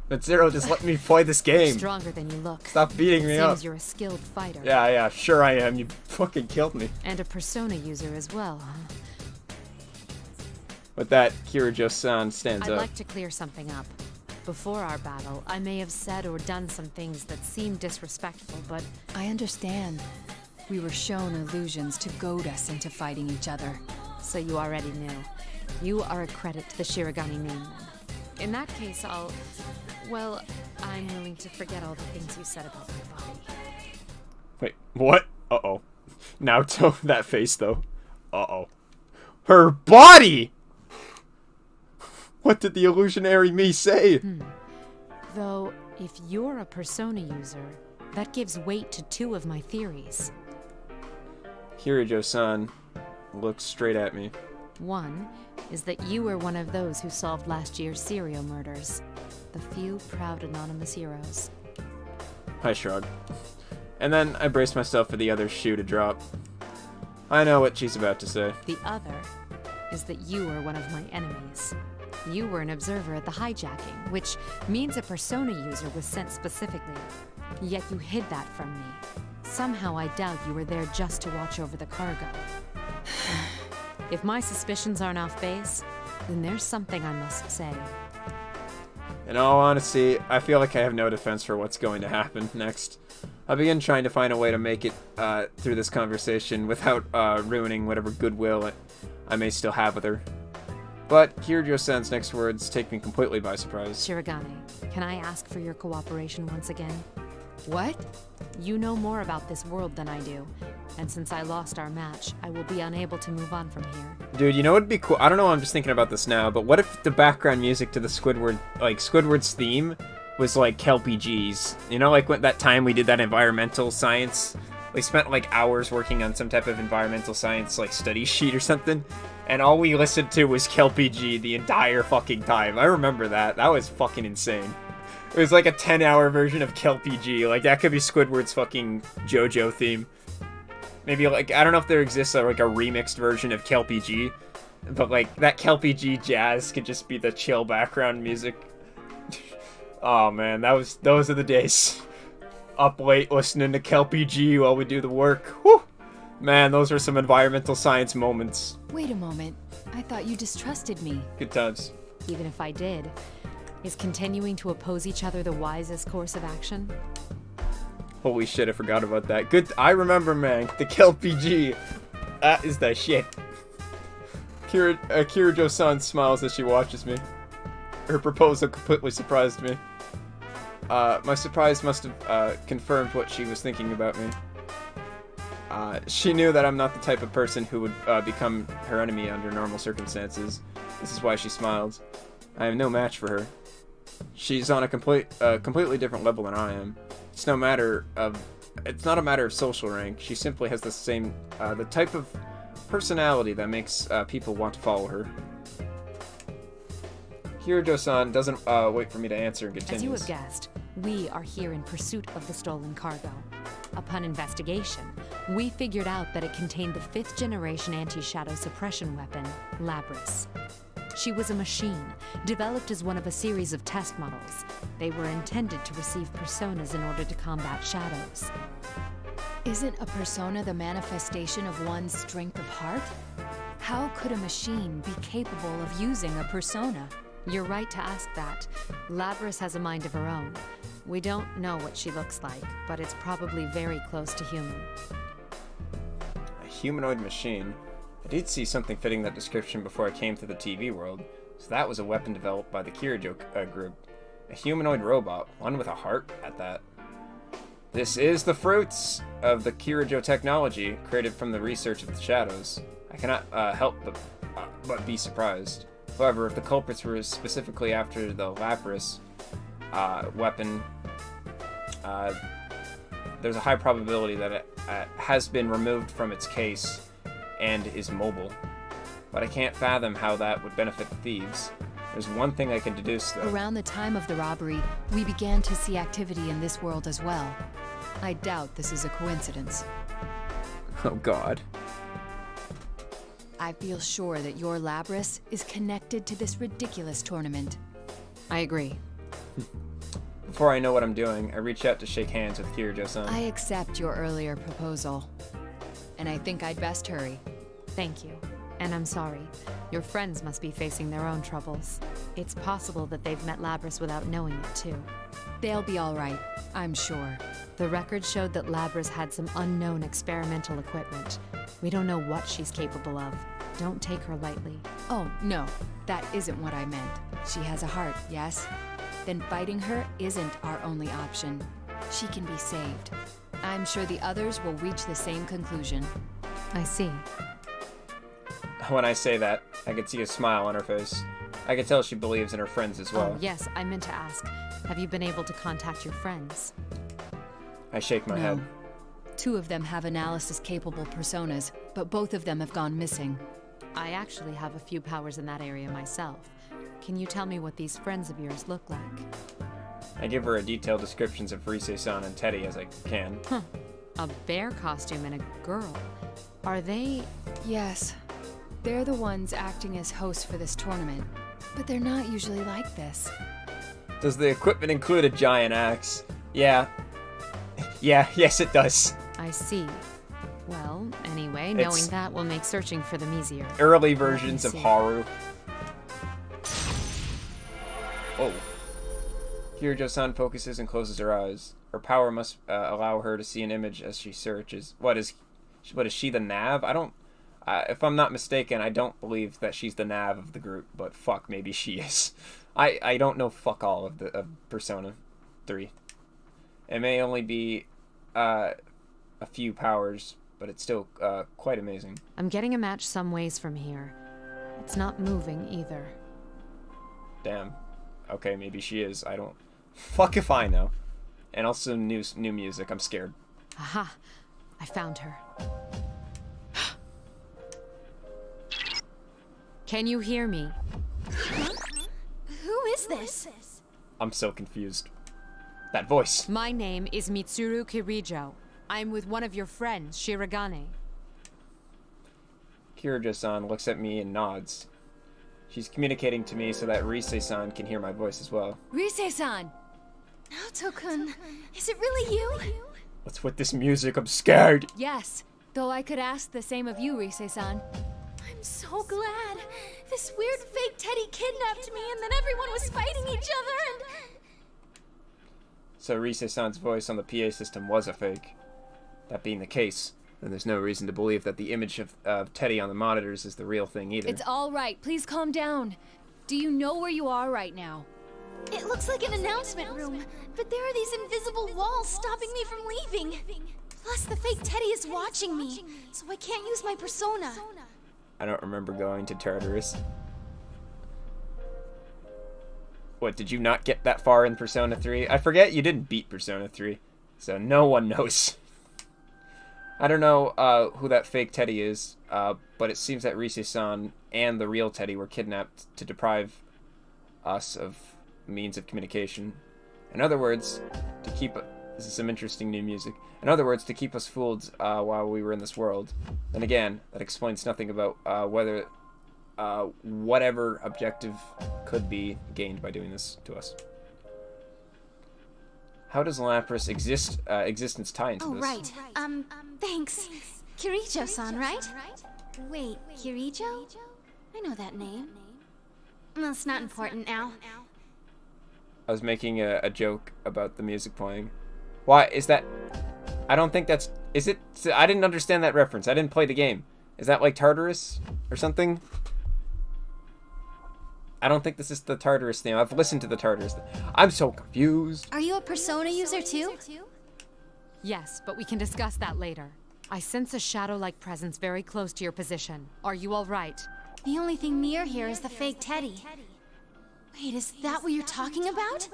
But Zero, just let me play this game. Stronger than you look. Stop beating me up. Seems you're a skilled fighter. Yeah, sure I am. You fucking killed me. And a persona user as well, huh? With that, Kirijo-san stands I'd up. like to clear something up. Before our battle, I may have said or done some things that seemed disrespectful, but... I understand. We were shown illusions to goad us into fighting each other. So you already knew. You are a credit to the Shirogane name, then. In that case, well, I'm willing to forget all the things you said about my body. Wait, what? Uh-oh. Naoto, that face, though. Uh-oh. Her body! What did the illusionary me say? Though, if you're a persona user, that gives weight to two of my theories. Kirijo-san looks straight at me. One is that you were one of those who solved last year's serial murders. The few proud anonymous heroes. I shrug. And then I brace myself for the other shoe to drop. I know what she's about to say. The other is that you were one of my enemies. You were an observer at the hijacking, which means a persona user was sent specifically. Yet you hid that from me. Somehow I doubt you were there just to watch over the cargo. If my suspicions aren't off base, then there's something I must say. In all honesty, I feel like I have no defense for what's going to happen next. I begin trying to find a way to make it through this conversation without ruining whatever goodwill I may still have with her. But Kirijo-san's next words take me completely by surprise. Shirogane, can I ask for your cooperation once again? What? You know more about this world than I do, and since I lost our match, I will be unable to move on from here. Dude, you know what'd be cool? I don't know, I'm just thinking about this now, but what if the background music to the Squidward's theme was like Kelpie G's? You know, like when that time we did that environmental science? We spent like hours working on some type of environmental science like study sheet or something, and all we listened to was Kelpie G the entire fucking time. I remember that. That was fucking insane. It was like a 10-hour version of Kelpie G. Like, that could be Squidward's fucking JoJo theme. Maybe, like, I don't know if there exists like a remixed version of Kelpie G, but like, that Kelpie G jazz could just be the chill background music. Oh man, those are the days. Up late listening to Kelpie G while we do the work. Whew! Man, those are some environmental science moments. Wait a moment. I thought you distrusted me. Good times. Even if I did, is continuing to oppose each other the wisest course of action? Holy shit, I forgot about that. Good, I remember, man. The Kelpie G. That is the shit. Kirijo-san smiles as she watches me. Her proposal completely surprised me. My surprise must have confirmed what she was thinking about me. She knew that I'm not the type of person who would become her enemy under normal circumstances. This is why she smiled. I am no match for her. She's on a completely different level than I am. It's not a matter of social rank. She simply has the type of personality that makes people want to follow her. Kirijo-san doesn't wait for me to answer and continues. As you have guessed, we are here in pursuit of the stolen cargo. Upon investigation, we figured out that it contained the 5th generation anti-shadow suppression weapon, Labris. She was a machine, developed as one of a series of test models. They were intended to receive personas in order to combat shadows. Isn't a persona the manifestation of one's strength of heart? How could a machine be capable of using a persona? You're right to ask that. Labris has a mind of her own. We don't know what she looks like, but it's probably very close to human. A humanoid machine? I did see something fitting that description before I came to the TV world, so that was a weapon developed by the Kirijo group. A humanoid robot, one with a heart at that. This is the fruits of the Kirijo technology created from the research of the shadows. I cannot help but be surprised. However, if the culprits were specifically after the Lapras weapon, there's a high probability that it has been removed from its case and is mobile. But I can't fathom how that would benefit the thieves. There's one thing I can deduce, though. Around the time of the robbery, we began to see activity in this world as well. I doubt this is a coincidence. Oh god. I feel sure that your Labris is connected to this ridiculous tournament. I agree. Before I know what I'm doing, I reach out to shake hands with Kirijo-san. I accept your earlier proposal. And I think I'd best hurry. Thank you. And I'm sorry. Your friends must be facing their own troubles. It's possible that they've met Labrys without knowing it, too. They'll be all right, I'm sure. The record showed that Labrys had some unknown experimental equipment. We don't know what she's capable of. Don't take her lightly. Oh, no. That isn't what I meant. She has a heart, yes? Then fighting her isn't our only option. She can be saved. I'm sure the others will reach the same conclusion. I see. When I say that, I could see a smile on her face. I could tell she believes in her friends as well. Oh, yes, I meant to ask. Have you been able to contact your friends? I shake my head. 2 of them have analysis-capable personas, but both of them have gone missing. I actually have a few powers in that area myself. Can you tell me what these friends of yours look like? I give her a detailed descriptions of Rise-san and Teddy as I can. Huh. A bear costume and a girl. Are they... Yes. They're the ones acting as hosts for this tournament. But they're not usually like this. Does the equipment include a giant axe? Yeah. Yes it does. I see. Well, anyway, knowing that will make searching for them easier. Early versions of Haru. Oh. Kirijo-san focuses and closes her eyes. Her power must allow her to see an image as she searches. What is she, the nav? I don't... if I'm not mistaken, I don't believe that she's the nav of the group, but fuck, maybe she is. I don't know fuck all of Persona 3. It may only be a few powers, but it's still quite amazing. I'm getting a match some ways from here. It's not moving either. Damn. Okay, maybe she is. I don't... Fuck if I know. And also new music. I'm scared. Aha! I found her. Can you hear me? Huh? Who is this? I'm so confused. That voice. My name is Mitsuru Kirijo. I'm with one of your friends, Shirogane. Kirijo-san looks at me and nods. She's communicating to me so that Rise-san can hear my voice as well. Rise-san! Naoto-kun, is it really you? What's with this music? I'm scared! Yes, though I could ask the same of you, Rise-san. I'm so glad. This weird fake Teddy kidnapped me and then everyone was fighting each other and... So Rise-san's voice on the PA system was a fake. That being the case, then there's no reason to believe that the image of Teddy on the monitors is the real thing either. It's all right. Please calm down. Do you know where you are right now? It looks like an announcement room, but there are these invisible walls stopping me from leaving. Plus, the fake Teddy is watching me, so I can't use my persona. I don't remember going to Tartarus. What, did you not get that far in Persona 3? I forget you didn't beat Persona 3, so no one knows. I don't know who that fake Teddy is, but it seems that Rise-san and the real Teddy were kidnapped to deprive us of means of communication. In other words, to keep... This is some interesting new music. In other words, to keep us fooled while we were in this world. Then again, that explains nothing about whether whatever objective could be gained by doing this to us. How does Labrys existence tie into this? Oh, right. Thanks. Kirijo-san, right? Wait, Kirijo? I know that name. That's not important now. I was making a joke about the music playing. Why is that? I don't think that's... Is it? I didn't understand that reference. I didn't play the game. Is that like Tartarus or something? I don't think this is the Tartarus theme. I've listened to the Tartarus theme. I'm so confused. Are you a Persona user too? Yes, but we can discuss that later. I sense a shadow-like presence very close to your position. Are you all right? The only thing near here is the fake Teddy. Wait, is that what you're talking about?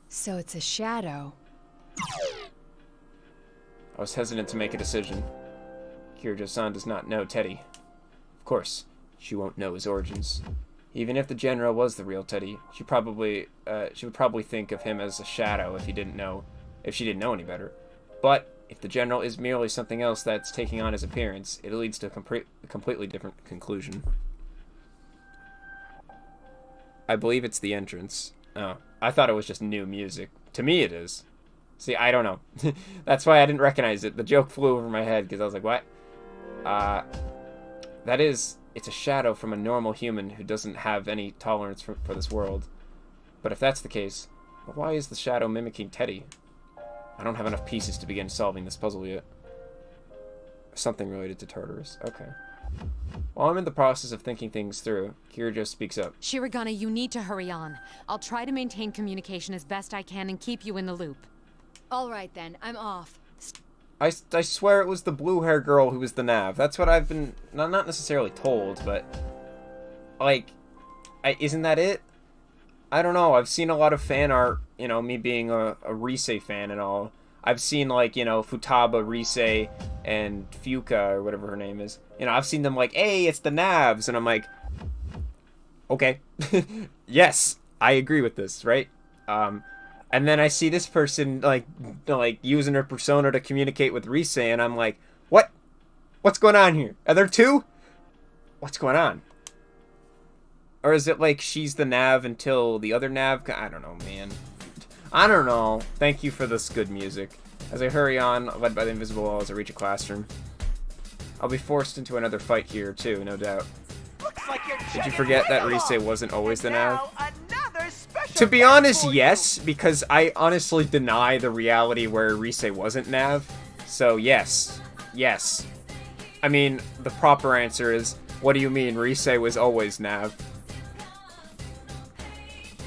So it's a shadow. I was hesitant to make a decision. Kirijo-san does not know Teddy. Of course, she won't know his origins. Even if the general was the real Teddy, she would probably think of him as a shadow if she didn't know any better. But if the general is merely something else that's taking on his appearance, it leads to a completely different conclusion. I believe it's the entrance. Oh, I thought it was just new music. To me, it is. See, I don't know. That's why I didn't recognize it. The joke flew over my head because I was like, what? That is, it's a shadow from a normal human who doesn't have any tolerance for this world. But if that's the case, why is the shadow mimicking Teddy? I don't have enough pieces to begin solving this puzzle yet. Something related to Tartarus. Okay. While I'm in the process of thinking things through, Kirijo speaks up. Shirogane, you need to hurry on. I'll try to maintain communication as best I can and keep you in the loop. All right then, I'm off. I swear it was the blue hair girl who was the nav. That's what I've been, not necessarily told, but like, isn't that it? I don't know. I've seen a lot of fan art, you know, me being a Rise fan and all. I've seen, like, you know, Futaba, Rise, and Fuka, or whatever her name is. You know, I've seen them like, hey, it's the Navs, and I'm like, okay. Yes, I agree with this, right? And then I see this person, like using her persona to communicate with Rise, and I'm like, what? What's going on here? Are there two? What's going on? Or is it like she's the Nav until the other Nav? I don't know, man. I don't know. Thank you for this good music. As I hurry on, led by the invisible wall as I reach a classroom. I'll be forced into another fight here, too, no doubt. Like did you forget that Rise wasn't always the Nav? To be honest, yes, because I honestly deny the reality where Rise wasn't Nav. So, yes. Yes. I mean, the proper answer is, what do you mean Rise was always Nav?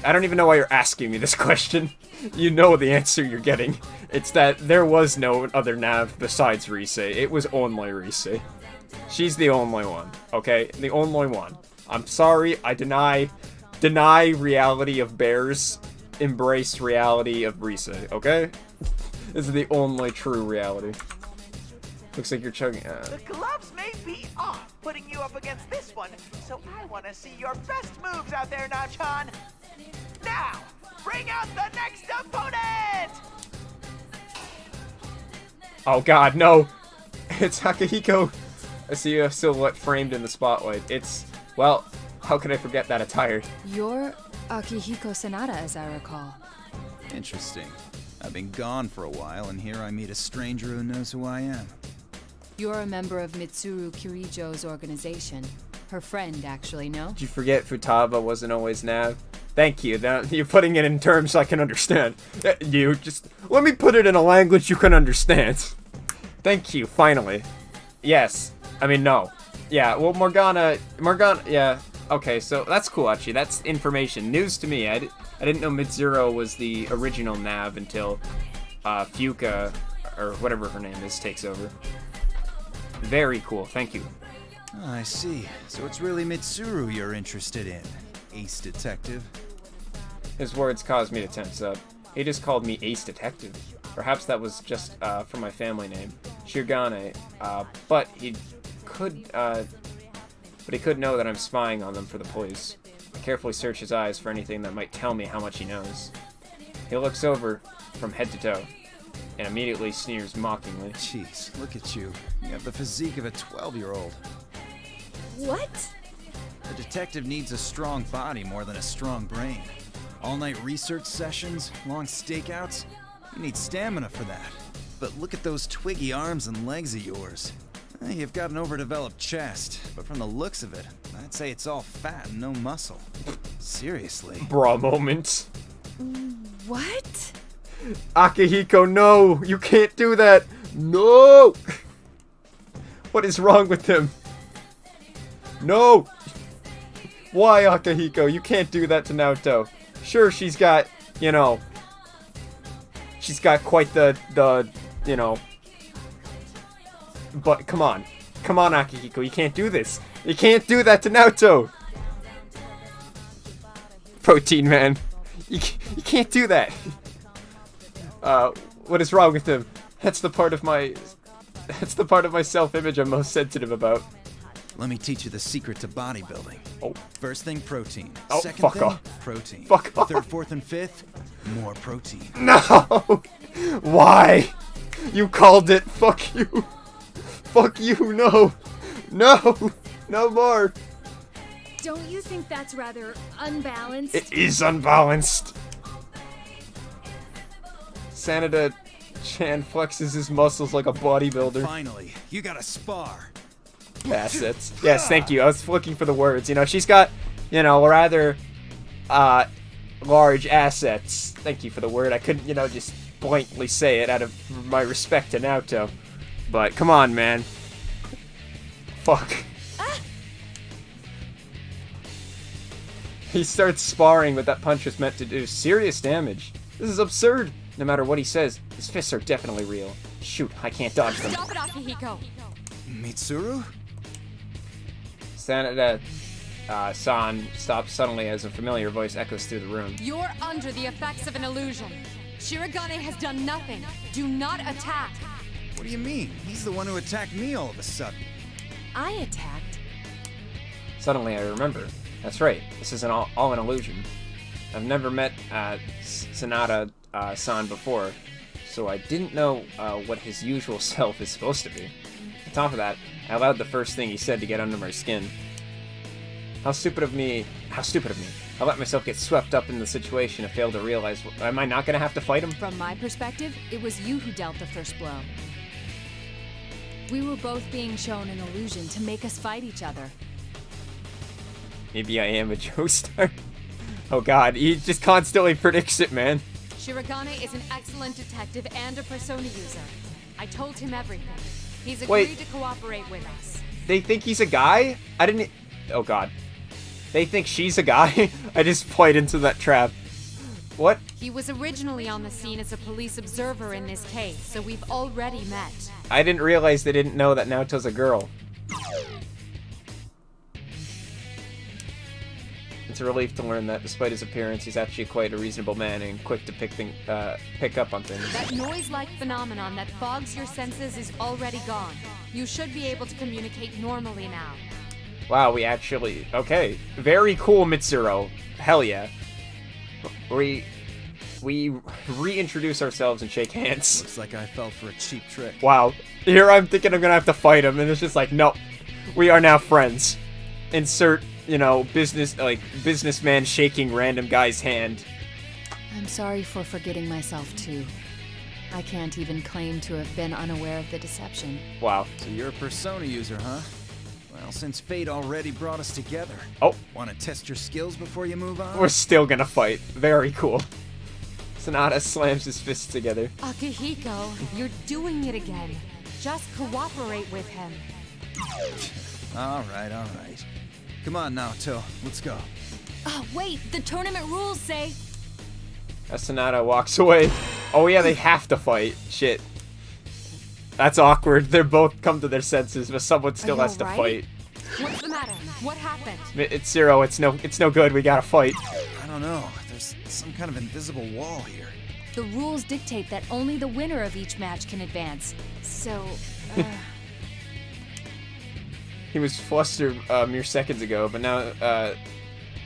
I don't even know why you're asking me this question. You know the answer you're getting. It's that there was no other Nav besides Rise. It was only Rise. She's the only one, okay? The only one. I'm sorry, I deny reality of bears, embrace reality of Rise, okay? This is the only true reality. Looks like you're chugging. The gloves may be off putting you up against this one, so I want to see your best moves out there, Nachan. Now, bring out the next opponent! Oh god, no! It's Akihiko! I see a silhouette framed in the spotlight. It's, well, how could I forget that attire? You're Akihiko Sanada, as I recall. Interesting. I've been gone for a while, and here I meet a stranger who knows who I am. You're a member of Mitsuru Kirijo's organization. Her friend, actually, no? Did you forget Futaba wasn't always Nav? Thank you. Now, you're putting it in terms I can understand. You just... Let me put it in a language you can understand. Thank you, finally. Yes. I mean, no. Yeah, well, Morgana, yeah. Okay, so that's cool, actually. That's information. News to me. I didn't know Mitsuru was the original Nav until Fuka, or whatever her name is, takes over. Very cool. Thank you. Oh, I see. So it's really Mitsuru you're interested in, Ace Detective. His words caused me to tense up. He just called me Ace Detective. Perhaps that was just for my family name, Shirogane. But he could know that I'm spying on them for the police. I carefully search his eyes for anything that might tell me how much he knows. He looks over from head to toe and immediately sneers mockingly. Jeez, look at you. You have the physique of a 12-year-old. What? The detective needs a strong body more than a strong brain. All-night research sessions, long stakeouts. You need stamina for that. But look at those twiggy arms and legs of yours. You've got an overdeveloped chest, but from the looks of it, I'd say it's all fat and no muscle. Seriously. Bra moment. What? Akihiko, no! You can't do that! No! What is wrong with him? No! Why, Akihiko? You can't do that to Naoto. Sure, she's got, you know... She's got quite the you know... But, come on. Come on, Akihiko, you can't do this. You can't do that to Naoto! Protein Man. You can't do that. What is wrong with him? That's the part of my self-image I'm most sensitive about. Let me teach you the secret to bodybuilding. Oh. First thing, protein. Oh, Second fuck thing, off. protein. Fuck off. Third, fourth, and fifth, more protein. No! Why? You called it. Fuck you. Fuck you, no. No. No more. Don't you think that's rather unbalanced? It is unbalanced. Sanada-chan flexes his muscles like a bodybuilder. Finally, you got a spar. Assets. Yes, thank you. I was looking for the words. You know, she's got, you know, rather large assets. Thank you for the word. I couldn't, you know, just blankly say it out of my respect to Naoto. But come on, man. Fuck. He starts sparring, but that punch was meant to do serious damage. This is absurd. No matter what he says, his fists are definitely real. Shoot, I can't dodge them. Stop it, Akihiko. Mitsuru? Sanada-san stops suddenly as a familiar voice echoes through the room. You're under the effects of an illusion. Shirogane has done nothing. Do not attack. What do you mean? He's the one who attacked me all of a sudden. I attacked. Suddenly I remember. That's right. This is all an illusion. I've never met Sanada-san before, so I didn't know what his usual self is supposed to be. On top of that, I allowed the first thing he said to get under my skin. How stupid of me. I let myself get swept up in the situation and failed to realize, am I not going to have to fight him? From my perspective, it was you who dealt the first blow. We were both being shown an illusion to make us fight each other. Maybe I am a Joestar. Oh god, he just constantly predicts it, man. Shirogane is an excellent detective and a persona user. I told him everything. He's agreed to cooperate with us. They think he's a guy? I didn't... Oh god. They think she's a guy? I just played into that trap. What? He was originally on the scene as a police observer in this case, so we've already met. I didn't realize they didn't know that Naoto's a girl. It's a relief to learn that despite his appearance, he's actually quite a reasonable man and quick to pick up on things. That noise-like phenomenon that fogs your senses is already gone. You should be able to communicate normally now. Wow, we actually... Okay. Very cool, Mitsuru. Hell yeah. We reintroduce ourselves and shake hands. Looks like I fell for a cheap trick. Wow. Here I'm thinking I'm gonna have to fight him, and it's just like, nope. We are now friends. Insert, you know, businessman shaking random guy's hand. I'm sorry for forgetting myself, too. I can't even claim to have been unaware of the deception. Wow. So you're a persona user, huh? Well, since fate already brought us together. Oh. Want to test your skills before you move on? We're still gonna fight. Very cool. Sanada slams his fists together. Akihiko, you're doing it again. Just cooperate with him. All right. Come on, Naoto. Let's go. Oh, wait. The tournament rules say... As Sanada walks away. Oh yeah, they have to fight. Shit. That's awkward. They're both come to their senses, but someone still has to fight. What's the matter? What happened? It's Zero. It's no good. We gotta fight. I don't know. There's some kind of invisible wall here. The rules dictate that only the winner of each match can advance. So, He was flustered mere seconds ago, but now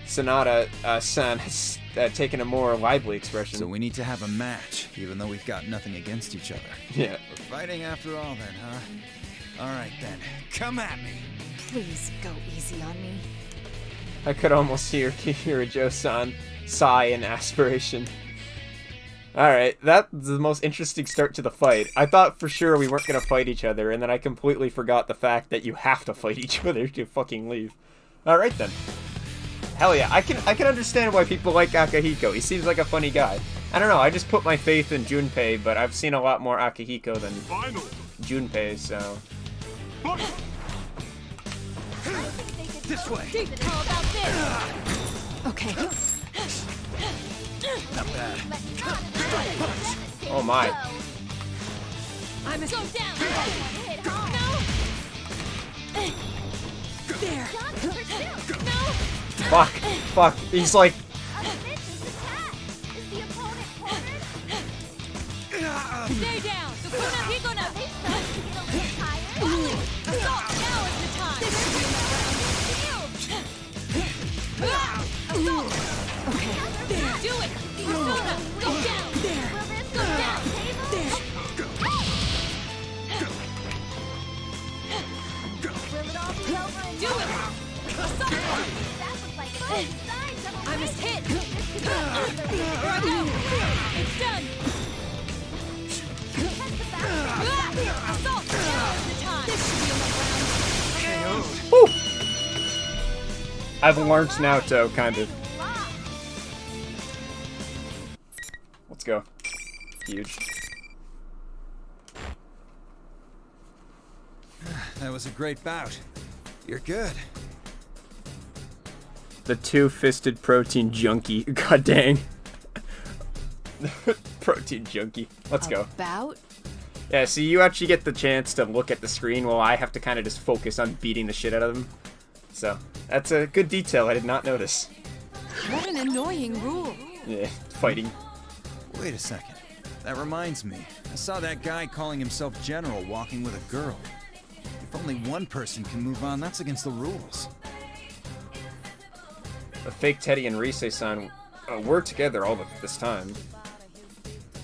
Sanada-san has taken a more lively expression. So we need to have a match, even though we've got nothing against each other. Yeah. We're fighting after all then, huh? All right then. Come at me. Please go easy on me. I could almost hear Kihiro-san sigh in aspiration. Alright, that's the most interesting start to the fight. I thought for sure we weren't gonna fight each other, and then I completely forgot the fact that you have to fight each other to fucking leave. Alright then. Hell yeah, I can understand why people like Akihiko. He seems like a funny guy. I don't know, I just put my faith in Junpei, but I've seen a lot more Akihiko than Junpei, so... This way. How about this? Okay. Not bad. Oh my. I'm a go down. No. There. No. Fuck. He's like... Stay down. So Akihiko now. Now is the time. Okay. There. Do it. Persona. Go down. There. Will this go down? There. Will it all be over and do it? That was like a good sign. I must hit. It's done. Assault! Now's the time! This should be enough rounds. Woo! I've learned Naoto, kind of. Let's go. Huge. That was a great bout. You're good. The two-fisted protein junkie. God dang. Protein junkie. Let's go. Bout? Yeah, so you actually get the chance to look at the screen while I have to kind of just focus on beating the shit out of them. So, that's a good detail I did not notice. What an annoying rule. Yeah, fighting. Wait a second. That reminds me. I saw that guy calling himself General walking with a girl. If only one person can move on, that's against the rules. The fake Teddy and Rise-san were together all this time.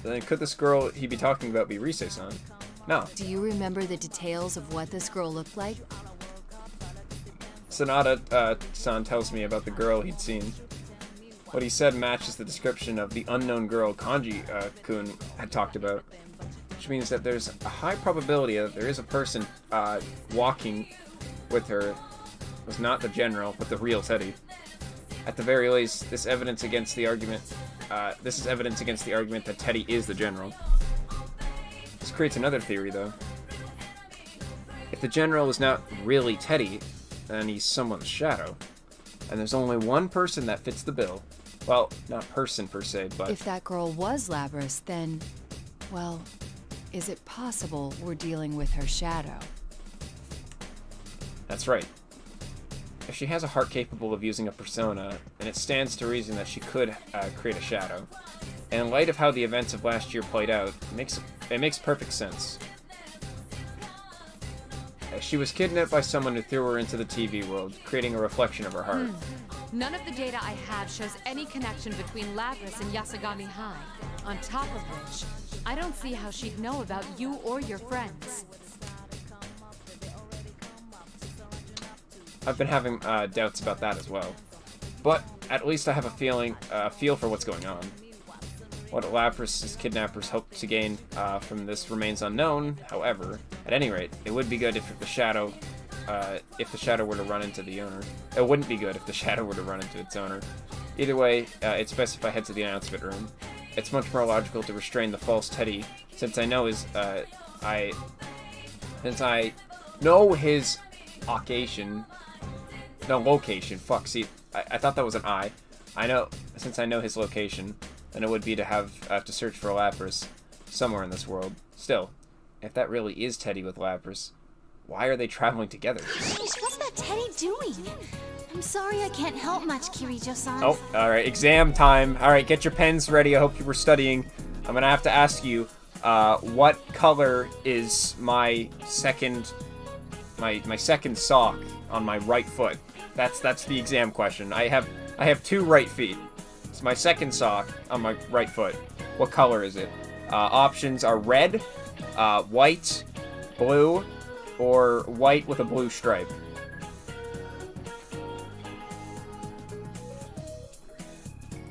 Then could this girl he be talking about be Rise-san? No. Do you remember the details of what this girl looked like? Sanada-san tells me about the girl he'd seen. What he said matches the description of the unknown girl Kanji-kun had talked about, which means that there's a high probability that there is a person walking with her was not the general, but the real Teddy. At the very least, this is evidence against the argument that Teddy is the general. This creates another theory, though. If the general is not really Teddy, then he's someone's shadow. And there's only one person that fits the bill. Well, not person per se, but... If that girl was Lapras, then... well, is it possible we're dealing with her shadow? That's right. If she has a heart capable of using a persona, then it stands to reason that she could create a shadow. And in light of how the events of last year played out, it makes perfect sense. She was kidnapped by someone who threw her into the TV world, creating a reflection of her heart. None of the data I have shows any connection between Lapras and Yasagami High. On top of which, I don't see how she'd know about you or your friends. I've been having doubts about that as well. But at least I have a feel for what's going on. What Lapras' kidnappers hope to gain from this remains unknown. However, at any rate, it would be good if the shadow were to run into the owner. It wouldn't be good if the shadow were to run into its owner. Either way, it's best if I head to the announcement room. It's much more logical to restrain the false Teddy, since I know his location. No, location. Fuck, see, I thought that was an I. Since I know his location, then it would be to have to search for Lapras somewhere in this world. Still, if that really is Teddy with Lapras, why are they traveling together? Sheesh, what's that Teddy doing? I'm sorry I can't help much, Kirijo-san. Oh, alright, exam time. Alright, get your pens ready. I hope you were studying. I'm gonna have to ask you, what color is my second sock on my right foot? That's the exam question. I have two right feet. It's my second sock on my right foot. What color is it? Options are red, white, blue, or white with a blue stripe.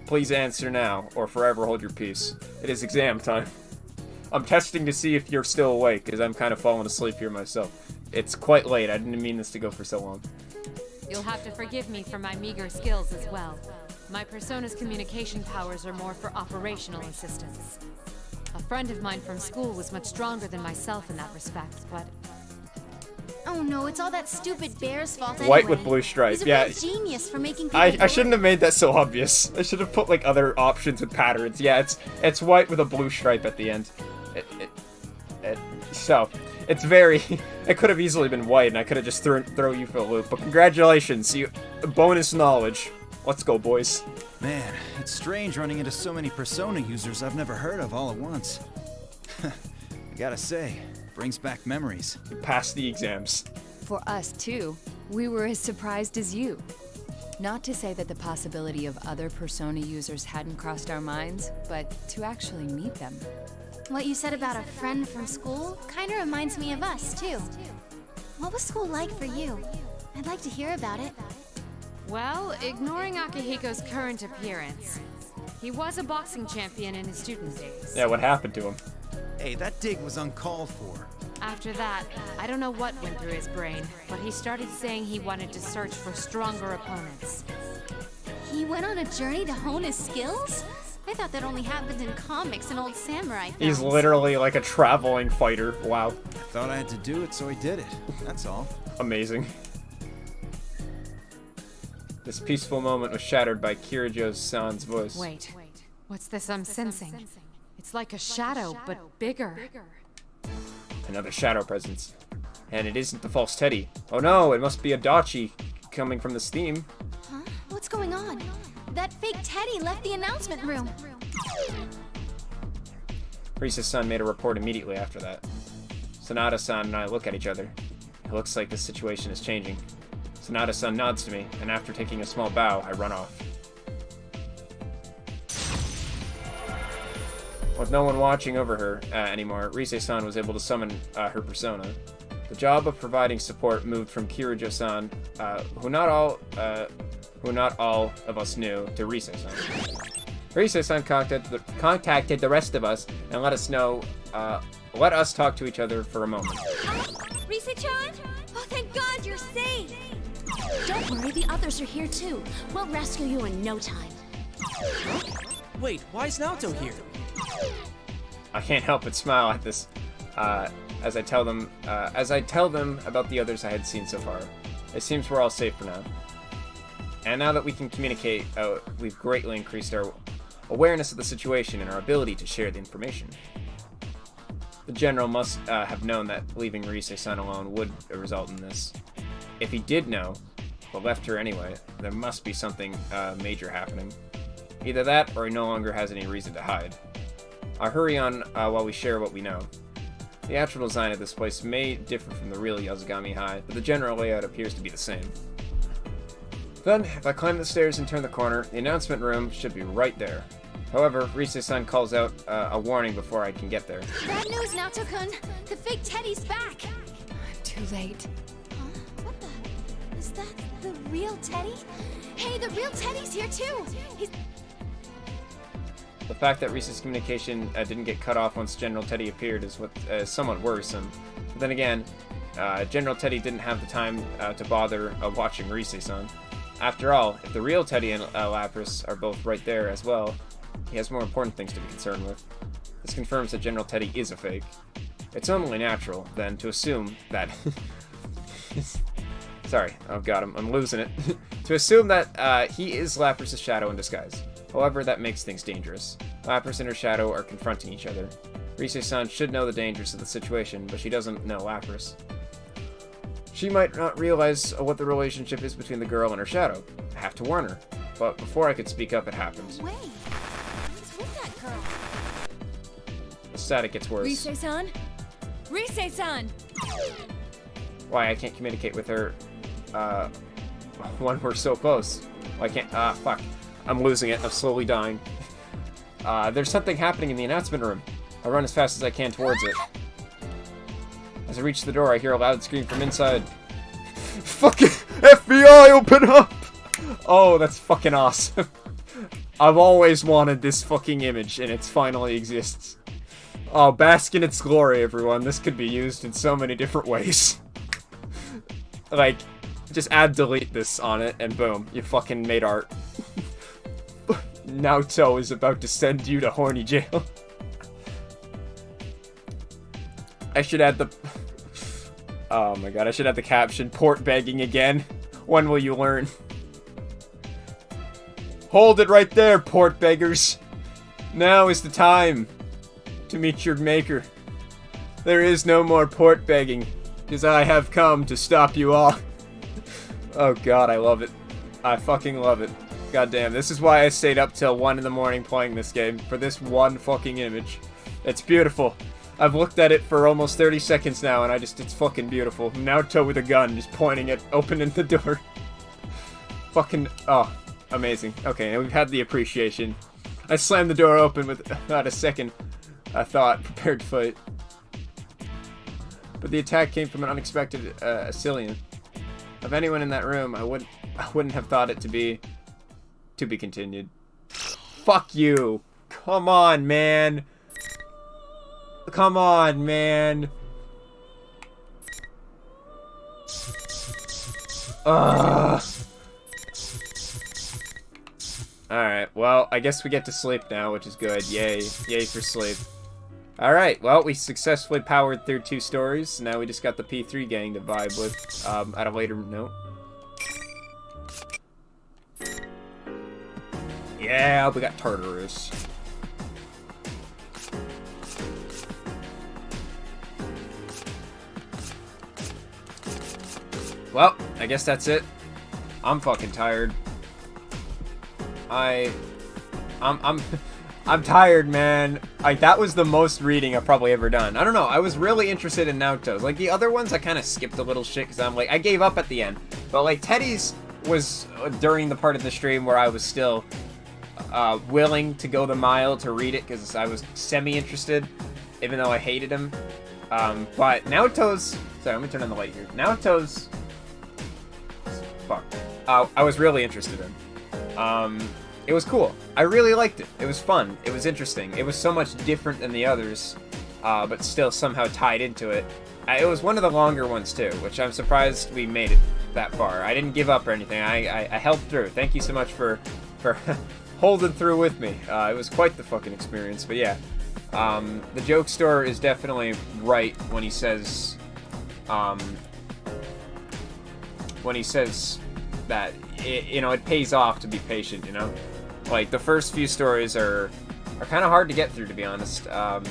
Please answer now, or forever hold your peace. It is exam time. I'm testing to see if you're still awake, because I'm kind of falling asleep here myself. It's quite late. I didn't mean this to go for so long. You'll have to forgive me for my meager skills as well. My persona's communication powers are more for operational assistance. A friend of mine from school was much stronger than myself in that respect, but... Oh no, it's all that stupid bear's fault anyway. White with blue stripe, He's a yeah. real genius for making people I shouldn't have made that so obvious. I should have put like other options with patterns. Yeah, it's white with a blue stripe at the end. So, it's very... It could have easily been white, and I could have just throw you for a loop. But congratulations, bonus knowledge. Let's go, boys. Man, it's strange running into so many Persona users I've never heard of all at once. I gotta say, brings back memories. You passed the exams. For us, too. We were as surprised as you. Not to say that the possibility of other Persona users hadn't crossed our minds, but to actually meet them. What you said about a friend from school kind of reminds me of us, too. What was school like for you? I'd like to hear about it. Well, ignoring Akihiko's current appearance, he was a boxing champion in his student days. Yeah, what happened to him? Hey, that dig was uncalled for. After that, I don't know what went through his brain, but he started saying he wanted to search for stronger opponents. He went on a journey to hone his skills? I thought that only happened in comics and old samurai films. He's literally like a traveling fighter. Wow. Thought I had to do it, so I did it. That's all. Amazing. This peaceful moment was shattered by Kirijo-san's voice. Wait, what's this I'm sensing? It's like a shadow, but bigger. Another shadow presence. And it isn't the false Teddy. Oh no, it must be a Dachi coming from the steam. Huh? What's going on? That fake Teddy left the announcement room. Risa's-san made a report immediately after that. Sanada-san and I look at each other. It looks like the situation is changing. Sanada-san nods to me, and after taking a small bow, I run off. With no one watching over her anymore, Rise-san was able to summon her persona. The job of providing support moved from Kirijo-san, who not all of us knew, to Rise-san. Rise-san contacted the rest of us and let us talk to each other for a moment. Rise-chan? Oh, thank God you're safe! Don't worry, the others are here too. We'll rescue you in no time. Wait, why is Naoto here? I can't help but smile at this, as I tell them about the others I had seen so far. It seems we're all safe for now. And now that we can communicate, we've greatly increased our awareness of the situation and our ability to share the information. The General must have known that leaving Rise-san alone would result in this. If he did know, but left her anyway, there must be something major happening. Either that, or he no longer has any reason to hide. I'll hurry on while we share what we know. The actual design of this place may differ from the real Yazugami High, but the general layout appears to be the same. Then, if I climb the stairs and turn the corner, the announcement room should be right there. However, Rise-san calls out a warning before I can get there. Bad news, Naoto-kun! The fake Teddy's back! I'm too late. Huh? What the? Is that the real Teddy? Hey, the real Teddy's here too! He's... The fact that Risa's communication didn't get cut off once General Teddy appeared is somewhat worrisome. But then again, General Teddy didn't have the time to bother watching Rise-san. After all, if the real Teddy and Lapras are both right there as well, he has more important things to be concerned with. This confirms that General Teddy is a fake. It's only natural, then, to assume that... Sorry, oh god, I'm losing it. To assume that he is Lapras' shadow in disguise. However, that makes things dangerous. Lapras and her shadow are confronting each other. Rise-san should know the dangers of the situation, but she doesn't know Lapras. She might not realize what the relationship is between the girl and her shadow. I have to warn her. But before I could speak up, it happens. Wait, what's with that girl? The static gets worse. Rise-san? Rise-san! Why, I can't communicate with her, when we're so close. Why can't, fuck. I'm losing it. I'm slowly dying. There's something happening in the announcement room. I run as fast as I can towards it. As I reach the door, I hear a loud scream from inside. Fucking FBI, open up! Oh, that's fucking awesome. I've always wanted this fucking image, and it finally exists. Oh, bask in its glory, everyone. This could be used in so many different ways. Like, just add delete this on it, and boom, you fucking made art. Naoto is about to send you to horny jail. I should add the... Oh my god, I should add the caption, port begging again. When will you learn? Hold it right there, port beggars. Now is the time to meet your maker. There is no more port begging, because I have come to stop you all. Oh god, I love it. I fucking love it. God damn, this is why I stayed up till 1 in the morning playing this game, for this one fucking image. It's beautiful. I've looked at it for almost 30 seconds now, and it's fucking beautiful. Naoto with a gun, just pointing it, opening the door. Fucking, oh, amazing. Okay, and we've had the appreciation. I slammed the door open with not a second thought, prepared to fight. But the attack came from an unexpected assailant. Of anyone in that room, I wouldn't have thought it to be continued. Fuck you. Come on, man. Come on, man. Ugh. Alright, well, I guess we get to sleep now, which is good. Yay. Yay for sleep. Alright, well, we successfully powered through 2 stories. Now we just got the P3 gang to vibe with at a later note. Yeah, we got Tartarus. Well, I guess that's it. I'm fucking tired. I'm tired, man. Like, that was the most reading I've probably ever done. I don't know. I was really interested in Naoto's. Like, the other ones, I kind of skipped a little shit because I'm like, I gave up at the end. But, like, Teddy's was during the part of the stream where I was still willing to go the mile to read it because I was semi-interested, even though I hated him. But Naoto's... Sorry, let me turn on the light here. Naoto's... Fuck. I was really interested in. It was cool. I really liked it. It was fun. It was interesting. It was so much different than the others, but still somehow tied into it. It was one of the longer ones too, which I'm surprised we made it that far. I didn't give up or anything. I held through. Thank you so much for holding through with me. It was quite the fucking experience. But yeah, the joke store is definitely right when he says that it pays off to be patient, you know? Like, the first few stories are kind of hard to get through, to be honest. I'm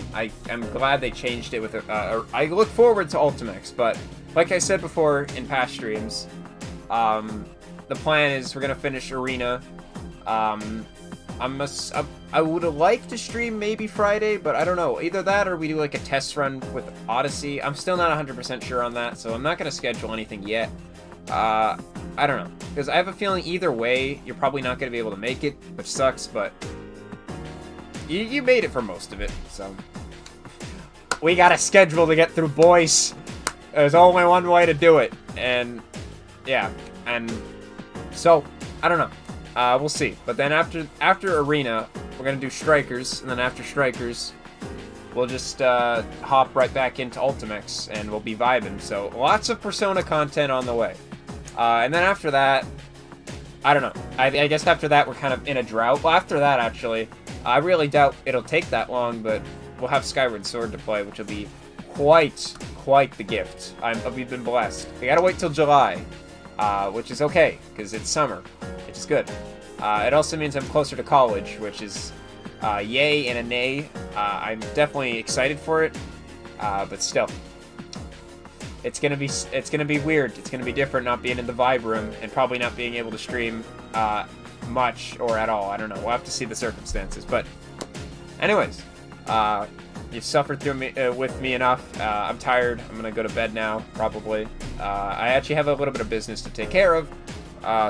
glad they changed it with I look forward to Ultimax, but like I said before in past streams, the plan is we're gonna finish Arena. I would like to stream maybe Friday, but I don't know. Either that or we do like a test run with Odyssey. I'm still not 100% sure on that, so I'm not gonna schedule anything yet. I don't know, because I have a feeling either way, you're probably not going to be able to make it, which sucks, but you made it for most of it, so. We got a schedule to get through, boys. There's only one way to do it, and yeah, and so, I don't know. We'll see, but then after Arena, we're going to do Strikers, and then after Strikers, we'll just hop right back into Ultimax, and we'll be vibing, so lots of Persona content on the way. And then after that, I don't know. I guess after that, we're kind of in a drought. Well, after that, actually, I really doubt it'll take that long, but we'll have Skyward Sword to play, which will be quite the gift. We've been blessed. We gotta wait till July, which is okay, because it's summer, which is good. It also means I'm closer to college, which is yay and a nay. I'm definitely excited for it, but still. It's gonna be weird. It's gonna be different not being in the vibe room and probably not being able to stream much or at all. I don't know. We'll have to see the circumstances. But anyways, you've suffered through with me enough. I'm tired. I'm gonna go to bed now, probably. I actually have a little bit of business to take care of,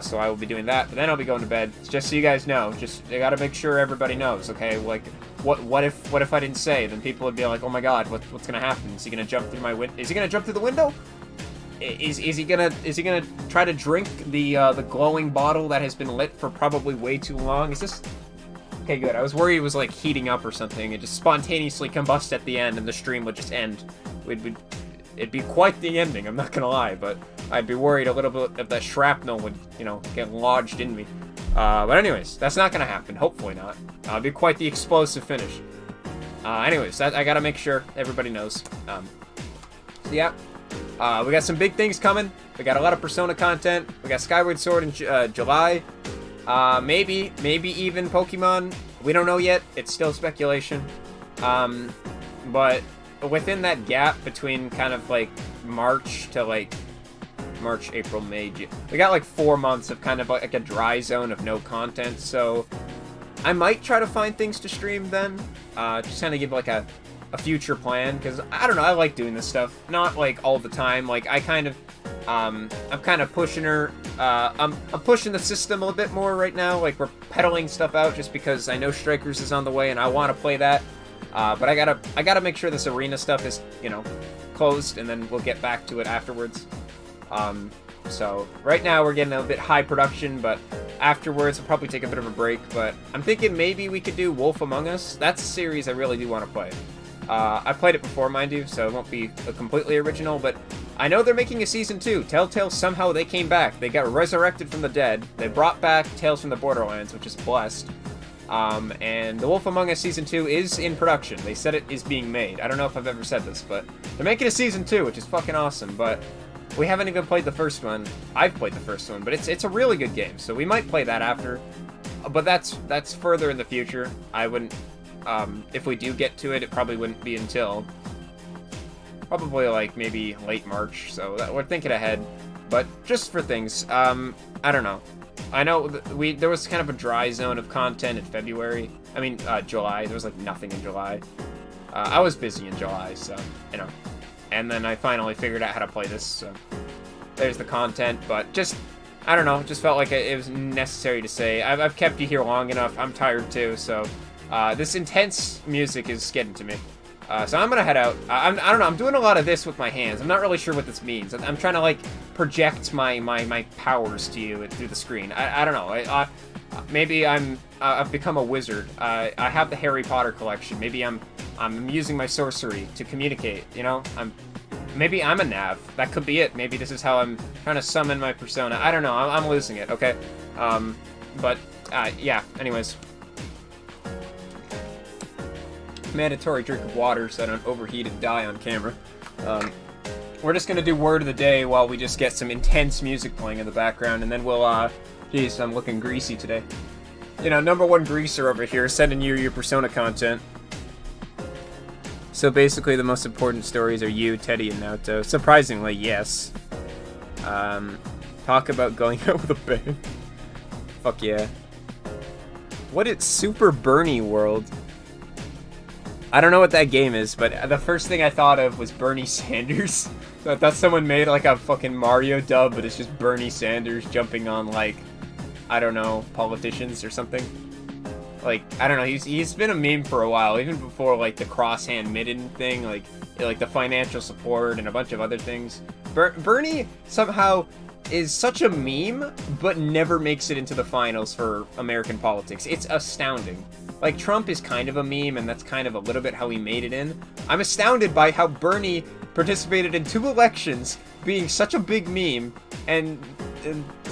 so I will be doing that. But then I'll be going to bed. Just so you guys know. I gotta make sure everybody knows. Okay, like. What if I didn't say? Then people would be like, oh my god, what's gonna happen? Is he gonna jump through my window? Is he gonna jump through the window? Is he gonna try to drink the glowing bottle that has been lit for probably way too long? Is this okay? Good. I was worried it was like heating up or something and just spontaneously combust at the end, and the stream would just end. It'd be quite the ending. I'm not gonna lie, but I'd be worried a little bit if that shrapnel would get lodged in me. But anyways, that's not gonna happen. Hopefully not. It'll be quite the explosive finish. Anyways, I gotta make sure everybody knows. So yeah, we got some big things coming. We got a lot of Persona content. We got Skyward Sword in July. Maybe even Pokemon. We don't know yet. It's still speculation. But within that gap between kind of like March to like March, April, May, June. We got like 4 months of kind of like a dry zone of no content, so I might try to find things to stream then. Just kind of give like a future plan, because I don't know, I like doing this stuff. Not like all the time. Like I'm kind of pushing her. I'm pushing the system a little bit more right now. Like we're peddling stuff out just because I know Strikers is on the way and I want to play that. But I gotta make sure this arena stuff is closed, and then we'll get back to it afterwards. So right now we're getting a bit high production, but afterwards we'll probably take a bit of a break. But I'm thinking maybe we could do Wolf Among Us. That's a series I really do want to play. I played it before, mind you, so it won't be a completely original, but I know they're making a season 2. Telltale, somehow they came back. They got resurrected from the dead. They brought back Tales from the Borderlands, which is blessed. And The Wolf Among Us Season 2 is in production. They said it is being made. I don't know if I've ever said this, but they're making a Season 2, which is fucking awesome, but we haven't even played the first one. I've played the first one, but it's a really good game, so we might play that after. But that's further in the future. I wouldn't, if we do get to it, it probably wouldn't be until probably like maybe late March, so we're thinking ahead. But just for things, I don't know. I know there was kind of a dry zone of content in February. I mean, July. There was like nothing in July. I was busy in July, so, you know. And then I finally figured out how to play this, so there's the content. But just, I don't know, just felt like it was necessary to say. I've kept you here long enough. I'm tired too, so this intense music is getting to me. So I'm gonna head out. I don't know, I'm doing a lot of this with my hands. I'm not really sure what this means. I'm trying to, like, project my powers to you through the screen. I don't know. Maybe I've become a wizard. I have the Harry Potter collection. Maybe I'm using my sorcery to communicate, you know? Maybe I'm a nav. That could be it. Maybe this is how I'm trying to summon my persona. I don't know. I'm losing it, okay? But yeah, anyways. Mandatory drink of water so I don't overheat and die on camera. We're just gonna do word of the day while we just get some intense music playing in the background, and then we'll, geez, I'm looking greasy today. You know, #1 greaser over here, sending you your Persona content. So basically the most important stories are you, Teddy, and Naoto. Surprisingly, yes. Talk about going out with a bang. Fuck yeah. What is Super Bernie World? I don't know what that game is, but the first thing I thought of was Bernie Sanders. So I thought someone made like a fucking Mario dub, but it's just Bernie Sanders jumping on, like, I don't know, politicians or something. Like, I don't know, he's been a meme for a while, even before, like, the crosshand midden thing, like the financial support and a bunch of other things. Bernie somehow is such a meme, but never makes it into the finals for American politics. It's astounding. Like, Trump is kind of a meme, and that's kind of a little bit how he made it in. I'm astounded by how Bernie participated in 2 elections, being such a big meme, and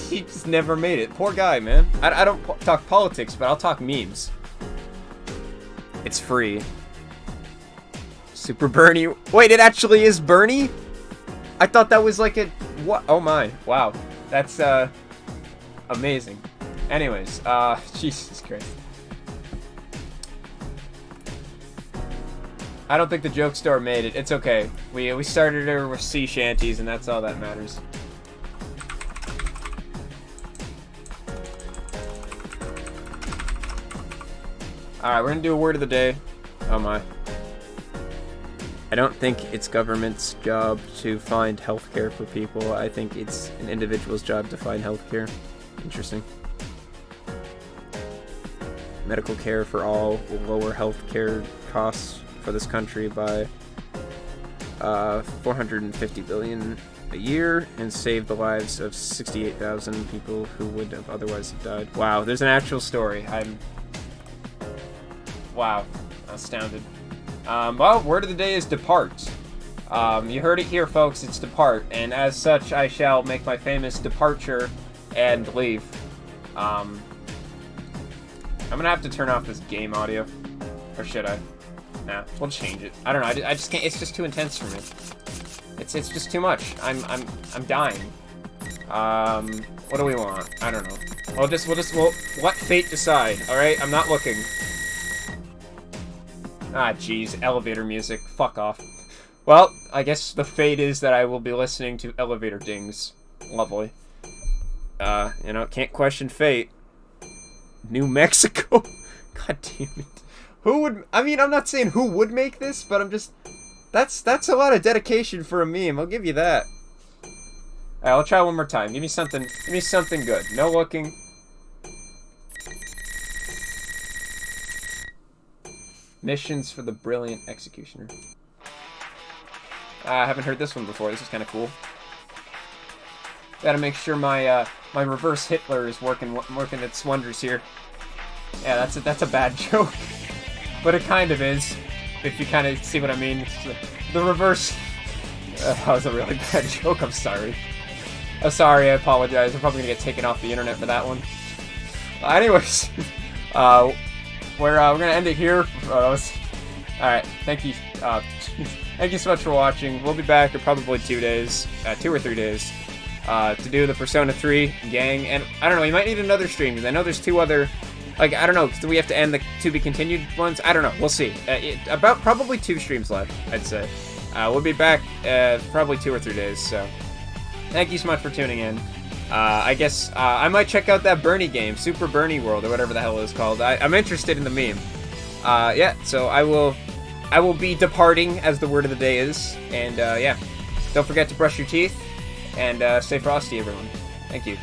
he just never made it. Poor guy, man. I don't talk politics, but I'll talk memes. It's free. Super Bernie. Wait, it actually is Bernie? I thought that was like a... What? Oh my. Wow. That's, amazing. Anyways, Jesus Christ. I don't think the joke store made it. It's okay. We started her with sea shanties, and that's all that matters. Alright, we're gonna do a word of the day. Oh my. I don't think it's government's job to find healthcare for people. I think it's an individual's job to find healthcare. Interesting. Medical care for all will lower healthcare costs for this country by $450 billion a year and save the lives of 68,000 people who would have otherwise have died. Wow, there's an actual story. Wow, astounded. Well, word of the day is depart. You heard it here, folks, it's depart, and as such, I shall make my famous departure and leave. I'm gonna have to turn off this game audio, or should I? Nah, we'll change it. I don't know. I just can't. It's just too intense for me. It's just too much. I'm dying. What do we want? I don't know. We'll let fate decide. All right. I'm not looking. Ah, jeez. Elevator music. Fuck off. Well, I guess the fate is that I will be listening to elevator dings. Lovely. You know, can't question fate. New Mexico. God damn it. Who would, I mean, I'm not saying who would make this, but I'm just, that's a lot of dedication for a meme, I'll give you that. Alright, I'll try one more time. Give me something good. No looking. Missions for the Brilliant Executioner. I haven't heard this one before, this is kind of cool. Gotta make sure my, my reverse Hitler is working its wonders here. Yeah, that's a bad joke. But it kind of is, if you kind of see what I mean. It's the reverse That was a really bad joke, I'm sorry. I'm sorry, I apologize. I'm probably gonna get taken off the internet for that one. Anyways, we're gonna end it here. Alright, thank you. Thank you so much for watching. We'll be back in probably 2 days, 2 or 3 days, to do the Persona 3 gang. And I don't know, we might need another stream because I know there's 2 other. Like, I don't know, do we have to end the to be continued ones? I don't know, we'll see. About probably 2 streams left, I'd say. We'll be back probably 2 or 3 days, so thank you so much for tuning in. I guess I might check out that Bernie game, Super Bernie World, or whatever the hell it is called. I'm interested in the meme. Yeah, so I will be departing, as the word of the day is, and yeah, don't forget to brush your teeth, and stay frosty, everyone. Thank you.